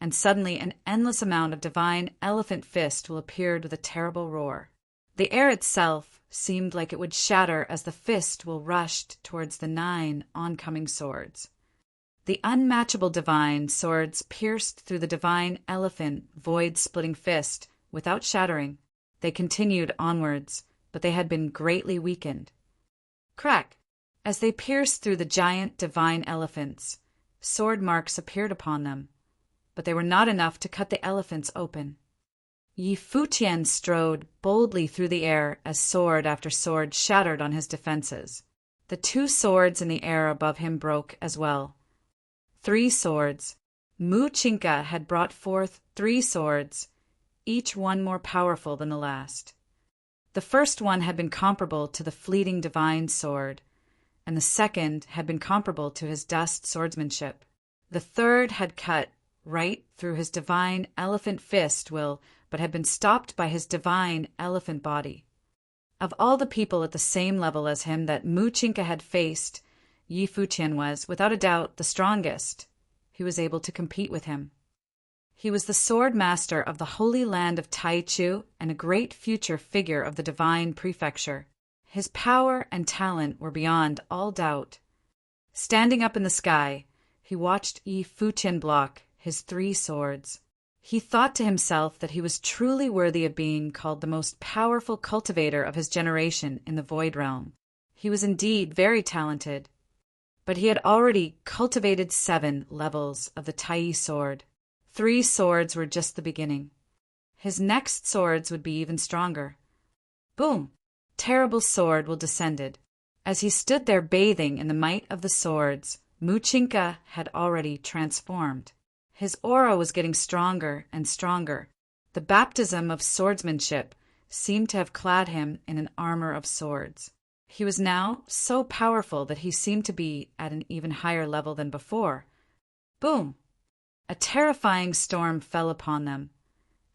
and suddenly an endless amount of divine elephant fist will appeared with a terrible roar. The air itself seemed like it would shatter as the fist will rushed towards the 9 oncoming swords. The unmatchable divine swords pierced through the divine elephant void-splitting fist without shattering. They continued onwards, but they had been greatly weakened. Crack! As they pierced through the giant divine elephants, sword marks appeared upon them, but they were not enough to cut the elephants open. Yi Futian strode boldly through the air as sword after sword shattered on his defenses. The 2 swords in the air above him broke as well. 3 swords. Muchinka had brought forth 3 swords, each one more powerful than the last. The first one had been comparable to the fleeting divine sword, and the second had been comparable to his dust swordsmanship. The third had cut right through his divine elephant fist but had been stopped by his divine elephant body. Of all the people at the same level as him that Muchinka had faced, Yi Futian was, without a doubt, the strongest. He was able to compete with him. He was the sword master of the holy land of Taichu and a great future figure of the divine prefecture. His power and talent were beyond all doubt. Standing up in the sky, he watched Yi Futian block his 3 swords. He thought to himself that he was truly worthy of being called the most powerful cultivator of his generation in the Void Realm. He was indeed very talented, but he had already cultivated 7 levels of the Tai sword. 3 swords were just the beginning. His next swords would be even stronger. Boom! Terrible sword will descended. As he stood there bathing in the might of the swords, Muchinka had already transformed. His aura was getting stronger and stronger. The baptism of swordsmanship seemed to have clad him in an armor of swords. He was now so powerful that he seemed to be at an even higher level than before. Boom! A terrifying storm fell upon them,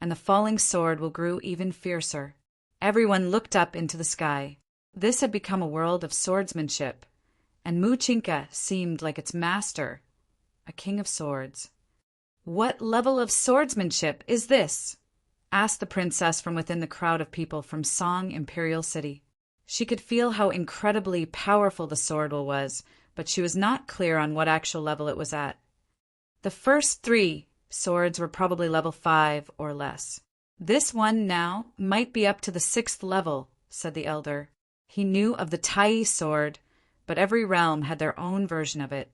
and the falling sword grew even fiercer. Everyone looked up into the sky. This had become a world of swordsmanship, and Muchinka seemed like its master, a king of swords. "What level of swordsmanship is this?" asked the princess from within the crowd of people from Song Imperial City. She could feel how incredibly powerful the sword was, but she was not clear on what actual level it was at. The first 3 swords were probably level 5 or less. This one now might be up to the 6th level, said the elder. He knew of the Tai sword, but every realm had their own version of it.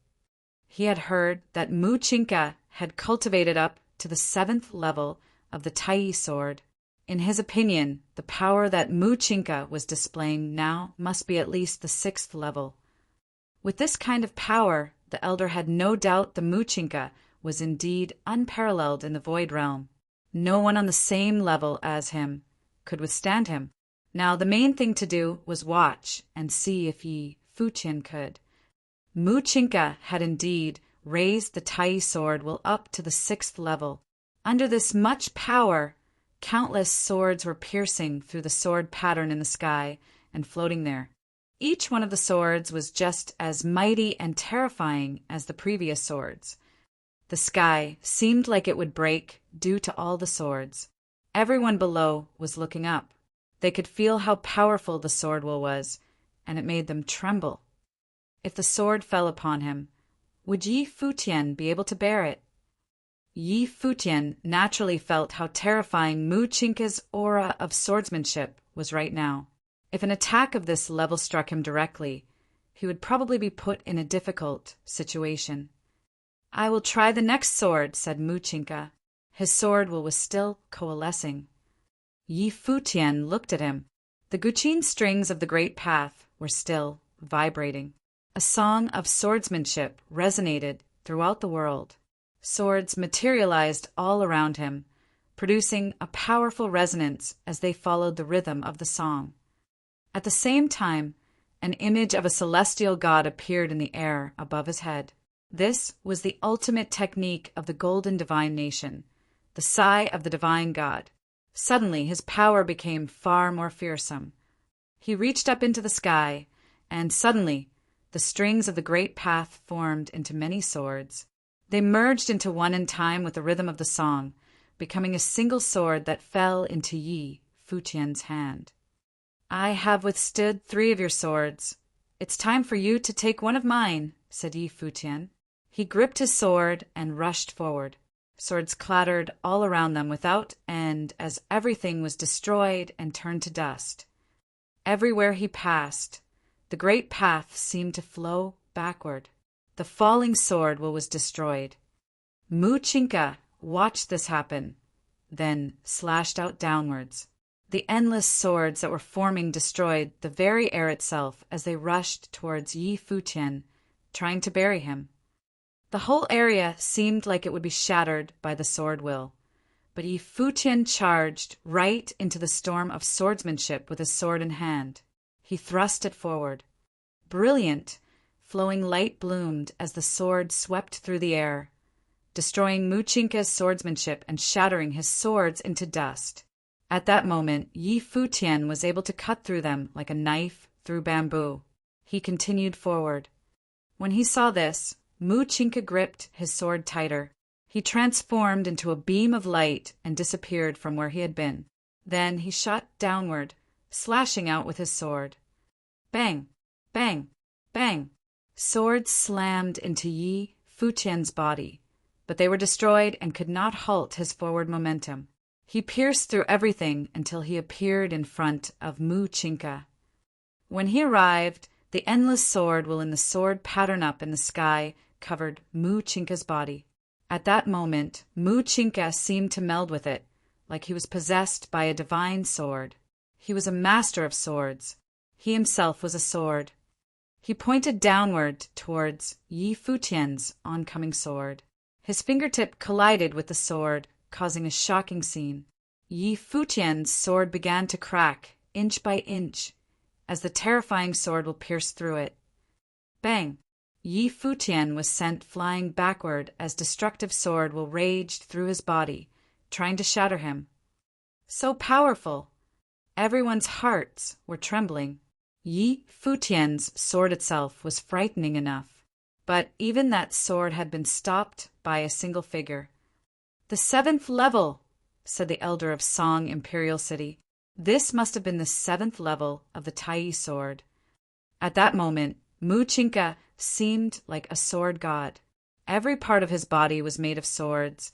He had heard that Muchinka had cultivated up to the 7th level of the Tai sword. In his opinion, the power that Muchinka was displaying now must be at least the 6th level. With this kind of power, the elder had no doubt the Muchinka was indeed unparalleled in the Void Realm. No one on the same level as him could withstand him. Now the main thing to do was watch and see if Yi Futian could. Muchinka had indeed raised the Tai sword up to the 6th level. Under this much power, countless swords were piercing through the sword pattern in the sky and floating there. Each one of the swords was just as mighty and terrifying as the previous swords. The sky seemed like it would break due to all the swords. Everyone below was looking up. They could feel how powerful the sword was, and it made them tremble. If the sword fell upon him, would Yi Futian be able to bear it? Yi Futian naturally felt how terrifying Mu Chinka's aura of swordsmanship was right now. If an attack of this level struck him directly, he would probably be put in a difficult situation. "I will try the next sword," said Mu Chinka. His sword was still coalescing. Yi Futian looked at him. The Guqin strings of the Great Path were still vibrating. A song of swordsmanship resonated throughout the world. Swords materialized all around him, producing a powerful resonance as they followed the rhythm of the song. At the same time, an image of a celestial god appeared in the air above his head. This was the ultimate technique of the Golden Divine Nation, the sigh of the divine god. Suddenly, his power became far more fearsome. He reached up into the sky, and suddenly, the strings of the Great Path formed into many swords. They merged into one in time with the rhythm of the song, becoming a single sword that fell into Yi Futian's hand. "I have withstood 3 of your swords. It's time for you to take one of mine," said Yi Futian. He gripped his sword and rushed forward. Swords clattered all around them without end as everything was destroyed and turned to dust. Everywhere he passed, the Great Path seemed to flow backward. The falling sword was destroyed. Mu Chinka watched this happen, then slashed out downwards. The endless swords that were forming destroyed the very air itself as they rushed towards Yi Futian, trying to bury him. The whole area seemed like it would be shattered by the sword will, but Yi Futian charged right into the storm of swordsmanship with his sword in hand. He thrust it forward. Brilliant, flowing light bloomed as the sword swept through the air, destroying Mu Chinka's swordsmanship and shattering his swords into dust. At that moment, Yi Futian was able to cut through them like a knife through bamboo. He continued forward. When he saw this, Mu Chinka gripped his sword tighter. He transformed into a beam of light and disappeared from where he had been. Then he shot downward, slashing out with his sword. Bang! Bang! Bang! Swords slammed into Yi Futian's body, but they were destroyed and could not halt his forward momentum. He pierced through everything until he appeared in front of Mu Chinka. When he arrived, the endless sword will in the sword pattern up in the sky covered Mu Chinka's body. At that moment, Mu Chinka seemed to meld with it, like he was possessed by a divine sword. He was a master of swords. He himself was a sword. He pointed downward towards Yi Futian's oncoming sword. His fingertip collided with the sword, causing a shocking scene. Yi Futian's sword began to crack, inch by inch, as the terrifying sword will pierced through it. Bang! Yi Futian was sent flying backward as destructive sword will raged through his body, trying to shatter him. So powerful! Everyone's hearts were trembling. Yi Futian's sword itself was frightening enough, but even that sword had been stopped by a single figure. "The 7th level," said the elder of Song Imperial City. This must have been the 7th level of the Tai sword. At that moment, Mu Chinka seemed like a sword god. Every part of his body was made of swords,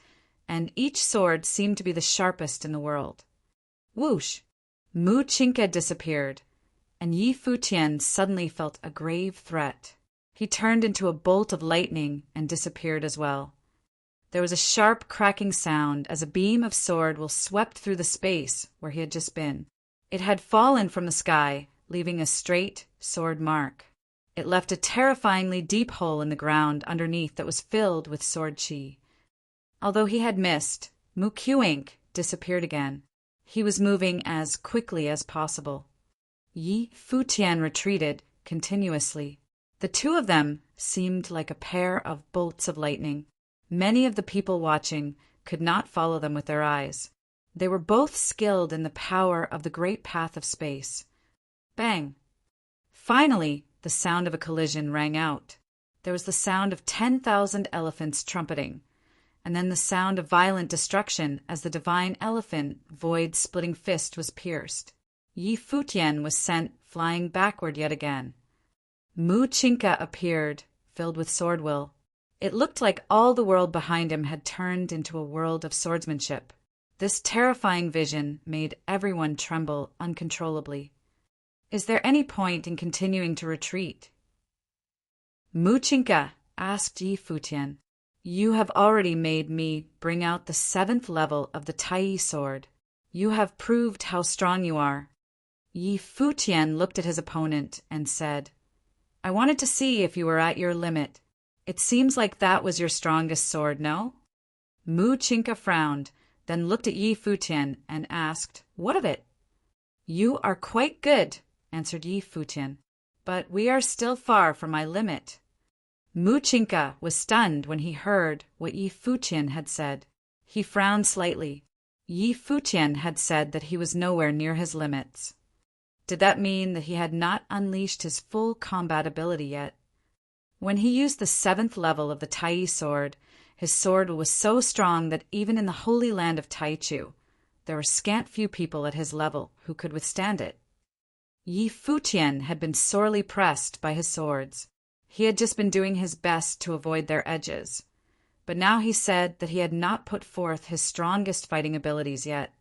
and each sword seemed to be the sharpest in the world. Whoosh! Mu Chinka disappeared, and Yi Futian suddenly felt a grave threat. He turned into a bolt of lightning and disappeared as well. There was a sharp cracking sound as a beam of sword will swept through the space where he had just been. It had fallen from the sky, leaving a straight sword mark. It left a terrifyingly deep hole in the ground underneath that was filled with sword chi. Although he had missed, Mu Kuink disappeared again. He was moving as quickly as possible. Yi Futian retreated continuously. The two of them seemed like a pair of bolts of lightning. Many of the people watching could not follow them with their eyes. They were both skilled in the power of the great path of space. Bang! Finally, the sound of a collision rang out. There was the sound of 10,000 elephants trumpeting, and then the sound of violent destruction as the divine elephant void-splitting fist was pierced. Yi Futian was sent flying backward yet again. Mu Chinka appeared, filled with sword will. It looked like all the world behind him had turned into a world of swordsmanship. This terrifying vision made everyone tremble uncontrollably. Is there any point in continuing to retreat? Muchinka, asked Yi Futian, you have already made me bring out the 7th level of the Tai sword. You have proved how strong you are. Yi Futian looked at his opponent and said, I wanted to see if you were at your limit. It seems like that was your strongest sword, no? Muchinka frowned, then looked at Yi Futian and asked, What of it? You are quite good, answered Yi Futian, but we are still far from my limit. Muchinka was stunned when he heard what Yi Futian had said. He frowned slightly. Yi Futian had said that he was nowhere near his limits. Did that mean that he had not unleashed his full combat ability yet? When he used the 7th level of the Tai sword, his sword was so strong that even in the holy land of Taichu, there were scant few people at his level who could withstand it. Yi Futian had been sorely pressed by his swords. He had just been doing his best to avoid their edges. But now he said that he had not put forth his strongest fighting abilities yet.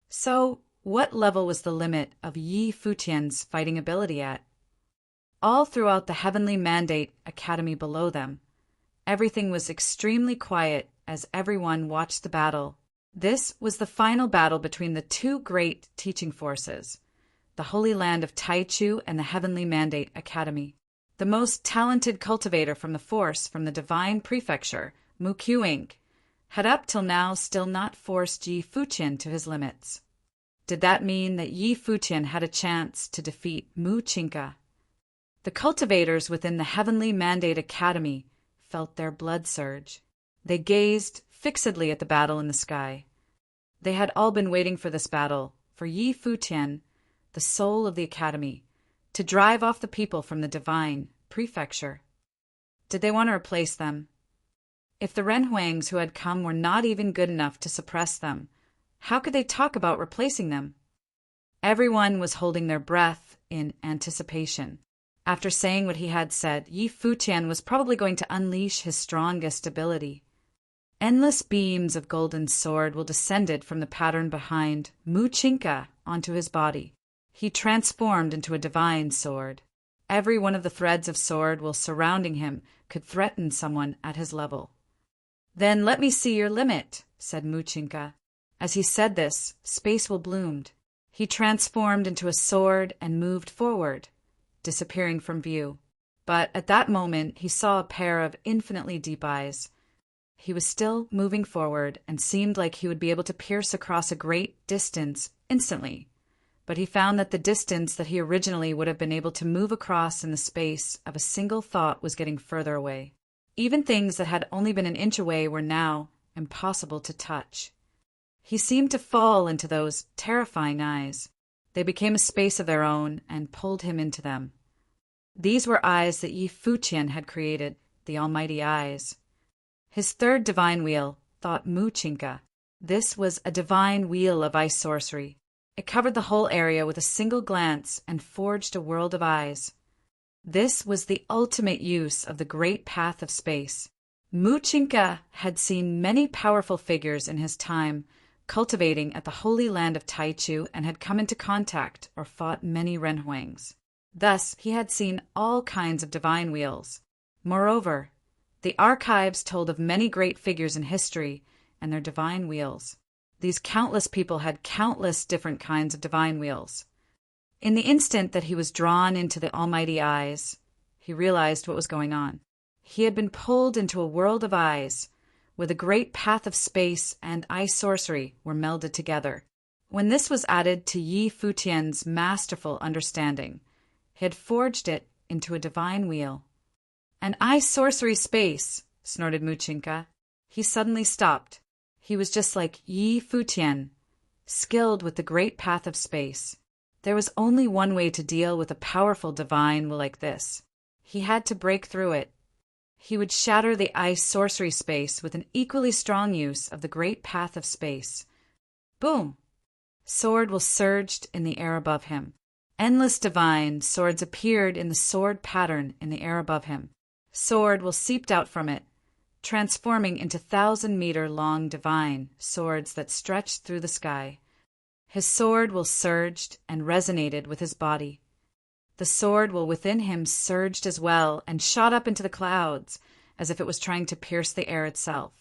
So, what level was the limit of Yi Futian's fighting ability at? All throughout the Heavenly Mandate Academy below them, everything was extremely quiet as everyone watched the battle. This was the final battle between the two great teaching forces, the Holy Land of Taichu and the Heavenly Mandate Academy. The most talented cultivator from the force from the Divine Prefecture, Mu Qiang, had up till now still not forced Yi Futian to his limits. Did that mean that Yi Futian had a chance to defeat Muchinka? The cultivators within the Heavenly Mandate Academy felt their blood surge. They gazed fixedly at the battle in the sky. They had all been waiting for this battle, for Yi Futian, the soul of the Academy, to drive off the people from the Divine Prefecture. Did they want to replace them? If the Renhuangs who had come were not even good enough to suppress them, how could they talk about replacing them? Everyone was holding their breath in anticipation. After saying what he had said, Yi Futian was probably going to unleash his strongest ability. Endless beams of golden sword will descended from the pattern behind Muchinka onto his body. He transformed into a divine sword. Every one of the threads of sword will surrounding him could threaten someone at his level. Then let me see your limit, said Muchinka. As he said this, space will bloomed. He transformed into a sword and moved forward, disappearing from view. But at that moment he saw a pair of infinitely deep eyes. He was still moving forward and seemed like he would be able to pierce across a great distance instantly. But he found that the distance that he originally would have been able to move across in the space of a single thought was getting further away. Even things that had only been an inch away were now impossible to touch. He seemed to fall into those terrifying eyes. They became a space of their own and pulled him into them. These were eyes that Yi Futian had created, the almighty eyes. His third divine wheel, thought Muchinka. This was a divine wheel of ice sorcery. It covered the whole area with a single glance and forged a world of eyes. This was the ultimate use of the great path of space. Muchinka had seen many powerful figures in his time, cultivating at the holy land of Taichu, and had come into contact or fought many Renhuangs. Thus, he had seen all kinds of divine wheels. Moreover, the archives told of many great figures in history and their divine wheels. These countless people had countless different kinds of divine wheels. In the instant that he was drawn into the almighty eyes, he realized what was going on. He had been pulled into a world of eyes, where the great path of space and ice sorcery were melded together. When this was added to Yi Futian's masterful understanding, he had forged it into a divine wheel. An ice sorcery space, snorted Muchinka. He suddenly stopped. He was just like Yi Futian, skilled with the great path of space. There was only one way to deal with a powerful divine will like this. He had to break through it. He would shatter the ice sorcery space with an equally strong use of the great path of space. Boom! Sword will surged in the air above him. Endless divine swords appeared in the sword pattern in the air above him. Sword will seeped out from it. transforming into 1,000-meter-long divine swords that stretched through the sky. His sword will surged and resonated with his body. The sword will within him surged as well and shot up into the clouds, as if it was trying to pierce the air itself.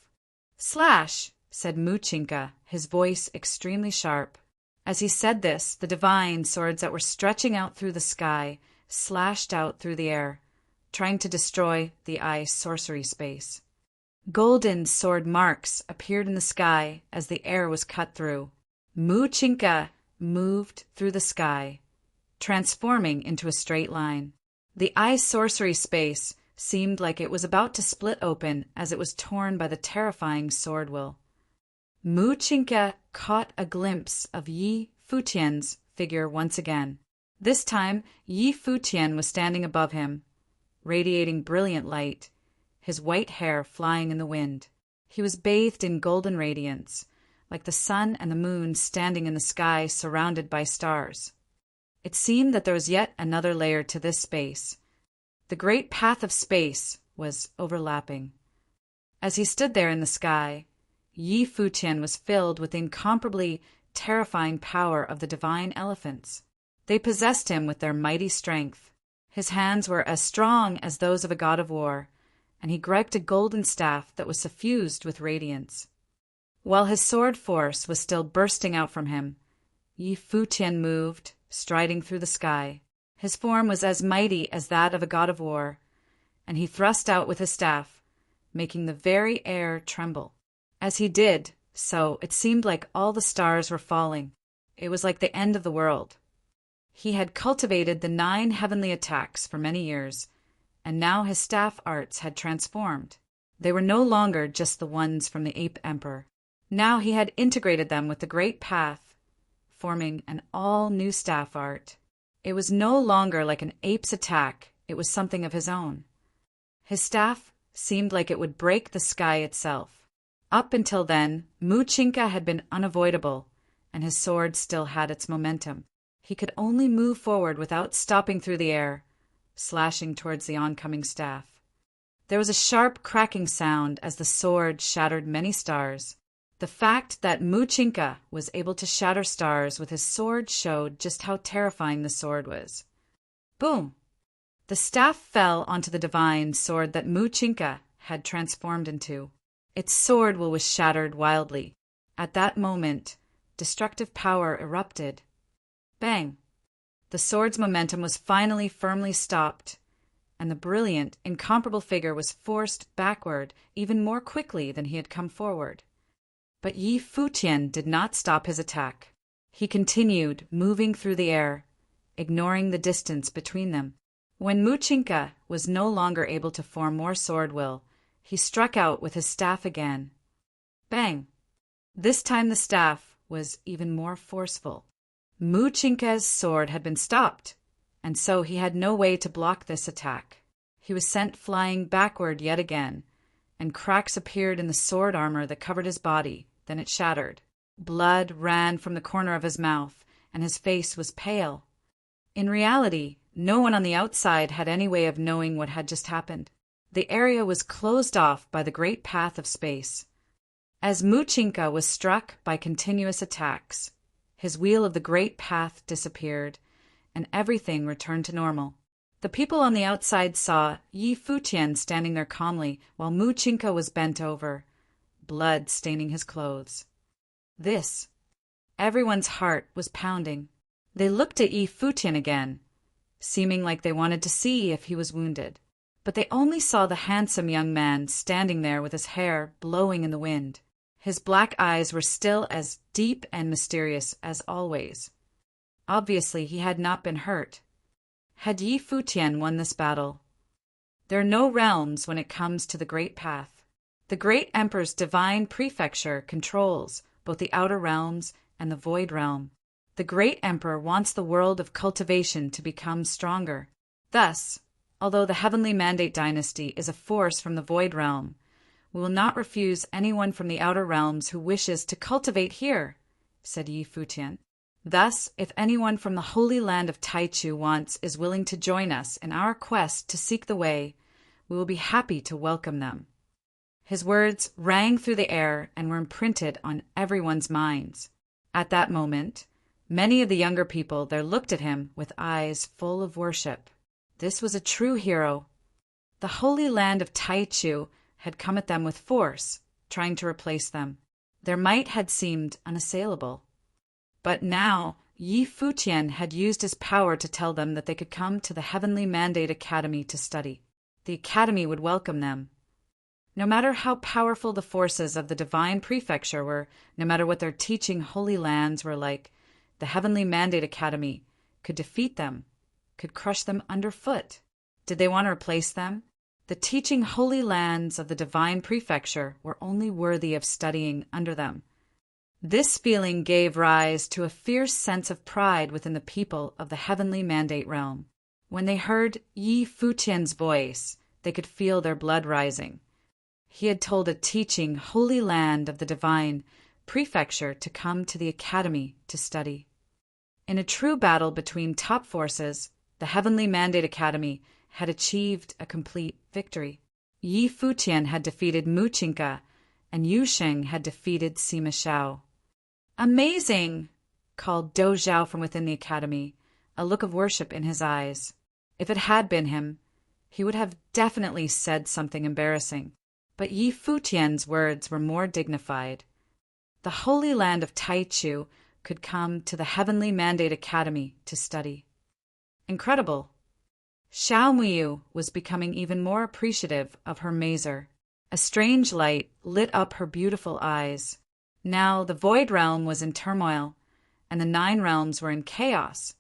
"Slash!" said Muchinka, his voice extremely sharp. As he said this, the divine swords that were stretching out through the sky slashed out through the air, trying to destroy the ice sorcery space. Golden sword marks appeared in the sky as the air was cut through. Muchinka moved through the sky, transforming into a straight line. The ice sorcery space seemed like it was about to split open as it was torn by the terrifying sword will. Muchinka caught a glimpse of Yi Futian's figure once again. This time, Yi Futian was standing above him, radiating brilliant light, his white hair flying in the wind. He was bathed in golden radiance, like the sun and the moon standing in the sky surrounded by stars. It seemed that there was yet another layer to this space. The great path of space was overlapping. As he stood there in the sky, Yi Futian was filled with the incomparably terrifying power of the divine elephants. They possessed him with their mighty strength. His hands were as strong as those of a god of war, and he gripped a golden staff that was suffused with radiance. While his sword force was still bursting out from him, Yi Futian moved, striding through the sky. His form was as mighty as that of a god of war, and he thrust out with his staff, making the very air tremble. As he did so, it seemed like all the stars were falling. It was like the end of the world. He had cultivated the 9 heavenly attacks for many years, and now his staff arts had transformed. They were no longer just the ones from the Ape Emperor. Now he had integrated them with the Great Path, forming an all-new staff art. It was no longer like an ape's attack, it was something of his own. His staff seemed like it would break the sky itself. Up until then, Muchinka had been unavoidable, and his sword still had its momentum. He could only move forward without stopping through the air, slashing towards the oncoming staff. There was a sharp cracking sound as the sword shattered many stars. The fact that Muchinka was able to shatter stars with his sword showed just how terrifying the sword was. Boom! The staff fell onto the divine sword that Muchinka had transformed into. Its sword will was shattered wildly. At that moment, destructive power erupted. Bang! The sword's momentum was finally firmly stopped, and the brilliant, incomparable figure was forced backward even more quickly than he had come forward. But Yi Futian did not stop his attack. He continued moving through the air, ignoring the distance between them. When Muchinka was no longer able to form more sword will, he struck out with his staff again. Bang! This time the staff was even more forceful. Muchinka's sword had been stopped, and so he had no way to block this attack. He was sent flying backward yet again, and cracks appeared in the sword armor that covered his body. Then it shattered. Blood ran from the corner of his mouth, and his face was pale. In reality, no one on the outside had any way of knowing what had just happened. The area was closed off by the great path of space. As Muchinka was struck by continuous attacks, his wheel of the great path disappeared, and everything returned to normal. The people on the outside saw Yi Futian standing there calmly while Muchinka was bent over, blood staining his clothes. Everyone's heart was pounding. They looked at Yi Futian again, seeming like they wanted to see if he was wounded. But they only saw the handsome young man standing there with his hair blowing in the wind. His black eyes were still as deep and mysterious as always. Obviously, he had not been hurt. Had Yi Futian won this battle? There are no realms when it comes to the Great Path. The Great Emperor's divine prefecture controls both the outer realms and the Void Realm. The Great Emperor wants the world of cultivation to become stronger. Thus, although the Heavenly Mandate dynasty is a force from the Void Realm, we will not refuse anyone from the outer realms who wishes to cultivate here, said Yi Futian. Thus, if anyone from the holy land of Taichu is willing to join us in our quest to seek the way, we will be happy to welcome them. His words rang through the air and were imprinted on everyone's minds. At that moment, many of the younger people there looked at him with eyes full of worship. This was a true hero. The holy land of Taichu had come at them with force, trying to replace them. Their might had seemed unassailable. But now, Yi Futian had used his power to tell them that they could come to the Heavenly Mandate Academy to study. The academy would welcome them. No matter how powerful the forces of the divine prefecture were, no matter what their teaching holy lands were like, the Heavenly Mandate Academy could defeat them, could crush them underfoot. Did they want to replace them? The teaching holy lands of the divine prefecture were only worthy of studying under them. This feeling gave rise to a fierce sense of pride within the people of the Heavenly Mandate realm. When they heard Yi Futian's voice, they could feel their blood rising. He had told a teaching holy land of the divine prefecture to come to the academy to study. In a true battle between top forces, the Heavenly Mandate Academy had achieved a complete victory. Yi Futian had defeated Mu Chinka, and Yu Sheng had defeated Sima Shao. "Amazing!" called Do Zhao from within the academy, a look of worship in his eyes. If it had been him, he would have definitely said something embarrassing. But Yi Futian's words were more dignified. The holy land of Taichu could come to the Heavenly Mandate Academy to study. Incredible! Xiao Muyu was becoming even more appreciative of her mazer. A strange light lit up her beautiful eyes. Now the Void Realm was in turmoil, and the 9 realms were in chaos,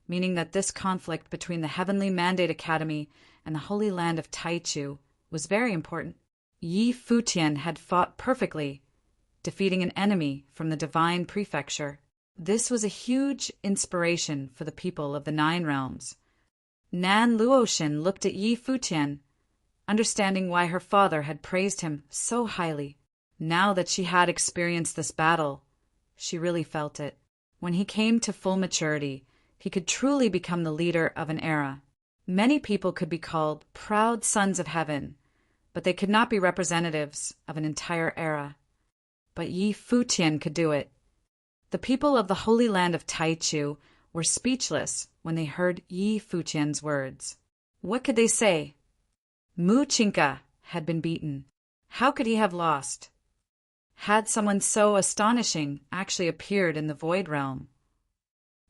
meaning that this conflict between the Heavenly Mandate Academy and the Holy Land of Taichu was very important. Yi Futian had fought perfectly, defeating an enemy from the Divine Prefecture. This was a huge inspiration for the people of the 9 realms. Nan Luoshan looked at Yi Futian, understanding why her father had praised him so highly. Now that she had experienced this battle, she really felt it. When he came to full maturity, he could truly become the leader of an era. Many people could be called proud sons of heaven, but they could not be representatives of an entire era. But Yi Futian could do it. The people of the Holy Land of Taichu were speechless when they heard Yi Futian's words. What could they say? Mu Chinka had been beaten. How could he have lost? Had someone so astonishing actually appeared in the Void Realm?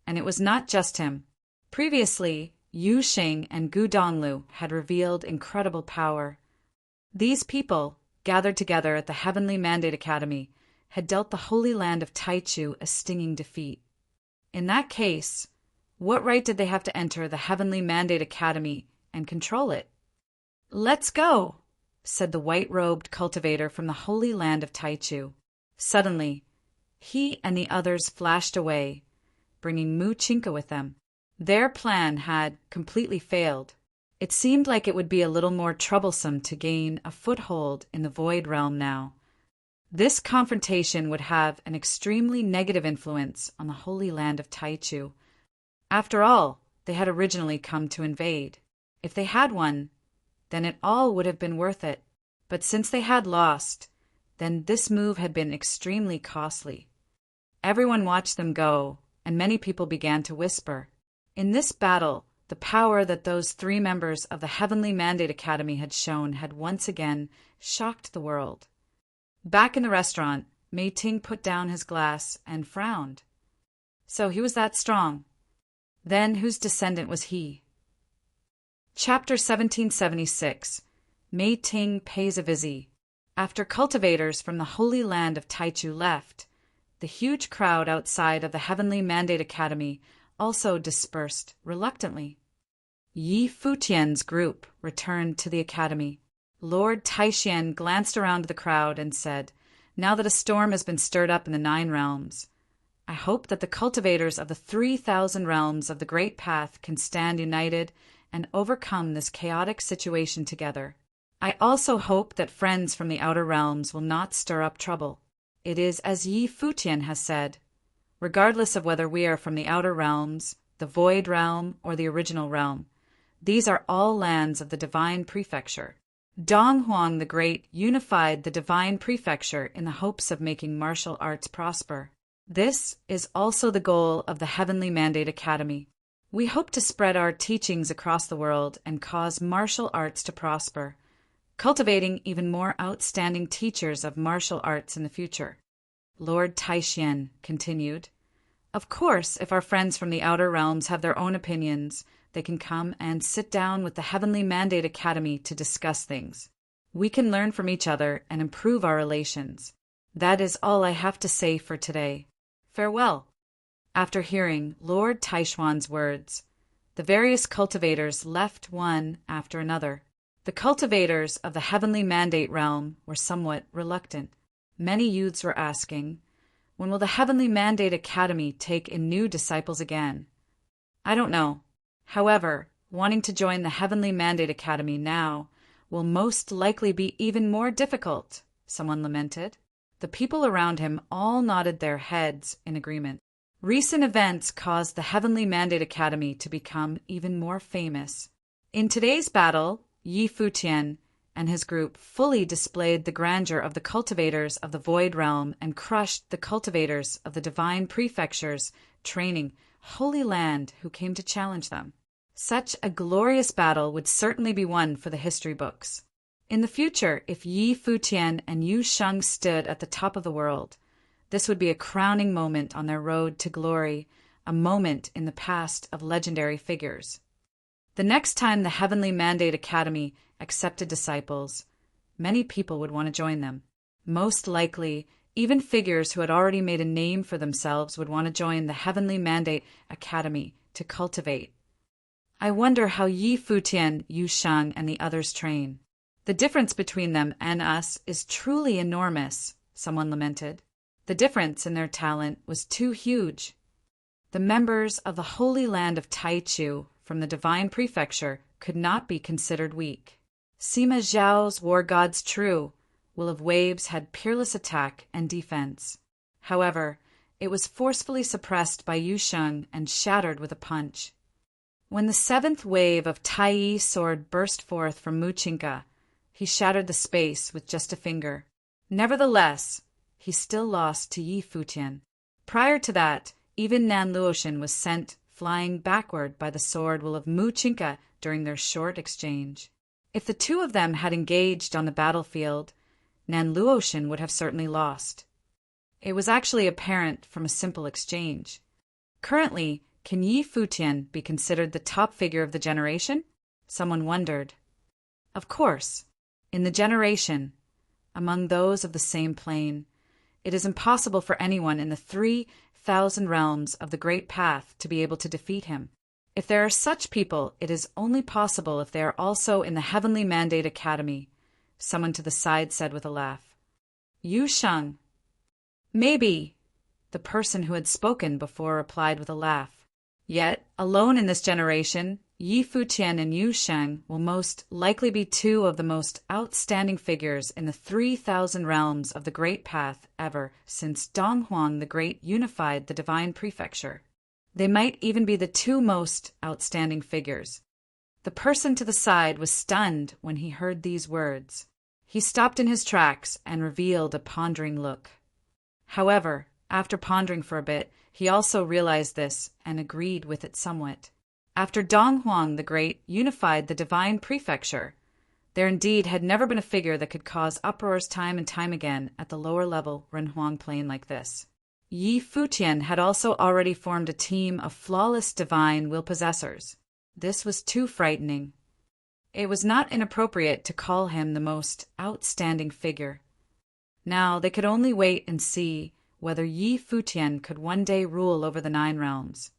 And it was not just him. Previously, Yu Sheng and Gu Donglu had revealed incredible power. These people, gathered together at the Heavenly Mandate Academy, had dealt the Holy Land of Taichu a stinging defeat. In that case, what right did they have to enter the Heavenly Mandate Academy and control it? "Let's go," said the white-robed cultivator from the Holy Land of Taichu. Suddenly, he and the others flashed away, bringing Mu Chinka with them. Their plan had completely failed. It seemed like it would be a little more troublesome to gain a foothold in the Void Realm now. This confrontation would have an extremely negative influence on the Holy Land of Taichu. After all, they had originally come to invade. If they had won, then it all would have been worth it. But since they had lost, then this move had been extremely costly. Everyone watched them go, and many people began to whisper. In this battle, the power that those 3 members of the Heavenly Mandate Academy had shown had once again shocked the world. Back in the restaurant, Mei Ting put down his glass and frowned. So he was that strong. Then whose descendant was he? Chapter 1776. Mei Ting pays a visit. After cultivators from the Holy Land of Taichu left, the huge crowd outside of the Heavenly Mandate Academy also dispersed reluctantly. Yi Futian's group returned to the academy. Lord Taixian glanced around the crowd and said, "Now that a storm has been stirred up in the 9 realms, I hope that the cultivators of the 3,000 realms of the Great Path can stand united and overcome this chaotic situation together. I also hope that friends from the outer realms will not stir up trouble. It is as Yi Futian has said, regardless of whether we are from the outer realms, the Void Realm, or the original realm, these are all lands of the Divine Prefecture. Dong Huang the Great unified the divine prefecture in the hopes of making martial arts prosper. This is also the goal of the Heavenly Mandate Academy. We hope to spread our teachings across the world and cause martial arts to prosper, cultivating even more outstanding teachers of martial arts in the future. Lord Taishian continued, "Of course, if our friends from the outer realms have their own opinions, they can come and sit down with the Heavenly Mandate Academy to discuss things. We can learn from each other and improve our relations. That is all I have to say for today. Farewell." After hearing Lord Taishuan's words, the various cultivators left one after another. The cultivators of the Heavenly Mandate realm were somewhat reluctant. Many youths were asking, "When will the Heavenly Mandate Academy take in new disciples again?" "I don't know. However, wanting to join the Heavenly Mandate Academy now will most likely be even more difficult," someone lamented. The people around him all nodded their heads in agreement. Recent events caused the Heavenly Mandate Academy to become even more famous. In today's battle, Yi Futian and his group fully displayed the grandeur of the cultivators of the Void Realm and crushed the cultivators of the Divine Prefecture's training Holy Land who came to challenge them. Such a glorious battle would certainly be one for the history books. In the future, if Yi Futian and Yu Sheng stood at the top of the world, this would be a crowning moment on their road to glory, a moment in the past of legendary figures. The next time the Heavenly Mandate Academy accepted disciples, many people would want to join them. Most likely, even figures who had already made a name for themselves would want to join the Heavenly Mandate Academy to cultivate. I wonder how Yi Futian, Yu Sheng, and the others train. The difference between them and us is truly enormous, someone lamented. The difference in their talent was too huge. The members of the Holy Land of Taichu from the Divine Prefecture could not be considered weak. Sima Zhao's war gods true will of waves had peerless attack and defense. However, it was forcefully suppressed by Yu Sheng and shattered with a punch. When the seventh wave of Taiyi's sword burst forth from Muchinka, he shattered the space with just a finger. Nevertheless, he still lost to Yi Futian. Prior to that, even Nan Luoshan was sent flying backward by the sword will of Muchinka during their short exchange. If the two of them had engaged on the battlefield, Nan Luoshan would have certainly lost. It was actually apparent from a simple exchange. Currently, can Yi Futian be considered the top figure of the generation? Someone wondered. Of course, in the generation, among those of the same plane, it is impossible for anyone in the 3,000 realms of the Great Path to be able to defeat him. If there are such people, it is only possible if they are also in the Heavenly Mandate Academy, someone to the side said with a laugh. Yu Sheng. Maybe, the person who had spoken before replied with a laugh. Yet, alone in this generation, Yi Futian and Yu Sheng will most likely be two of the most outstanding figures in the 3,000 realms of the Great Path ever since Dong Huang the Great unified the Divine Prefecture. They might even be the two most outstanding figures. The person to the side was stunned when he heard these words. He stopped in his tracks and revealed a pondering look. However, after pondering for a bit, he also realized this and agreed with it somewhat. After Dong Huang the Great unified the Divine Prefecture, there indeed had never been a figure that could cause uproars time and time again at the lower level Renhuang plane like this. Yi Futian had also already formed a team of flawless divine will possessors. This was too frightening. It was not inappropriate to call him the most outstanding figure. Now they could only wait and see whether Yi Futian could one day rule over the 9 realms.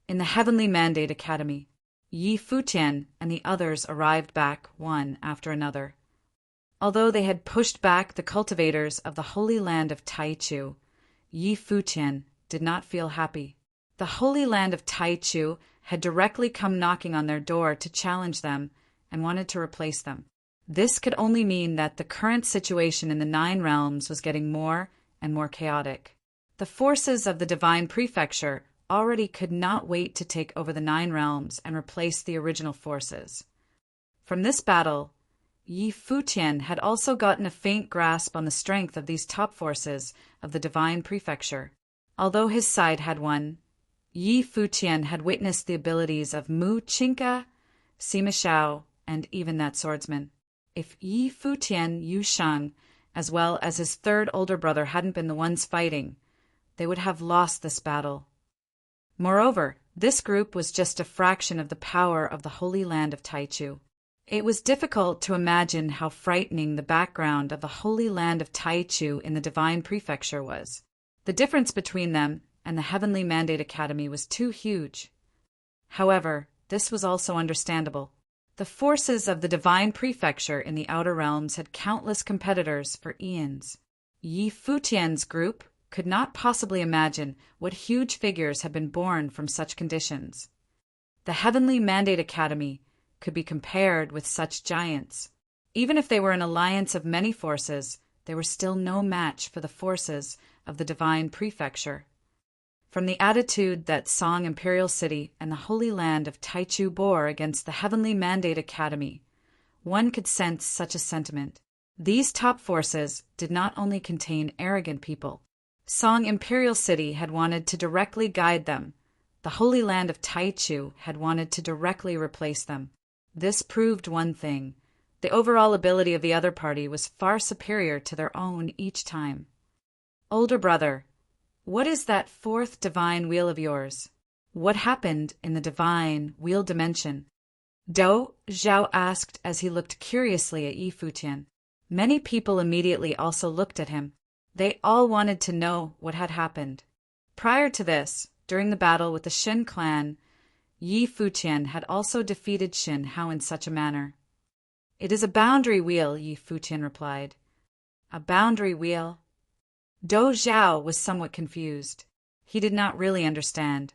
In the Heavenly Mandate Academy, Yi Futian and the others arrived back one after another. Although they had pushed back the cultivators of the Holy Land of Taichu, Yi Futian did not feel happy. The Holy Land of Taichu had directly come knocking on their door to challenge them and wanted to replace them. This could only mean that the current situation in the 9 realms was getting more and more chaotic. The forces of the Divine Prefecture already could not wait to take over the 9 realms and replace the original forces. From this battle, Yi Futian had also gotten a faint grasp on the strength of these top forces of the divine prefecture. Although his side had won, Yi Futian had witnessed the abilities of Mu Qingca, Sima Shao, and even that swordsman. If Yi Futian Yushang, as well as his third older brother, hadn't been the ones fighting, they would have lost this battle. Moreover, this group was just a fraction of the power of the Holy Land of Taichu. It was difficult to imagine how frightening the background of the Holy Land of Taichu in the Divine Prefecture was. The difference between them and the Heavenly Mandate Academy was too huge. However, this was also understandable. The forces of the Divine Prefecture in the Outer Realms had countless competitors for eons. Yi Futian's group could not possibly imagine what huge figures had been born from such conditions. The Heavenly Mandate Academy could be compared with such giants. Even if they were an alliance of many forces, they were still no match for the forces of the Divine Prefecture. From the attitude that Song Imperial City and the Holy Land of Taichu bore against the Heavenly Mandate Academy, one could sense such a sentiment. These top forces did not only contain arrogant people. Song Imperial City had wanted to directly guide them. The Holy Land of Taichu had wanted to directly replace them. This proved one thing. The overall ability of the other party was far superior to their own each time. Older brother, what is that fourth divine wheel of yours? What happened in the divine wheel dimension? Do Zhao asked as he looked curiously at Yi Futian. Many people immediately also looked at him. They all wanted to know what had happened. Prior to this, during the battle with the Shin clan, Yi Futian had also defeated Shin Hao in such a manner. It is a boundary wheel, Yi Futian replied. A boundary wheel? Do Zhao was somewhat confused. He did not really understand.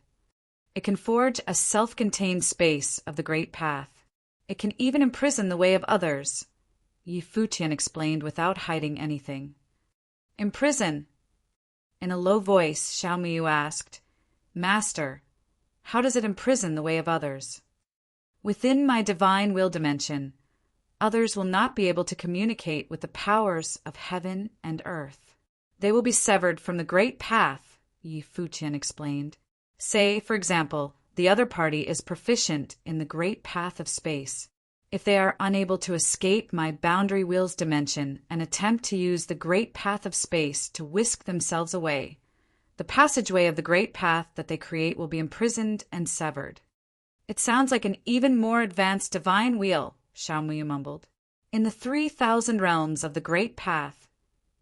It can forge a self-contained space of the Great Path. It can even imprison the way of others, Yi Futian explained without hiding anything. Imprison? In a low voice, Xiao Miyu asked, Master, how does it imprison the way of others? Within my divine will dimension, others will not be able to communicate with the powers of heaven and earth. They will be severed from the Great Path, Yi Futian explained. Say, for example, the other party is proficient in the Great Path of space. If they are unable to escape my boundary wheel's dimension and attempt to use the Great Path of space to whisk themselves away, the passageway of the Great Path that they create will be imprisoned and severed. It sounds like an even more advanced divine wheel, Xiao Miyu mumbled. In the 3,000 realms of the Great Path,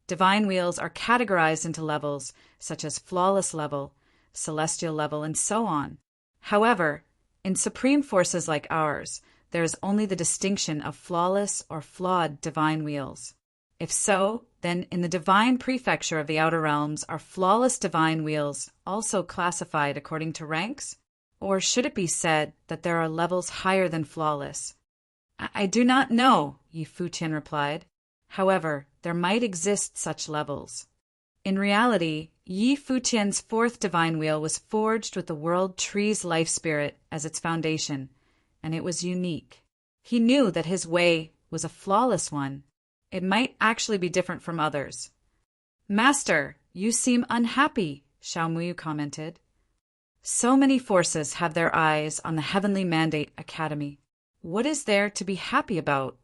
divine wheels are categorized into levels such as flawless level, celestial level, and so on. However, in supreme forces like ours, there is only the distinction of flawless or flawed divine wheels. If so, then in the divine prefecture of the Outer Realms are flawless divine wheels also classified according to ranks? Or should it be said that there are levels higher than flawless? I do not know, Yi Futian replied. However, there might exist such levels. In reality, Yi Futian's fourth divine wheel was forged with the world tree's life spirit as its foundation, and it was unique. He knew that his way was a flawless one. It might actually be different from others. Master, you seem unhappy, Xiao Miyu commented. So many forces have their eyes on the Heavenly Mandate Academy. What is there to be happy about?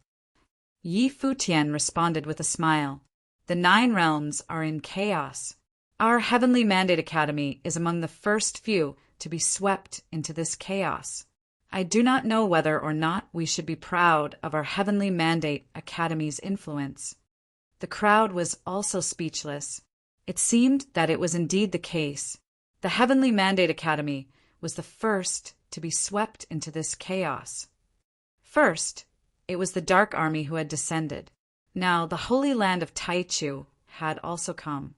Yi Futian responded with a smile. The 9 realms are in chaos. Our Heavenly Mandate Academy is among the first few to be swept into this chaos. I do not know whether or not we should be proud of our Heavenly Mandate Academy's influence. The crowd was also speechless. It seemed that it was indeed the case. The Heavenly Mandate Academy was the first to be swept into this chaos. First, it was the Dark Army who had descended. Now the Holy Land of Taichu had also come.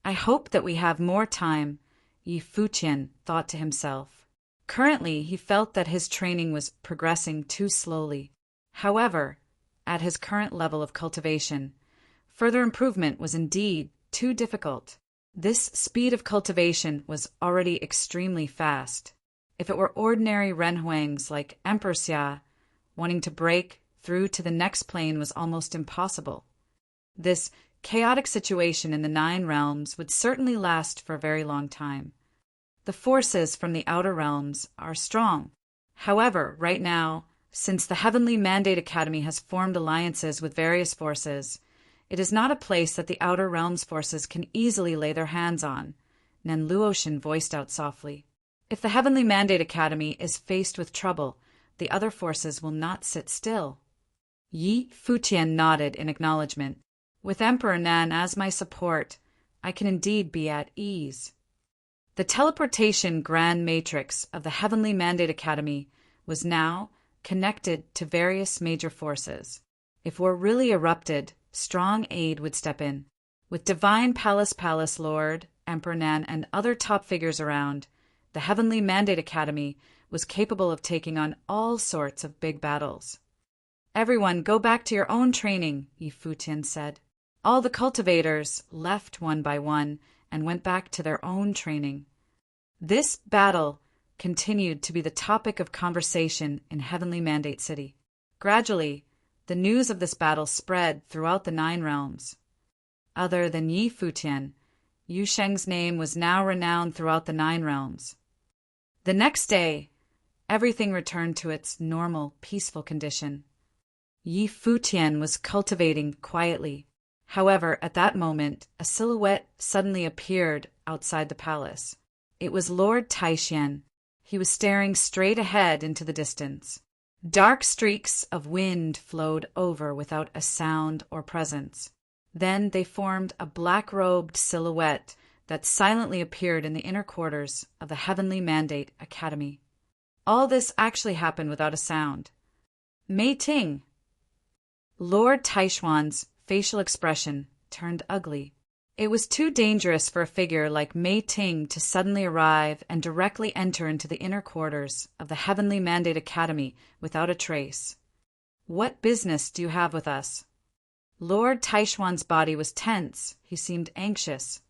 I hope that we have more time, Yi Futian thought to himself. Currently, he felt that his training was progressing too slowly. However, at his current level of cultivation, further improvement was indeed too difficult. This speed of cultivation was already extremely fast. If it were ordinary Renhuangs like Emperor Xia wanting to break through to the next plane was almost impossible. This chaotic situation in the 9 realms would certainly last for a very long time. The forces from the outer realms are strong. However, right now, since the Heavenly Mandate Academy has formed alliances with various forces, it is not a place that the outer realms forces can easily lay their hands on, Nen Luoshin voiced out softly. If the Heavenly Mandate Academy is faced with trouble, the other forces will not sit still. Yi Futian nodded in acknowledgement. With Emperor Nan as my support, I can indeed be at ease. The teleportation grand matrix of the Heavenly Mandate Academy was now connected to various major forces. If war really erupted, strong aid would step in. With Divine Palace Lord, Emperor Nan, and other top figures around, the Heavenly Mandate Academy was capable of taking on all sorts of big battles. Everyone go back to your own training, Yi Futian said. All the cultivators left one by one and went back to their own training. This battle continued to be the topic of conversation in Heavenly Mandate City. Gradually, the news of this battle spread throughout the 9 realms. Other than Yi Futian, Yu Sheng's name was now renowned throughout the 9 realms. The next day, everything returned to its normal, peaceful condition. Yi Futian was cultivating quietly. However, at that moment, a silhouette suddenly appeared outside the palace. It was Lord Taishan. He was staring straight ahead into the distance. Dark streaks of wind flowed over without a sound or presence. Then they formed a black-robed silhouette that silently appeared in the inner quarters of the Heavenly Mandate Academy. All this actually happened without a sound. Mei Ting. Lord Taishuan's facial expression turned ugly. It was too dangerous for a figure like Mei Ting to suddenly arrive and directly enter into the inner quarters of the Heavenly Mandate Academy without a trace. What business do you have with us? Lord Taishuan's body was tense. He seemed anxious.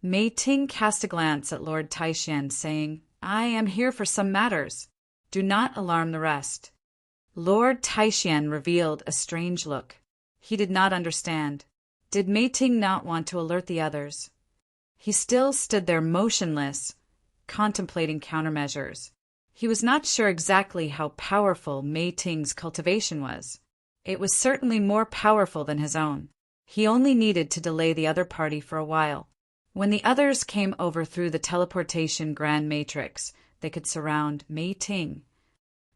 Mei Ting cast a glance at Lord Taishan, saying, I am here for some matters. Do not alarm the rest. Lord Taishan revealed a strange look. He did not understand. Did Mei Ting not want to alert the others? He still stood there motionless, contemplating countermeasures. He was not sure exactly how powerful Mei Ting's cultivation was. It was certainly more powerful than his own. He only needed to delay the other party for a while. When the others came over through the teleportation grand matrix, they could surround Mei Ting.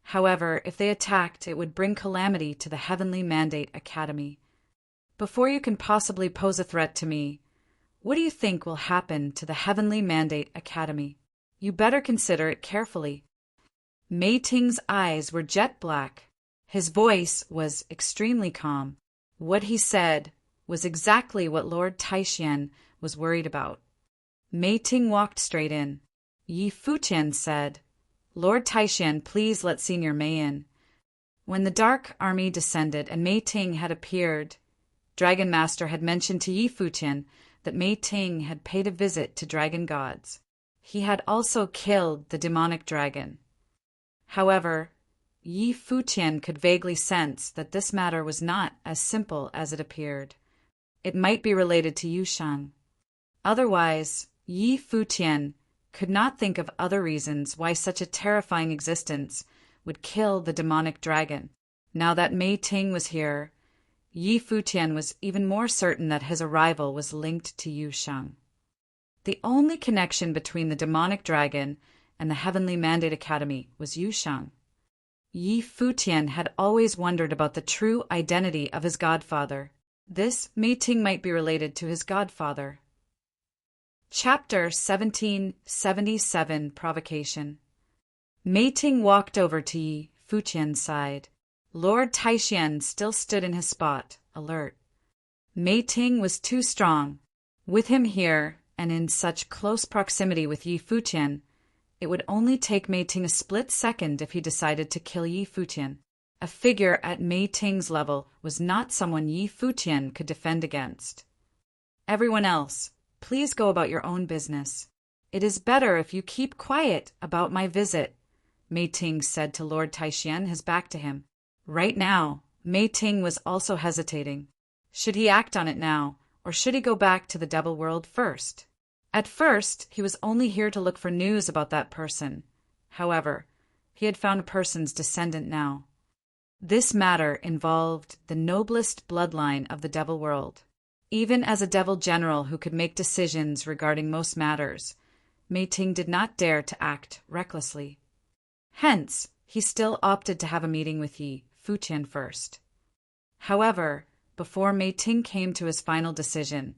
However, if they attacked, it would bring calamity to the Heavenly Mandate Academy. Before you can possibly pose a threat to me, what do you think will happen to the Heavenly Mandate Academy? You better consider it carefully. Mei Ting's eyes were jet black. His voice was extremely calm. What he said was exactly what Lord Taishan was worried about. Mei Ting walked straight in. Yi Futian said, Lord Taishan, please let Senior Mei in. When the Dark Army descended and Mei Ting had appeared, Dragon Master had mentioned to Yi Futian that Mei Ting had paid a visit to dragon gods. He had also killed the demonic dragon. However, Yi Futian could vaguely sense that this matter was not as simple as it appeared. It might be related to Yu Shang. Otherwise, Yi Futian could not think of other reasons why such a terrifying existence would kill the demonic dragon. Now that Mei Ting was here, Yi Futian was even more certain that his arrival was linked to Yu Shang. The only connection between the demonic dragon and the Heavenly Mandate Academy was Yu Shang. Yi Futian had always wondered about the true identity of his godfather. This Mei Ting might be related to his godfather. Chapter 1777 Provocation. Mei Ting walked over to Yi Futian's side. Lord Taishan still stood in his spot, alert. Mei Ting was too strong. With him here, and in such close proximity with Yi Futian, it would only take Mei Ting a split second if he decided to kill Yi Futian. A figure at Mei Ting's level was not someone Yi Futian could defend against. Everyone else, please go about your own business. It is better if you keep quiet about my visit, Mei Ting said to Lord Taishan, his back to him. Right now, Mei Ting was also hesitating. Should he act on it now, or should he go back to the devil world first? At first, he was only here to look for news about that person. However, he had found a person's descendant now. This matter involved the noblest bloodline of the devil world. Even as a devil general who could make decisions regarding most matters, Mei Ting did not dare to act recklessly. Hence, he still opted to have a meeting with Yi Futian first. However, before Mei Ting came to his final decision,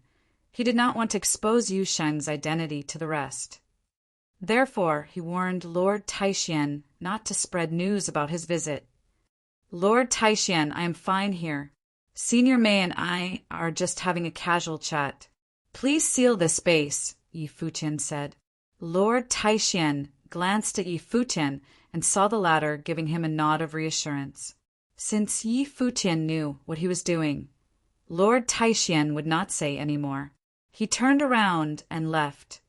he did not want to expose Yu Sheng's identity to the rest. Therefore, he warned Lord Taishian not to spread news about his visit. Lord Taishian, I am fine here. Senior Mei and I are just having a casual chat. Please seal this space, Yi Futian said. Lord Taishian glanced at Yi Futian and saw the latter giving him a nod of reassurance. Since Yi Futian knew what he was doing, Lord Taishian would not say any more. He turned around and left,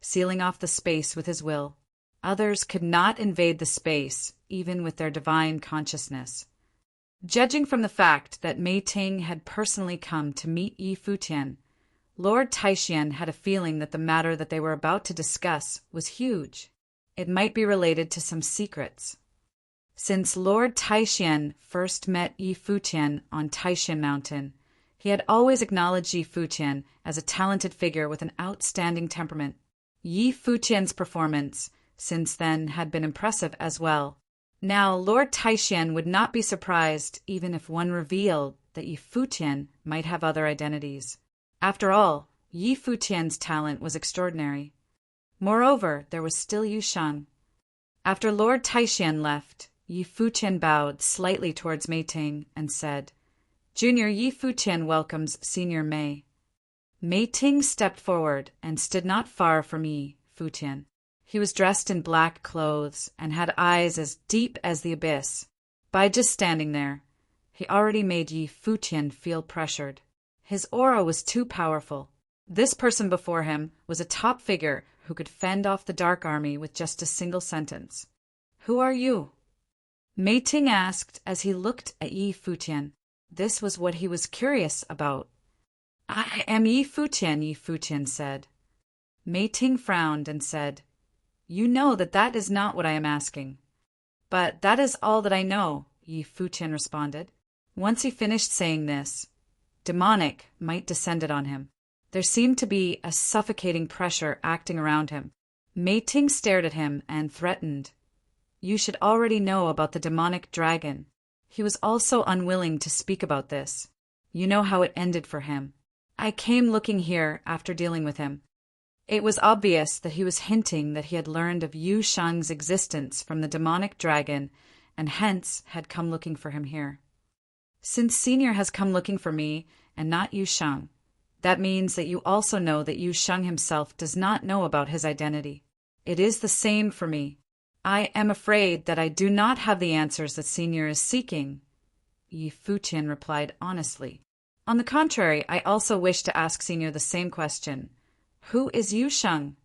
sealing off the space with his will. Others could not invade the space, even with their divine consciousness. Judging from the fact that Mei Ting had personally come to meet Yi Futian, Lord Taishian had a feeling that the matter that they were about to discuss was huge. It might be related to some secrets. Since Lord Taishian first met Yi Futian on Taishan Mountain, he had always acknowledged Yi Futian as a talented figure with an outstanding temperament. Yi Futian's performance since then had been impressive as well. Now, Lord Taishan would not be surprised even if one revealed that Yi Futian might have other identities. After all, Yi Futian's talent was extraordinary. Moreover, there was still Yu Sheng. After Lord Taishan left, Yi Futian bowed slightly towards Mei Ting and said, Junior Yi Futian welcomes Senior Mei. Mei Ting stepped forward and stood not far from Yi Futian. He was dressed in black clothes and had eyes as deep as the abyss. By just standing there, he already made Yi Futian feel pressured. His aura was too powerful. This person before him was a top figure who could fend off the Dark Army with just a single sentence. Who are you? Mei Ting asked as he looked at Yi Futian. This was what he was curious about. I am Yi Futian, Yi Futian said. Mei Ting frowned and said, You know that is not what I am asking. But that is all that I know, Yi Futian responded. Once he finished saying this, demonic might descended on him. There seemed to be a suffocating pressure acting around him. Mei Ting stared at him and threatened. You should already know about the demonic dragon. He was also unwilling to speak about this. You know how it ended for him. I came looking here after dealing with him. It was obvious that he was hinting that he had learned of Yu Sheng's existence from the demonic dragon and hence had come looking for him here. Since Senior has come looking for me and not Yu Sheng, that means that you also know that Yu Sheng himself does not know about his identity. It is the same for me. I am afraid that I do not have the answers that Senior is seeking, Yi Futian replied honestly. On the contrary, I also wish to ask Senior the same question. Who is Yu Sheng?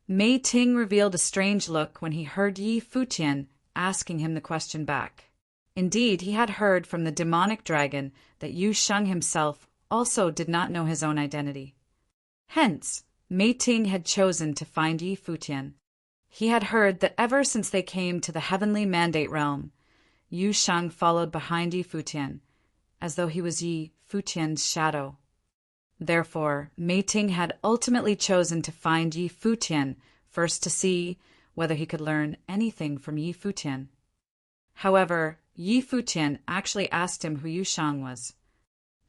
Mei Ting revealed a strange look when he heard Yi Futian asking him the question back. Indeed, he had heard from the demonic dragon that Yu Sheng himself also did not know his own identity. Hence, Mei Ting had chosen to find Yi Futian. He had heard that ever since they came to the heavenly mandate realm, Yu Sheng followed behind Yi Futian, as though he was Yi Futian's shadow. Therefore, Mei Ting had ultimately chosen to find Yi Futian first to see whether he could learn anything from Yi Futian. However, Yi Futian actually asked him who Yu Sheng was.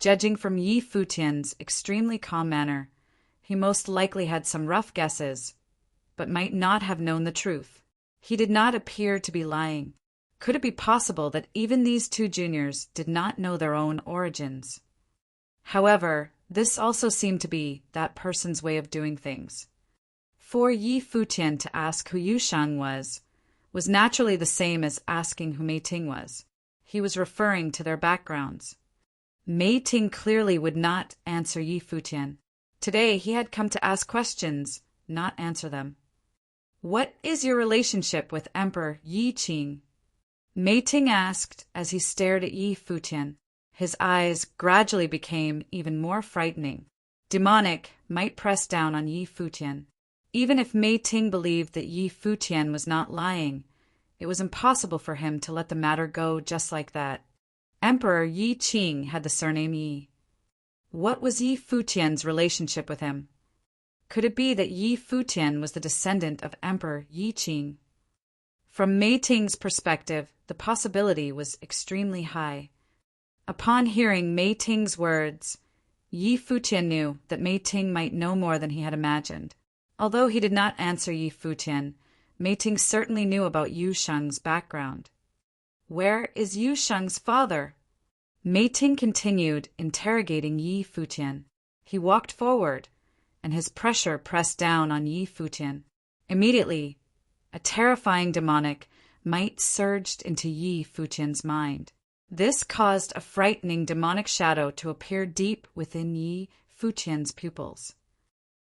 Judging from Yi Futian's extremely calm manner, he most likely had some rough guesses, but might not have known the truth. He did not appear to be lying. Could it be possible that even these two juniors did not know their own origins? However, this also seemed to be that person's way of doing things. For Yi Futian to ask who Yu Sheng was naturally the same as asking who Mei Ting was. He was referring to their backgrounds. Mei Ting clearly would not answer Yi Futian. Today he had come to ask questions, not answer them. What is your relationship with Emperor Yi Qing? Mei Ting asked as he stared at Yi Futian. His eyes gradually became even more frightening. Demonic might press down on Yi Futian. Even if Mei Ting believed that Yi Futian was not lying, it was impossible for him to let the matter go just like that. Emperor Yi Qing had the surname Yi. What was Yi Futian's relationship with him? Could it be that Yi Futian was the descendant of Emperor Yi Qing? From Mei Ting's perspective, the possibility was extremely high. Upon hearing Mei Ting's words, Yi Futian knew that Mei Ting might know more than he had imagined. Although he did not answer Yi Futian, Mei Ting certainly knew about Yu Sheng's background. Where is Yu Sheng's father? Mei Ting continued interrogating Yi Futian. He walked forward, and his pressure pressed down on Yi Futian. Immediately, a terrifying demonic might surged into Yi Futian's mind. This caused a frightening demonic shadow to appear deep within Yi Futian's pupils.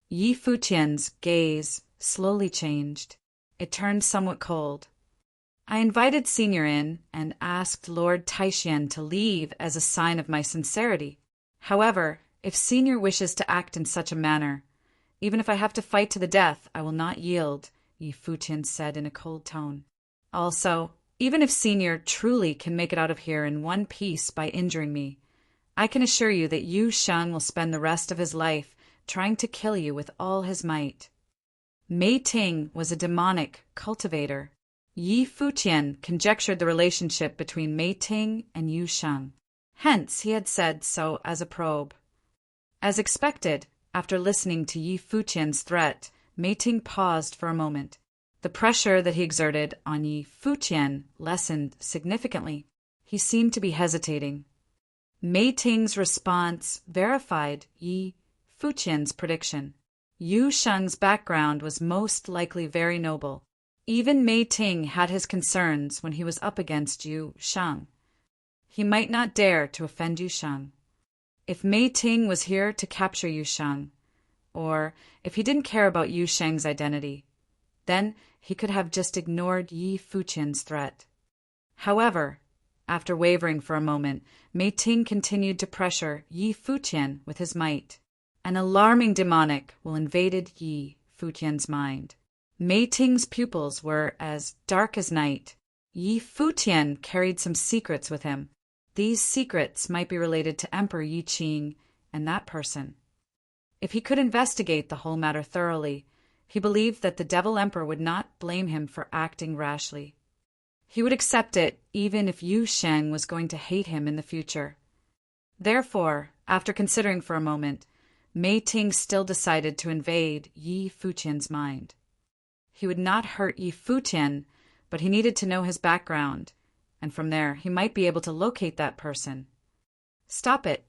Yi Futian's gaze slowly changed. It turned somewhat cold. I invited Senior in and asked Lord Taishan to leave as a sign of my sincerity. However, if Senior wishes to act in such a manner, even if I have to fight to the death, I will not yield, Yi Futian said in a cold tone. Also, even if Senior truly can make it out of here in one piece by injuring me, I can assure you that Yu Sheng will spend the rest of his life trying to kill you with all his might. Mei Ting was a demonic cultivator. Yi Futian conjectured the relationship between Mei Ting and Yu Sheng. Hence, he had said so as a probe. As expected, after listening to Yi Futian's threat, Mei Ting paused for a moment. The pressure that he exerted on Yi Futian lessened significantly. He seemed to be hesitating. Mei Ting's response verified Yi Futian's prediction. Yu Sheng's background was most likely very noble. Even Mei Ting had his concerns when he was up against Yu Sheng. He might not dare to offend Yu Sheng. If Mei Ting was here to capture Yu Sheng, or if he didn't care about Yu Sheng's identity, then he could have just ignored Yi Futian's threat. However, after wavering for a moment, Mei Ting continued to pressure Yi Futian with his might. An alarming demonic will invaded Yi Futian's mind. Mei Ting's pupils were as dark as night. Yi Futian carried some secrets with him. These secrets might be related to Emperor Yi Qing and that person. If he could investigate the whole matter thoroughly, he believed that the Devil Emperor would not blame him for acting rashly. He would accept it even if Yu Sheng was going to hate him in the future. Therefore, after considering for a moment, Mei Ting still decided to invade Yi Futian's mind. He would not hurt Yi Futian, but he needed to know his background, and from there he might be able to locate that person. Stop it!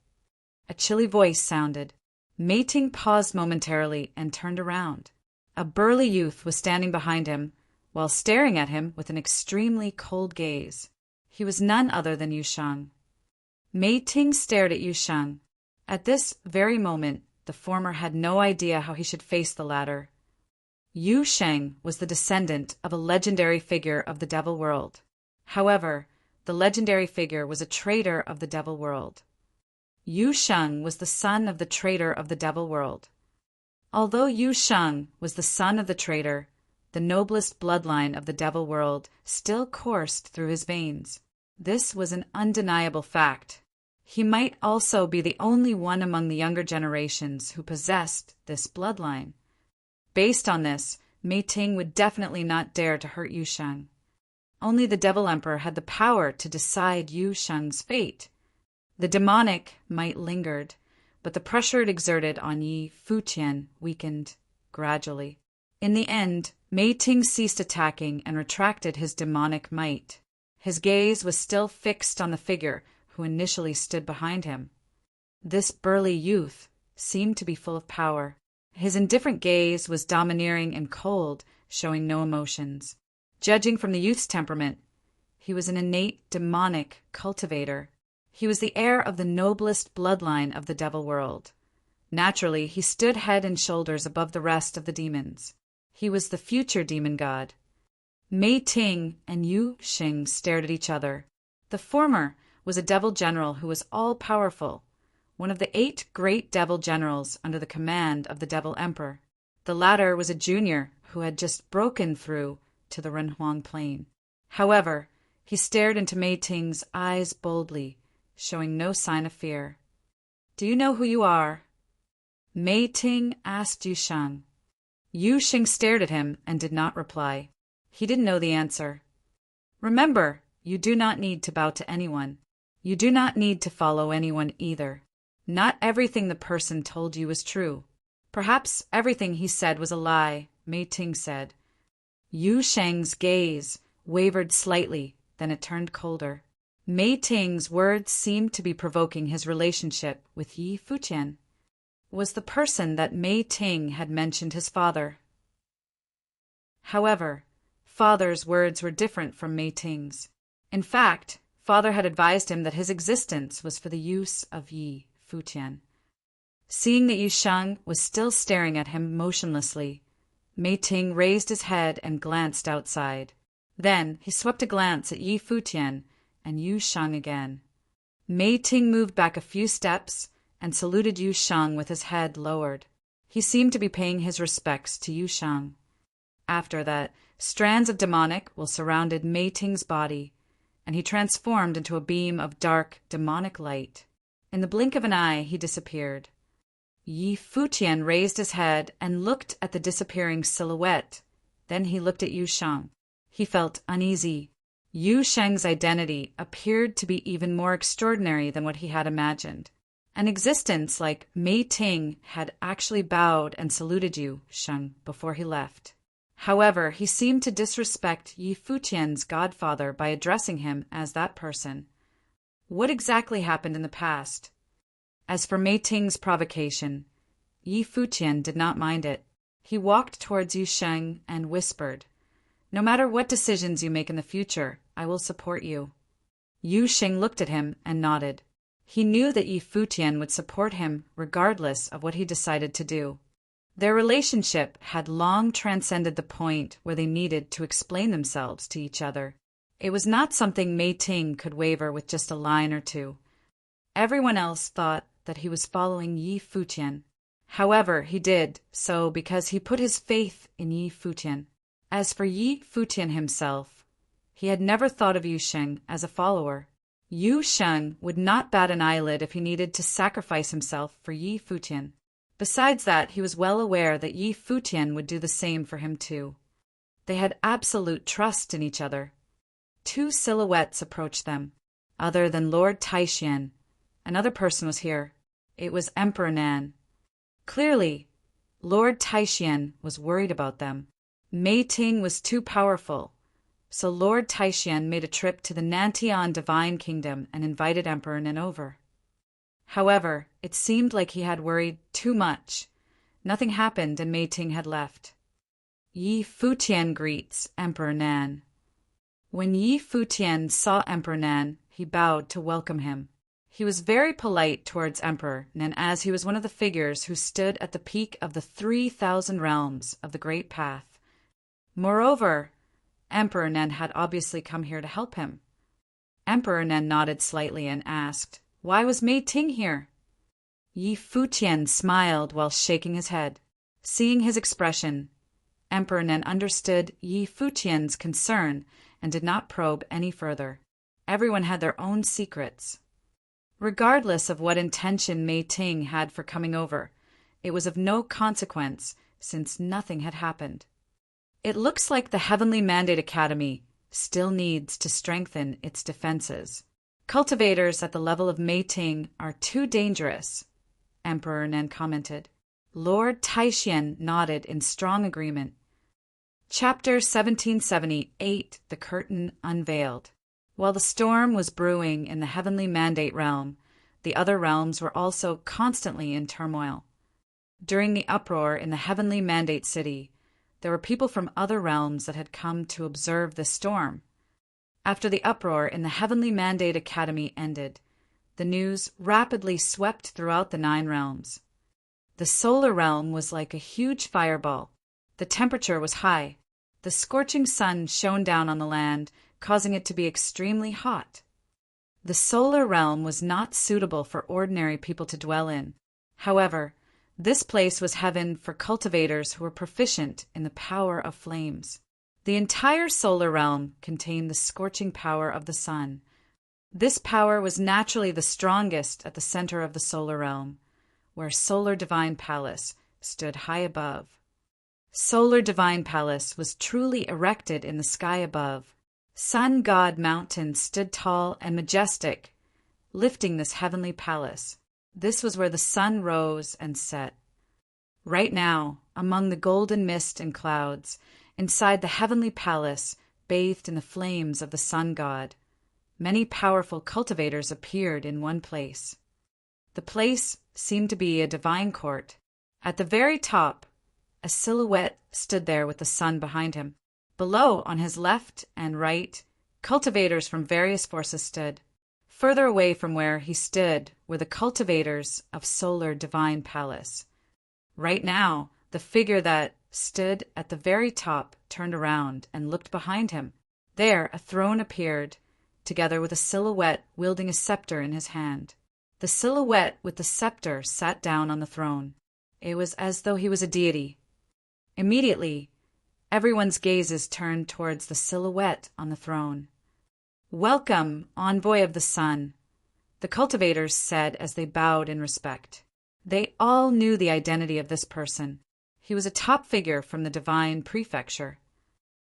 A chilly voice sounded. Mei Ting paused momentarily and turned around. A burly youth was standing behind him, while staring at him with an extremely cold gaze. He was none other than Yu Sheng. Mei Ting stared at Yu Sheng. At this very moment, the former had no idea how he should face the latter. Yu Sheng was the descendant of a legendary figure of the Devil World. However, the legendary figure was a traitor of the Devil World. Yu Sheng was the son of the traitor of the Devil World. Although Yu Sheng was the son of the traitor, the noblest bloodline of the Devil World still coursed through his veins. This was an undeniable fact. He might also be the only one among the younger generations who possessed this bloodline. Based on this, Mei Ting would definitely not dare to hurt Yu Sheng. Only the Devil Emperor had the power to decide Yu Sheng's fate. The demonic might lingered, but the pressure it exerted on Yi Futian weakened gradually. In the end, Mei Ting ceased attacking and retracted his demonic might. His gaze was still fixed on the figure who initially stood behind him. This burly youth seemed to be full of power. His indifferent gaze was domineering and cold, showing no emotions. Judging from the youth's temperament, he was an innate demonic cultivator. He was the heir of the noblest bloodline of the Devil World. Naturally, he stood head and shoulders above the rest of the demons. He was the future demon god. Mei Ting and Yu Xing stared at each other. The former was a devil general who was all-powerful, one of the 8 great devil generals under the command of the Devil Emperor. The latter was a junior who had just broken through to the Renhuang Plain. However, he stared into Mei Ting's eyes boldly, showing no sign of fear. "Do you know who you are?" Mei Ting asked Yu Sheng. Yu Xing stared at him and did not reply. He didn't know the answer. "Remember, you do not need to bow to anyone. You do not need to follow anyone either. Not everything the person told you is true. Perhaps everything he said was a lie," Mei Ting said. Yu Sheng's gaze wavered slightly, then it turned colder. Mei Ting's words seemed to be provoking his relationship with Yi Futian. Was the person that Mei Ting had mentioned his father? However, father's words were different from Mei Ting's. In fact, father had advised him that his existence was for the use of Yi Futian. Seeing that Yu Sheng was still staring at him motionlessly, Mei Ting raised his head and glanced outside. Then he swept a glance at Yi Futian and Yu Sheng again. Mei Ting moved back a few steps and saluted Yu Sheng with his head lowered. He seemed to be paying his respects to Yu Sheng. After that, strands of demonic will surrounded Mei Ting's body, and he transformed into a beam of dark, demonic light. In the blink of an eye, he disappeared. Yi Futian raised his head and looked at the disappearing silhouette. Then he looked at Yu Sheng. He felt uneasy. Yu Sheng's identity appeared to be even more extraordinary than what he had imagined. An existence like Mei Ting had actually bowed and saluted Yu Sheng before he left. However, he seemed to disrespect Yi Futian's godfather by addressing him as that person. What exactly happened in the past? As for Mei Ting's provocation, Yi Futian did not mind it. He walked towards Yu Sheng and whispered, "No matter what decisions you make in the future, I will support you." Yu Sheng looked at him and nodded. He knew that Yi Futian would support him regardless of what he decided to do. Their relationship had long transcended the point where they needed to explain themselves to each other. It was not something Mei Ting could waver with just a line or two. Everyone else thought that he was following Yi Futian. However, he did so because he put his faith in Yi Futian. As for Yi Futian himself, he had never thought of Yu Sheng as a follower. Yu Sheng would not bat an eyelid if he needed to sacrifice himself for Yi Futian. Besides that, he was well aware that Yi Futian would do the same for him too. They had absolute trust in each other. 2 silhouettes approached them. Other than Lord Taishian, another person was here. It was Emperor Nan. Clearly, Lord Taishian was worried about them. Mei Ting was too powerful, so Lord Taishian made a trip to the Nantian Divine Kingdom and invited Emperor Nan over. However, it seemed like he had worried too much. Nothing happened and Mei Ting had left. Yi Futian greets Emperor Nan. When Yi Futian saw Emperor Nan, he bowed to welcome him. He was very polite towards Emperor Nan as he was one of the figures who stood at the peak of the 3,000 realms of the Great Path. Moreover, Emperor Nan had obviously come here to help him. Emperor Nan nodded slightly and asked, "Why was Mei Ting here?" Yi Futian smiled while shaking his head. Seeing his expression, Emperor Nan understood Yi Futian's concern and did not probe any further. Everyone had their own secrets. Regardless of what intention Mei Ting had for coming over, it was of no consequence since nothing had happened. It looks like the Heavenly Mandate Academy still needs to strengthen its defenses. Cultivators at the level of Mei Ting are too dangerous, Emperor Nan commented. Lord Taishian nodded in strong agreement. Chapter 1778, The Curtain Unveiled. While the storm was brewing in the Heavenly Mandate realm, the other realms were also constantly in turmoil. During the uproar in the Heavenly Mandate City, there were people from other realms that had come to observe the storm. After the uproar in the Heavenly Mandate Academy ended, the news rapidly swept throughout the 9 realms. The solar realm was like a huge fireball. The temperature was high. The scorching sun shone down on the land, causing it to be extremely hot. The solar realm was not suitable for ordinary people to dwell in. However, this place was heaven for cultivators who were proficient in the power of flames. The entire solar realm contained the scorching power of the sun. This power was naturally the strongest at the center of the solar realm, where Solar Divine Palace stood high above. Solar Divine Palace was truly erected in the sky above. Sun God Mountain stood tall and majestic, lifting this heavenly palace. This was where the sun rose and set. Right now, among the golden mist and clouds, inside the heavenly palace, bathed in the flames of the sun god, many powerful cultivators appeared in one place. The place seemed to be a divine court. At the very top, a silhouette stood there with the sun behind him. Below, on his left and right, cultivators from various forces stood. Further away from where he stood were the cultivators of Solar Divine Palace. Right now, the figure that stood at the very top turned around and looked behind him. There, a throne appeared, together with a silhouette wielding a scepter in his hand. The silhouette with the scepter sat down on the throne. It was as though he was a deity. Immediately, everyone's gazes turned towards the silhouette on the throne. "Welcome, envoy of the sun," the cultivators said as they bowed in respect. They all knew the identity of this person. He was a top figure from the divine prefecture.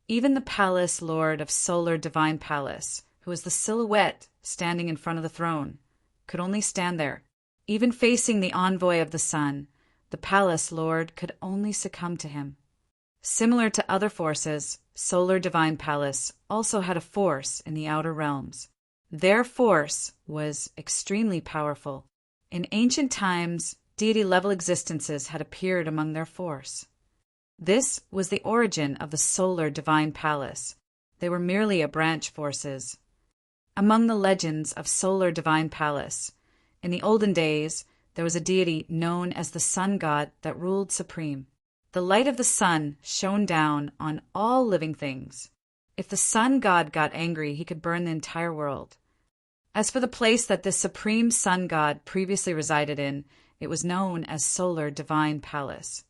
Even the palace lord of Solar Divine Palace, who was the silhouette standing in front of the throne, could only stand there. Even facing the envoy of the sun, the palace lord could only succumb to him. Similar to other forces, Solar Divine Palace also had a force in the outer realms. Their force was extremely powerful. In ancient times, deity-level existences had appeared among their force. This was the origin of the Solar Divine Palace. They were merely a branch forces. Among the legends of Solar Divine Palace, in the olden days, there was a deity known as the sun god that ruled supreme. The light of the sun shone down on all living things. If the sun god got angry, he could burn the entire world. As for the place that this supreme sun god previously resided in, it was known as Solar Divine Palace.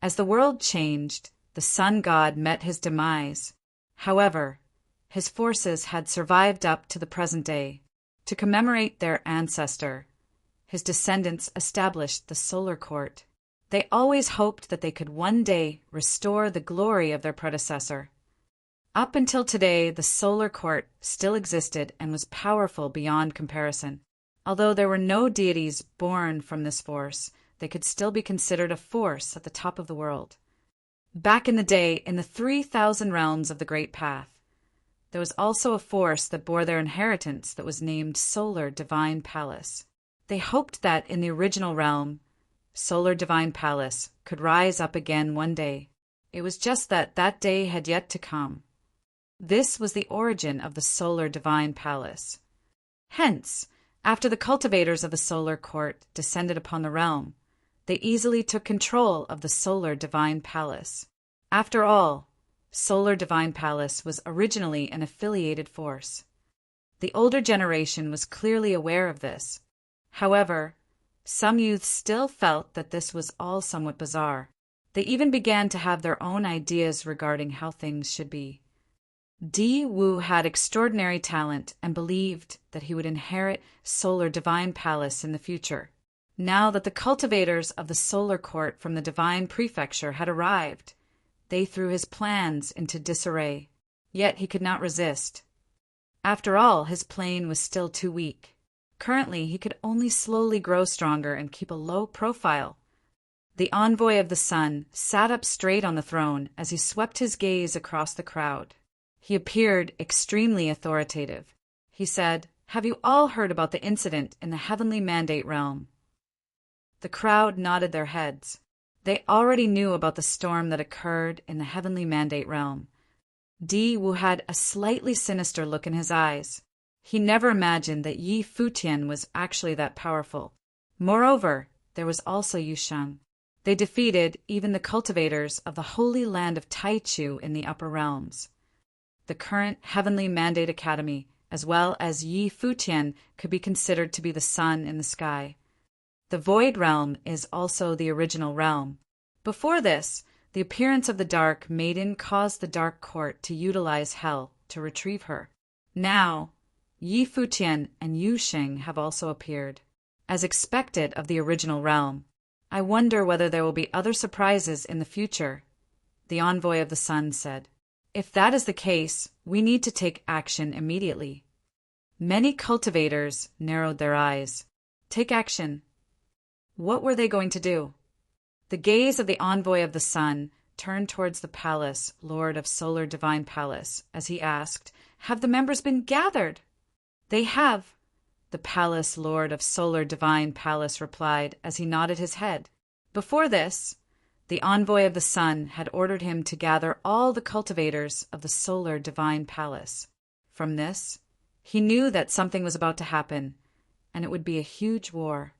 As the world changed, the sun god met his demise. However, his forces had survived up to the present day. To commemorate their ancestor, his descendants established the Solar Court. They always hoped that they could one day restore the glory of their predecessor. Up until today, the Solar Court still existed and was powerful beyond comparison. Although there were no deities born from this force, they could still be considered a force at the top of the world. Back in the day, in the 3,000 realms of the Great Path, there was also a force that bore their inheritance that was named Solar Divine Palace. They hoped that in the original realm, Solar Divine Palace could rise up again one day. It was just that that day had yet to come. This was the origin of the Solar Divine Palace. Hence, after the cultivators of the Solar Court descended upon the realm, they easily took control of the Solar Divine Palace. After all, Solar Divine Palace was originally an affiliated force. The older generation was clearly aware of this. However, some youths still felt that this was all somewhat bizarre. They even began to have their own ideas regarding how things should be. Di Wu had extraordinary talent and believed that he would inherit Solar Divine Palace in the future. Now that the cultivators of the Solar Court from the Divine Prefecture had arrived, they threw his plans into disarray. Yet he could not resist. After all, his plane was still too weak. Currently, he could only slowly grow stronger and keep a low profile. The envoy of the sun sat up straight on the throne as he swept his gaze across the crowd. He appeared extremely authoritative. He said, "Have you all heard about the incident in the Heavenly Mandate realm?" The crowd nodded their heads. They already knew about the storm that occurred in the Heavenly Mandate realm. Di Wu had a slightly sinister look in his eyes. He never imagined that Yi Futian was actually that powerful. Moreover, there was also Yusheng. They defeated even the cultivators of the holy land of Taichu in the upper realms. The current Heavenly Mandate Academy, as well as Yi Futian, could be considered to be the sun in the sky. The Void Realm is also the original realm. Before this, the appearance of the Dark Maiden caused the Dark Court to utilize Hell to retrieve her. Now, Yi Futian and Yu Xing have also appeared. As expected of the original realm, I wonder whether there will be other surprises in the future, the Envoy of the Sun said. If that is the case, we need to take action immediately. Many cultivators narrowed their eyes. Take action. What were they going to do? The gaze of the Envoy of the Sun turned towards the palace, Lord of Solar Divine Palace, as he asked, "Have the members been gathered?" "They have," the Palace Lord of Solar Divine Palace replied as he nodded his head. Before this, the Envoy of the Sun had ordered him to gather all the cultivators of the Solar Divine Palace. From this, he knew that something was about to happen, and it would be a huge war.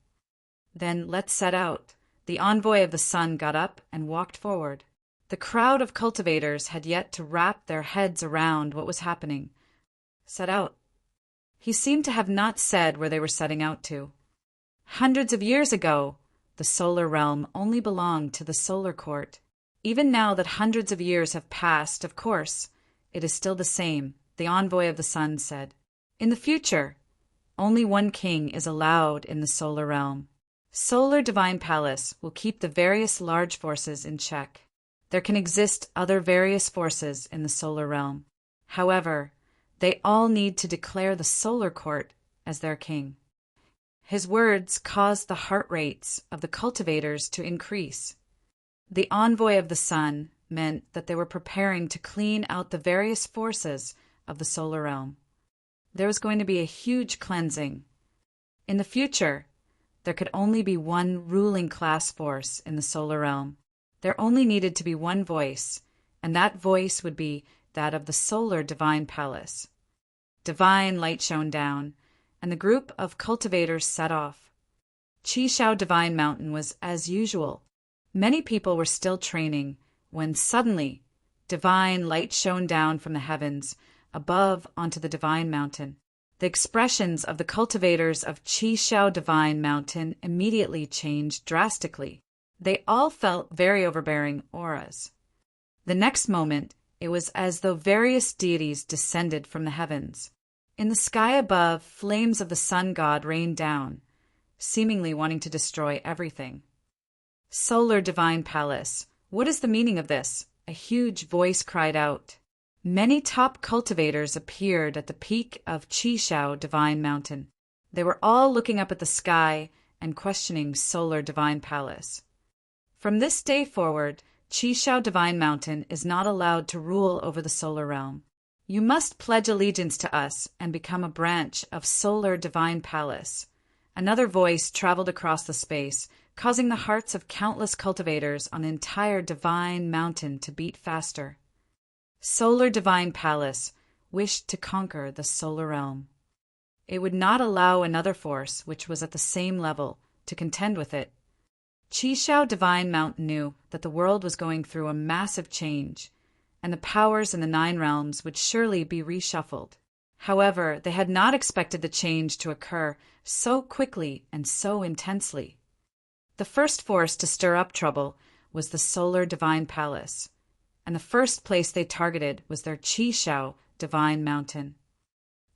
"Then let's set out." The Envoy of the Sun got up and walked forward. The crowd of cultivators had yet to wrap their heads around what was happening. Set out. He seemed to have not said where they were setting out to. Hundreds of years ago, the solar realm only belonged to the solar court. Even now that hundreds of years have passed, of course, it is still the same, the Envoy of the Sun said. In the future, only one king is allowed in the solar realm. Solar Divine Palace will keep the various large forces in check. There can exist other various forces in the solar realm. However, they all need to declare the solar court as their king. His words caused the heart rates of the cultivators to increase. The Envoy of the Sun meant that they were preparing to clean out the various forces of the solar realm. There was going to be a huge cleansing. In the future, there could only be one ruling class force in the solar realm. There only needed to be one voice, and that voice would be that of the Solar Divine Palace. Divine light shone down, and the group of cultivators set off. Qishao Divine Mountain was as usual. Many people were still training when suddenly divine light shone down from the heavens above onto the Divine Mountain. The expressions of the cultivators of Qishao Divine Mountain immediately changed drastically. They all felt very overbearing auras. The next moment, it was as though various deities descended from the heavens. In the sky above, flames of the sun god rained down, seemingly wanting to destroy everything. Solar Divine Palace, what is the meaning of this? A huge voice cried out. Many top cultivators appeared at the peak of Qishao Divine Mountain. They were all looking up at the sky and questioning Solar Divine Palace. From this day forward, Qishao Divine Mountain is not allowed to rule over the solar realm. You must pledge allegiance to us and become a branch of Solar Divine Palace. Another voice traveled across the space, causing the hearts of countless cultivators on the entire Divine Mountain to beat faster. Solar Divine Palace wished to conquer the solar realm. It would not allow another force, which was at the same level, to contend with it. Qishao Divine Mountain knew that the world was going through a massive change, and the powers in the 9 realms would surely be reshuffled. However, they had not expected the change to occur so quickly and so intensely. The first force to stir up trouble was the Solar Divine Palace, and the first place they targeted was their Qishao Divine Mountain.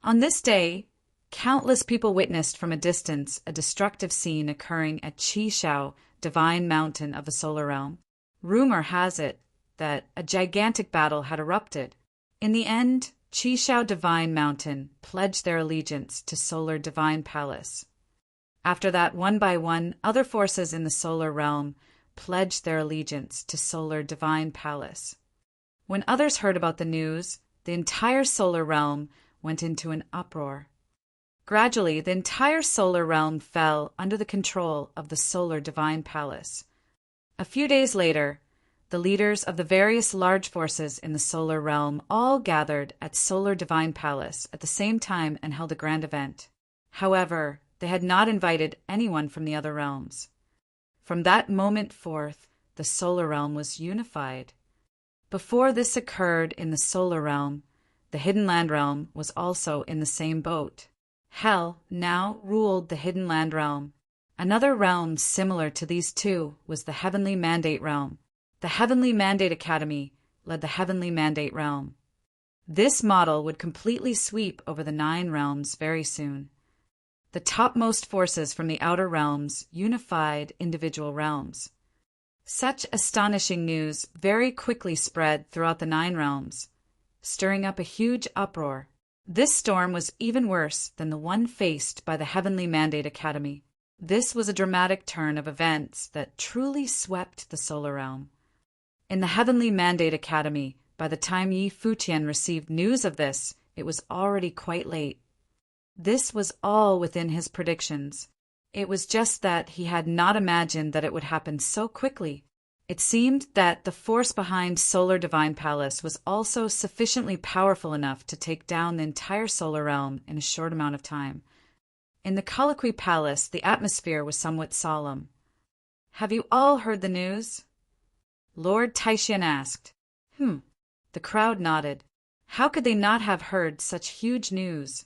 On this day, countless people witnessed from a distance a destructive scene occurring at Qishao Divine Mountain of the solar realm. Rumor has it that a gigantic battle had erupted. In the end, Qishao Divine Mountain pledged their allegiance to Solar Divine Palace. After that, one by one, other forces in the solar realm pledged their allegiance to Solar Divine Palace. When others heard about the news, the entire solar realm went into an uproar. Gradually, the entire solar realm fell under the control of the Solar Divine Palace. A few days later, the leaders of the various large forces in the solar realm all gathered at Solar Divine Palace at the same time and held a grand event. However, they had not invited anyone from the other realms. From that moment forth, the solar realm was unified. Before this occurred in the solar realm, the Hidden Land realm was also in the same boat. Hell now ruled the Hidden Land realm. Another realm similar to these two was the Heavenly Mandate realm. The Heavenly Mandate Academy led the Heavenly Mandate realm. This model would completely sweep over the 9 realms very soon. The topmost forces from the outer realms unified individual realms. Such astonishing news very quickly spread throughout the 9 realms, stirring up a huge uproar. This storm was even worse than the one faced by the Heavenly Mandate Academy. This was a dramatic turn of events that truly swept the solar realm. In the Heavenly Mandate Academy, by the time Futian received news of this, it was already quite late. This was all within his predictions. It was just that he had not imagined that it would happen so quickly. It seemed that the force behind Solar Divine Palace was also sufficiently powerful enough to take down the entire solar realm in a short amount of time. In the Colloquy Palace, the atmosphere was somewhat solemn. "Have you all heard the news?" Lord Taishan asked. The crowd nodded. How could they not have heard such huge news?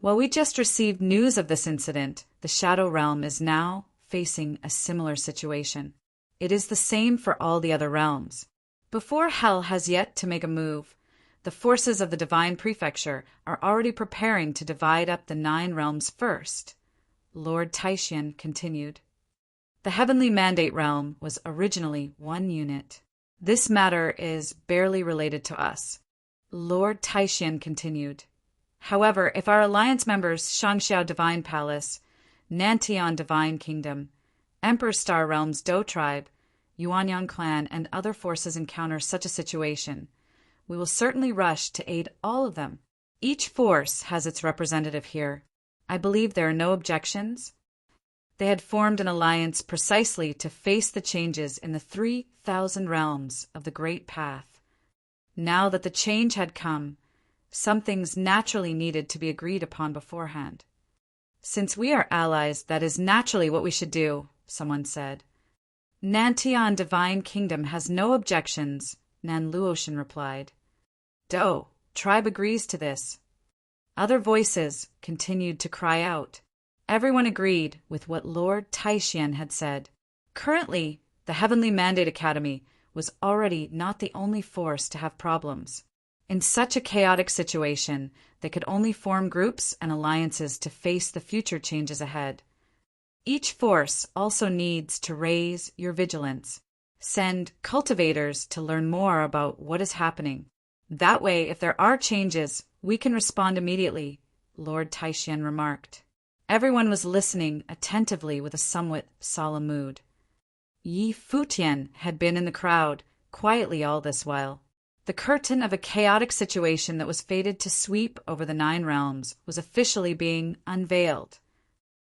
Well, we just received news of this incident. The Shadow Realm is now facing a similar situation. It is the same for all the other realms. Before Hell has yet to make a move, the forces of the Divine Prefecture are already preparing to divide up the 9 realms first. Lord Taishan continued. The Heavenly Mandate Realm was originally 1 unit. This matter is barely related to us. Lord Taishan continued. However, if our alliance members Shangxiao Divine Palace, Nantian Divine Kingdom, Emperor Star Realms Do Tribe, Yuanyang Clan, and other forces encounter such a situation, we will certainly rush to aid all of them. Each force has its representative here. I believe there are no objections. They had formed an alliance precisely to face the changes in the 3,000 realms of the Great Path. Now that the change had come, some things naturally needed to be agreed upon beforehand. Since we are allies, that is naturally what we should do, someone said. Nantian Divine Kingdom has no objections, Nan Luoshan replied. Do, tribe agrees to this. Other voices continued to cry out. Everyone agreed with what Lord Taishan had said. Currently, the Heavenly Mandate Academy was already not the only force to have problems. In such a chaotic situation, they could only form groups and alliances to face the future changes ahead. Each force also needs to raise your vigilance. Send cultivators to learn more about what is happening. That way, if there are changes, we can respond immediately, Lord Taishan remarked. Everyone was listening attentively with a somewhat solemn mood. Futian had been in the crowd, quietly all this while. The curtain of a chaotic situation that was fated to sweep over the 9 realms was officially being unveiled.